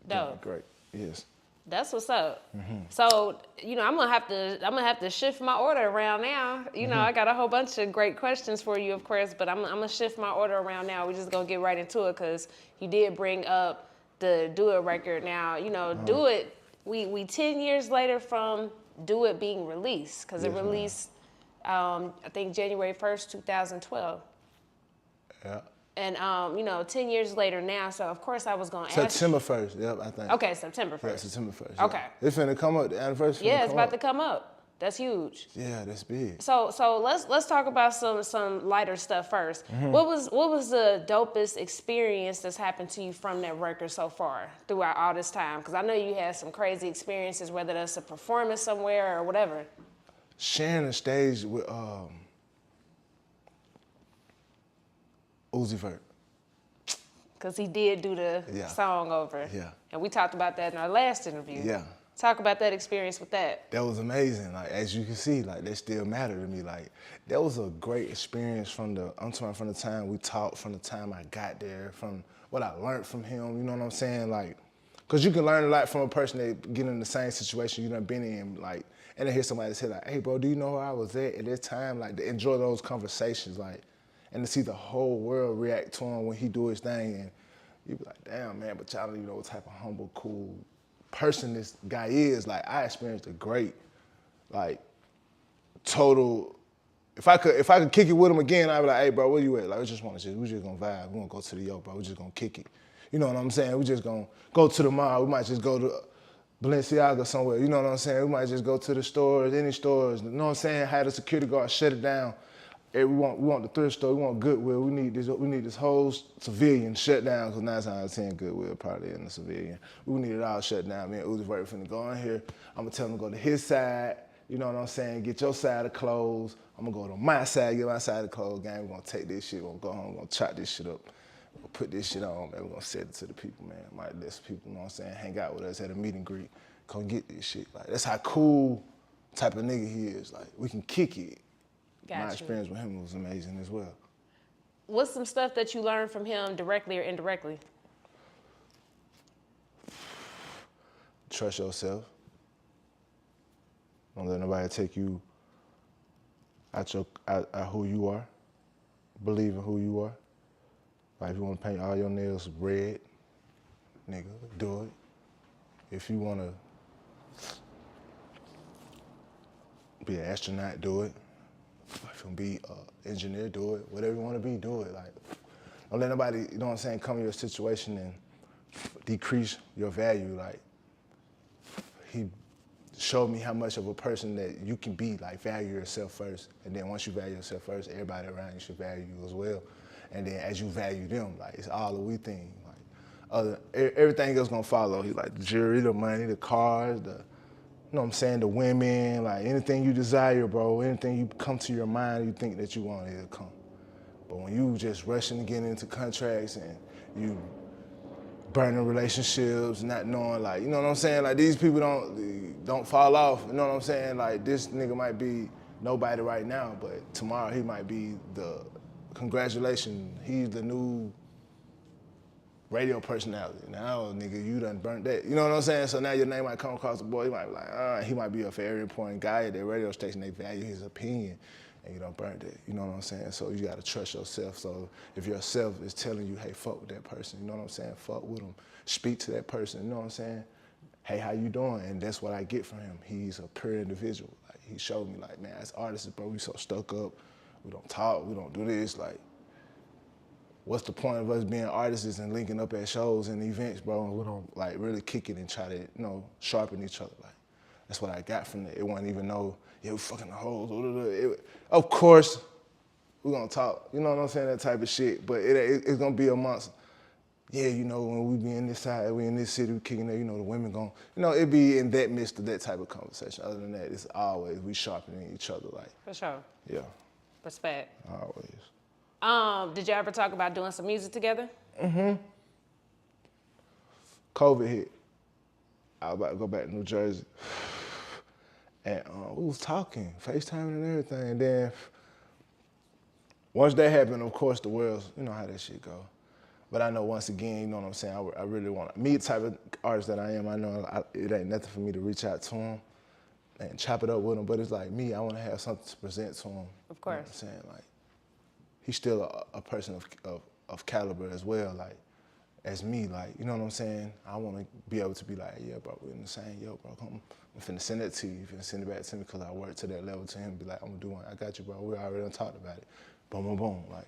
dope. Great. Yes. That's what's up. Mm-hmm. So, I'm gonna have to shift my order around now. I got a whole bunch of great questions for you, of course, but I'm gonna shift my order around now. We're just gonna get right into it, because you did bring up the Do It record. Now, Do It. We 10 years later from Do It being released, because it released, I think January 1st, 2012. Yeah. And 10 years later now, so of course I was gonna ask. September 1st, yep, I think. Okay, September 1st. Yeah, September 1st. Okay. Yeah. It's finna come up, the anniversary. Yeah, it's about to come up. That's huge. Yeah, that's big. So let's talk about some lighter stuff first. Mhm. What was the dopest experience that's happened to you from that record so far throughout all this time? Because I know you had some crazy experiences, whether that's a performance somewhere or whatever. Sharing the stage with Uzi Vert. Because he did do the song over. Yeah. And we talked about that in our last interview. Yeah. Talk about that experience with that. That was amazing. Like, as you can see, like, that still matter to me. Like, that was a great experience from the time we talked, from the time I got there, from what I learned from him, you know what I'm saying? Like, because you can learn a lot from a person that get in the same situation you done been in, like, and then hear somebody say, like, hey, bro, do you know where I was at this time? Like, to enjoy those conversations, like, and to see the whole world react to him when he do his thing, and you be like, damn, man, but y'all don't even know what type of humble, cool person this guy is. Like, I experienced a great, like, total. If I could kick it with him again, I'd be like, hey, bro, where you at? Like, we just gonna vibe. We gonna go to the yo, bro. We just gonna kick it. You know what I'm saying? We just gonna go to the mall. We might just go to Balenciaga somewhere. You know what I'm saying? We might just go to the stores, any stores. You know what I'm saying? Have the security guard shut it down. Hey, we want the thrift store. We want Goodwill. We need this whole civilian shut down, because 9 times out of 10 Goodwill probably in the civilian. We need it all shut down. Me and Uzi Vert finna go in here. I'm gonna tell him to go to his side. You know what I'm saying? Get your side of clothes. I'm gonna go to my side, get my side of clothes. Gang, we're gonna take this shit. We're gonna go home. We're gonna chop this shit up. We're gonna put this shit on, man. We're gonna send it to the people, man. Might let some people, you know what I'm saying, hang out with us at a meet and greet. Come get this shit. Like, that's how cool type of nigga he is. Like, we can kick it. Gotcha. My experience with him was amazing as well. What's some stuff that you learned from him directly or indirectly? Trust yourself. Don't let nobody take you out who you are. Believe in who you are. Like, if you want to paint all your nails red, nigga, do it. If you want to be an astronaut, do it. If you want to be an engineer, do it. Whatever you want to be, do it. Like, don't let nobody, you know what I'm saying, come to your situation and decrease your value. Like, he showed me how much of a person that you can be. Like, value yourself first. And then once you value yourself first, everybody around you should value you as well. And then as you value them, like, it's all a we thing. Like, everything else gonna follow. He's like the jewelry, the money, the cars, you know what I'm saying, the women, like, anything you desire, bro, anything you come to your mind, you think that you want, it'll come. But when you just rushing to get into contracts and you burning relationships, not knowing, like, you know what I'm saying, like, these people don't fall off, you know what I'm saying? Like, this nigga might be nobody right now, but tomorrow he might be congratulations, he's the new radio personality. Now, nigga, you done burnt that. You know what I'm saying? So now your name might come across the board. You might be like, he might be a very important guy at their radio station. They value his opinion, and you done burnt it. You know what I'm saying? So you got to trust yourself. So if yourself is telling you, hey, fuck with that person, you know what I'm saying? Fuck with them. Speak to that person, you know what I'm saying? Hey, how you doing? And that's what I get from him. He's a pure individual. Like, he showed me, like, man, as artists, bro, we so stuck up. We don't talk. We don't do this. Like, what's the point of us being artists and linking up at shows and events, bro, and we don't, like, really kick it and try to, you know, sharpen each other? Like, that's what I got from it. It wasn't even no, yeah, we fucking the hoes. Of course, we're gonna talk, you know what I'm saying, that type of shit, but it's gonna be amongst, yeah, you know, when we be in this side, we in this city, we kicking it, you know, the women gon', you know, it be in that midst of that type of conversation. Other than that, it's always, we sharpening each other, like. For sure. Yeah. Respect. Always. Did you ever talk about doing some music together? Mm-hmm. COVID hit. I was about to go back to New Jersey. And we was talking, FaceTiming and everything. And then once that happened, of course, the world, you know how that shit go. But I know, once again, you know what I'm saying, I really want to, me the type of artist that I am, I know it ain't nothing for me to reach out to him and chop it up with him, but it's like me, I want to have something to present to him. Of course. You know what I'm saying? Like, he's still a person of caliber as well, like, as me, like, you know what I'm saying? I want to be able to be like, yeah, bro, we're in the same, yo, bro, come, I'm finna send that to you, you finna send it back to me, because I work to that level to him, be like, I'm gonna do one, I got you, bro, we already done talked about it. Boom, boom, boom, like.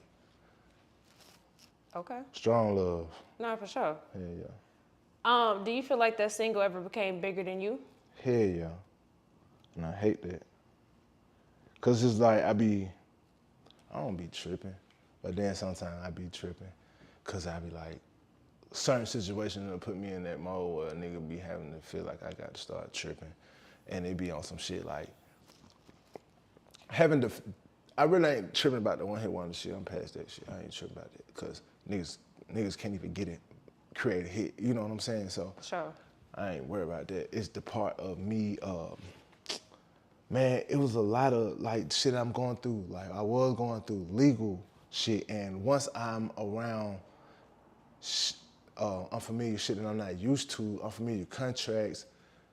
Okay. Strong love. No, for sure. Hell yeah. Do you feel like that single ever became bigger than you? Hell yeah. And I hate that. Cause it's like I don't be tripping, but then sometimes I be tripping, cause I be like, certain situations that put me in that mode where a nigga be having to feel like I got to start tripping, and they be on some shit like having to. I really ain't tripping about the one hit wonder shit. I'm past that shit. I ain't tripping about that, cause niggas can't even get it, create a hit. You know what I'm saying? So Sure. I ain't worried about that. It's the part of me. Man, it was a lot of like shit I'm going through. Like I was going through legal shit, and once I'm around unfamiliar shit that I'm not used to, unfamiliar contracts,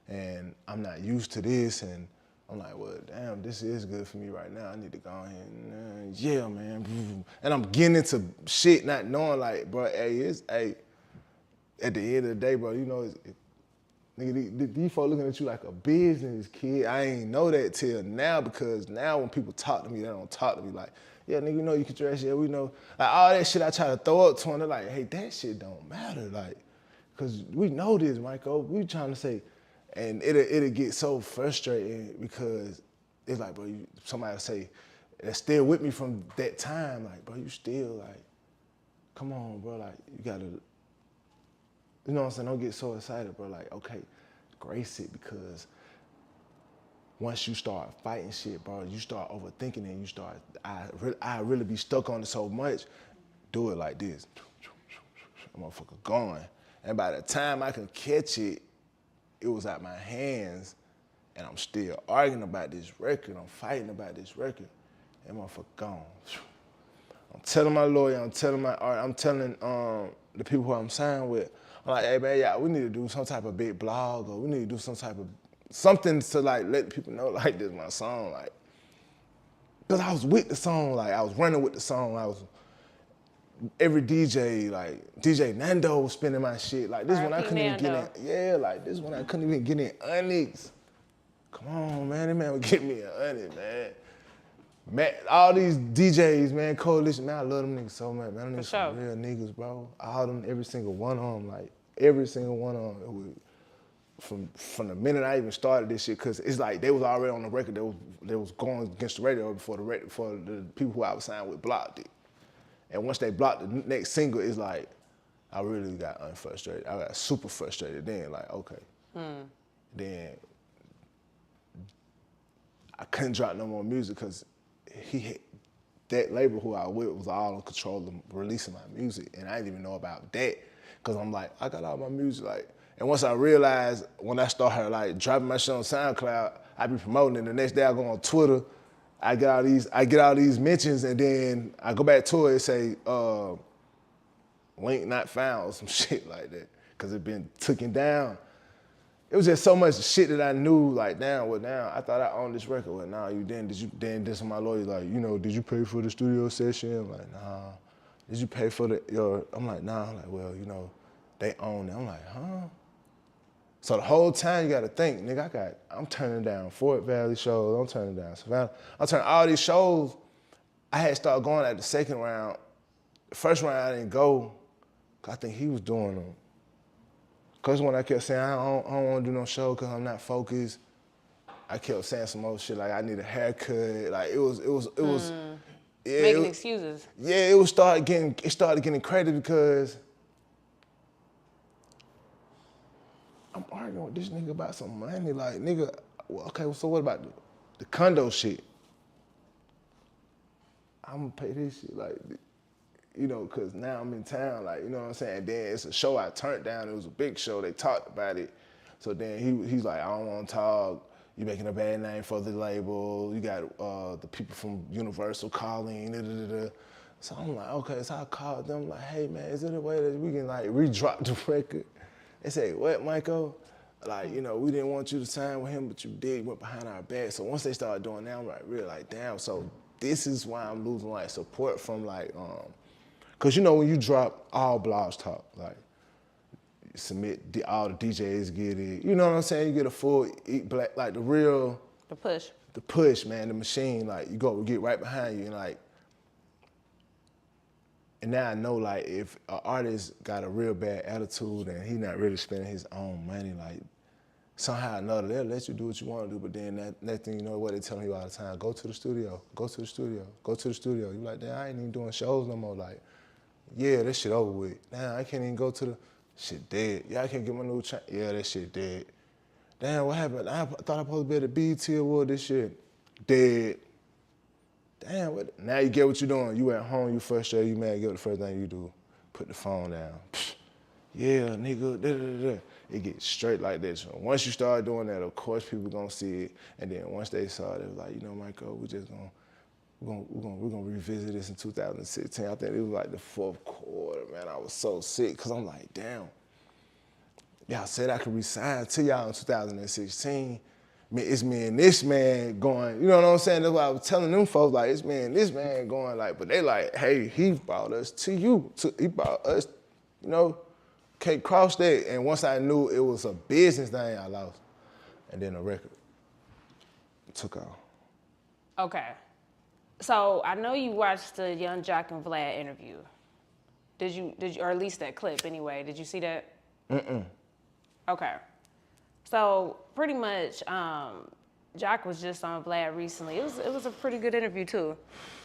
and I'm not used to this, and I'm like, well, damn, this is good for me right now. I need to go ahead and, yeah, man. And I'm getting into shit not knowing, like, bro, hey, at the end of the day, bro, you know, nigga, these folks looking at you like a business kid. I ain't know that till now, because now when people talk to me, they don't talk to me like, yeah, nigga, you know you can dress, yeah, we know. Like all that shit I try to throw up to them, they're like, hey, that shit don't matter, like, cause we know this, Michael. We trying to say, and it'll get so frustrating because it's like, bro, somebody will say, that's still with me from that time, like, bro, you still like, come on, bro, like, you gotta, you know what I'm saying? Don't get so excited, bro. Like, okay, grace it, because once you start fighting shit, bro, you start overthinking it. You start, I really be stuck on it so much. Do it like this, motherfucker going. And by the time I can catch it, it was out my hands, and I'm still arguing about this record. I'm fighting about this record, and motherfucker gone. I'm telling my lawyer, I'm telling the people who I'm signed with, I'm like, hey man, yeah, we need to do some type of big blog, or we need to do some type of something to like let people know like this is my song, like, cause I was with the song, like I was running with the song. I was every DJ, like DJ Nando was spinning my shit. Like this one I couldn't even get in. Yeah, like this one I couldn't even get in Onyx. Come on, man, that man would get me an Onyx, man. Man, all these DJs, man, Coalition, man, I love them niggas so much, man. Them niggas some real niggas, bro. All them, every single one of them, like, every single one of them. From the minute I even started this shit, cause it's like they was already on the record. They was going against the radio before the people who I was signed with blocked it. And once they blocked the next single, it's like, I really got unfrustrated. I got super frustrated then, like, okay. Then I couldn't drop no more music, cause that label who I was with was all in control of releasing my music, and I didn't even know about that, cause I'm like, I got all my music, like, and once I realized, when I started like dropping my shit on SoundCloud, I be promoting it. The next day I go on Twitter, I get all these mentions, and then I go back to it and say, link not found, or some shit like that, cause it been taken down. It was just so much shit that I knew, like, now, I thought I owned this record. Well, nah, you didn't. Then this my lawyer, like, you know, did you pay for the studio session? I'm like, nah. Did you pay for I'm like, nah. I'm like, well, you know, they own it. I'm like, huh? So the whole time you gotta think, nigga, I'm turning down Fort Valley shows, I'm turning down Savannah. I'm turning all these shows. I had started going at the second round. The first round I didn't go, cause I think he was doing them. Cause when I kept saying, I don't wanna do no show cause I'm not focused, I kept saying some old shit like I need a haircut. Like it was yeah, making excuses. Yeah, it started getting crazy because I'm arguing with this nigga about some money. Like, nigga, well, okay, so what about the condo shit? I'm gonna pay this shit, like, you know, cause now I'm in town, like, you know what I'm saying? Then it's a show I turned down. It was a big show. They talked about it. So then he's like, I don't want to talk. You making a bad name for the label. You got the people from Universal calling. Da, da, da, da. So I'm like, okay. So I called them like, hey man, is there a way that we can like re-drop the record? They say, what, Michael? Like, you know, we didn't want you to sign with him, but you did. Went behind our back. So once they started doing that, I'm like, really like, damn. So this is why I'm losing like support from like, cause you know when you drop all blogs talk, like submit all the DJs get it. You know what I'm saying? You get a full eat black, like the push, man, the machine. Like you go get right behind you, and like, and now I know like if an artist got a real bad attitude and he not really spending his own money, like somehow or another, they'll let you do what you want to do, but then that next thing you know what they telling you all the time, go to the studio, go to the studio, go to the studio. You like, damn, I ain't even doing shows no more. Like, yeah, that shit over with. Damn, I can't even go to the, shit dead. Yeah, I can't get my new chain. Yeah, that shit dead. Damn, what happened? I thought I was supposed to be at the BET Award, this shit dead. Damn, what? Now you get what you're doing. You at home, you frustrated, you mad, get what the first thing you do. Put the phone down. Psh, yeah, nigga, da-da-da-da. It gets straight like this. Once you start doing that, of course people gonna see it. And then once they saw it, it was like, you know, Michael, we're gonna revisit this in 2016. I think it was like the fourth quarter, man. I was so sick, cause I'm like, damn. Y'all said I could resign to y'all in 2016. It's me and this man going, you know what I'm saying? That's why I was telling them folks, like, it's me and this man going, like, but they like, hey, he brought us to you. He brought us, you know, can't cross that. And once I knew it was a business thing, I lost. And then the record took off. Okay. So I know you watched the Young Jock and Vlad interview. Did you, or at least that clip anyway? Did you see that? Mm-mm. Okay. So pretty much, Jock was just on Vlad recently. It was a pretty good interview too.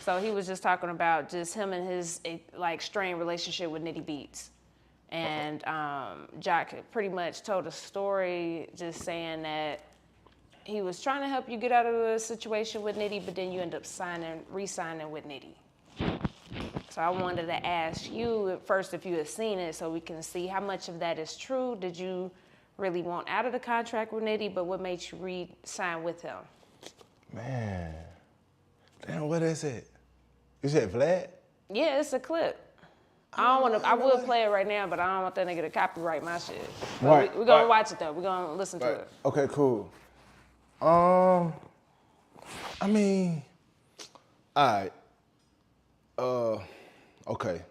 So he was just talking about just him and his like strained relationship with Nitty Beats. And Jock pretty much told a story just saying that he was trying to help you get out of a situation with Nitty, but then you end up re-signing with Nitty. So I wanted to ask you first if you had seen it so we can see how much of that is true. Did you really want out of the contract with Nitty, but what made you re-sign with him? Man, damn, what is it? You said Vlad? Yeah, it's a clip. I would play it right now, but I don't want that nigga to copyright my shit. But Right. we're gonna watch it though. We're gonna listen to it. Okay, cool. I mean, all right. Okay.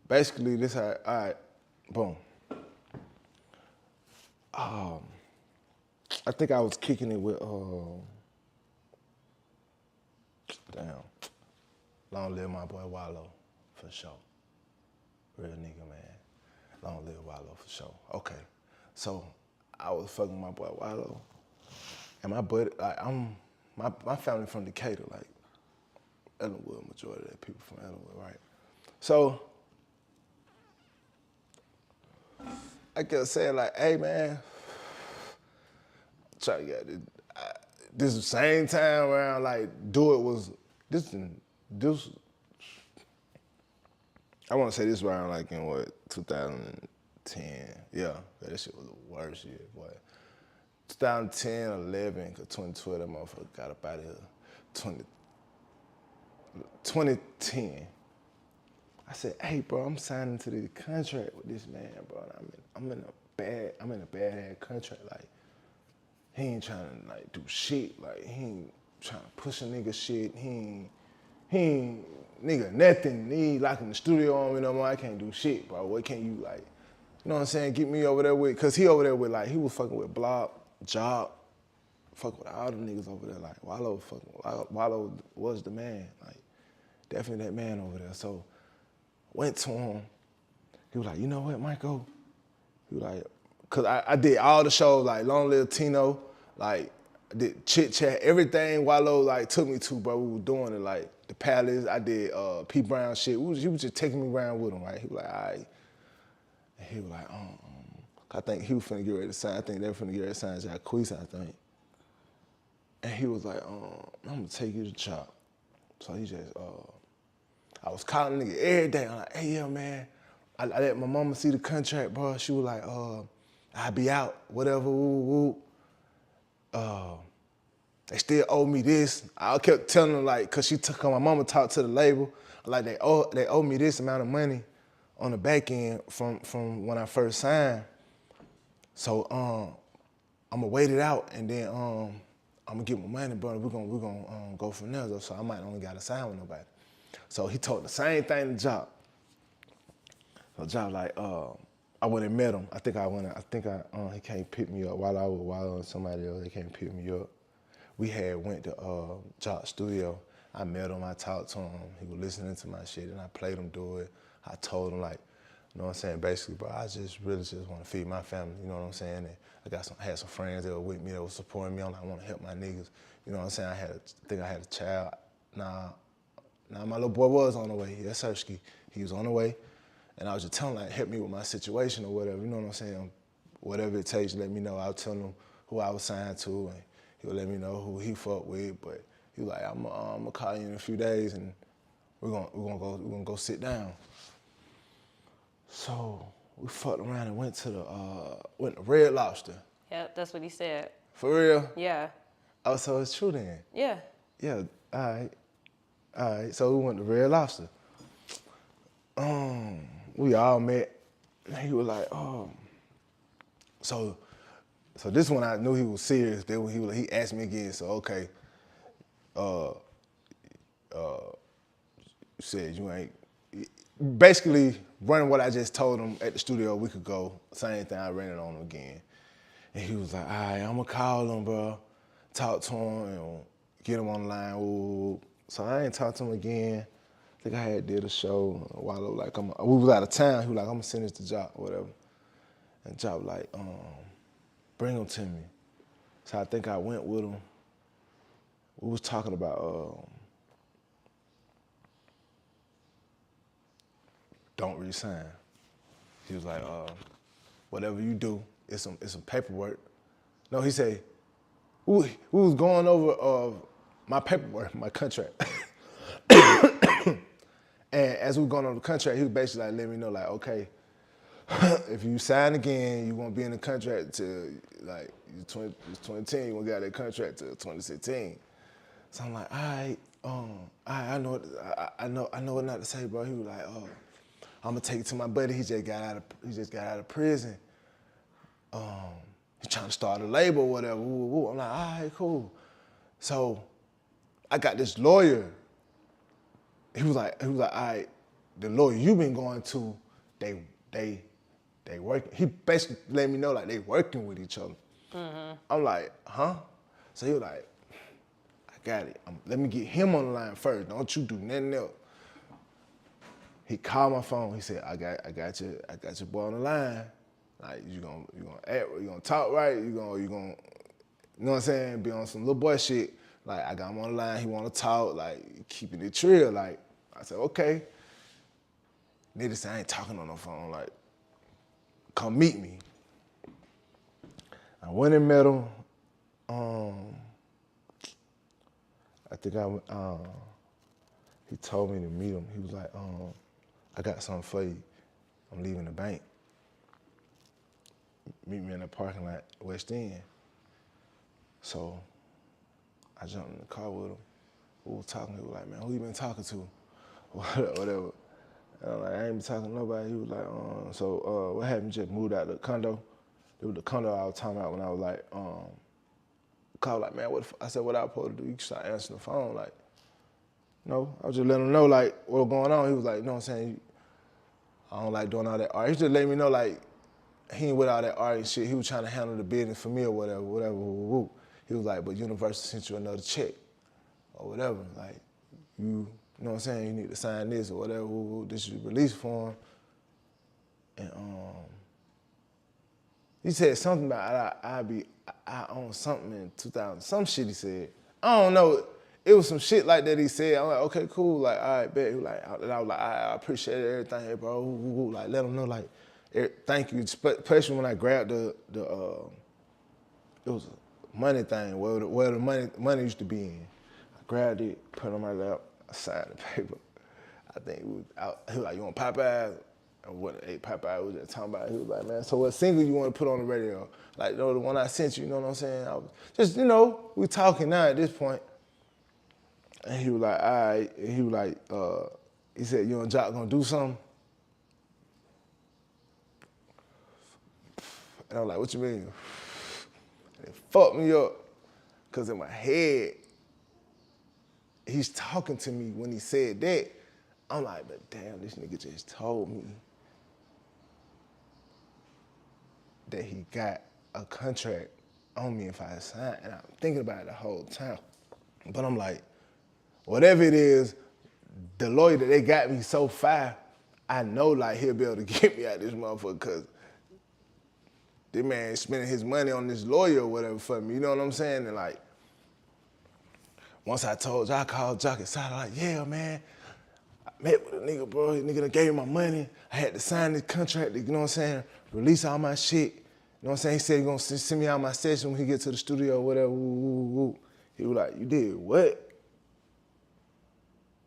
Basically, this how, all right, boom. I think I was kicking it with, long live my boy Wallow, for sure. Real nigga, man. Long live Wallow, for sure. Okay, so I was fucking my boy Wallow, and my buddy, like, my family from Decatur, like, Ellenwood, majority of the people from Ellenwood, right? So, I kept saying, like, hey, man, try to get this. This the same time around, like, do it was, this, I want to say this around, like, in what, 2010. Yeah, that shit was the worst year, boy. 2010, 11, because 2012, that motherfucker got up out of here. 2010. I said, hey, bro, I'm signing to the contract with this man, bro. I'm in a bad contract. Like, he ain't trying to, like, do shit. Like, he ain't trying to push a nigga shit. He ain't, nigga, nothing. He locking the studio on me no more. I can't do shit, bro. What can you, like, you know what I'm saying? Get me over there with, because he over there with, like, he was fucking with Block, Job, fuck with all the niggas over there. Like, Wallow was the man. Like, definitely that man over there. So, went to him. He was like, you know what, Michael? He was like, cause I did all the shows, like Long Live Tino, like I did Chit Chat, everything Wallow like took me to, bro. We were doing it, like the Palace. I did P Brown shit. He was just taking me around with him, right? He was like, all right. And he was like, I think he was finna get ready to sign. I think they were finna get ready to sign Jacquees, I think. And he was like, I'm gonna take you to Chop. So he just, I was calling nigga every day. I'm like, hey, yeah, man. I let my mama see the contract, bro. She was like, I'll be out, whatever, woo, woo. They still owe me this. I kept telling them, like, cause my mama talked to the label, like they owe me this amount of money on the back end from when I first signed. So I'm gonna wait it out, and then I'm gonna get my money, bro. We're gonna go from there, though. So I might only gotta sign with nobody. So he told the same thing to Job. So Job like, I went and met him. He came pick me up while I was somebody else. He came pick me up. We went to Job's studio. I met him. I talked to him. He was listening to my shit, and I played him do it. I told him like, You know what I'm saying? Basically, bro, I just really just want to feed my family. You know what I'm saying? And I had some friends that were with me that were supporting me. I'm like, I want to help my niggas. You know what I'm saying? I think I had a child. Nah, my little boy was on the way. Yes, Sirski. He was on the way. And I was just telling him, like, help me with my situation or whatever. You know what I'm saying? Whatever it takes, let me know. I'll tell him who I was signed to, and he'll let me know who he fucked with. But he was like, I'm gonna call you in a few days, and we're gonna go sit down. So we fucked around and went to Red Lobster. Yeah, that's what he said. For real? Yeah. Oh, so it's true then? Yeah. Yeah, all right. So we went to Red Lobster. We all met. And he was like, So this one I knew he was serious. Then when he asked me again, so okay, you said you ain't, basically running what I just told him at the studio a week ago, same thing, I ran it on him again. And he was like, all right, I'm gonna call him, bro, talk to him and get him on the line. Ooh. So I ain't talked to him again. I think I had did a show a while ago, like we was out of town. He was like, I'm gonna send this to Jock or whatever. And Jock like, bring him to me. So I think I went with him. We was talking about don't resign. He was like, whatever you do, it's some paperwork. No, he said, we was going over my paperwork, my contract. And as we were going over the contract, he was basically like letting me know, like, okay, if you sign again, you won't be in the contract till like 2010. You won't get out of that contract till 2016. So I'm like, all right, I know what not to say, bro. He was like, I'm gonna take it to my buddy. He just got out of prison. He's trying to start a label or whatever. I'm like, all right, cool. So I got this lawyer. He was like, all right, the lawyer you've been going to, they working. He basically let me know like they working with each other. Mm-hmm. I'm like, huh? So he was like, I got it. Let me get him on the line first. Don't you do nothing else. He called my phone. He said, I got your boy on the line. Like you gonna act, you gonna talk right, you gonna, you know what I'm saying? Be on some little boy shit. Like I got him on the line. He wanna talk. Like keeping it real. Like I said, okay. Nigga said I ain't talking on the phone. Like come meet me. I went and met him. I think he told me to meet him. He was like, I got something for you. I'm leaving the bank. Meet me in the parking lot, West End. So I jumped in the car with him. We were talking. He was like, man, who you been talking to? Whatever. And I'm like, I ain't been talking to nobody. He was like, so what happened? Just moved out of the condo. It was the condo I was talking about when I was like, called like, man, I said, what I supposed to do? You can start answering the phone. Like, no, I was just letting him know like what was going on. He was like, you know what I'm saying? I don't like doing all that art. He just let me know like, he ain't with all that art and shit. He was trying to handle the business for me or whatever. He was like, but Universal sent you another check or whatever. Like, you know what I'm saying? You need to sign this or whatever. This is release form. And he said something about I own something in 2000. Some shit he said. I don't know. It was some shit like that he said. I'm like, okay, cool. Like, all right, bet. He was like, and I was like, I appreciate everything, bro. Like, let him know, like, thank you. Especially when I grabbed it was a money thing where the money used to be in. I grabbed it, put it on my lap, I signed the paper. I think he was like, you want Popeyes? And what ate Popeyes was just talking about. He was like, man, so what single you want to put on the radio? Like, the one I sent you, you know what I'm saying? I was just, we talking now at this point. And he was like, all right. And he was like, he said, you and Jock gonna do something? And I was like, what you mean? And it fucked me up, because in my head, he's talking to me when he said that. I'm like, but damn, this nigga just told me that he got a contract on me if I signed. And I'm thinking about it the whole time. But I'm like, whatever it is, the lawyer that they got me so far, I know like he'll be able to get me out this motherfucker because this man spending his money on this lawyer or whatever for me. You know what I'm saying? And like, once I told Jock, I called Jock inside, like, yeah, man. I met with a nigga, bro. The nigga done gave me my money. I had to sign this contract, you know what I'm saying? Release all my shit. You know what I'm saying? He said he gonna send me out my session when he get to the studio or whatever. Woo, woo, woo. He was like, you did what?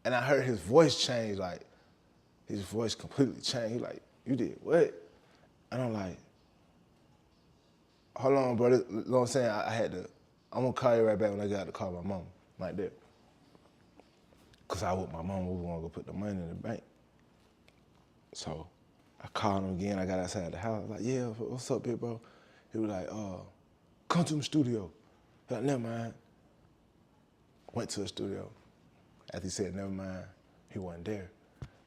And I heard his voice change, like, his voice completely changed. He like, you did what? And I'm like, hold on, bro. You know what I'm saying? I had to, I'm gonna call you right back when I got to call my mom, like that. Cause I with my mom, we was gonna go put the money in the bank. So I called him again. I got outside the house. I was like, yeah, what's up, big bro? He was like, come to the studio. I was like, never mind. Went to the studio. After he said, never mind, he wasn't there.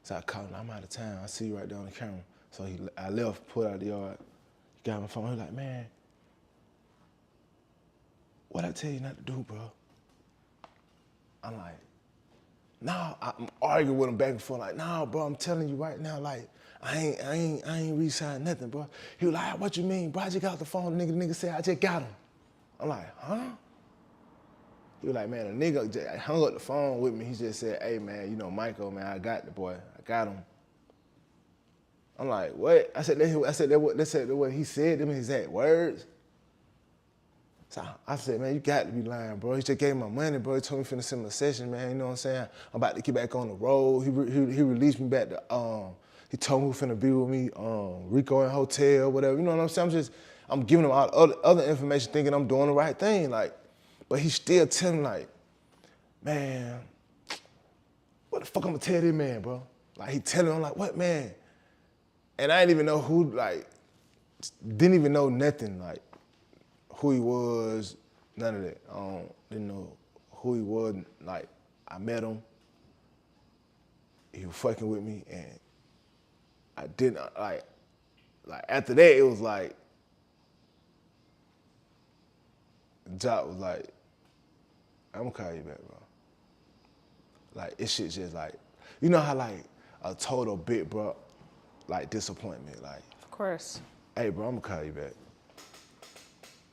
So I called him, I'm out of town. I see you right there on the camera. So I left, pulled out the yard. He got my phone. He was like, man, what I tell you not to do, bro? I'm like, nah, I'm arguing with him back and forth, like, nah, bro, I'm telling you right now, like, I ain't re-signed nothing, bro. He was like, what you mean, bro? I just got off the phone, the nigga said, I just got him. I'm like, huh? He was like, man, the nigga just hung up the phone with me. He just said, hey, man, you know, Michael, man, I got the boy. I got him. I'm like, what? I said, that what he said, them his exact words. So I said, man, you got to be lying, bro. He just gave me my money, bro. He told me finna send me a session, man. You know what I'm saying? I'm about to get back on the road. He released me back to, he told me who finna be with me, Rico and Hotel, whatever. You know what I'm saying? I'm giving him all other information thinking I'm doing the right thing, like, but he still telling me, like, man, what the fuck I'm gonna tell this man, bro? Like, he telling me, I'm like, what, man? And I didn't even know who, like, didn't even know nothing, like, who he was, none of that. Didn't know who he was. Like, I met him. He was fucking with me, and I didn't, like after that, it was like, Jock was like, I'm gonna call you back, bro. Like, it shit just like, you know how like a total bit, bro, like disappointment, like. Of course. Hey, bro, I'm gonna call you back.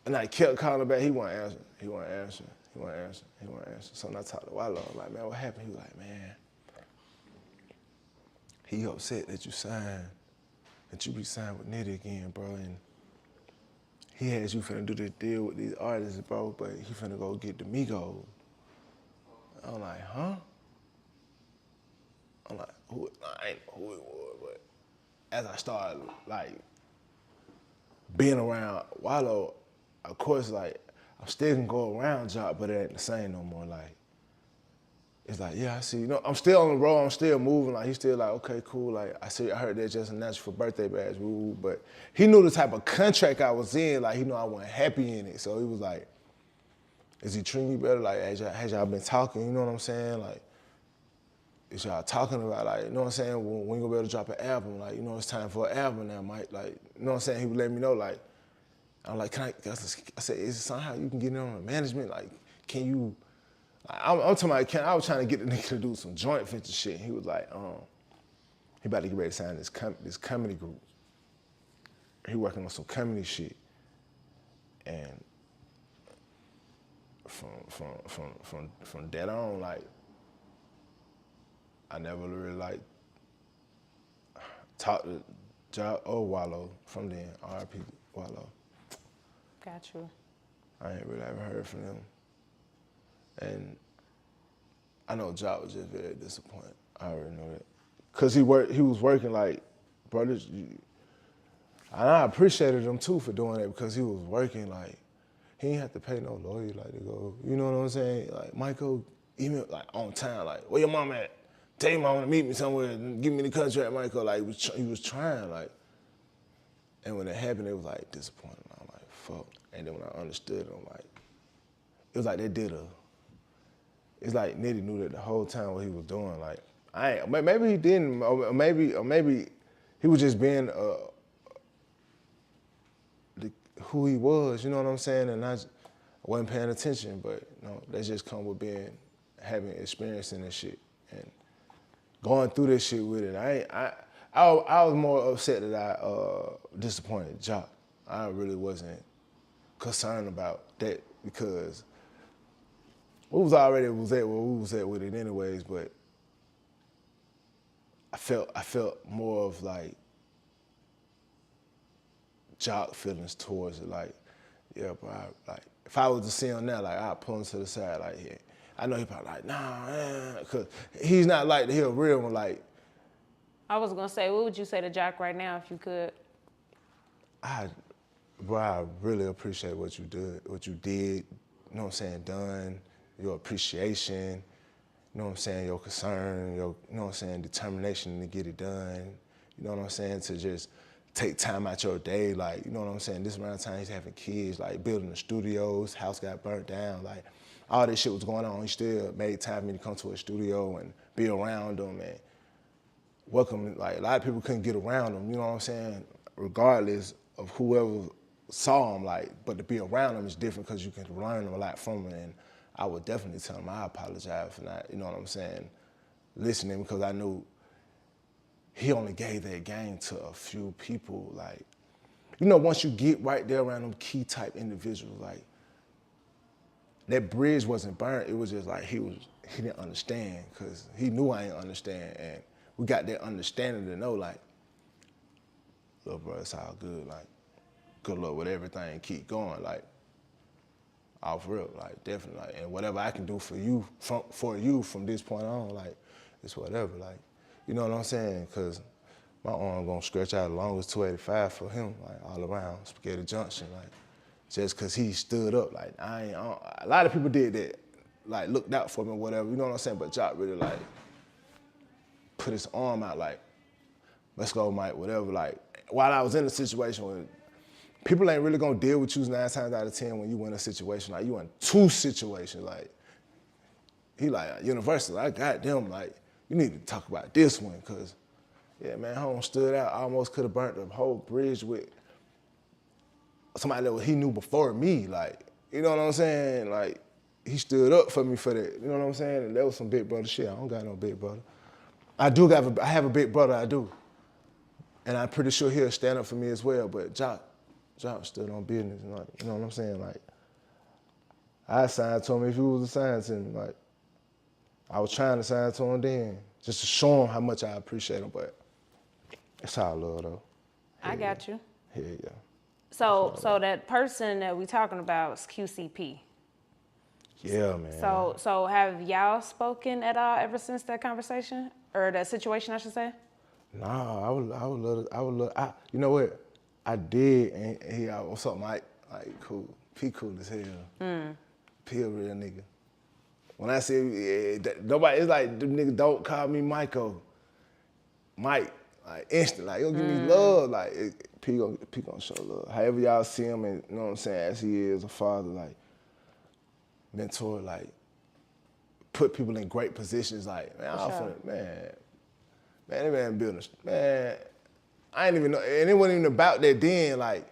And I kept calling back, he wasn't answering. He wasn't answering. So when I talked to Wallow, I'm like, man, what happened? He was like, man, he upset that you signed, that you re-signed with Nitty again, bro, and he has you finna do this deal with these artists, bro, but he finna go get the Migos. I'm like, huh? I'm like, I ain't know who it was, but as I started, like, being around Wallow, of course, like, I'm still gonna go around Jock, but it ain't the same no more. Like, it's like, yeah, I see. You know, I'm still on the road. I'm still moving. Like, he's still like, okay, cool. Like, I heard that just announced for birthday bash, woo. But he knew the type of contract I was in. Like, he knew I wasn't happy in it. So he was like, is he treating you better? Like, has y'all been talking? You know what I'm saying? Like, is y'all talking about, like, you know what I'm saying? When you gonna be able to drop an album? Like, you know, it's time for an album now, Mike. Like, you know what I'm saying? He would let me know, like, I'm like, I said, is it somehow you can get in on the management? Like, can you, I'm talking about, I was trying to get the nigga to do some joint venture shit. He was like, he about to get ready to sign this comedy group. He working on some comedy shit. And from that on, like, I never really, like, talked to Jock or Wallow from then, R.I.P. Wallow. Got you. I ain't really ever heard from them. And I know Jock was just very disappointed. I already know that. Cause he was working like, brothers, and I appreciated him too for doing that because he was working like, he ain't have to pay no lawyer like to go, you know what I'm saying? Like, Michael, even like on time, like, where your mom at? Tell your mom to meet me somewhere and give me the contract, Michael. Like, he was trying, like, and when it happened, it was like disappointing. I'm like, fuck. And then when I understood it, I'm like, it was like they did it's like Nitty knew that the whole time what he was doing. Like, maybe he didn't, or maybe he was just being who he was, you know what I'm saying? And I wasn't paying attention, but you know, that just come with having experience in this shit and going through this shit with it. I was more upset that I disappointed Jock. I really wasn't concerned about that because we was already was at where we was at with it anyways, but I felt more of like Jock feelings towards it, like, yeah, bro, like if I was to see him now, like I'd pull him to the side, like, yeah. I know he probably like, nah, man, cause he's not like he a real one, like. I was gonna say, what would you say to Jock right now if you could? Bro, I really appreciate what you did, you know what I'm saying, done, your appreciation, you know what I'm saying, your concern, your, you know what I'm saying, determination to get it done, you know what I'm saying, to just take time out your day, like, you know what I'm saying, this around the time he's having kids, like building the studios, house got burnt down, like all this shit was going on, he still made time for me to come to a studio and be around them and welcome, like a lot of people couldn't get around him, you know what I'm saying, regardless of whoever saw him, like, but to be around him is different because you can learn a lot from him, and I would definitely tell him I apologize for not, you know what I'm saying, listening, because I knew he only gave that game to a few people, like, you know, once you get right there around them key type individuals, like, that bridge wasn't burnt, it was just like he didn't understand, because he knew I didn't understand, and we got that understanding to know, like, little bro, it's all good, like, good luck with everything, keep going, like, off real, like, definitely, like, and whatever I can do for you from this point on, like, it's whatever, like, you know what I'm saying? Because my arm gonna stretch out as long as 285 for him, like, all around, Spaghetti Junction, like, just because he stood up, like, a lot of people did that, like, looked out for me or whatever, you know what I'm saying? But Jock really, like, put his arm out, like, let's go, Mike, whatever, like, while I was in a situation where people ain't really gonna deal with you 9 times out of 10 when you in a situation, like, you in 2 situations, like, he like, Universal, I got them, like, you need to talk about this one, because, yeah, man, Home stood out. I almost could have burnt the whole bridge with somebody that he knew before me, like, you know what I'm saying? Like, he stood up for me for that, you know what I'm saying? And that was some big brother shit. I don't got no big brother. I have a big brother, I do. And I'm pretty sure he'll stand up for me as well, but Jock stood on business, like, you know what I'm saying? Like, I signed to him if he was assigned to me, like, I was trying to sign to him then, just to show him how much I appreciate him, but it's all love, though. I got you. Hell yeah. So that person that we talking about is QCP. Yeah, man. So have y'all spoken at all ever since that conversation? Or that situation, I should say? Nah, I would love, you know what? I did, and he, what's up, Mike? Like, cool. P cool as hell. P a real nigga. When I say, nobody, it's like, them niggas don't call me Michael. Mike, like, instant, like, he'll give me love, like, P gonna show love. However y'all see him, and you know what I'm saying, as he is a father, like, mentor, like, put people in great positions, like, man, that man building, man, I ain't even know, and it wasn't even about that then, like,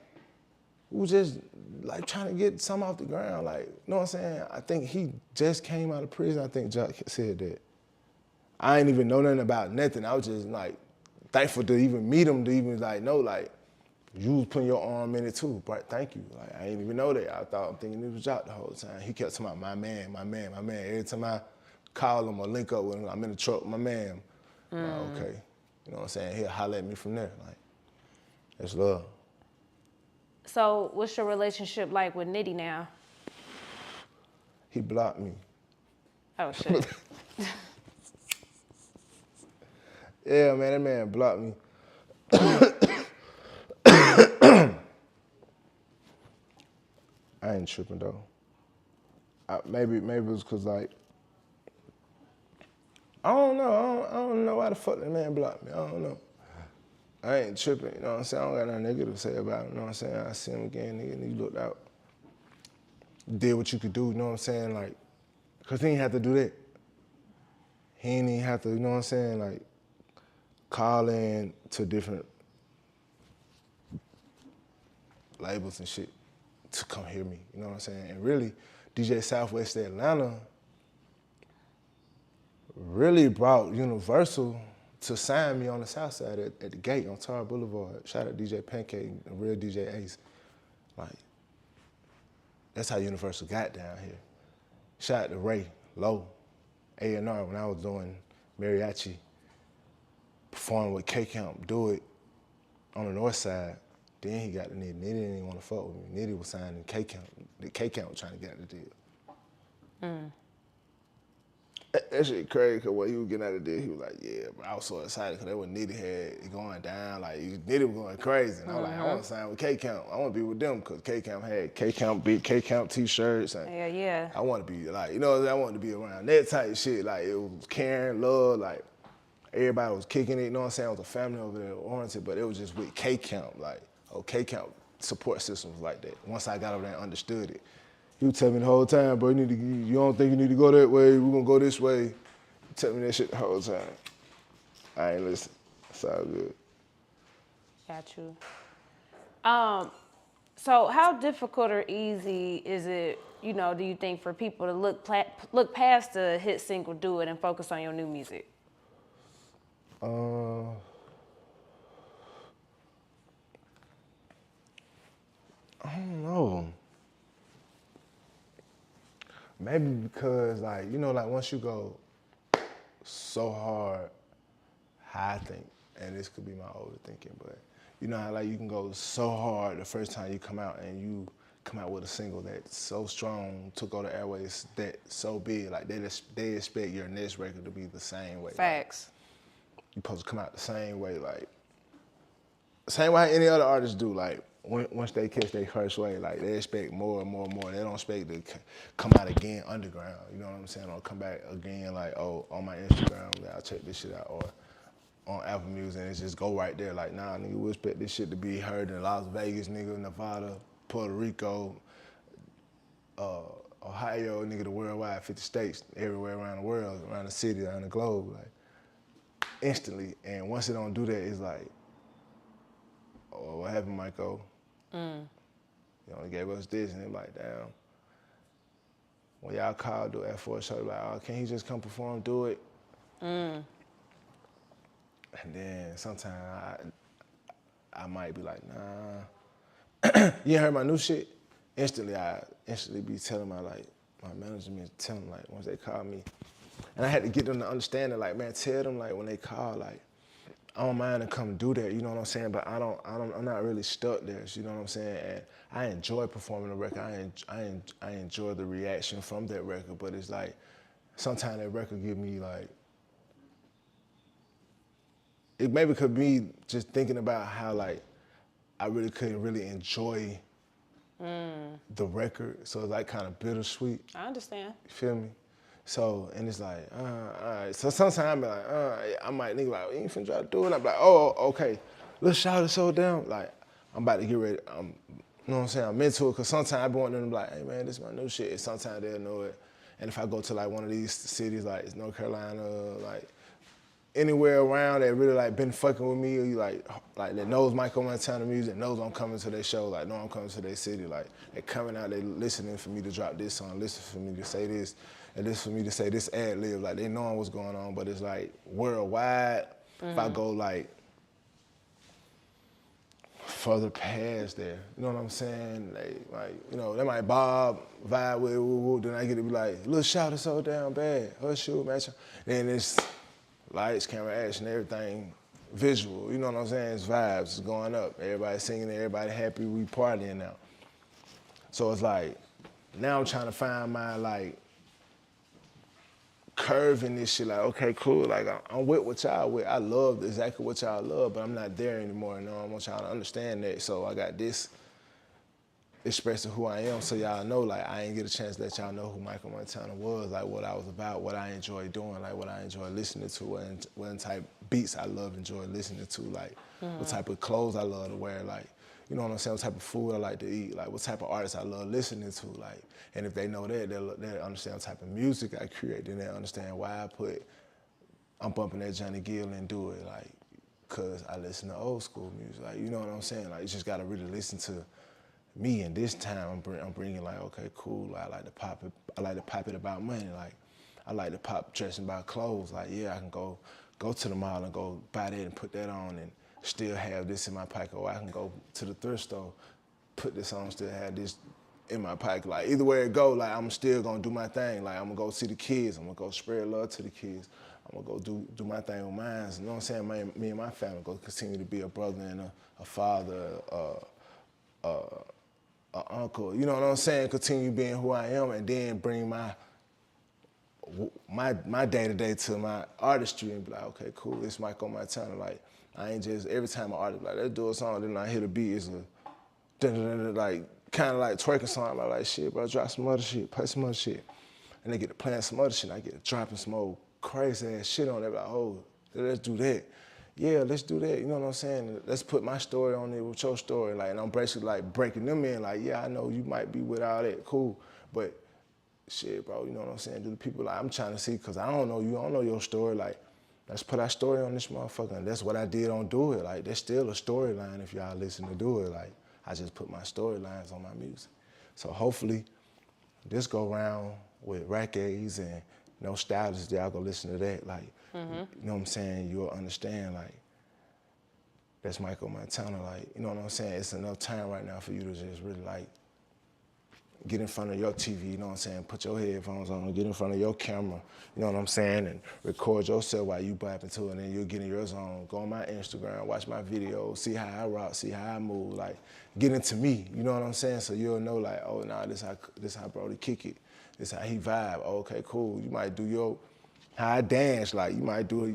we was just, like, trying to get something off the ground, like, you know what I'm saying? I think he just came out of prison, I think Jock said that. I ain't even know nothing about nothing, I was just, like, thankful to even meet him, to even, like, know, like, you was putting your arm in it too, but thank you. Like, I didn't even know that. I'm thinking it was Jock the whole time. He kept talking about my man. Every time I call him or link up with him, I'm in the truck with my man. Like, okay. You know what I'm saying? He'll holler at me from there. Like, that's love. So what's your relationship like with Nitty now? He blocked me. Oh, shit. Yeah, man, that man blocked me. I ain't tripping though. Maybe it was cause like, I don't know why the fuck that man blocked me. I don't know. I ain't tripping, you know what I'm saying? I don't got nothing negative to say about it, you know what I'm saying? I see him again, nigga, and he looked out. Did what you could do, you know what I'm saying? Like, cause he ain't have to do that. He ain't even have to, you know what I'm saying? Like, call in to different labels and shit to come hear me, you know what I'm saying? And really, DJ Southwest Atlanta really brought Universal to sign me on the south side at the gate on Tar Boulevard. Shout out DJ Pancake, the real DJ Ace. Like, that's how Universal got down here. Shout out to Ray, Low, A&R when I was doing mariachi, performing with K-Camp, do it on the north side. Then he got the Nitty. Nitty didn't even want to fuck with me. Nitty was signing K-Camp. The K-Camp was trying to get the deal. That shit crazy, because when he was getting out of the deal, he was like, yeah, but I was so excited because that was Nitty had it going down. Like, Nitty was going crazy. And I was like, I want to sign with K-Camp. I want to be with them because K-Camp had K-Camp beat, K-Camp t-shirts. And Yeah. I want to be, like, you know, I wanted to be around that type of shit. Like, it was caring, love, like, everybody was kicking it, you know what I'm saying? It was a family over there oriented, but it was just with K-Camp. Like, K-Camp support system was like that. Once I got over there and understood it. You tell me the whole time, bro, you don't think you need to go that way, we're gonna go this way. You tell me that shit the whole time. I ain't listen. It's all good. Got you. So how difficult or easy is it, you know, do you think for people to look past the hit single Do It and focus on your new music? I don't know. Maybe because, like, you know, like once you go so hard, I think, and this could be my older thinking, but you know how like you can go so hard the first time you come out and you come out with a single that's so strong to go to airways, that so big, like they expect your next record to be the same way. Facts. Like, you're supposed to come out the same way, like same way any other artists do, like. Once they catch their first wave, like they expect more and more and more. They don't expect to come out again underground. You know what I'm saying? Or come back again like, oh, on my Instagram, I'll check this shit out. Or on Apple Music, and it's just go right there. Like, nah, nigga, we expect this shit to be heard in Las Vegas, nigga, Nevada, Puerto Rico, Ohio, nigga, the worldwide, 50 states, everywhere around the world, around the city, around the globe, like instantly. And once it don't do that, it's like, oh, what happened, Michael? You only gave us this, and they're like, damn. When y'all call, do it for a show, like, oh, can he just come perform, do it? And then sometimes I might be like, nah. You ain't heard my new shit? I instantly be telling my management, tell them, like, once they call me. And I had to get them to understand it, like, man, tell them, like, when they call, like, I don't mind to come do that, you know what I'm saying? But I'm not really stuck there, you know what I'm saying? And I enjoy performing the record. I enjoy the reaction from that record, but it's like, sometimes that record give me like, it maybe could be just thinking about how like, I really couldn't really enjoy the record. So it's like kind of bittersweet. I understand. You feel me? So, and it's like, all right. So sometimes I be like, I might think like, you ain't finna try to do it. I'm like, oh, okay. Let's shout it so down. Like, I'm about to get ready. You know what I'm saying? I'm into it, because sometimes I be wanting them to be like, hey man, this is my new shit. And sometimes they'll know it. And if I go to like one of these cities, like North Carolina, like anywhere around that really like been fucking with me, or you like that knows Michael Montana music, knows I'm coming to their show, like know I'm coming to their city, like they coming out, they listening for me to drop this song, listen for me to say this, and this for me to say this ad lib, like they knowing what's going on, but it's like worldwide. If I go like further past there, you know what I'm saying? Like you know, they might vibe with woo, then I get to be like, little shout it so damn bad, hush you, match. Then it's lights, camera, action, everything visual, you know what I'm saying? It's vibes, it's going up. Everybody singing, everybody happy, we partying now. So it's like, now I'm trying to find my like curve in this shit, like, okay, cool, like I'm with what y'all with. I love exactly what y'all love, but I'm not there anymore, you know? I want y'all to understand that. So I got this expressing who I am, so y'all know, like, I ain't get a chance to let y'all know who Michael Montana was, like what I was about, what I enjoy doing, like what I enjoy listening to, what type beats I enjoy listening to, like what type of clothes I love to wear, like, you know what I'm saying, what type of food I like to eat, like what type of artists I love listening to, like, and if they know that, they'll understand what type of music I create, then they'll understand why I'm bumping that Johnny Gill and do it, like, cause I listen to old school music, like, you know what I'm saying, like, you just gotta really listen to me, and this time I'm bringing like, okay, cool. I like to pop it. I like to pop it about money. Like, I like to pop dressing about clothes. Like, yeah, I can go go to the mall and go buy that and put that on and still have this in my pocket. Or I can go to the thrift store, put this on, still have this in my pocket. Like either way it go, like I'm still gonna do my thing. Like I'm gonna go see the kids. I'm gonna go spread love to the kids. I'm gonna go do my thing with mine. You know what I'm saying? Me and my family go continue to be a brother and a father, a uncle. You know what I'm saying? Continue being who I am, and then bring my day-to-day to my artistry and be like, okay, cool, it's Mike on my channel. Like, I ain't just, every time an artist like, let's do a song, then I hear the beat, it's a dun-dun-dun-dun, like, kind of like twerking song. I'm like, shit, bro, drop some other shit, play some other shit. And they get to playing some other shit, and I get to dropping some old crazy ass shit on it. Like, oh, let's do that. Yeah, let's do that. You know what I'm saying? Let's put my story on there with your story. Like, and I'm basically like breaking them in. Like, yeah, I know you might be with all that, cool, but shit, bro, you know what I'm saying? Do the people like I'm trying to see, cause I don't know you, I don't know your story. Like, let's put our story on this motherfucker. And that's what I did on Do It. Like, there's still a storyline if y'all listen to Do It. Like, I just put my storylines on my music. So hopefully, this go round with records and no stylists, y'all go listen to that. Like, you know what I'm saying? You'll understand, like, that's Michael Montana. Like, you know what I'm saying? It's enough time right now for you to just really, like, get in front of your TV, you know what I'm saying? Put your headphones on and get in front of your camera, you know what I'm saying? And record yourself while you bopping to it, and then you'll get in your zone. Go on my Instagram, watch my videos, see how I rock, see how I move, like, get into me, you know what I'm saying? So you'll know, like, oh, nah, this how Brody kick it. This how he vibe. Oh, okay, cool. You might do your, how I dance, like, you might do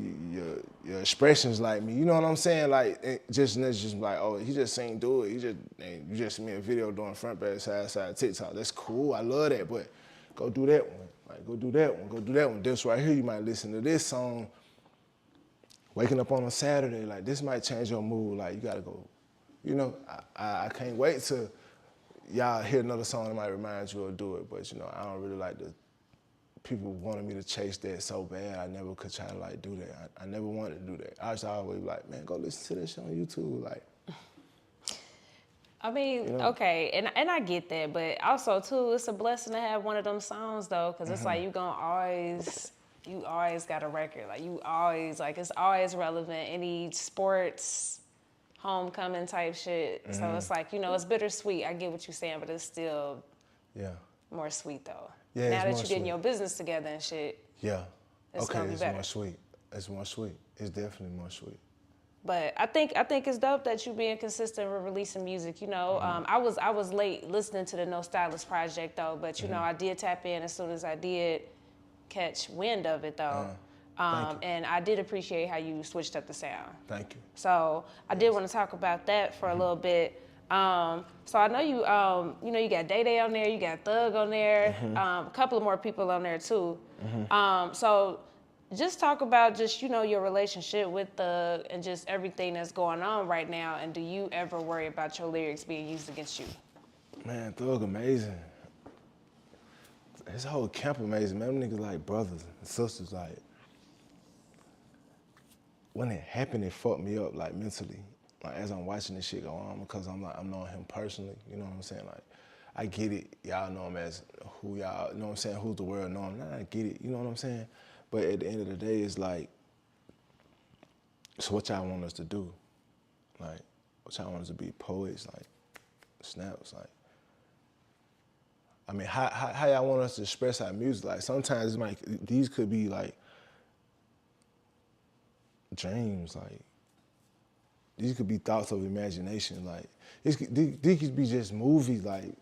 your expressions like me, you know what I'm saying? Like, just like, oh, he just ain't do it. You just sent me a video doing front back, side, TikTok. That's cool, I love that, but go do that one. Like, go do that one, go do that one. This right here, you might listen to this song, waking up on a Saturday, like, this might change your mood. Like, you gotta go, you know, I can't wait till y'all hear another song that might remind you or Do It, but, you know, I don't really like to, people wanted me to chase that so bad. I never could try to, like, do that. I never wanted to do that. I was always like, man, go listen to that shit on YouTube. Like, I mean, you know? okay, and I get that, but also too, it's a blessing to have one of them songs though, because it's like you always got a record. Like, you always, like, it's always relevant. Any sports, homecoming type shit. So it's like, you know, it's bittersweet. I get what you're saying, but it's still more sweet though. Yeah, now that more you're getting sweet. your business together and shit. Yeah. It's Okay, gonna be it's better. more sweet. It's more sweet. It's definitely more sweet. But I think it's dope that you being consistent with releasing music. You know, I was late listening to the No Stylist project though, but you know, I did tap in as soon as I did catch wind of it though. And I did appreciate how you switched up the sound. Thank you. So I did want to talk about that for a little bit. So I know you, you know, you got Day Day on there, you got Thug on there, a couple of more people on there too. So just talk about just, you know, your relationship with Thug and just everything that's going on right now. And do you ever worry about your lyrics being used against you? Man, Thug amazing. His whole camp amazing, man. Them niggas like brothers and sisters. Like, when it happened, it fucked me up, like, mentally. Like, as I'm watching this shit go on, because I'm knowing him personally, you know what I'm saying? Like, I get it, y'all know him as who y'all, you know what I'm saying, who's the world know him. Nah, I get it, you know what I'm saying? But at the end of the day, it's like, so what y'all want us to do? Like, what y'all want us to be? Poets, like, snaps, like, I mean, how y'all want us to express our music? Like, sometimes it's like, these could be like dreams, like, these could be thoughts of imagination, like, these could be just movies, like,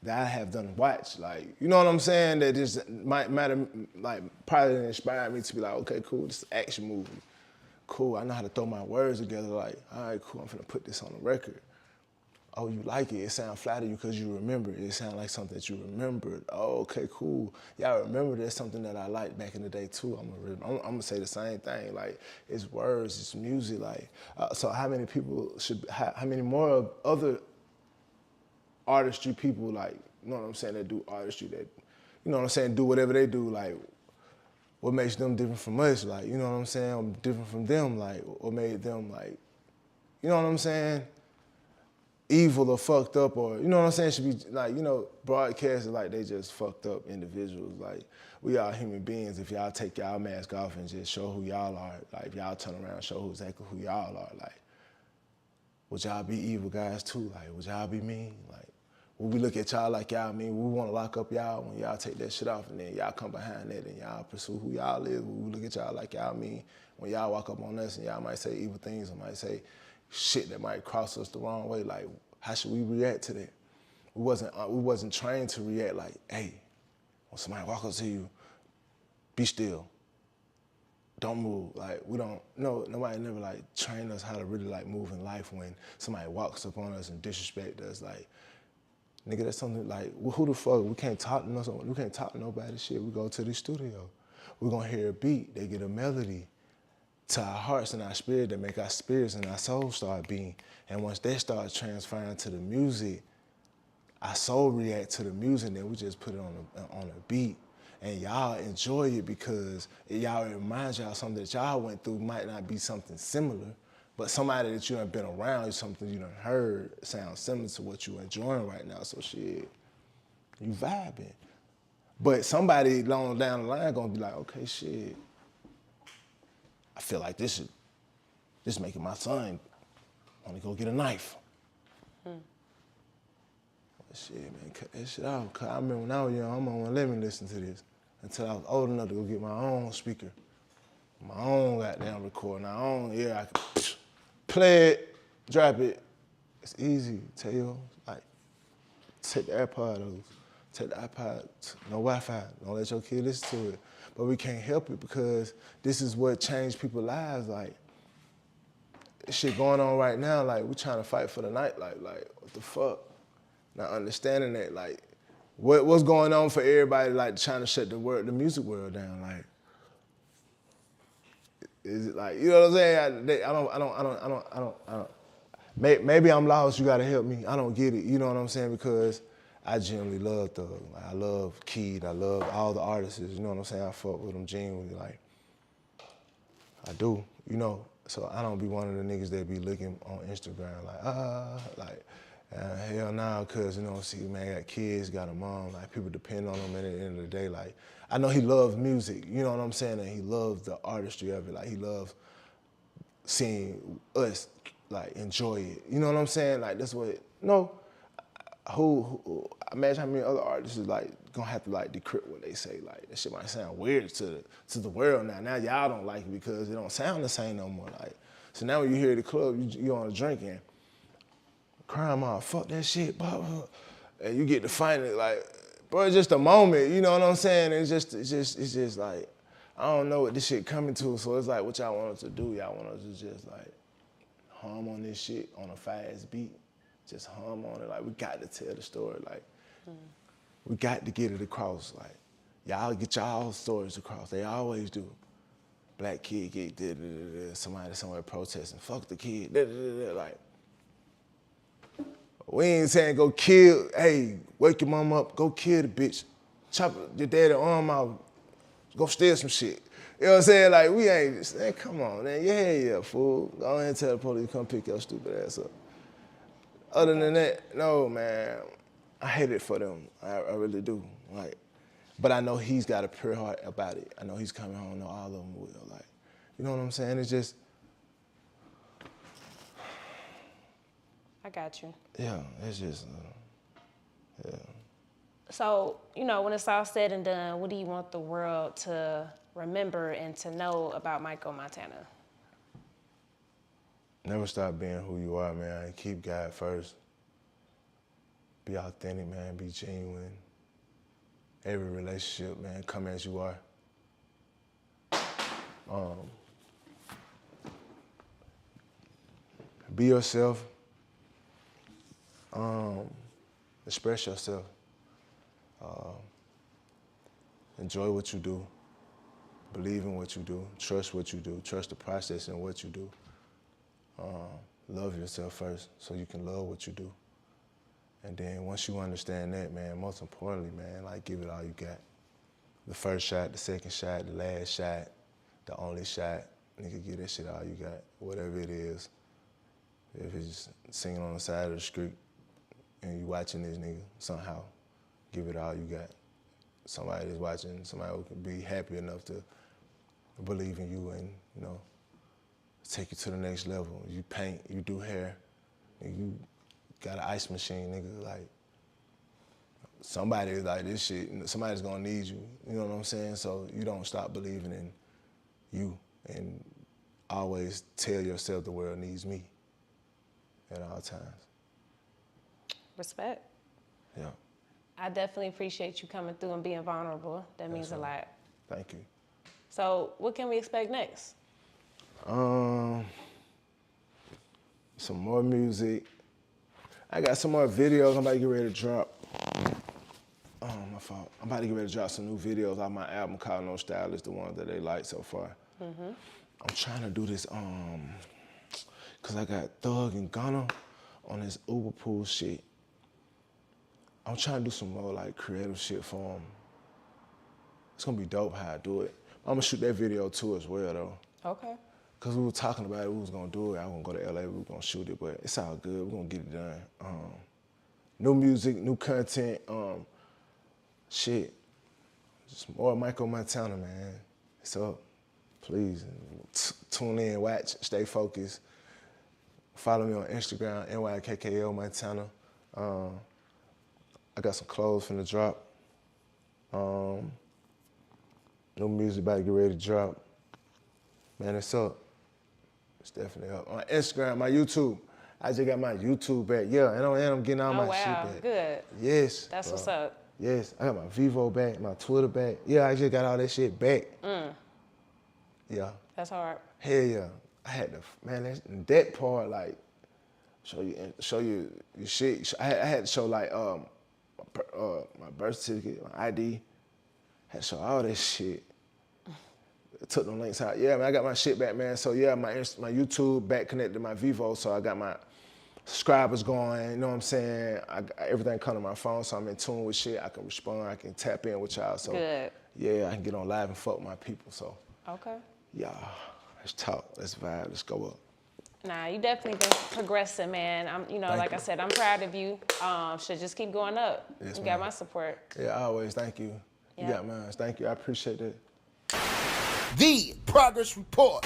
that I have done watched, like, you know what I'm saying? That just might matter, like, probably inspired me to be like, okay, cool, this is an action movie. Cool, I know how to throw my words together, like, all right, cool, I'm finna put this on the record. Oh, you like it? It sounds flat to you because you remember it. It sounds like something that you remembered. Oh, okay, cool. Y'all remember that's something that I liked back in the day too. I'm gonna say the same thing. Like, it's words, it's music. Like, so how many people how many more other artistry people, like, you know what I'm saying, that do artistry, that, you know what I'm saying, do whatever they do, like, what makes them different from us? Like, you know what I'm saying, I'm different from them, like, what made them, like, you know what I'm saying? evil or fucked up, or you know what I'm saying, should be like, broadcasted like they just fucked up individuals. Like, we are human beings. If y'all take y'all mask off and just show who y'all are, like if y'all turn around and show exactly who y'all are, like, would y'all be evil guys too? Like, would y'all be mean? Like, would we look at y'all like y'all mean? We want to lock up y'all when y'all take that shit off, and then y'all come behind that and y'all pursue who y'all is? Would we look at y'all like y'all mean when y'all walk up on us and y'all might say evil things or might say shit that might cross us the wrong way? Like, how should we react to that? We wasn't trained to react like, hey, when somebody walk up to you, be still. Don't move. Like, nobody never like trained us how to really like move in life when somebody walks up on us and disrespect us. Like, nigga, that's something like, who the fuck? We can't talk to nobody. Shit, we go to the studio. We're gonna hear a beat. They get a melody to our hearts and our spirit that make our spirits and our souls start beating. And once they start transferring to the music, our soul react to the music, then we just put it on a beat. And y'all enjoy it because it reminds y'all something that y'all went through might not be something similar, but somebody that you done been around, something you done heard sounds similar to what you enjoying right now. So shit, you vibing. But somebody long down the line gonna be like, okay, shit, I feel like this making my son want to go get a knife. Shit, man, cut that shit out. Cause I remember when I was young, my mom wouldn't let me listen to this until I was old enough to go get my own speaker, my own goddamn recorder, my own, I could play it, drop it. It's easy. Tell you, like, take the AirPod, take the iPod, no Wi-Fi. Don't let your kid listen to it. But we can't help it because this is what changed people's lives. Like, shit going on right now, like, we trying to fight for the night. Like, what the fuck? Not understanding that, like, what's going on for everybody, like, trying to shut the music world down, like, is it like, you know what I'm saying? I don't. Maybe I'm lost. You gotta help me. I don't get it. You know what I'm saying? Because I genuinely love Thug. Like, I love Keed. I love all the artists. You know what I'm saying? I fuck with them genuinely. Like, I do. You know. So I don't be one of the niggas that be looking on Instagram like. Hell nah, cause see, man, got kids, got a mom, like people depend on him, and at the end of the day, like, I know he loves music, you know what I'm saying, and he loves the artistry of it, like he loves seeing us, like, enjoy it, you know what I'm saying, like, that's what, who imagine how many other artists is like gonna have to like decrypt what they say, like, that shit might sound weird to the world now y'all don't like it because it don't sound the same no more, like, so now when you hear the club, you on a drinking, crime off, fuck that shit, blah, blah. And you get to find it, like, bro, it's just a moment, you know what I'm saying? It's just like, I don't know what this shit coming to, so it's like, what y'all want us to do? Y'all want us to just like hum on this shit on a fast beat, just hum on it, like, we got to tell the story, like, we got to get it across, like, y'all get y'all stories across, they always do. Black kid get somebody somewhere protesting, fuck the kid, like, we ain't saying go kill, hey, wake your mom up, go kill the bitch. Chop your daddy arm out, go steal some shit. You know what I'm saying? Like, we ain't, man, come on, man. Yeah, fool. Go ahead and tell the police to come pick your stupid ass up. Other than that, no, man. I hate it for them. I really do. Like, but I know he's got a pure heart about it. I know he's coming home, I know all of them will. Like, you know what I'm saying? It's just, I got you. yeah, it's just, yeah. So, when it's all said and done, what do you want the world to remember and to know about Michael Montana? Never stop being who you are, man. Keep God first. Be authentic, man. Be genuine. Every relationship, man, come as you are. Be yourself. Express yourself. Enjoy what you do. Believe in what you do. Trust what you do. Trust the process in what you do. Love yourself first so you can love what you do. And then once you understand that, man, most importantly, man, like, give it all you got. The first shot, the second shot, the last shot, the only shot. Nigga, give that shit all you got, whatever it is. If it's singing on the side of the street and you watching this nigga, somehow give it all you got. Somebody is watching, somebody who can be happy enough to believe in you and, you know, take you to the next level. You paint, you do hair, and you got an ice machine, nigga, like, somebody is like this shit, somebody's gonna need you, you know what I'm saying? So you don't stop believing in you and always tell yourself the world needs me at all times. Respect. Yeah. I definitely appreciate you coming through and being vulnerable. That means a lot. Thank you. So what can we expect next? Some more music. I got some more videos I'm about to get ready to drop. Oh, my fault. I'm about to get ready to drop some new videos off my album called No Style. It's the ones that they like so far. I'm trying to do this, cause I got Thug and Gunna on this Uber pool shit. I'm trying to do some more like creative shit for them. It's gonna be dope how I do it. I'm gonna shoot that video too as well though. Okay. Cause we were talking about it, we was gonna do it. I was gonna go to LA, we were gonna shoot it, but it's all good. We're gonna get it done. New music, new content, shit. Just more Michael Montana, man. It's up. Please tune in, watch, stay focused. Follow me on Instagram, NYKKL Montana. I got some clothes finna drop. New music about to get ready to drop. Man, it's up. It's definitely up. On Instagram, my YouTube. I just got my YouTube back. Yeah, and I'm getting all my shit back. Good. Yes. That's bro. what's up. Yes, I got my Vivo back, my Twitter back. Yeah, I just got all that shit back. Yeah. That's hard. Hell yeah. I had to, man, that part, like, show you your shit. I had to show, like, my birth certificate, my ID. Had to show all that shit. Took them links out. Yeah, man, I got my shit back, man. So, yeah, my YouTube back connected to my Vivo, so I got my subscribers going, you know what I'm saying? Everything come to my phone, so I'm in tune with shit. I can respond, I can tap in with y'all. So, good. Yeah, I can get on live and fuck with my people, so. Okay. Yeah, let's talk, let's vibe, let's go up. Nah, you definitely been progressing, man. Like I said, I'm proud of you. Should just keep going up. Yes, you man. got my support. Yeah, always, thank you. Yeah. You got mine, thank you, I appreciate it. The Progress Report.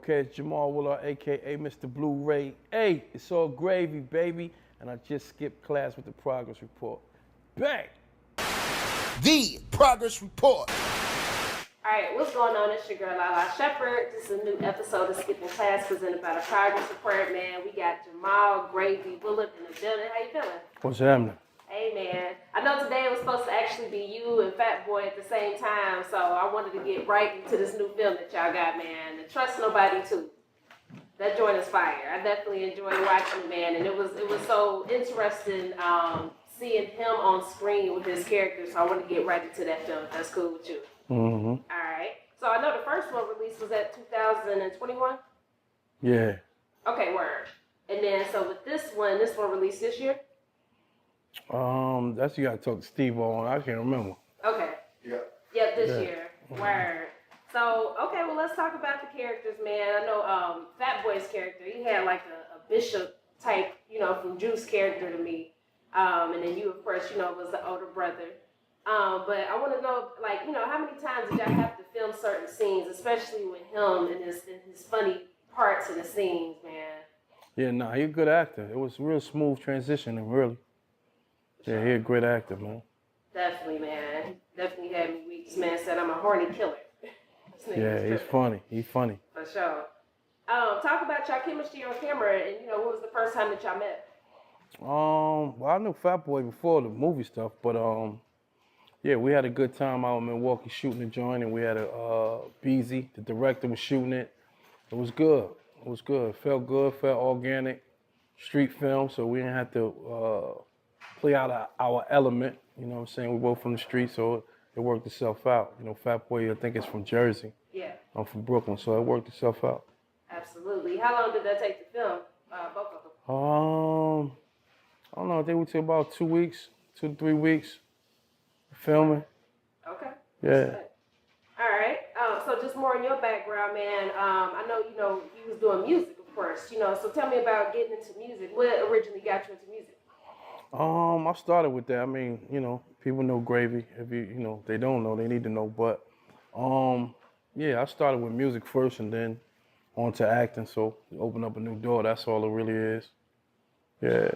Okay, it's Jamal Willard, a.k.a. Mr. Blue Ray. Hey, it's all gravy, baby. And I just skipped class with the Progress Report. Bang! The Progress Report. All right, what's going on? It's your girl, Lala Shepherd. This is a new episode of Skipping Class presented by the Progress Report, man. We got Jamal Gravy Willard in the building. How you feeling? What's happening? Hey, man. I know today it was supposed to actually be you and Fat Boy at the same time, so I wanted to get right into this new film that y'all got, man. And Trust Nobody, too. That joint is fire. I definitely enjoyed watching it, man. And it was so interesting seeing him on screen with his character, so I want to get right into that film, if that's cool with you. Mm-hmm. All right. So I know the first one released was at 2021? Yeah. Okay, word. And then, so with this one released this year? That's you gotta talk to Steve on. I can't remember. Okay. Yeah. Yep, this year. Word. So, okay, well, let's talk about the characters, man. I know Fat Boy's character, he had like a bishop type, from Juice character to me. And then you, of course, was the older brother. But I want to know, like, how many times did y'all have to film certain scenes, especially with him and his funny parts of the scenes, man? Yeah, nah, he's a good actor. It was a real smooth transition, and really. Yeah, he's a great actor, man. Definitely, man. Definitely had me weak. This man said I'm a horny killer. Yeah, he's funny. He's funny. For sure. Talk about y'all chemistry on camera, and what was the first time that y'all met? Well, I knew Fat Boy before the movie stuff, but yeah, we had a good time out in Milwaukee shooting the joint, and we had a Beezy, the director, was shooting it. It was good. It was good. It felt good. Felt organic. Street film, so we didn't have to play out our element. You know what I'm saying? We both from the street, so it worked itself out. You know, Fat Boy, I think, is from Jersey. Yeah, I'm from Brooklyn, so it worked itself out. absolutely. How long did that take to film? Both of them. I don't know. I think we took about 2 weeks, 2 to 3 weeks filming. Okay. Yeah. All right. So just more in your background, man. I know you was doing music, of course. So tell me about getting into music. What originally got you into music? I started with that. I mean, people know Gravy. If they don't know, they need to know. But, yeah, I started with music first and then on to acting. So open up a new door. That's all it really is. Yeah.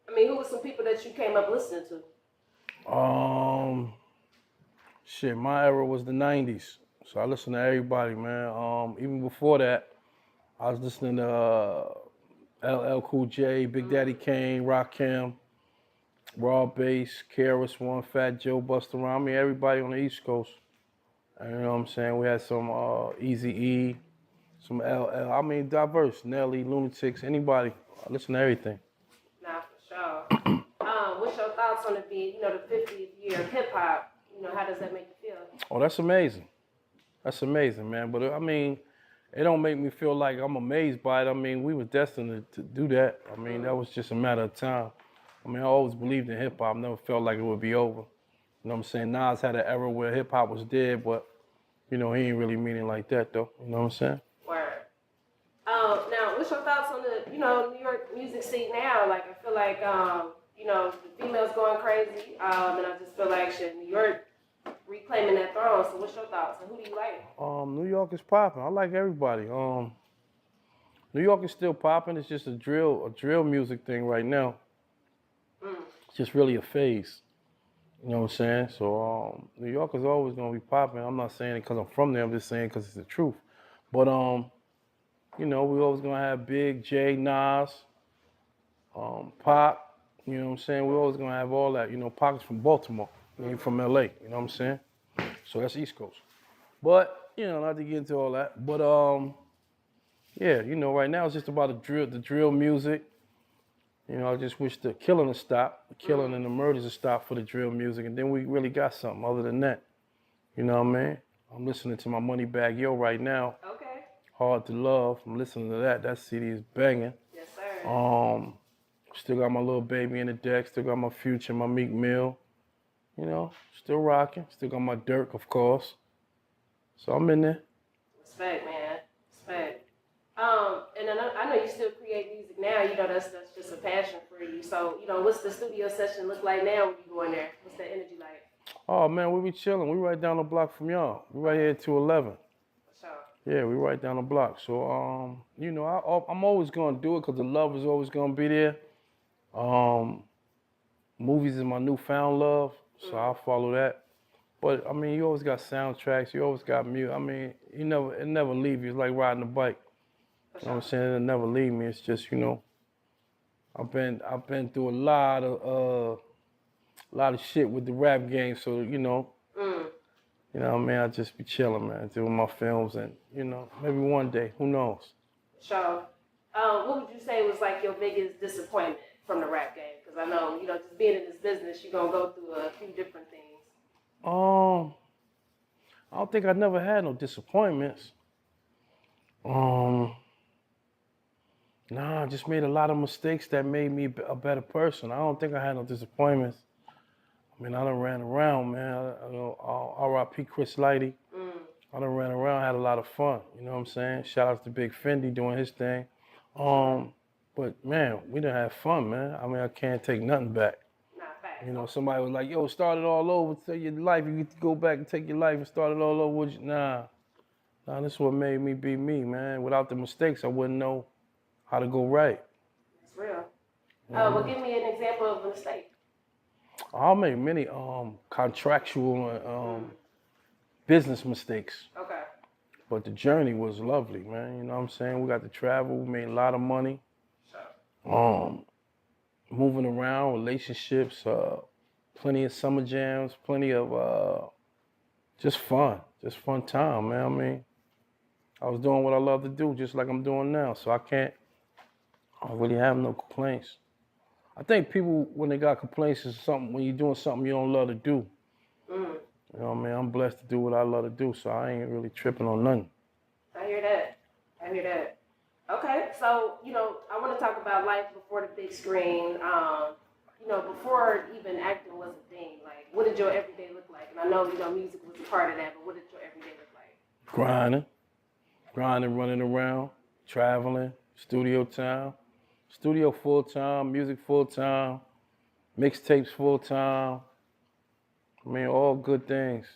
I mean, who were some people that you came up listening to? Shit, my era was the 90s. So I listened to everybody, man. Even before that, I was listening to LL Cool J, Big Daddy Kane, Rakim, Raw Bass, KRS-One, Fat Joe, Busta Rhymes. I mean, everybody on the East Coast. You know what I'm saying? We had some Eazy-E, some LL. I mean, diverse. Nelly, Lunatics, anybody. I listen to everything. Nah, for sure. What's your thoughts on it being, the 50th year of hip hop? How does that make you feel? Oh, that's amazing. That's amazing, man. But I mean, it don't make me feel like I'm amazed by it. I mean, we were destined to do that. I mean, that was just a matter of time. I mean, I always believed in hip hop. Never felt like it would be over. You know what I'm saying? Nas had an era where hip hop was dead, but he ain't really mean it like that, though. You know what I'm saying? Word. Now, what's your thoughts on the, New York music scene now? Like, I feel like, the females going crazy, and I just feel like New York reclaiming that throne. So, what's your thoughts? And who do you like? New York is popping. I like everybody. New York is still popping. It's just a drill music thing right now. It's just really a phase. You know what I'm saying? So New York is always gonna be popping. I'm not saying it because I'm from there. I'm just saying because it's the truth. But we always gonna have Big, J, Nas, Pop. You know what I'm saying? We're always gonna have all that. Pac is from Baltimore. He ain't from LA. You know what I'm saying? So that's East Coast. But not to get into all that. But yeah, right now it's just about the drill music. I just wish the killing to stop, the killing and the murders to stop for the drill music, and then we really got something other than that. You know what I mean? I'm listening to my Moneybagg Yo right now. Okay. Hard to Love. I'm listening to that. That CD is banging. Yes, sir. Still got my Little Baby in the deck. Still got my Future, my Meek Mill. Still rocking. Still got my Dirk, of course. So I'm in there. Respect, man. Respect. And I know you still create music now. That's just a passion for you. So, what's the studio session look like now when you go in there? What's that energy like? Oh, man, we be chilling. We right down the block from y'all. We right here at 211. For sure. Yeah, we right down the block. So, I'm always going to do it because the love is always going to be there. Movies is my newfound love, so I'll follow that. But, I mean, you always got soundtracks. You always got music. I mean, it never leave you. It's like riding a bike. You know what I'm saying? It'll never leave me. It's just, I've been through a lot of shit with the rap game. So, you know what I mean? I just be chilling, man, doing my films and, maybe one day, who knows? Sure. What would you say was like your biggest disappointment from the rap game? Because I know, just being in this business, you're going to go through a few different things. I don't think I never had no disappointments. Nah, I just made a lot of mistakes that made me a better person. I don't think I had no disappointments. I mean, I done ran around, man. R.I.P. Chris Lighty. I done ran around, had a lot of fun. You know what I'm saying? Shout out to Big Fendi doing his thing. But man, we done had fun, man. I mean, I can't take nothing back. Somebody was like, yo, start it all over, tell your life. You get to go back and take your life and start it all over. Would you? Nah, this is what made me be me, man. Without the mistakes, I wouldn't know how to go right. It's real. Well, give me an example of a mistake. I'll make many contractual business mistakes. Okay. But the journey was lovely, man. You know what I'm saying? We got to travel. We made a lot of money. Sure. Moving around, relationships, plenty of summer jams, plenty of just fun time, man. I mean, I was doing what I love to do, just like I'm doing now. So I don't really have no complaints. I think people, when they got complaints, is something when you're doing something you don't love to do. You know what I mean? I'm blessed to do what I love to do, so I ain't really tripping on nothing. I hear that. Okay, so, I want to talk about life before the big screen. Before even acting was a thing, like, what did your everyday look like? And I know, music was a part of that, but what did your everyday look like? Grinding, running around, traveling, studio time, studio full time, music full time, mixtapes full time. I mean, all good things.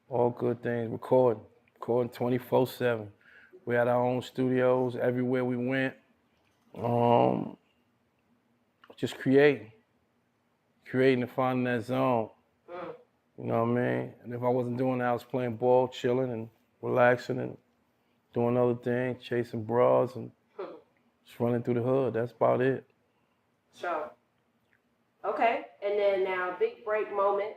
Recording 24/7. We had our own studios everywhere we went. Just creating and finding that zone. You know what I mean? And if I wasn't doing that, I was playing ball, chilling and relaxing and doing other things, chasing bras and just running through the hood. That's about it. Sure. Okay, and then now, big break moment,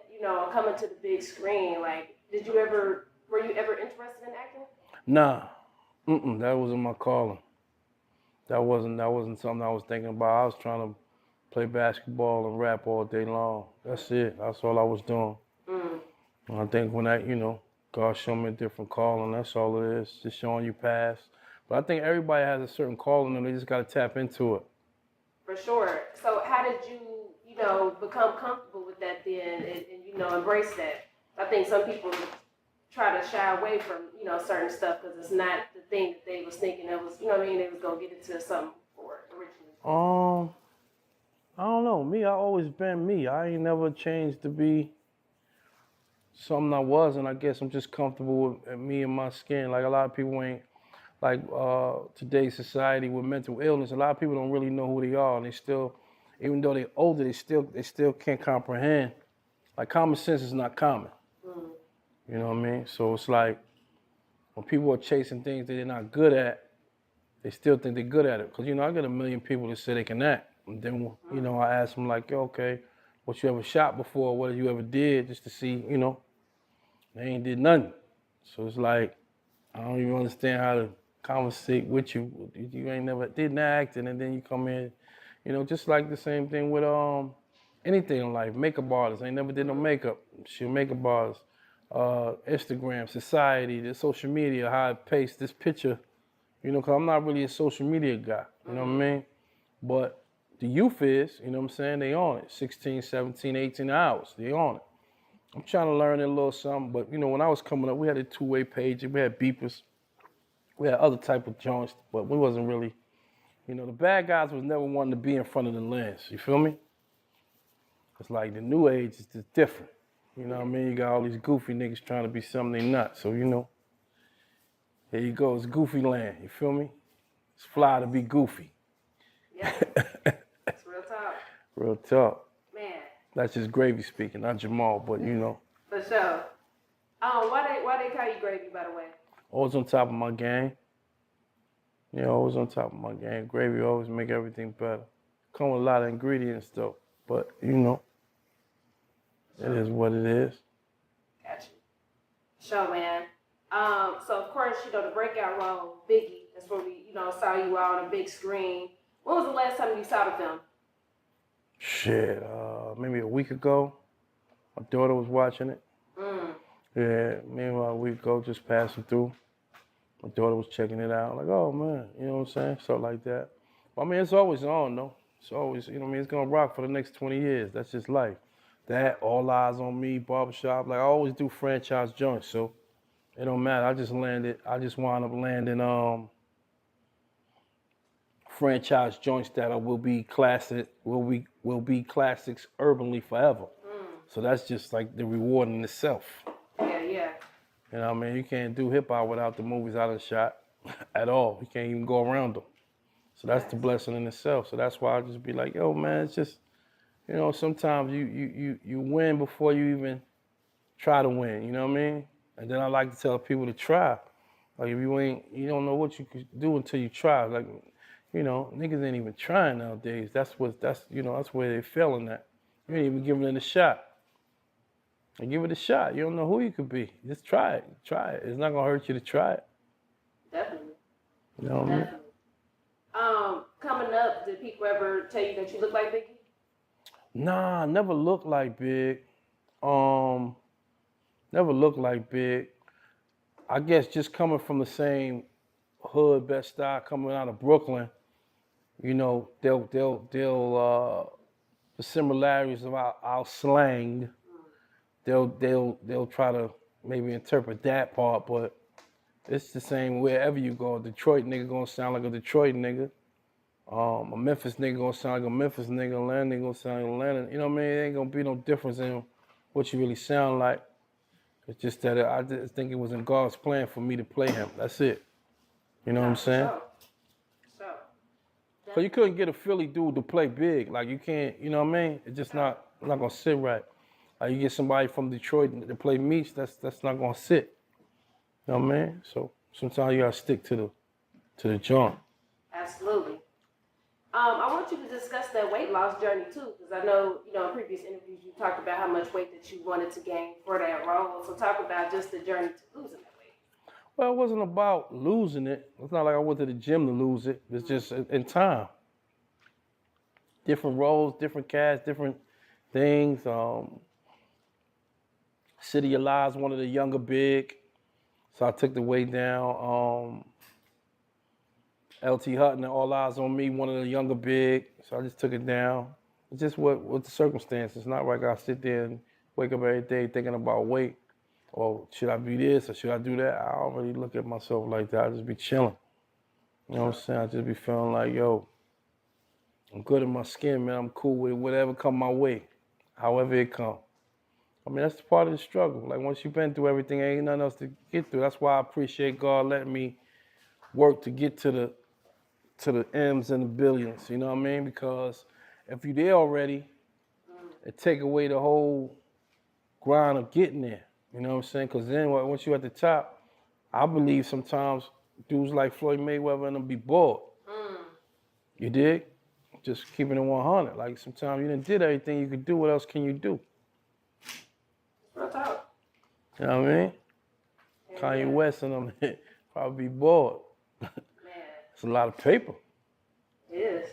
coming to the big screen, like, were you ever interested in acting? Nah, that wasn't my calling. That wasn't something I was thinking about. I was trying to play basketball and rap all day long. That's it. That's all I was doing. And I think when God showed me a different calling, that's all it is, just showing you past. But I think everybody has a certain calling and they just got to tap into it. For sure. So how did you, become comfortable with that then and embrace that? I think some people try to shy away from, certain stuff because it's not the thing that they was thinking it was, they was going to get into something for originally. I don't know. Me, I always been me. I ain't never changed to be something I wasn't. I guess I'm just comfortable with me and my skin. Like a lot of people ain't, like today's society with mental illness, a lot of people don't really know who they are. And they still, even though they're older, they still can't comprehend. Like common sense is not common. You know what I mean? So it's like when people are chasing things that they're not good at, they still think they're good at it. Because, I get a million people that say they can act. And then, I ask them like, okay, what you ever shot before? What you ever did? Just to see, they ain't did nothing. So it's like, I don't even understand how to conversate with you. You ain't never did acting and then you come in, just like the same thing with anything in life. Makeup artists, ain't never did no makeup. She'll makeup artist. Instagram, society, the social media, how I paste this picture, because I'm not really a social media guy, you know what I mean? But the youth is, you know what I'm saying, they on it, 16, 17, 18 hours, they on it. I'm trying to learn a little something, but when I was coming up, we had a two-way page, we had beepers, we had other type of joints, but we wasn't really, the bad guys was never wanting to be in front of the lens, you feel me? It's like the new age is just different. You know what I mean? You got all these goofy niggas trying to be something they not. So, here you go. It's goofy land. You feel me? It's fly to be goofy. Yeah. It's real talk. Real talk. Man. That's just Gravy speaking, not Jamal, but For sure. Why they call you Gravy, by the way? Always on top of my game. Always on top of my game. Gravy always make everything better. Come with a lot of ingredients, though. But, it is what it is. Gotcha. Sure, man. So of course, the breakout role, Biggie, that's where we, saw you out on a big screen. When was the last time you saw the film? Shit, maybe a week ago. My daughter was watching it. Yeah, meanwhile, a week ago, just passing through. My daughter was checking it out. Like, oh man, you know what I'm saying? Stuff like that. But, I mean, it's always on, though. It's always, it's gonna rock for the next 20 years. That's just life. That, All Eyes on Me, Barbershop. Like, I always do franchise joints, so it don't matter. I just wound up landing franchise joints that will be classics urbanly forever. So that's just like the reward in itself. Yeah. You know what I mean? You can't do hip hop without the movies I done shot at all. You can't even go around them. So that's the blessing in itself. So that's why I just be like, yo, man, it's just, sometimes you win before you even try to win, you know what I mean? And then I like to tell people to try. Like if you don't know what you could do until you try. Like, niggas ain't even trying nowadays. That's where they're failing at. You ain't even giving it a shot. And give it a shot. You don't know who you could be. Just try it. Try it. It's not gonna hurt you to try it. Definitely. You know what I mean? Coming up, did people ever tell you that you look like Biggie? Nah, I never looked like Big. Never looked like big. I guess just coming from the same hood, Bed-Stuy, coming out of Brooklyn, you know, the similarities of our slang, they'll try to maybe interpret that part, but it's the same wherever you go. A Detroit nigga gonna sound like a Detroit nigga. A Memphis nigga gonna sound like a Memphis nigga. Atlanta nigga gonna sound like Atlanta. You know what I mean? It ain't gonna be no difference in what you really sound like. It's just that I just think it was in God's plan for me to play him. That's it. You know what I'm saying? So you couldn't get a Philly dude to play big. Like you can't, you know what I mean? It's just not gonna sit right. Like you get somebody from Detroit to play Meech, that's not gonna sit. You know what I mean? So sometimes you gotta stick to the joint. Absolutely. I want you to discuss that weight loss journey too, because I know, you know, in previous interviews you talked about how much weight that you wanted to gain for that role. So talk about just the journey to losing that weight. Well, it wasn't about losing it. It's not like I went to the gym to lose it. It's just in time. Different roles, different casts, different things. City of Lies, one of the younger big. So I took the weight down. LT Hutton and All Eyes on Me, one of the younger big. So I just took it down. It's just what the circumstances. It's not like I sit there and wake up every day thinking about weight. Or should I be this or should I do that? I don't really look at myself like that. I just be chilling. You know what I'm saying? I just be feeling like, yo, I'm good in my skin, man. I'm cool with whatever come my way, however it come. I mean, that's the part of the struggle. Like once you've been through everything, ain't nothing else to get through. That's why I appreciate God letting me work to get to the M's and the billions, you know what I mean? Because if you're there already, it take away the whole grind of getting there, you know what I'm saying? Because then once you're at the top, I believe sometimes dudes like Floyd Mayweather and them be bored. You dig? Just keeping it 100. Like sometimes you done did everything you could do, what else can you do? Real talk. You know what I mean? Kanye West and them probably be bored. It's a lot of paper. It is.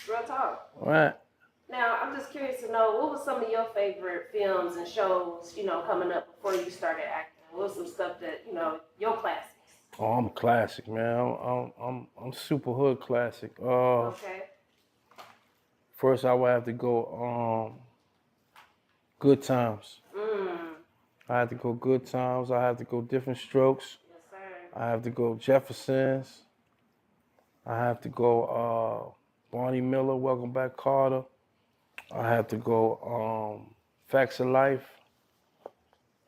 Real talk. Right. Now, I'm just curious to know, what was some of your favorite films and shows, you know, coming up before you started acting? What was some stuff that, you know, your classics? Oh, I'm classic, man. I'm super hood classic. Okay. First, I would have to go Good Times. I have to go Good Times. I have to go Different Strokes. Yes, sir. I have to go Jeffersons. I have to go Barney Miller, Welcome Back, Carter. I have to go Facts of Life,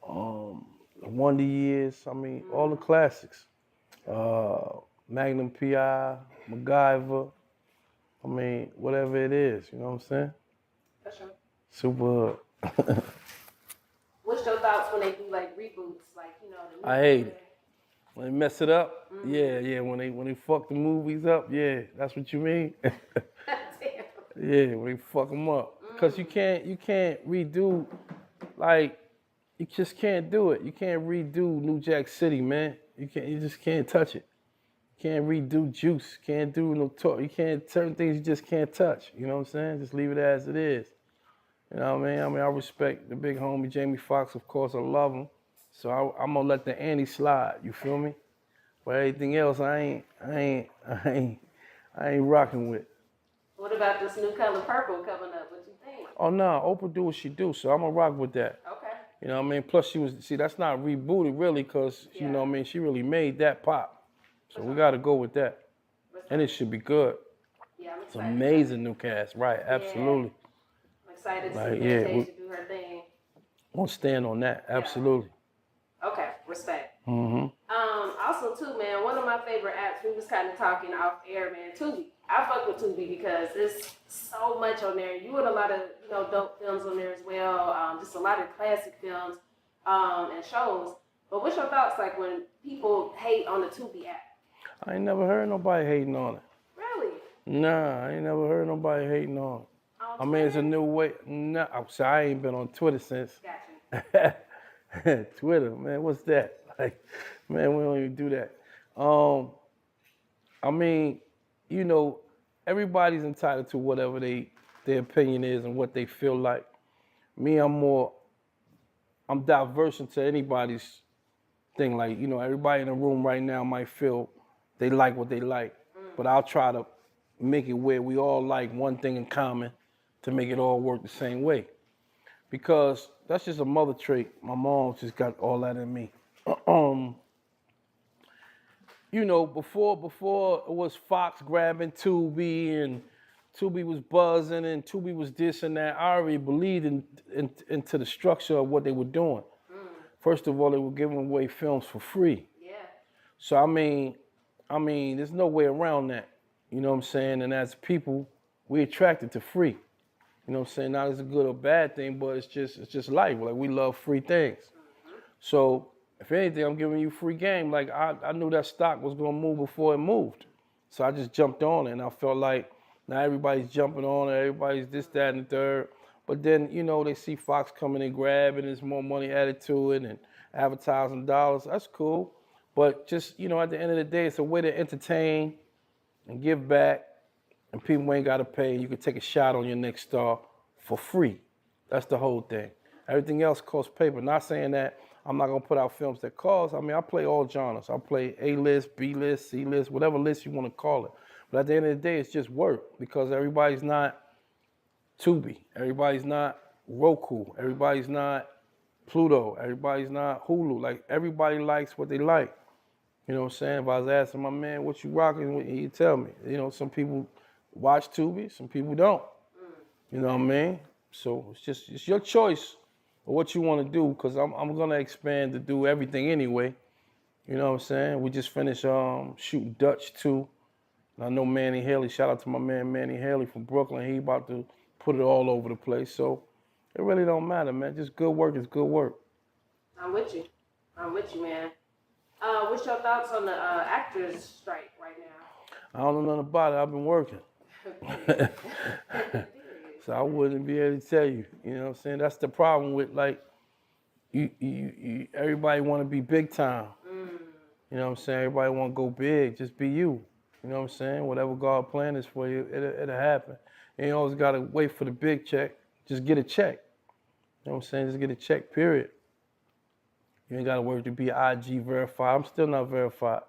Wonder Years. I mean, all the classics. Magnum P.I., MacGyver. I mean, whatever it is, you know what I'm saying? For sure. Super hood. What's your thoughts when they do like reboots, like, you know? The I hate it. When they mess it up, yeah. When they fuck the movies up, yeah. That's what you mean? Yeah, when they fuck them up. Because you can't redo, like, you just can't do it. You can't redo New Jack City, man. You just can't touch it. You can't redo Juice. Can't do no talk. You can't, certain things you just can't touch. You know what I'm saying? Just leave it as it is. You know what I mean? I respect the big homie Jamie Foxx, of course. I love him. So I'm gonna let the Annie slide. You feel me? But everything else, I ain't rocking with. What about this new color purple coming up? What you think? Oh no, Oprah do what she do, so I'm gonna rock with that. Okay. You know what I mean? Plus that's not rebooted really, cause you know what I mean, she really made that pop. So we gotta go with that. And it should be good. Yeah, I'm It's excited. amazing new cast, right? Absolutely. I'm excited to Like, see Fantasia do her thing. Won't stand on that. Absolutely. Okay, respect. Mm-hmm. Also too, man, one of my favorite apps, we was kind of talking off air, man, Tubi. I fuck with Tubi because there's so much on there. You had a lot of, you know, dope films on there as well. Just a lot of classic films and shows. But what's your thoughts like when people hate on the Tubi app? I ain't never heard nobody hating on it. Really? Nah, I ain't never heard nobody hating on it. I mean, it's a new way. Nah, I ain't been on Twitter since. Twitter, man, what's that? Like, man, we don't even do that. I mean, you know, everybody's entitled to whatever their opinion is and what they feel like. Me, I'm more I'm diverse into anybody's thing. Like, you know, everybody in the room right now might feel they like what they like, but I'll try to make it where we all like one thing in common to make it all work the same way. Because that's just a mother trait. My mom just got all that in me. You know, before it was Fox grabbing Tubi and Tubi was buzzing and Tubi was this and that, I already believed into the structure of what they were doing. First of all, they were giving away films for free. Yeah. So I mean, there's no way around that. You know what I'm saying? And as people, we attracted to free. You know what I'm saying? Not as a good or bad thing, but it's just life. Like, we love free things. So if anything, I'm giving you free game. Like, I knew that stock was gonna move before it moved. So I just jumped on it, and I felt like now everybody's jumping on it, everybody's this, that, and the third. But then, you know, they see Fox coming and grabbing, there's more money added to it and advertising dollars. That's cool. But just, you know, at the end of the day, it's a way to entertain and give back, and people ain't gotta pay. You can take a shot on your next star for free. That's the whole thing. Everything else costs paper. Not saying that I'm not gonna put out films that cost. I mean, I play all genres. I play A-list, B-list, C-list, whatever list you wanna call it. But at the end of the day, it's just work, because everybody's not Tubi, everybody's not Roku, everybody's not Pluto, everybody's not Hulu. Like, everybody likes what they like. You know what I'm saying? If I was asking my man, what you rocking, he'd tell me. You know, some people watch Tubi, some people don't. You know what I mean? So it's your choice of what you want to do, because I'm gonna expand to do everything anyway. You know what I'm saying? We just finished shooting Dutch 2. And I know Manny Haley, shout out to my man Manny Haley from Brooklyn. He about to put it all over the place. So it really don't matter, man. Just good work is good work. I'm with you, man. What's your thoughts on the actors strike right now? I don't know nothing about it. I've been working. So I wouldn't be able to tell you. You know what I'm saying? That's the problem with, like, you everybody want to be big time. You know what I'm saying? Everybody want to go big. Just be you. You know what I'm saying? Whatever God planned is for you, it'll happen. You ain't always got to wait for the big check. Just get a check. You know what I'm saying? Just get a check, period. You ain't got to worry to be IG verified. I'm still not verified.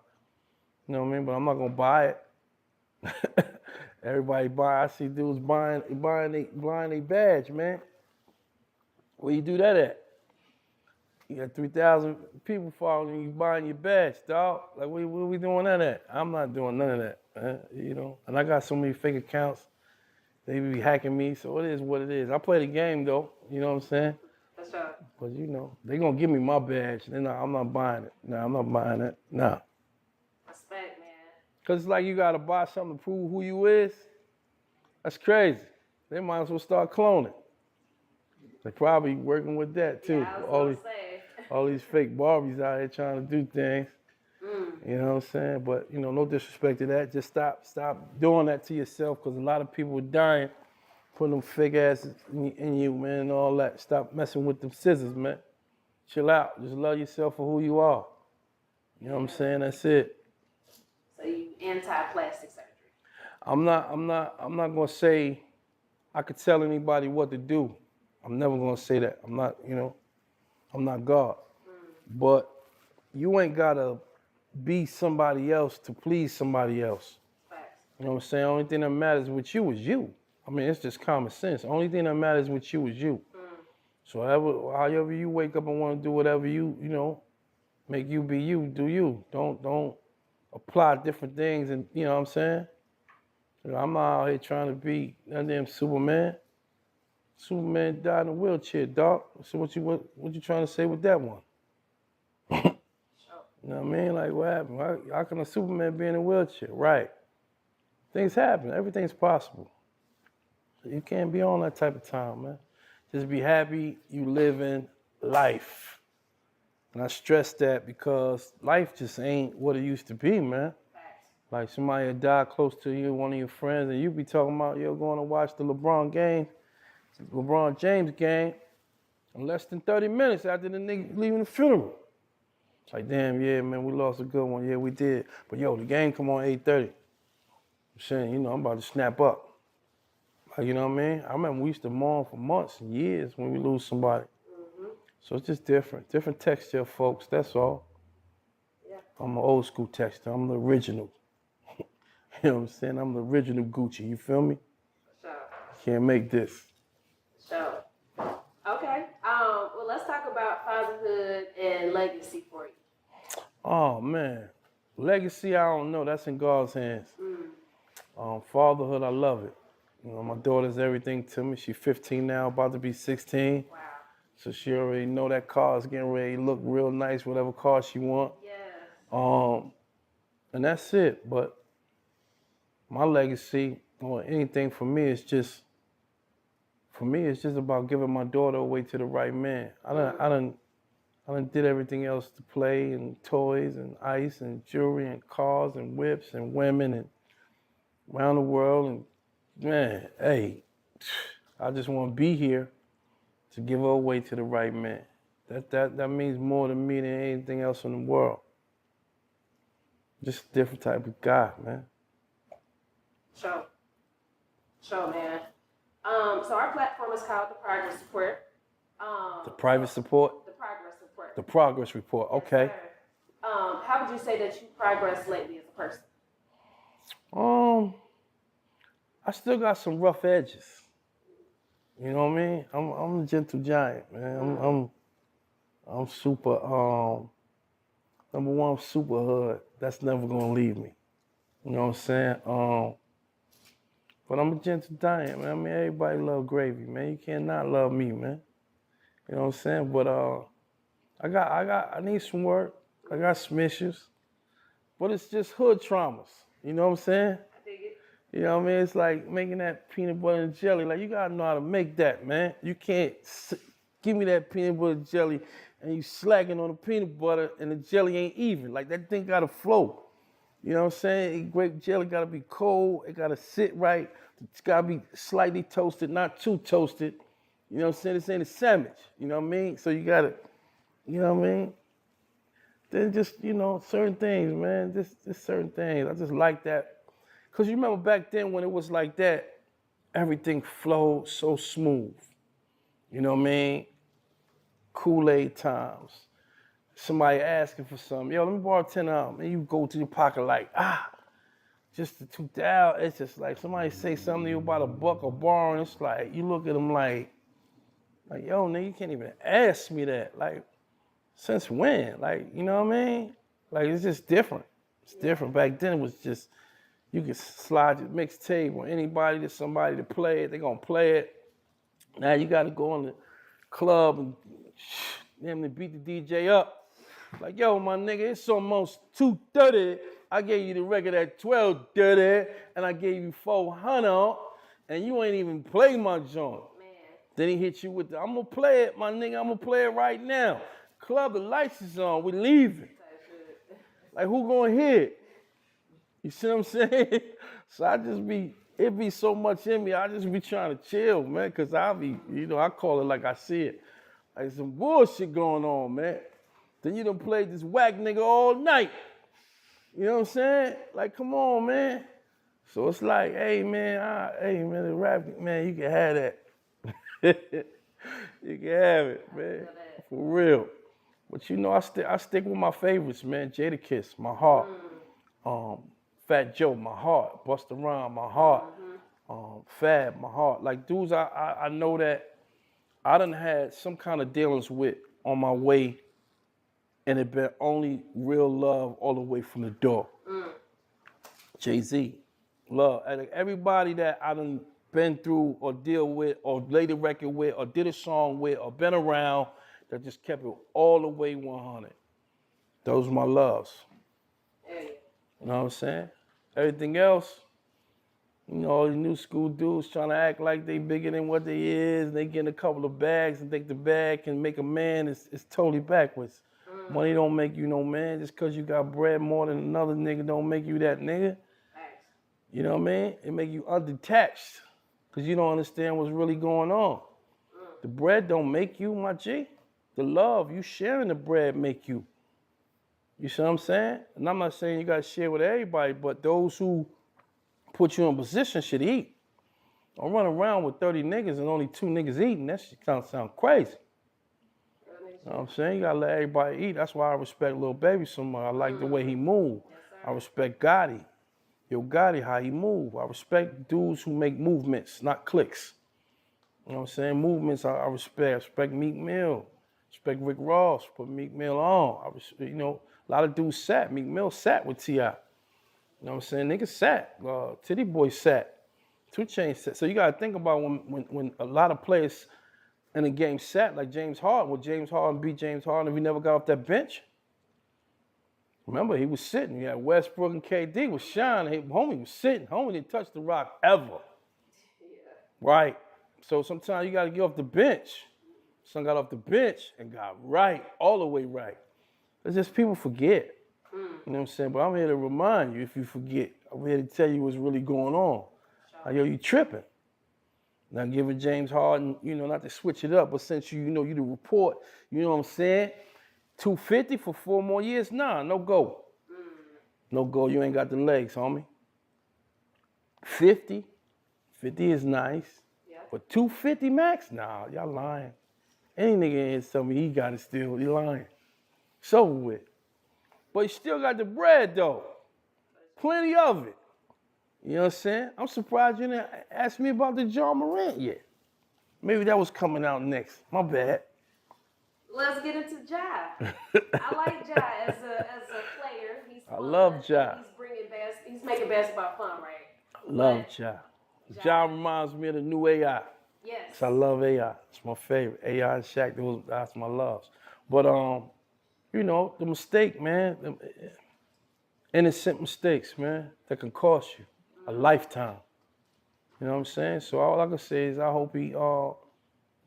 You know what I mean? But I'm not going to buy it. Everybody buy. I see dudes buying a badge, man. Where you do that at? You got 3,000 people following you, buying your badge, dog. Like, where we doing that at? I'm not doing none of that, man. You know? And I got so many fake accounts. They be hacking me, so it is what it is. I play the game, though. You know what I'm saying? That's right. But, you know, they going to give me my badge. I'm not buying it. No, I'm not buying it. No. Respect, man. Because it's like you got to buy something to prove who you is. That's crazy. They might as well start cloning. They probably working with that, too. Yeah, all these fake Barbies out here trying to do things. You know what I'm saying? But, you know, no disrespect to that. Just stop doing that to yourself, because a lot of people are dying, putting them fake asses in you, man, and all that. Stop messing with them scissors, man. Chill out. Just love yourself for who you are. You know what I'm saying? That's it. So you anti-plastic surgery? I'm not gonna say I could tell anybody what to do. I'm never gonna say that. I'm not, you know, I'm not God. But you ain't gotta be somebody else to please somebody else. You know what I'm saying? Only thing that matters with you is you. I mean, it's just common sense. Only thing that matters with you is you. So however you wake up and want to do whatever you know, make you be you, do you. Don't apply different things, and you know what I'm saying? You know, I'm not out here trying to be that damn Superman. Superman died in a wheelchair, dog. So what you trying to say with that one? You know what I mean? Like, what happened? How can a Superman be in a wheelchair? Right. Things happen. Everything's possible. You can't be on that type of time, man. Just be happy you living life. And I stress that because life just ain't what it used to be, man. Like, somebody had died close to you, one of your friends, and you be talking about, yo, going to watch the LeBron James game, in less than 30 minutes after the nigga leaving the funeral. It's like, damn, yeah, man, we lost a good one. Yeah, we did. But, yo, the game come on 8:30. I'm saying, you know, I'm about to snap up. Like, you know what I mean? I remember we used to mourn for months and years when we lose somebody. So it's just different texture, folks. That's all. Yeah. I'm an old school texture. I'm the original. You know what I'm saying? I'm the original Gucci. You feel me? Sure. Can't make this. Sure. Okay. Well, let's talk about fatherhood and legacy for you. Oh man, legacy. I don't know. That's in God's hands. Fatherhood. I love it. You know, my daughter's everything to me. She's 15 now, about to be 16. Wow. So she already know that car is getting ready to look real nice, whatever car she want. Yes. And that's it. But my legacy or anything for me is just about giving my daughter away to the right man. I done did everything else to play and toys and ice and jewelry and cars and whips and women and around the world. And man, hey, I just want to be here to give her away to the right man. That means more to me than anything else in the world. Just a different type of guy, man. Sure, man. So our platform is called the Progress Report. The private support? The Progress Report. The Progress Report, okay. Yes, how would you say that you progressed lately as a person? I still got some rough edges. You know what I mean? I'm a gentle giant, man. I'm super, number one, I'm super hood. That's never gonna leave me. You know what I'm saying? But I'm a gentle giant, man. I mean, everybody love gravy, man. You cannot love me, man. You know what I'm saying? But I need some work. I got some issues. But it's just hood traumas. You know what I'm saying? I dig it. You know what I mean? It's like making that peanut butter and jelly. Like, you gotta know how to make that, man. You can't give me that peanut butter and jelly and you slacking on the peanut butter and the jelly ain't even. Like, that thing gotta flow. You know what I'm saying? Grape jelly gotta be cold. It gotta sit right. It's gotta be slightly toasted, not too toasted. You know what I'm saying? This ain't a sandwich. You know what I mean? So you gotta, you know what I mean? Then just, you know, certain things, man. Just certain things. I just like that. Because you remember back then when it was like that, everything flowed so smooth. You know what I mean? Kool-Aid times. Somebody asking for something. Yo, let me borrow 10 of them. And you go to your pocket like, just the 2,000. It's just like somebody say something to you about a buck or borrowing. It's like, you look at them like, yo, nigga, you can't even ask me that. Like, since when? Like, you know what I mean? Like, it's just different. It's different. Back then, it was just, you could slide your mixtape on anybody to somebody to play it. They gonna play it. Now you gotta go in the club and them to beat the DJ up. Like, yo, my nigga, it's almost 2:30. I gave you the record at 12:30, and I gave you 400, and you ain't even play my joint. Man. Then he hit you with the, I'm gonna play it, my nigga, I'm gonna play it right now. Club, the lights is on, we leaving. Like, who gonna hear it? You see what I'm saying? So it be so much in me, I just be trying to chill, man, because I be, you know, I call it like I see it. Like, some bullshit going on, man. Then you done played this whack nigga all night. You know what I'm saying? Like, come on, man. So it's like, hey, man, the rap, man, you can have that. You can have it, man. For real. But you know, I stick with my favorites, man. Jadakiss, my heart. Fat Joe, my heart. Busta Rhymes, my heart. Fab, my heart. Like, dudes I know that I done had some kind of dealings with on my way, and it been only real love all the way from the door. Jay-Z, love. And everybody that I done been through or deal with or laid a record with or did a song with or been around that just kept it all the way 100. Those are my loves. Hey. You know what I'm saying? Everything else, you know, all these new school dudes trying to act like they bigger than what they is. They getting a couple of bags and think the bag can make a man. It's totally backwards. Money don't make you no man. Just because you got bread more than another nigga don't make you that nigga. You know what I mean? It make you undetached because you don't understand what's really going on. The bread don't make you, my G. The love, you sharing the bread make you. You see what I'm saying? And I'm not saying you got to share with everybody, but those who put you in position should eat. Don't run around with 30 niggas and only 2 niggas eating. That shit sound crazy. You know what I'm saying? You gotta let everybody eat. That's why I respect Lil Baby so much. I like the way he move. I respect Gotti. Yo, Gotti, how he move. I respect dudes who make movements, not clicks. You know what I'm saying? Movements I respect. I respect Meek Mill. Respect Rick Ross, put Meek Mill on. You know, a lot of dudes sat. Meek Mill sat with T.I. You know what I'm saying? Niggas sat. Titty Boy sat. 2 Chainz sat. So you gotta think about when a lot of players in the game sat, like James Harden. Would James Harden beat James Harden if he never got off that bench? Remember, he was sitting. You had Westbrook and KD was shining. Homie was sitting. Homie didn't touch the rock ever. Right. So sometimes you got to get off the bench. Son got off the bench and got right, all the way right. It's just people forget. You know what I'm saying? But I'm here to remind you if you forget. I'm here to tell you what's really going on. Like, yo, you tripping. Now giving James Harden, you know, not to switch it up, but since you know, you the report, you know what I'm saying? 250 for 4 more years? Nah, no go. No go, you ain't got the legs, homie. 50 is nice. But 250 max? Nah, y'all lying. Any nigga in here tell me he got it still, he lying. It's over with. But you still got the bread though. Plenty of it. You know what I'm saying? I'm surprised you didn't ask me about the John Morant yet. Maybe that was coming out next. My bad. Let's get into Ja. I like Ja as a player. He's fun. I love Ja. He's making basketball fun, right? I love Ja. Ja reminds me of the new AI. Yes. I love AI. It's my favorite. AI and Shaq, that's my loves. But you know, the mistake, man, innocent mistakes, man, that can cost you a lifetime. You know what I'm saying? So all I can say is I hope he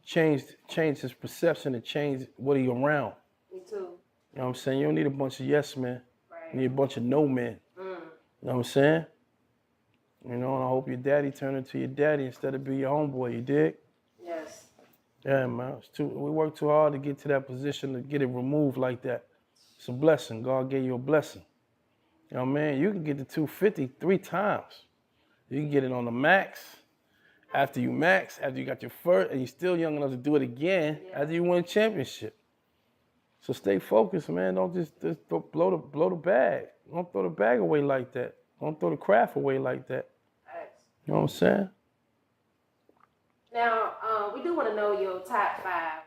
changed his perception and changed what he around. Me too. You know what I'm saying? You don't need a bunch of yes men. Right. You need a bunch of no men. You know what I'm saying? You know, and I hope your daddy turn into your daddy instead of be your homeboy, you dig? Yes. Yeah, man. We work too hard to get to that position to get it removed like that. It's a blessing. God gave you a blessing. You know what I mean? You can get to 250 3 times. You can get it on the max. After you got your first, and you're still young enough to do it again after you win a championship. So stay focused, man. Don't just blow the bag. Don't throw the bag away like that. Don't throw the craft away like that. You know what I'm saying? Now, we do want to know your top 5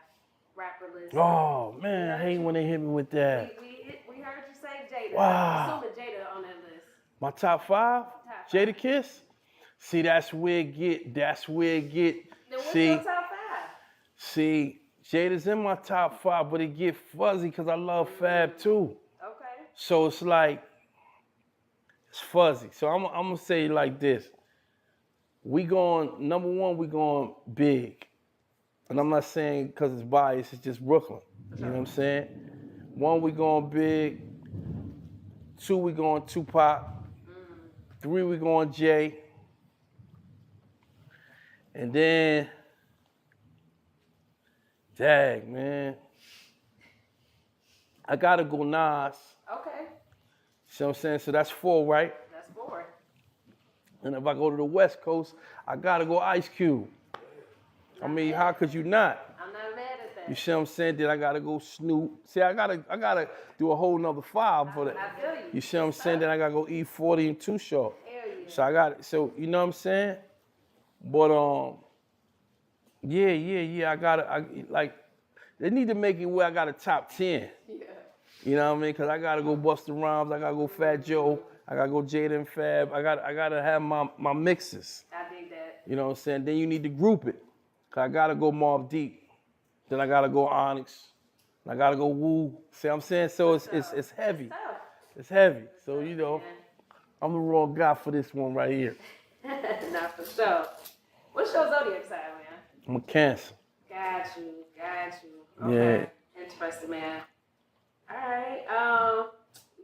rapper list. Oh, man, I hate when they hit me with that. We heard you say Jada. Wow. I'm assuming Jada on that list. My top 5? Jada Kiss? See, that's where it get. Then what's See, your top 5? see, Jada's in my top 5, but it get fuzzy because I love Fab too. Okay. So it's like, it's fuzzy. So I'm gonna say it like this. Number 1, we going big. And I'm not saying because it's biased, it's just Brooklyn. You know what I'm saying? 1, we going big. 2, we going Tupac. 3, we going Jay. And then, dang, man. I gotta go Nas. Okay. See what I'm saying? So that's 4, right? That's 4. And if I go to the West Coast, I gotta go Ice Cube. I mean, how could you not? I'm not mad at that. You see what I'm saying? Then I gotta go Snoop. See, I gotta do a whole nother 5 for that. I feel you. You see what I'm saying? Then I gotta go E40 and Too Short. Hell yeah. So I got it. So you know what I'm saying? But yeah. They need to make it where I got a top 10. Yeah. You know what I mean? Cause I gotta go Busta Rhymes, I gotta go Fat Joe, I gotta go Jada and Fab. I gotta have my mixes. I dig that. You know what I'm saying? Then you need to group it. Cause I gotta go Mobb Deep. Then I gotta go Onyx. I gotta go Wu. See what I'm saying? So it's heavy. It's heavy. So you know, I'm the wrong guy for this one right here. Not for sure. What's your zodiac sign, man? I'm a Cancer. Got you. Okay. Yeah. Interesting, man. All right.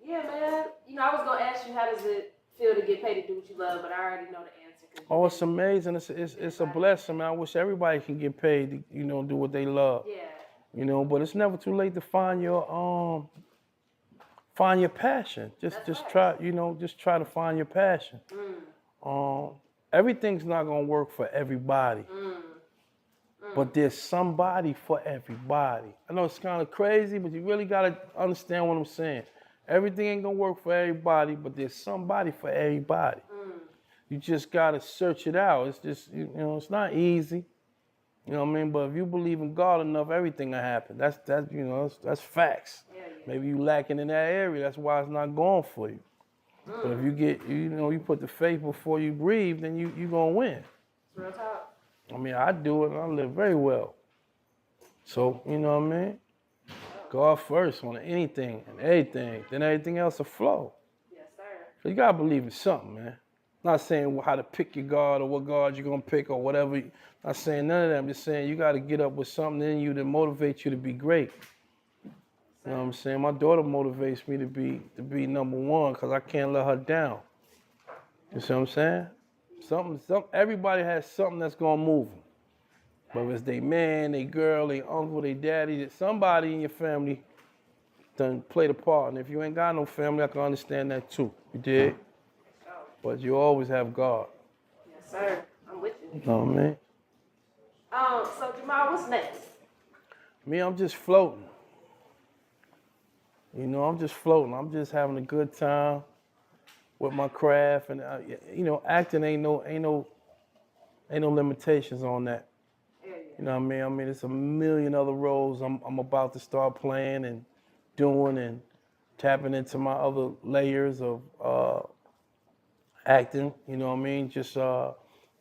Yeah, man. You know, I was gonna ask you how does it feel to get paid to do what you love, but I already know the answer. Oh, it's amazing. It's a blessing, man. I wish everybody can get paid to, you know, do what they love. Yeah. You know, but it's never too late to find your passion. Just try to find your passion. Everything's not gonna work for everybody. But there's somebody for everybody. I know it's kind of crazy, but you really gotta understand what I'm saying. Everything ain't gonna work for everybody, but there's somebody for everybody. You just gotta search it out. It's just, you know, it's not easy. You know what I mean? But if you believe in God enough, everything will happen. That's you know, that's facts. Maybe you lacking in that area. That's why it's not going for you. But if you get, you know, you put the faith before you breathe, then you gonna win. Real talk. I mean, I do it and I live very well. So, you know what I mean? God first on anything and everything, then everything else will flow. Yes, sir. So you gotta believe in something, man. Not saying how to pick your God or what God you're gonna pick or whatever. Not saying none of that. I'm just saying you gotta get up with something in you that motivates you to be great. You know what I'm saying? My daughter motivates me to be number one because I can't let her down. You see what I'm saying? Everybody has something that's gonna move them. Whether it's their man, their girl, their uncle, their daddy, somebody in your family done played a part. And if you ain't got no family, I can understand that too. You did? But you always have God. Yes, sir. I'm with you. You know what I mean? So Jamal, what's next? Me, I'm just floating. You know, I'm just floating. I'm just having a good time with my craft, and you know, acting ain't no limitations on that. You know what I mean? I mean, it's a million other roles I'm about to start playing and doing and tapping into my other layers of acting. You know what I mean? Just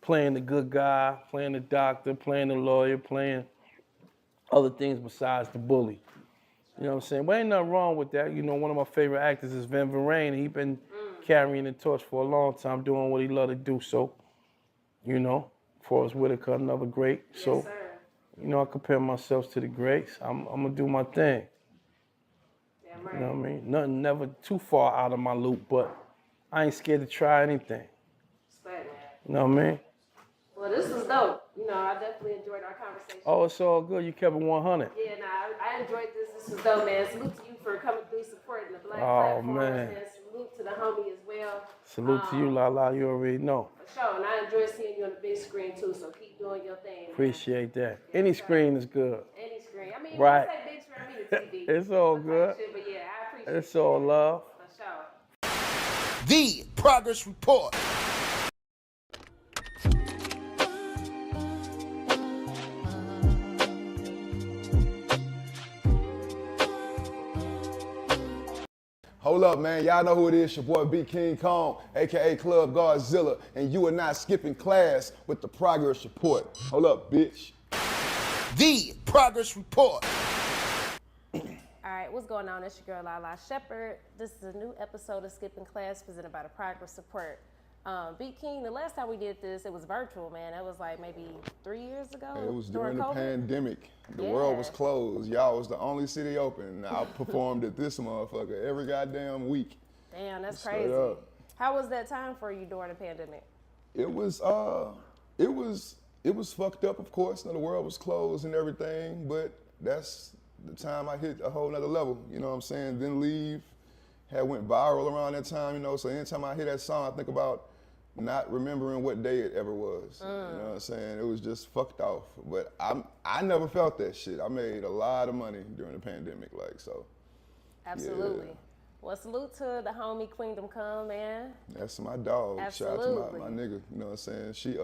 playing the good guy, playing the doctor, playing the lawyer, playing other things besides the bully. You know what I'm saying? But ain't nothing wrong with that. You know, one of my favorite actors is Vin Verrain. He been carrying the torch for a long time, doing what he love to do. So, you know, Forrest Whitaker, another great. Yes, so, sir. you know, I compare myself to the greats. I'm gonna do my thing. Damn right. You know what I mean? Nothing never too far out of my loop, but I ain't scared to try anything. Sweat, man. You know what I mean? Well, this was dope. You know, I definitely enjoyed our conversation. Oh, it's all good. You kept it 100. Yeah, I enjoyed this. This was dope, man. Salute to you for coming through, supporting the Black Oh, platform, man. and salute to the homie as well. Salute to you, Lala. You already know. For sure, and I enjoy seeing you on the big screen too. So keep doing your thing. Man. Appreciate that. Any screen is good. Any screen. I mean, Right. when I say big screen, I mean the TV. It's all good. Shit, but yeah, I appreciate It's all love. it. For sure. The Progress Report. Hold up, man. Y'all know who it is. Your boy B King Kong, a.k.a. Club Godzilla, and you are not skipping class with the Progress Report. Hold up, bitch. The Progress Report. All right, what's going on? It's your girl Lala Shepherd. This is a new episode of Skipping Class presented by the Progress Report. B King, the last time we did this, it was virtual, man. It was like maybe 3 years ago. It was during the COVID. pandemic. The Yeah. world was closed. Y'all was the only city open. I performed at this motherfucker every goddamn week. Damn, that's Straight crazy. up. How was that time for you during the pandemic? It was fucked up, of course. The world was closed and everything, but that's the time I hit a whole nother level. You know what I'm saying? Didn't leave. Had went viral around that time, you know. So anytime I hear that song, I think about not remembering what day it ever was. You know what I'm saying? It was just fucked off. But I never felt that shit. I made a lot of money during the pandemic, like so. Absolutely. Yeah. Well, salute to the homie Queendom Come, man. That's my dog. Absolutely. Shout out to my nigga. You know what I'm saying? She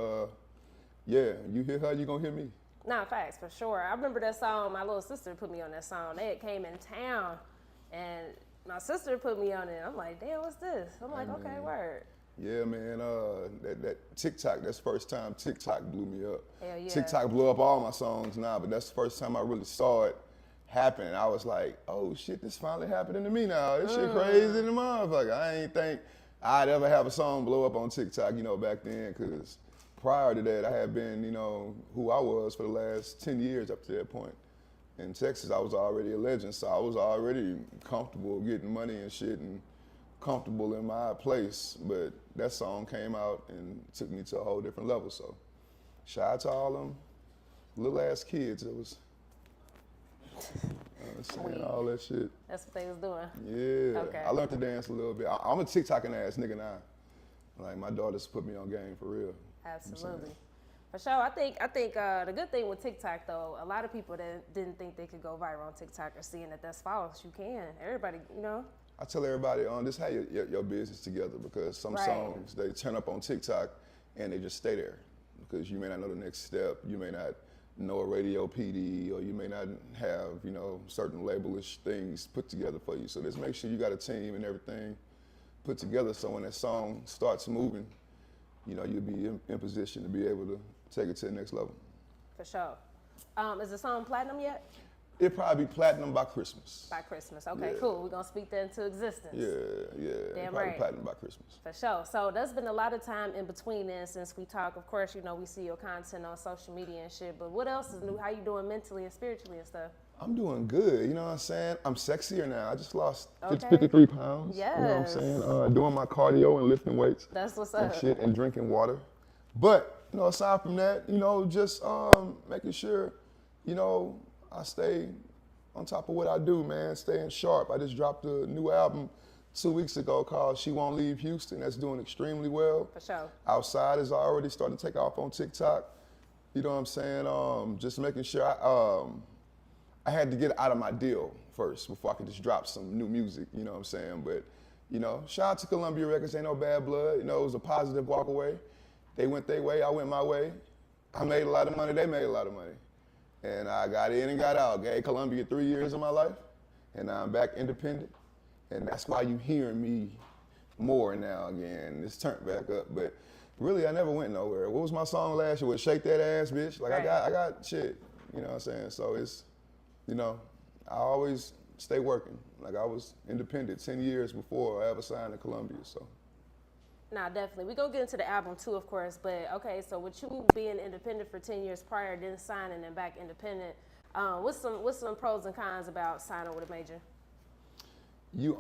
yeah, you hear her, you gonna hear me. Nah, facts, for sure. I remember that song, my little sister put me on that song. They had came in town, and my sister put me on it. I'm like, damn, what's this? I'm like, okay, word. Yeah, man, that TikTok, that's the first time TikTok blew me up. Hell yeah. TikTok blew up all my songs now, but that's the first time I really saw it happen. I was like, oh shit, this finally happening to me now. This shit crazy in the motherfucker. I ain't think I'd ever have a song blow up on TikTok, you know, back then, because prior to that, I had been, you know, who I was for the last 10 years up to that point. In Texas, I was already a legend, so I was already comfortable getting money and shit and comfortable in my place, but that song came out and took me to a whole different level. So shout out to all them little ass kids that was saying all that shit. That's what they was doing. Yeah, Okay. I learned to dance a little bit. I'm a TikToking ass nigga now. Like my daughters put me on game for real. Absolutely. For sure. I think the good thing with TikTok though, a lot of people that didn't think they could go viral on TikTok are seeing that that's false. You can. Everybody, you know. I tell everybody, this how your business together, because some songs they turn up on TikTok and they just stay there because you may not know the next step, you may not know a radio PD, or you may not have certain labelish things put together for you. So just make sure you got a team and everything put together, so when that song starts moving, you'll be in position to be able to take it to the next level. For sure. Is the song platinum yet? It'll probably be platinum by Christmas. By Christmas. Okay, Yeah. cool. We're going to speak that into existence. Yeah. Damn Probably right. platinum by Christmas. For sure. So there's been a lot of time in between then since we talk. Of course, we see your content on social media and shit, but what else is new? How you doing mentally and spiritually and stuff? I'm doing good, you know what I'm saying? I'm sexier now. I just lost Okay. 53 pounds. Yes. You know what I'm saying? Doing my cardio and lifting weights. That's what's and up. shit, and drinking water. But, aside from that, just making sure, I stay on top of what I do, man, staying sharp. I just dropped a new album 2 weeks ago called She Won't Leave Houston. That's doing extremely well. For sure. Outside is already starting to take off on TikTok. You know what I'm saying? Just making sure I had to get out of my deal first before I could just drop some new music, you know what I'm saying? But, shout out to Columbia Records, ain't no bad blood. It was a positive walk away. They went their way, I went my way. I made a lot of money, they made a lot of money. And I got in and got out. Gave Columbia 3 years of my life, and now I'm back independent. And that's why you hearing me more now again. It's turned back up, but really I never went nowhere. What was my song last year? Was Shake That Ass, Bitch? Like Right. I got shit, you know what I'm saying? So it's, I always stay working. Like I was independent 10 years before I ever signed to Columbia, so. Nah, definitely. We're going to get into the album too, of course. But, okay, so with you being independent for 10 years prior, then signing and back independent, what's some pros and cons about signing with a major? You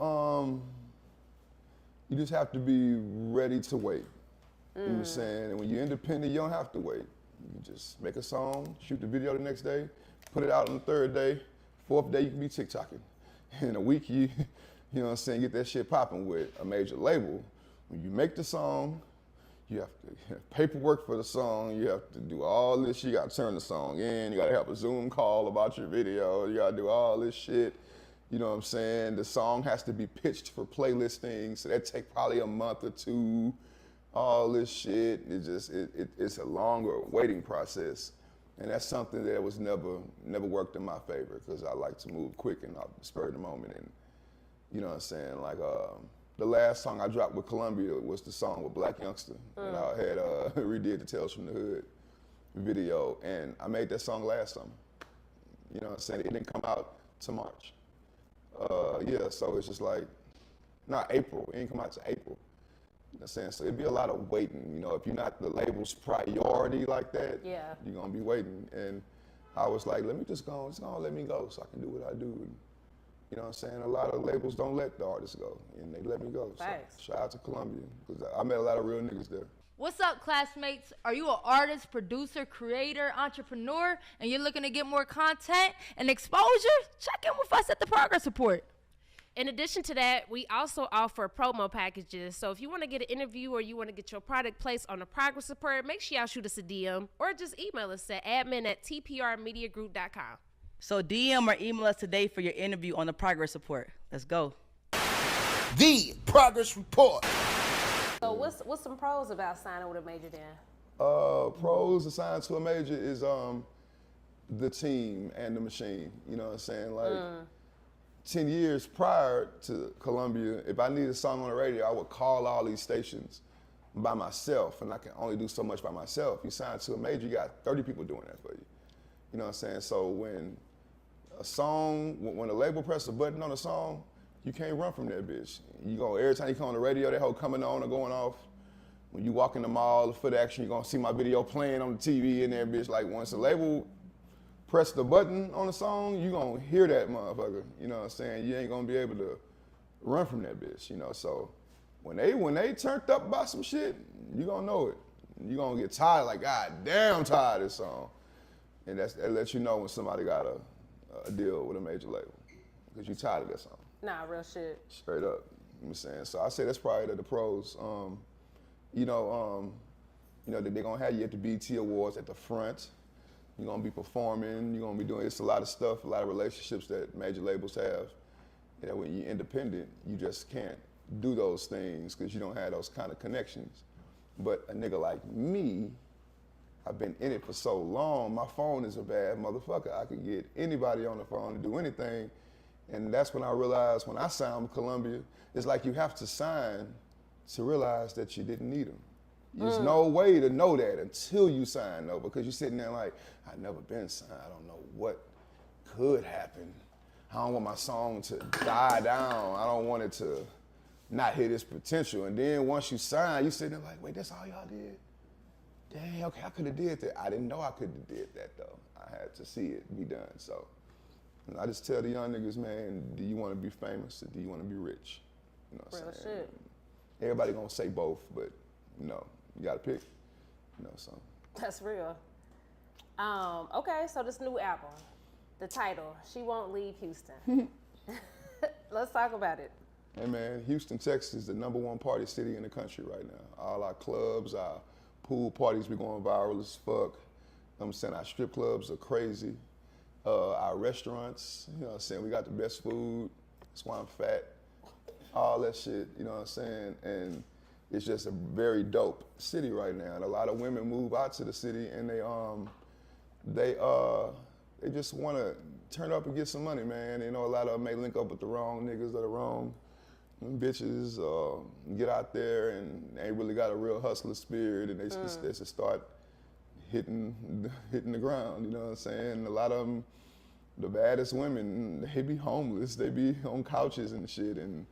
just have to be ready to wait. You know what I'm saying? And when you're independent, you don't have to wait. You just make a song, shoot the video the next day, put it out on the third day, fourth day you can be TikToking. In a week, you know what I'm saying, get that shit popping with a major label. When you make the song, you have to have paperwork for the song, you have to do all this, you gotta turn the song in, you gotta have a Zoom call about your video, you gotta do all this shit. You know what I'm saying? The song has to be pitched for playlisting, so that take probably a month or two. All this shit, it's a longer waiting process. And that's something that was never worked in my favor, because I like to move quick and off the spur of the moment. And you know what I'm saying? Like the last song I dropped with Columbia was the song with Black Youngster. And I had redid the Tales from the Hood video, and I made that song last summer. You know what I'm saying? It didn't come out till March. So it's just like, not April, it didn't come out till April. You know what I'm saying? So it'd be a lot of waiting. If you're not the label's priority like that, you're gonna be waiting. And I was like, let me just go let me go so I can do what I do. And, you know what I'm saying? A lot of labels don't let the artists go, and they let me go. Thanks. So shout out to Columbia, because I met a lot of real niggas there. What's up, classmates? Are you an artist, producer, creator, entrepreneur, and you're looking to get more content and exposure? Check in with us at the Progress Report. In addition to that, we also offer promo packages. So if you want to get an interview or you want to get your product placed on the Progress Report, make sure y'all shoot us a DM or just email us at admin@tprmediagroup.com. So DM or email us today for your interview on the Progress Report. Let's go. The Progress Report. So what's some pros about signing with a major then? Pros assigned to a major is the team and the machine. You know what I'm saying? Like 10 years prior to Columbia, if I needed a song on the radio, I would call all these stations by myself, and I can only do so much by myself. You sign to a major, you got 30 people doing that for you. You know what I'm saying? So when a label presses a button on a song, you can't run from that bitch. Every time you come on the radio, that hoe coming on or going off. When you walk in the mall, the foot action, you're gonna see my video playing on the TV in there, bitch. Like once the label press the button on the song, you gonna hear that motherfucker. You know what I'm saying? You ain't gonna be able to run from that bitch, So when they turned up about some shit, you gonna know it. You gonna get tired, like, God damn, tired of this song. And that lets you know when somebody got a deal with a major label, because you tired of that song. Nah, real shit. Straight up, you know what I'm saying? So I say that's probably the pros. You know, they're gonna have you at the BT Awards at the front. You're gonna be performing. You're gonna be doing it's a lot of stuff, a lot of relationships that major labels have. You know, when you're independent, you just can't do those things because you don't have those kind of connections. But a nigga like me, I've been in it for so long, my phone is a bad motherfucker. I can get anybody on the phone to do anything. And that's when I realized when I signed with Columbia, it's like you have to sign to realize that you didn't need them. There's no way to know that until you sign though, because you're sitting there like, I've never been signed, I don't know what could happen. I don't want my song to die down. I don't want it to not hit its potential. And then once you sign, you sitting there like, wait, that's all y'all did? Dang, okay, I could have did that. I didn't know I could have did that though. I had to see it be done. So I just tell the young niggas, man, do you want to be famous or do you want to be rich? You know what I'm saying? Shit. Everybody gonna say both, but you know, you gotta pick. You know, so. That's real. Okay, so this new album, the title, She Won't Leave Houston. Let's talk about it. Hey man, Houston, Texas is the #1 party city in the country right now. All our clubs, our pool parties be going viral as fuck. I'm saying our strip clubs are crazy. Our restaurants, you know what I'm saying, we got the best food. That's why I'm fat. All that shit, you know what I'm saying? And it's just a very dope city right now. And a lot of women move out to the city and they just want to turn up and get some money, man. You know, a lot of them may link up with the wrong niggas or the wrong bitches, get out there and they ain't really got a real hustler spirit and they just start hitting the ground, you know what I'm saying? A lot of them, the baddest women, they be homeless. They be on couches and shit. And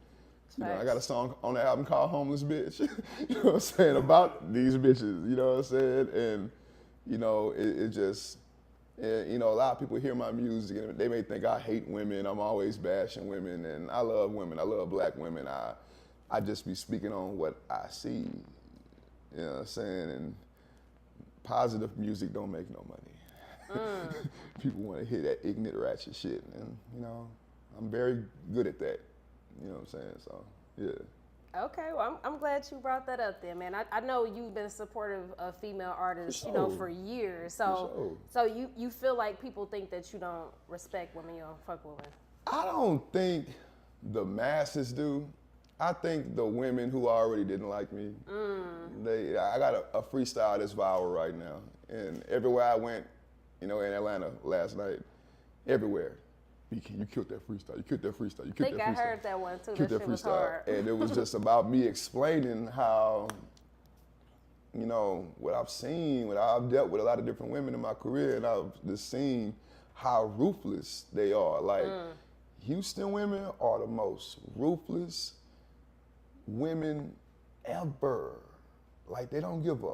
you know, I got a song on the album called Homeless Bitch, you know what I'm saying, about these bitches, you know what I'm saying? And, you know, it just, you know, a lot of people hear my music and they may think I hate women. I'm always bashing women, and I love women. I love black women. I just be speaking on what I see, you know what I'm saying? And positive music don't make no money. People want to hear that ignorant ratchet shit, and you know, I'm very good at that. You know what I'm saying? So, yeah. Okay, well, I'm glad you brought that up there, man. I know you've been supportive of female artists, you know, for years. So, so you feel like people think that you don't respect women, you don't fuck with women? I don't think the masses do. I think the women who already didn't like me, I got a freestyle that's viral right now. And everywhere I went, you know, in Atlanta last night, everywhere. You killed that freestyle, you killed that freestyle, you killed that freestyle. I think I heard that one too, that shit was hard. And it was just about me explaining how, you know, what I've seen, what I've dealt with a lot of different women in my career, and I've just seen how ruthless they are. Like, Houston women are the most ruthless women ever. Like, they don't give a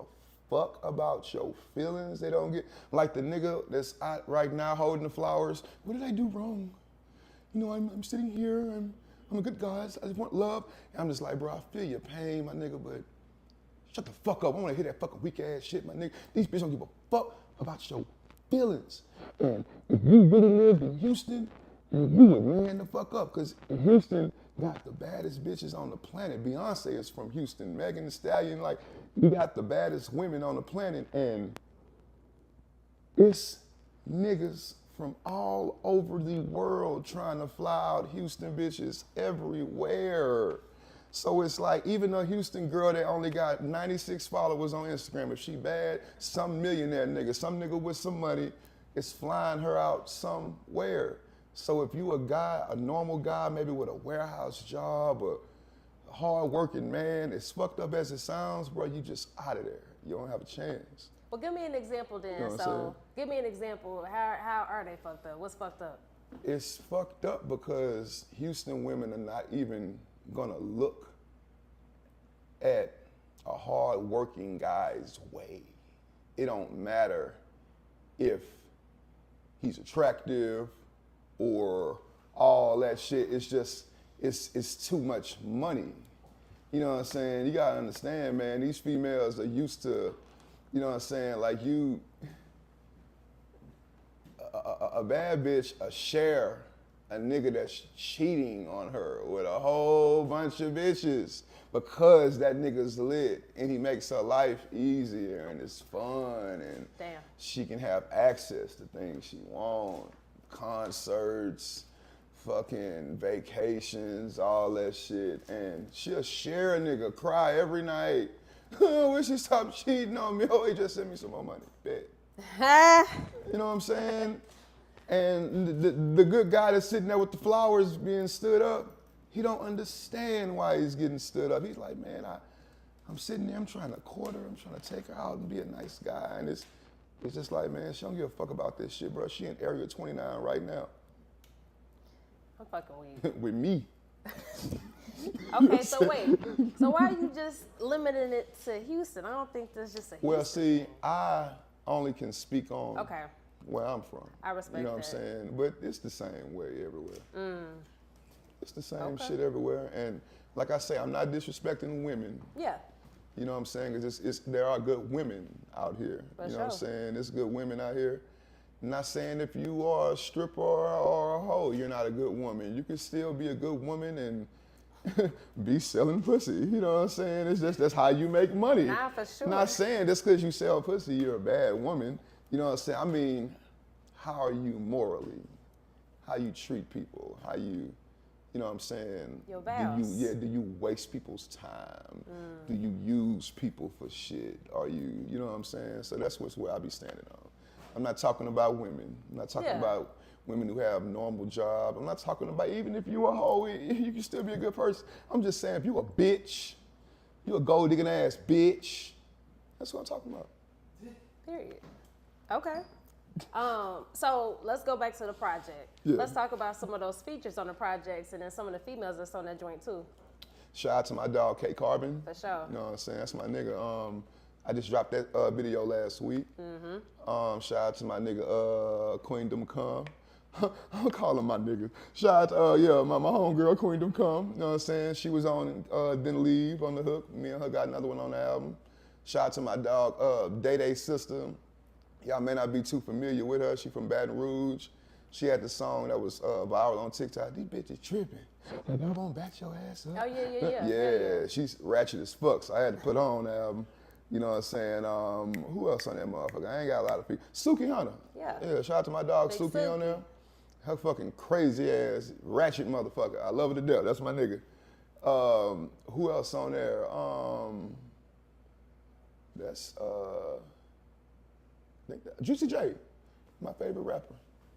fuck about your feelings. They don't get, like the nigga that's out right now holding the flowers. What did I do wrong? You know, I'm sitting here, I'm a good guy, I just want love. And I'm just like, bro, I feel your pain, my nigga, but shut the fuck up. I wanna hear that fucking weak ass shit, my nigga. These bitches don't give a fuck about your feelings. And if you really live in Houston, you would man the fuck up, cause Houston got the baddest bitches on the planet. Beyonce is from Houston, Megan Thee Stallion, like, you got the baddest women on the planet, and it's niggas from all over the world trying to fly out Houston bitches everywhere. So it's like, even a Houston girl that only got 96 followers on Instagram, if she bad, some millionaire nigga, some nigga with some money is flying her out somewhere. So if you a guy, a normal guy, maybe with a warehouse job or a hard-working man, as fucked up as it sounds, bro, you just out of there. You don't have a chance. Well, give me an example then. You know what I'm So saying? give me an example. How are they fucked up? What's fucked up? It's fucked up because Houston women are not even gonna look at a hard-working guy's way. It don't matter if he's attractive or all that shit. It's just, it's too much money. You know what I'm saying? You gotta understand, man, these females are used to, you know what I'm saying, like a bad bitch, a share a nigga that's cheating on her with a whole bunch of bitches because that nigga's lit and he makes her life easier and it's fun and she can have access to things she wants, concerts, fucking vacations, all that shit. And she'll share a nigga, cry every night. Oh, wish he stopped cheating on me. Oh, he just sent me some more money. Bet. You know what I'm saying? And the good guy that's sitting there with the flowers being stood up, he don't understand why he's getting stood up. He's like, man, I'm sitting there, I'm trying to court her, I'm trying to take her out and be a nice guy. And it's just like, man, she don't give a fuck about this shit, bro. She in Area 29 right now. I'm fucking with you. With me. Okay, so wait. So why are you just limiting it to Houston? I don't think there's just a Houston. Well, see, I only can speak on Okay. where I'm from. I respect You know what that. I'm saying? But it's the same way everywhere. It's the same Okay. shit everywhere. And like I say, I'm not disrespecting women. Yeah. You know what I'm saying? 'Cause there are good women out here. For you know what I'm sure. saying? There's good women out here. I'm not saying if you are a stripper or a hoe, you're not a good woman. You can still be a good woman and be selling pussy. You know what I'm saying? It's just that's how you make money. Nah, for sure. Not saying just because you sell pussy, you're a bad woman. You know what I'm saying? I mean, how are you morally? How you treat people? How you know what I'm saying? Your vows. Do you waste people's time? Do you use people for shit? Are you know what I'm saying? So that's where I be standing on. I'm not talking about women. I'm not talking about women who have normal jobs. I'm not talking about even if you a hoe, you can still be a good person. I'm just saying if you a bitch, you a gold digging ass bitch. That's what I'm talking about. Period. Okay. So let's go back to the project. Yeah. Let's talk about some of those features on the projects and then some of the females that's on that joint too. Shout out to my dog K Carbon. For sure. You know what I'm saying? That's my nigga. I just dropped that video last week. Shout out to my nigga Queendom Come. I'm calling my nigga. Shout out to my homegirl Queendom Come. You know what I'm saying? She was on Didn't Leave on the hook. Me and her got another one on the album. Shout out to my dog Day Day sister. Y'all may not be too familiar with her. She from Baton Rouge. She had the song that was viral on TikTok. These bitches tripping. Like, I'm gonna back your ass up. Oh, yeah. Yeah, she's ratchet as fuck, so I had to put her on the album. You know what I'm saying? Who else on that motherfucker? I ain't got a lot of people. Suki Hunter. Yeah, shout out to my dog Big Suki on there. Her fucking crazy ass ratchet motherfucker. I love her to death. That's my nigga. Who else on there? That's Juicy J, my favorite rapper.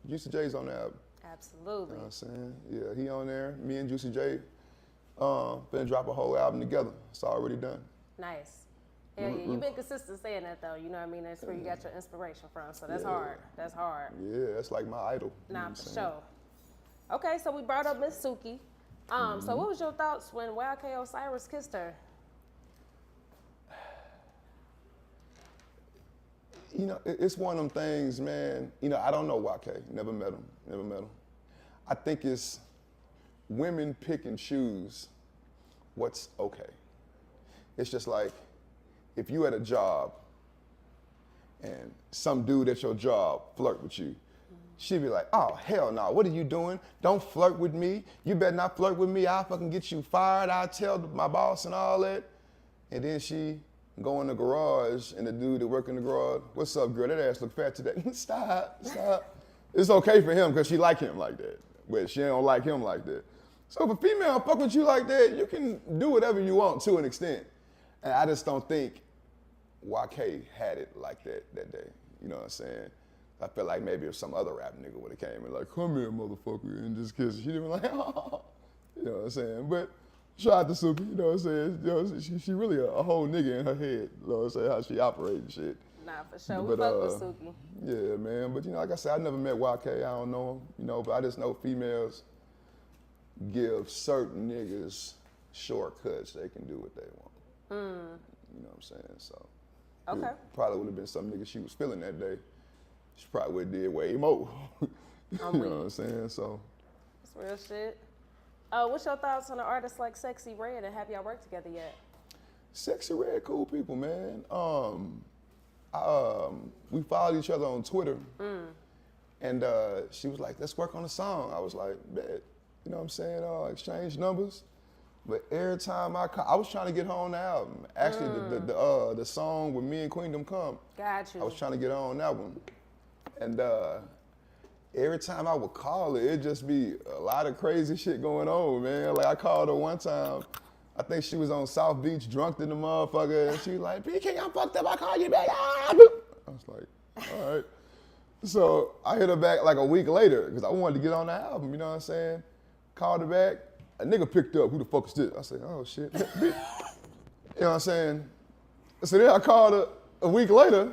Juicy J's on the album. Absolutely. You know what I'm saying? Yeah, he on there. Me and Juicy J finna drop a whole album together. It's already done. Nice. Yeah, you've been consistent saying that though. You know what I mean? That's where you got your inspiration from. So that's hard. That's hard. Yeah, that's like my idol. Nah, for sure. Okay, so we brought up Miss Suki. So what was your thoughts when YK Osiris kissed her? You know, it's one of them things, man. You know, I don't know YK. Never met him. I think it's women pick and choose what's okay. It's just like if you at a job and some dude at your job flirt with you, she'd be like, oh, hell no, what are you doing? Don't flirt with me. You better not flirt with me. I'll fucking get you fired. I'll tell my boss and all that. And then she go in the garage and the dude that work in the garage, what's up, girl? That ass look fat today. Stop. It's okay for him because she like him like that, but she don't like him like that. So if a female fuck with you like that, you can do whatever you want to an extent. And I just don't think YK had it like that day. You know what I'm saying? I feel like maybe if some other rap nigga would have came and like, come here, motherfucker, and just kiss her, she'd have been like, oh. You know what I'm saying? But shout out to Suki, you know what I'm saying? You know, she really a whole nigga in her head, you know what I'm saying, how she operates and shit. Nah, for sure. We fuck with Suki. Yeah, man. But, you know, like I said, I never met YK. I don't know him, you know, but I just know females give certain niggas shortcuts. They can do what they want. You know what I'm saying? So, okay. Probably would have been some nigga she was feeling that day. She probably would have did way more. You know what I'm saying? So. That's real shit. What's your thoughts on an artist like Sexy Red, and have y'all worked together yet? Sexy Red, cool people, man. We followed each other on Twitter, And she was like, let's work on a song. I was like, bet. You know what I'm saying? Exchange numbers. But every time I was trying to get her on the album. Actually, the song with me and Queendom Come. Got you. I was trying to get her on that one. And every time I would call her, it'd just be a lot of crazy shit going on, man. Like I called her one time. I think she was on South Beach drunk in the motherfucker. And she was like, PK, I'm fucked up. I call you back. I was like, all right. So I hit her back like a week later because I wanted to get on the album, you know what I'm saying? Called her back. A nigga picked up. Who the fuck is this? I said, oh shit. You know what I'm saying? So then I called her a week later.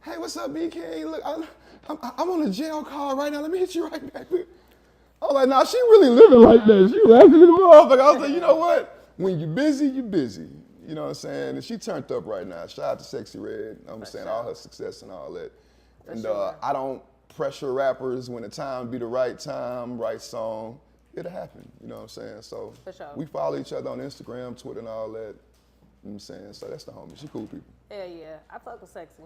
Hey, what's up, BK? Look, I'm on a jail call right now. Let me hit you right back. I was like, nah, she really living like that. She laughing at the motherfucker. I was like, you know what? When you busy, you busy. You know what I'm saying? And she turned up right now. Shout out to Sexy Red. You know what I'm saying? All her success and all that. And I don't pressure rappers when the time be the right time, right song. It'll happen, you know what I'm saying? So we follow each other on Instagram, Twitter, and all that. You know what I'm saying? So that's the homie. She cool people. Hell yeah. I fuck with Sexy.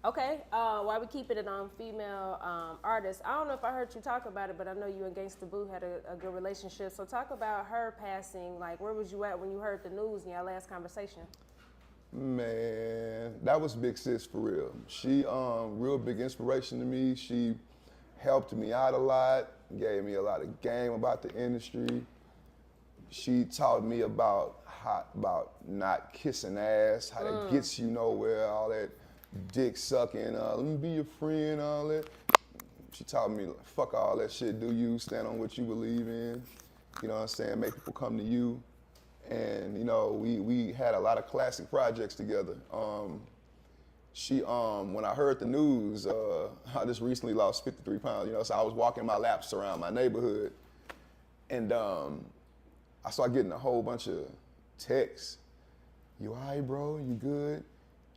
Okay, while we keeping it on female artists, I don't know if I heard you talk about it, but I know you and Gangsta Boo had a good relationship. So talk about her passing. Like, where was you at when you heard the news in your last conversation? Man, that was Big Sis for real. She real big inspiration to me. She helped me out a lot, gave me a lot of game about the industry. She taught me about not kissing ass, how that gets you nowhere, all that dick sucking, let me be your friend, all that. She taught me, fuck all that shit, do you, stand on what you believe in, you know what I'm saying, make people come to you. And, you know, we had a lot of classic projects together. She, when I heard the news, I just recently lost 53 pounds, you know, so I was walking my laps around my neighborhood. And I started getting a whole bunch of texts. You all right, bro? You good?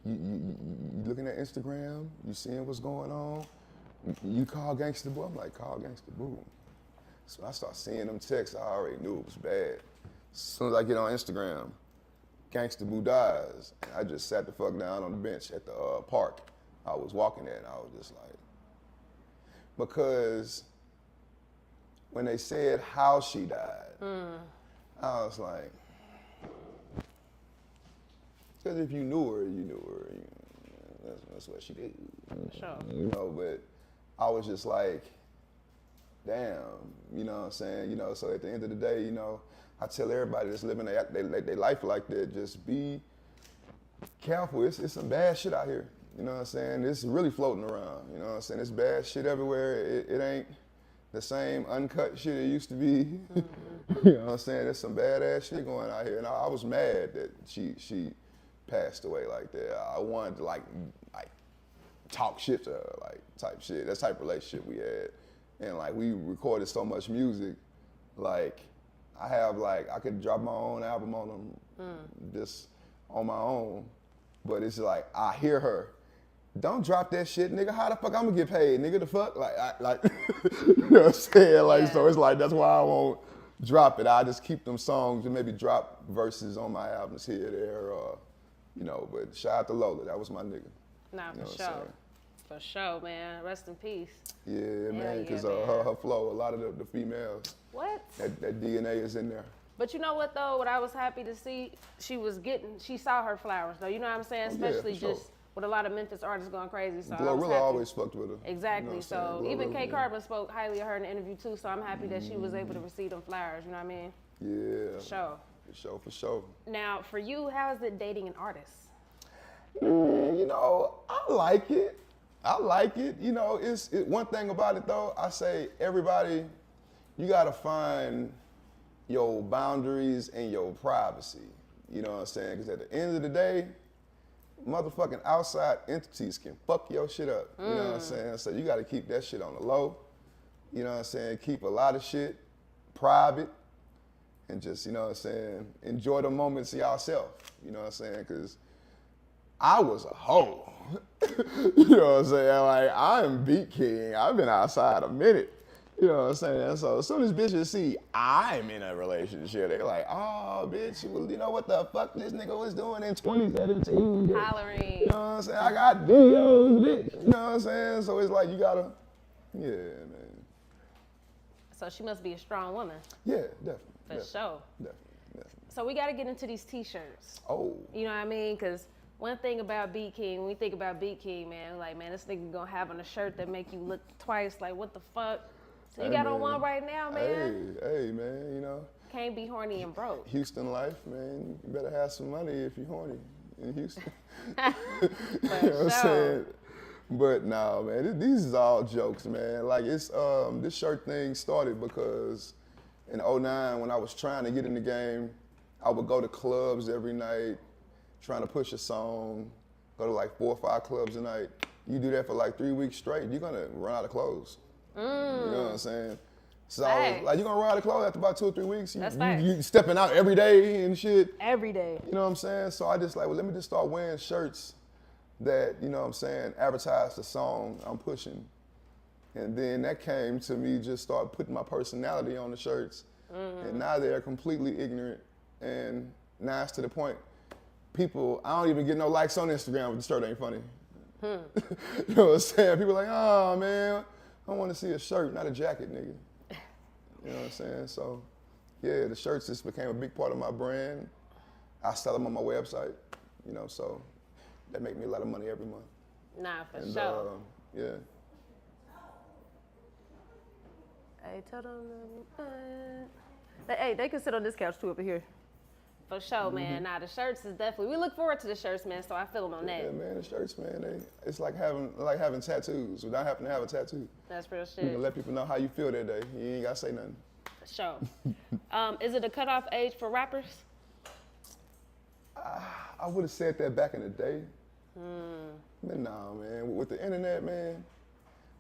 You looking at Instagram? You seeing what's going on? You call Gangsta Boo? I'm like, call Gangsta Boo. So I start seeing them texts. I already knew it was bad. As soon as I get on Instagram, Gangsta Boo dies. And I just sat the fuck down on the bench at the park. I was walking there and I was just like, because when they said how she died, I was like, because if you knew her, you knew her. That's what she did. Sure. You know, but I was just like, damn, you know what I'm saying? You know, so at the end of the day, you know, I tell everybody that's living their life like that, just be careful. It's some bad shit out here. You know what I'm saying? It's really floating around. You know what I'm saying? It's bad shit everywhere. It ain't the same uncut shit it used to be. You know what I'm saying? There's some badass shit going out here. And I was mad that she passed away like that. I wanted to like talk shit to her, like type shit. That's the type of relationship we had. And like we recorded so much music, like I could drop my own album on them just on my own. But it's like I hear her, don't drop that shit, nigga. How the fuck I'm gonna get paid, nigga? The fuck, like you know what I'm saying? Like so, it's like that's why I won't drop it. I just keep them songs and maybe drop verses on my albums here or there, you know. But shout out to Lola, that was my nigga. Nah, you know for sure. For sure, man. Rest in peace. Yeah, man, because man. her flow, a lot of the females, What? that DNA is in there. But you know what though? What I was happy to see, she saw her flowers though. You know what I'm saying? Especially for sure. just with a lot of Memphis artists going crazy. So Glorilla always fucked with her. Exactly. You know So even Kay yeah. Carbon spoke highly of her in the interview too. So I'm happy that she was able to receive them flowers. You know what I mean? Yeah. For sure. For sure. Now, for you, how is it dating an artist? You know, I like it. You know, one thing about it though, I say everybody, you gotta find your boundaries and your privacy. You know what I'm saying? Because at the end of the day, motherfucking outside entities can fuck your shit up. You know what I'm saying? So you gotta keep that shit on the low. You know what I'm saying? Keep a lot of shit private and just, you know what I'm saying, enjoy the moments yourself. You know what I'm saying? Because I was a hoe. You know what I'm saying? Like, I am Beat King. I've been outside a minute. You know what I'm saying? So as soon as bitches see I'm in a relationship, they're like, oh, bitch, you know what the fuck this nigga was doing in 2017? Hollering. You know what I'm saying? I got videos, bitch. You know what I'm saying? So it's like you gotta Yeah, man. So she must be a strong woman. Yeah, definitely. For definitely, sure. Definitely. So we got to get into these t-shirts. Oh. You know what I mean? Because one thing about Beat King, when we think about Beat King, man, like, man, this nigga gonna have on a shirt that make you look twice, like, what the fuck? So you got on one right now, man. Hey, man, you know. Can't be horny and broke. Houston life, man. You better have some money if you're horny in Houston. For You know what I'm sure. saying? But nah, man, these is all jokes, man. Like it's this shirt thing started because in 2009 when I was trying to get in the game, I would go to clubs every night, trying to push a song, go to like 4 or 5 clubs a night. You do that for like 3 weeks straight, you're gonna run out of clothes. You know what I'm saying? So I was like, you're gonna run out of clothes after about 2 or 3 weeks. You stepping out every day and shit. Every day. You know what I'm saying? So I just like, well, let me just start wearing shirts that, you know what I'm saying, advertise the song I'm pushing. And then that came to me just start putting my personality on the shirts. And now they're completely ignorant. And now it's to the point, people, I don't even get no likes on Instagram if the shirt ain't funny. You know what I'm saying? People are like, oh man, I want to see a shirt, not a jacket, nigga. You know what I'm saying? So, yeah, the shirts just became a big part of my brand. I sell them on my website, you know, so that make me a lot of money every month. Nah, for And, sure. Yeah. Hey, tell them. Hey, they can sit on this couch too up here. For sure, man. Nah, the shirts is definitely. We look forward to the shirts, man. So I feel them on that. Yeah, man, the shirts, man. It's like having tattoos without having to have a tattoo. That's real shit. You can let people know how you feel that day. You ain't gotta say nothing. For sure. Is it a cutoff age for rappers? I would have said that back in the day. But nah, man. With the internet, man,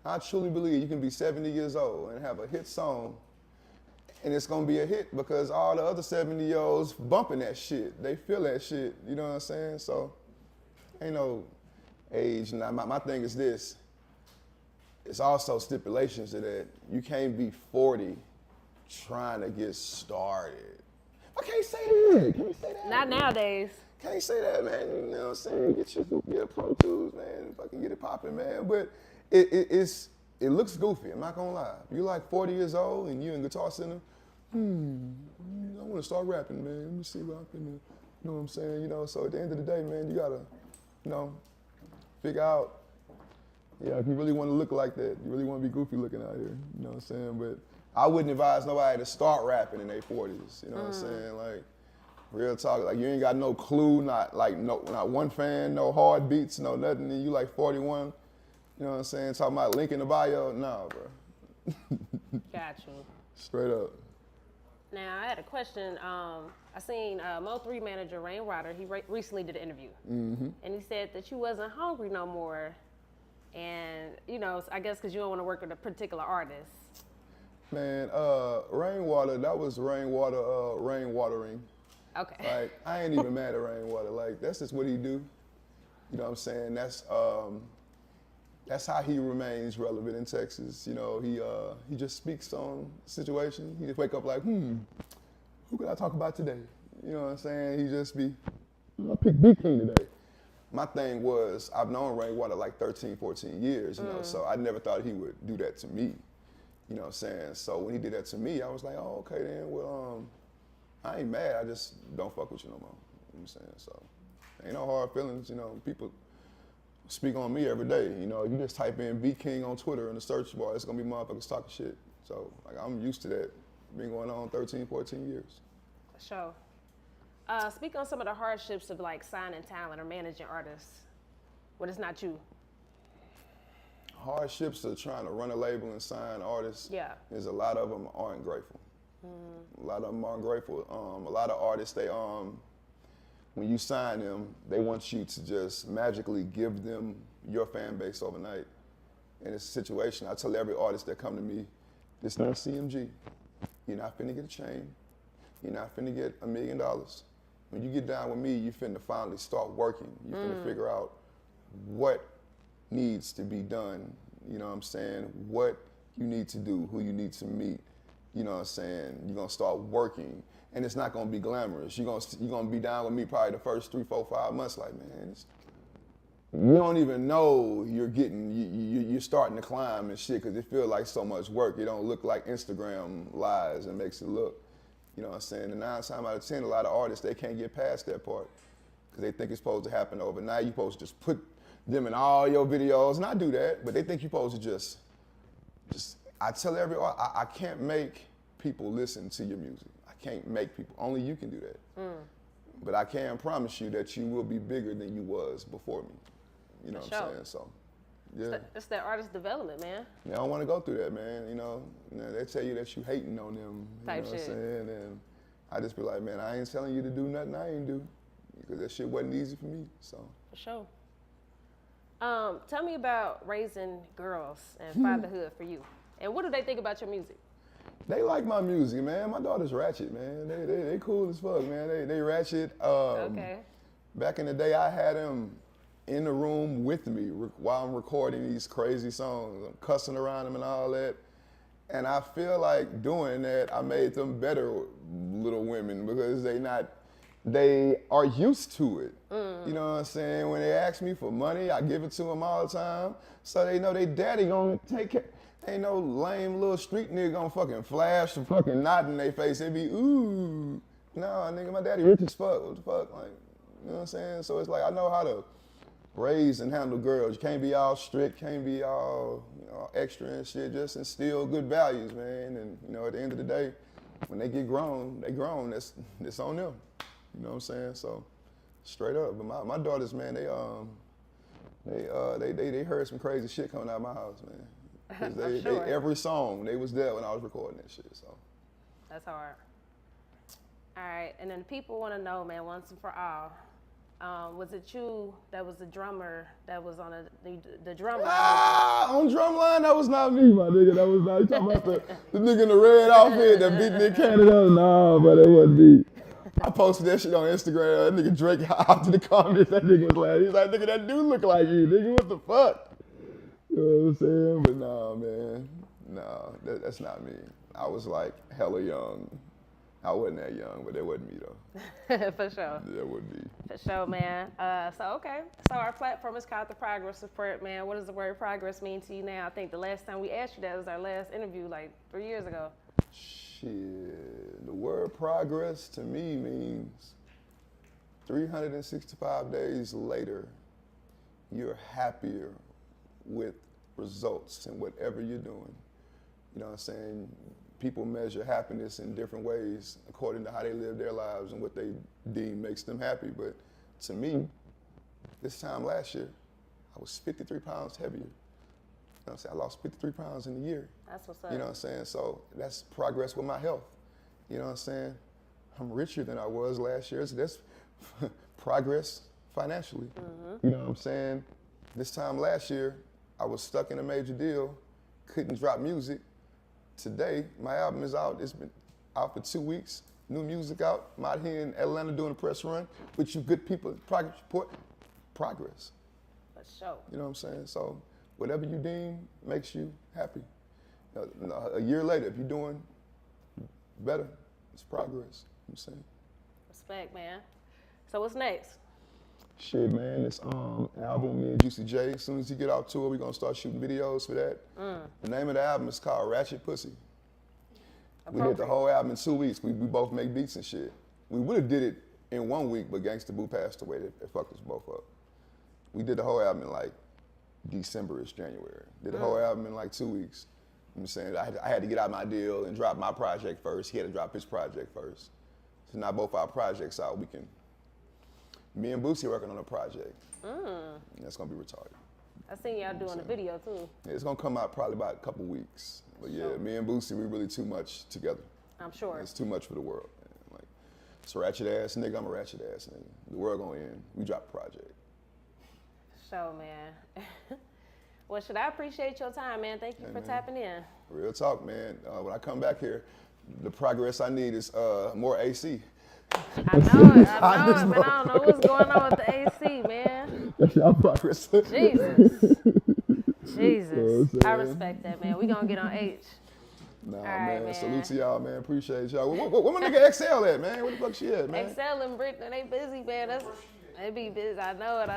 I truly believe you can be 70 years old and have a hit song, and it's gonna be a hit because all the other 70-year-olds bumping that shit. They feel that shit. You know what I'm saying? So ain't no age. Now, my thing is this. It's also stipulations to that. You can't be 40 trying to get started. I can't say that. Can't say that. Not nowadays. Can't say that, man. You know what I'm saying? Get Pro Tools, man. Fucking get it popping, man. But it looks goofy. I'm not gonna lie. You're like 40 years old and you in Guitar Center. I want to start rapping, man. Let me see what I can do. You know what I'm saying? You know. So at the end of the day, man, you gotta, you know, figure out. Yeah, if you really want to look like that, you really want to be goofy looking out here. You know what I'm saying? But I wouldn't advise nobody to start rapping in their 40s. You know what I'm saying? Like, real talk. Like, you ain't got no clue, not one fan, no hard beats, no nothing. And you like 41. You know what I'm saying? Talking about link in the bio. Nah, bro. Got you. Straight up. Now, I had a question. I seen Mo3 manager Rain Ryder. He recently did an interview. And he said that you wasn't hungry no more. And, you know, I guess because you don't want to work with a particular artist. Man, Rainwater, that was Rainwater, rainwatering. Okay. Like, I ain't even mad at Rainwater. Like, that's just what he do. You know what I'm saying? That's how he remains relevant in Texas. You know, he just speaks on situation. He just wake up like, who can I talk about today? You know what I'm saying? He just be, I pick Beat King today. My thing was, I've known Rainwater like 13, 14 years, you know, so I never thought he would do that to me. You know what I'm saying? So when he did that to me, I was like, oh, okay then, well, I ain't mad, I just don't fuck with you no more. You know what I'm saying? So ain't no hard feelings, you know, people speak on me every day. You know, you just type in Beat King on Twitter in the search bar, it's gonna be motherfuckers talking shit. So like, I'm used to that. Been going on 13, 14 years. For sure. Speak on some of the hardships of like signing talent or managing artists when it's not you. Hardships of trying to run a label and sign artists. Yeah. Is a lot of them aren't grateful. A lot of them aren't grateful. A lot of artists, they when you sign them, they want you to just magically give them your fan base overnight. And it's a situation, I tell every artist that come to me, this not CMG. You're not finna get a chain. You're not finna get $1 million. When you get down with me, you finna finally start working. You finna figure out what needs to be done. You know what I'm saying? What you need to do, who you need to meet. You know what I'm saying? You're gonna start working. And it's not gonna be glamorous. You're gonna be down with me probably the first 3, 4, 5 months like, man, you don't even know you're starting to climb and shit because it feels like so much work. It don't look like Instagram lies and makes it look, you know what I'm saying? And 9 times out of 10, a lot of artists, they can't get past that part because they think it's supposed to happen overnight. You're supposed to just put them in all your videos, and I do that, but they think you're supposed to just I tell everyone, I can't make people listen to your music. I can't make people, only you can do that. But I can promise you that you will be bigger than you was before me. You know what I'm saying? So, yeah. It's that artist development, man. Yeah, I don't want to go through that, man. You know, they tell you that you hating on them. Type you know shit. What I'm saying? And I just be like, man, I ain't telling you to do nothing I ain't do. Because that shit wasn't easy for me, so. For sure. Tell me about raising girls and fatherhood for you. And what do they think about your music? They like my music, man. My daughter's ratchet, man. They cool as fuck, man. They ratchet. Okay. Back in the day, I had them in the room with me while I'm recording these crazy songs. I'm cussing around them and all that. And I feel like doing that, I made them better little women because they are used to it. You know what I'm saying? When they ask me for money, I give it to them all the time. So they know they daddy gonna take care. Ain't no lame little street nigga gonna fucking flash and fucking nod in their face. They be, ooh. No, nigga, my daddy rich as fuck. What the fuck? Like, you know what I'm saying? So it's like, I know how to raise and handle girls. You can't be all strict, can't be all, extra and shit. Just instill good values, man. And, at the end of the day, when they get grown, they grown. That's on them. You know what I'm saying? So, straight up. But my daughters, man, they heard some crazy shit coming out of my house, man. Cause they every song, they was there when I was recording that shit, so. That's hard. All right, and then people want to know, man, once and for all, was it you that was the drummer that was on the drummer? On Drumline, that was not me, my nigga. That was not, you talking about the nigga in the red outfit that beat me in Canada? Nah, but it wasn't me. I posted that shit on Instagram. That nigga Drake hopped in the comments. That nigga was like, he's like, nigga, that dude look like you, nigga. What the fuck? You know what I'm saying? But nah, man. Nah, that's not me. I was like hella young. I wasn't that young, but that wasn't me though. For sure. That would be. For sure, man. So our platform is called the Progress Report, man. What does the word progress mean to you now? I think the last time we asked you that was our last interview, like 3 years ago. Shit. The word progress to me means 365 days later, you're happier with results in whatever you're doing. You know what I'm saying? People measure happiness in different ways according to how they live their lives and what they deem makes them happy. But to me, this time last year, I was 53 pounds heavier. You know what I'm saying? I lost 53 pounds in a year. That's what's up. You know what I'm saying? So that's progress with my health. You know what I'm saying? I'm richer than I was last year. So that's progress financially. You know what I'm saying? This time last year, I was stuck in a major deal, couldn't drop music. Today, my album is out. It's been out for 2 weeks. New music out. I'm out here in Atlanta doing a press run with you good people. Progress report. Progress. For sure. You know what I'm saying? So whatever you deem makes you happy. A year later, if you're doing better, it's progress. You know what I'm saying? Respect, man. So what's next? Shit, man, this album, me and Juicy J, as soon as he get out tour, we're gonna start shooting videos for that. The name of the album is called Ratchet Pussy. We did the whole album in 2 weeks. We both make beats and shit. We would have did it in 1 week, but Gangsta Boo passed away. They fucked us both up. We did the whole album in like December-ish, January. Did the whole album in like 2 weeks. I'm saying I had to get out my deal and drop my project first. He had to drop his project first. So now both our projects out, me and Boosie working on a project. That's gonna be retarded. I seen y'all doing the video too. Yeah, it's gonna come out probably about a couple weeks. But yeah, me and Boosie, we really too much together. I'm sure. It's too much for the world. Man. Like, it's a ratchet ass nigga, I'm a ratchet ass nigga. The world gonna end. We drop a project. Show, man. Well, should I appreciate your time, man? Thank you for tapping in. Real talk, man. When I come back here, the progress I need is more AC. I know it, man. I don't know what's going on with the AC, man. That's y'all progress. Jesus. Jesus. I respect that, man. We gonna get on H. Nah, right, man. Salute to y'all, man. Appreciate y'all. Where my nigga XL at, man? Where the fuck she at, man? XL and Brittany, they busy, man. It be busy. I know it.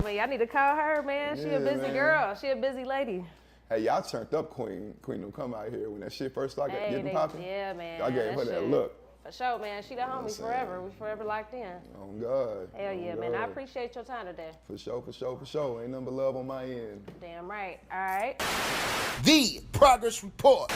Man, y'all need to call her, man. She a Yeah, busy man. girl. She a busy lady. Hey, y'all turned up Queen. Queen don't come out here when that shit first started getting they- popping. yeah, man, Y'all gave her that shit. look. For sure, man. She the homie saying? forever. We forever locked in. Oh God. Hell yeah, Oh, man. I God. appreciate your time today. For sure. Ain't nothing but love on my end. Damn right. All right. The Progress Report.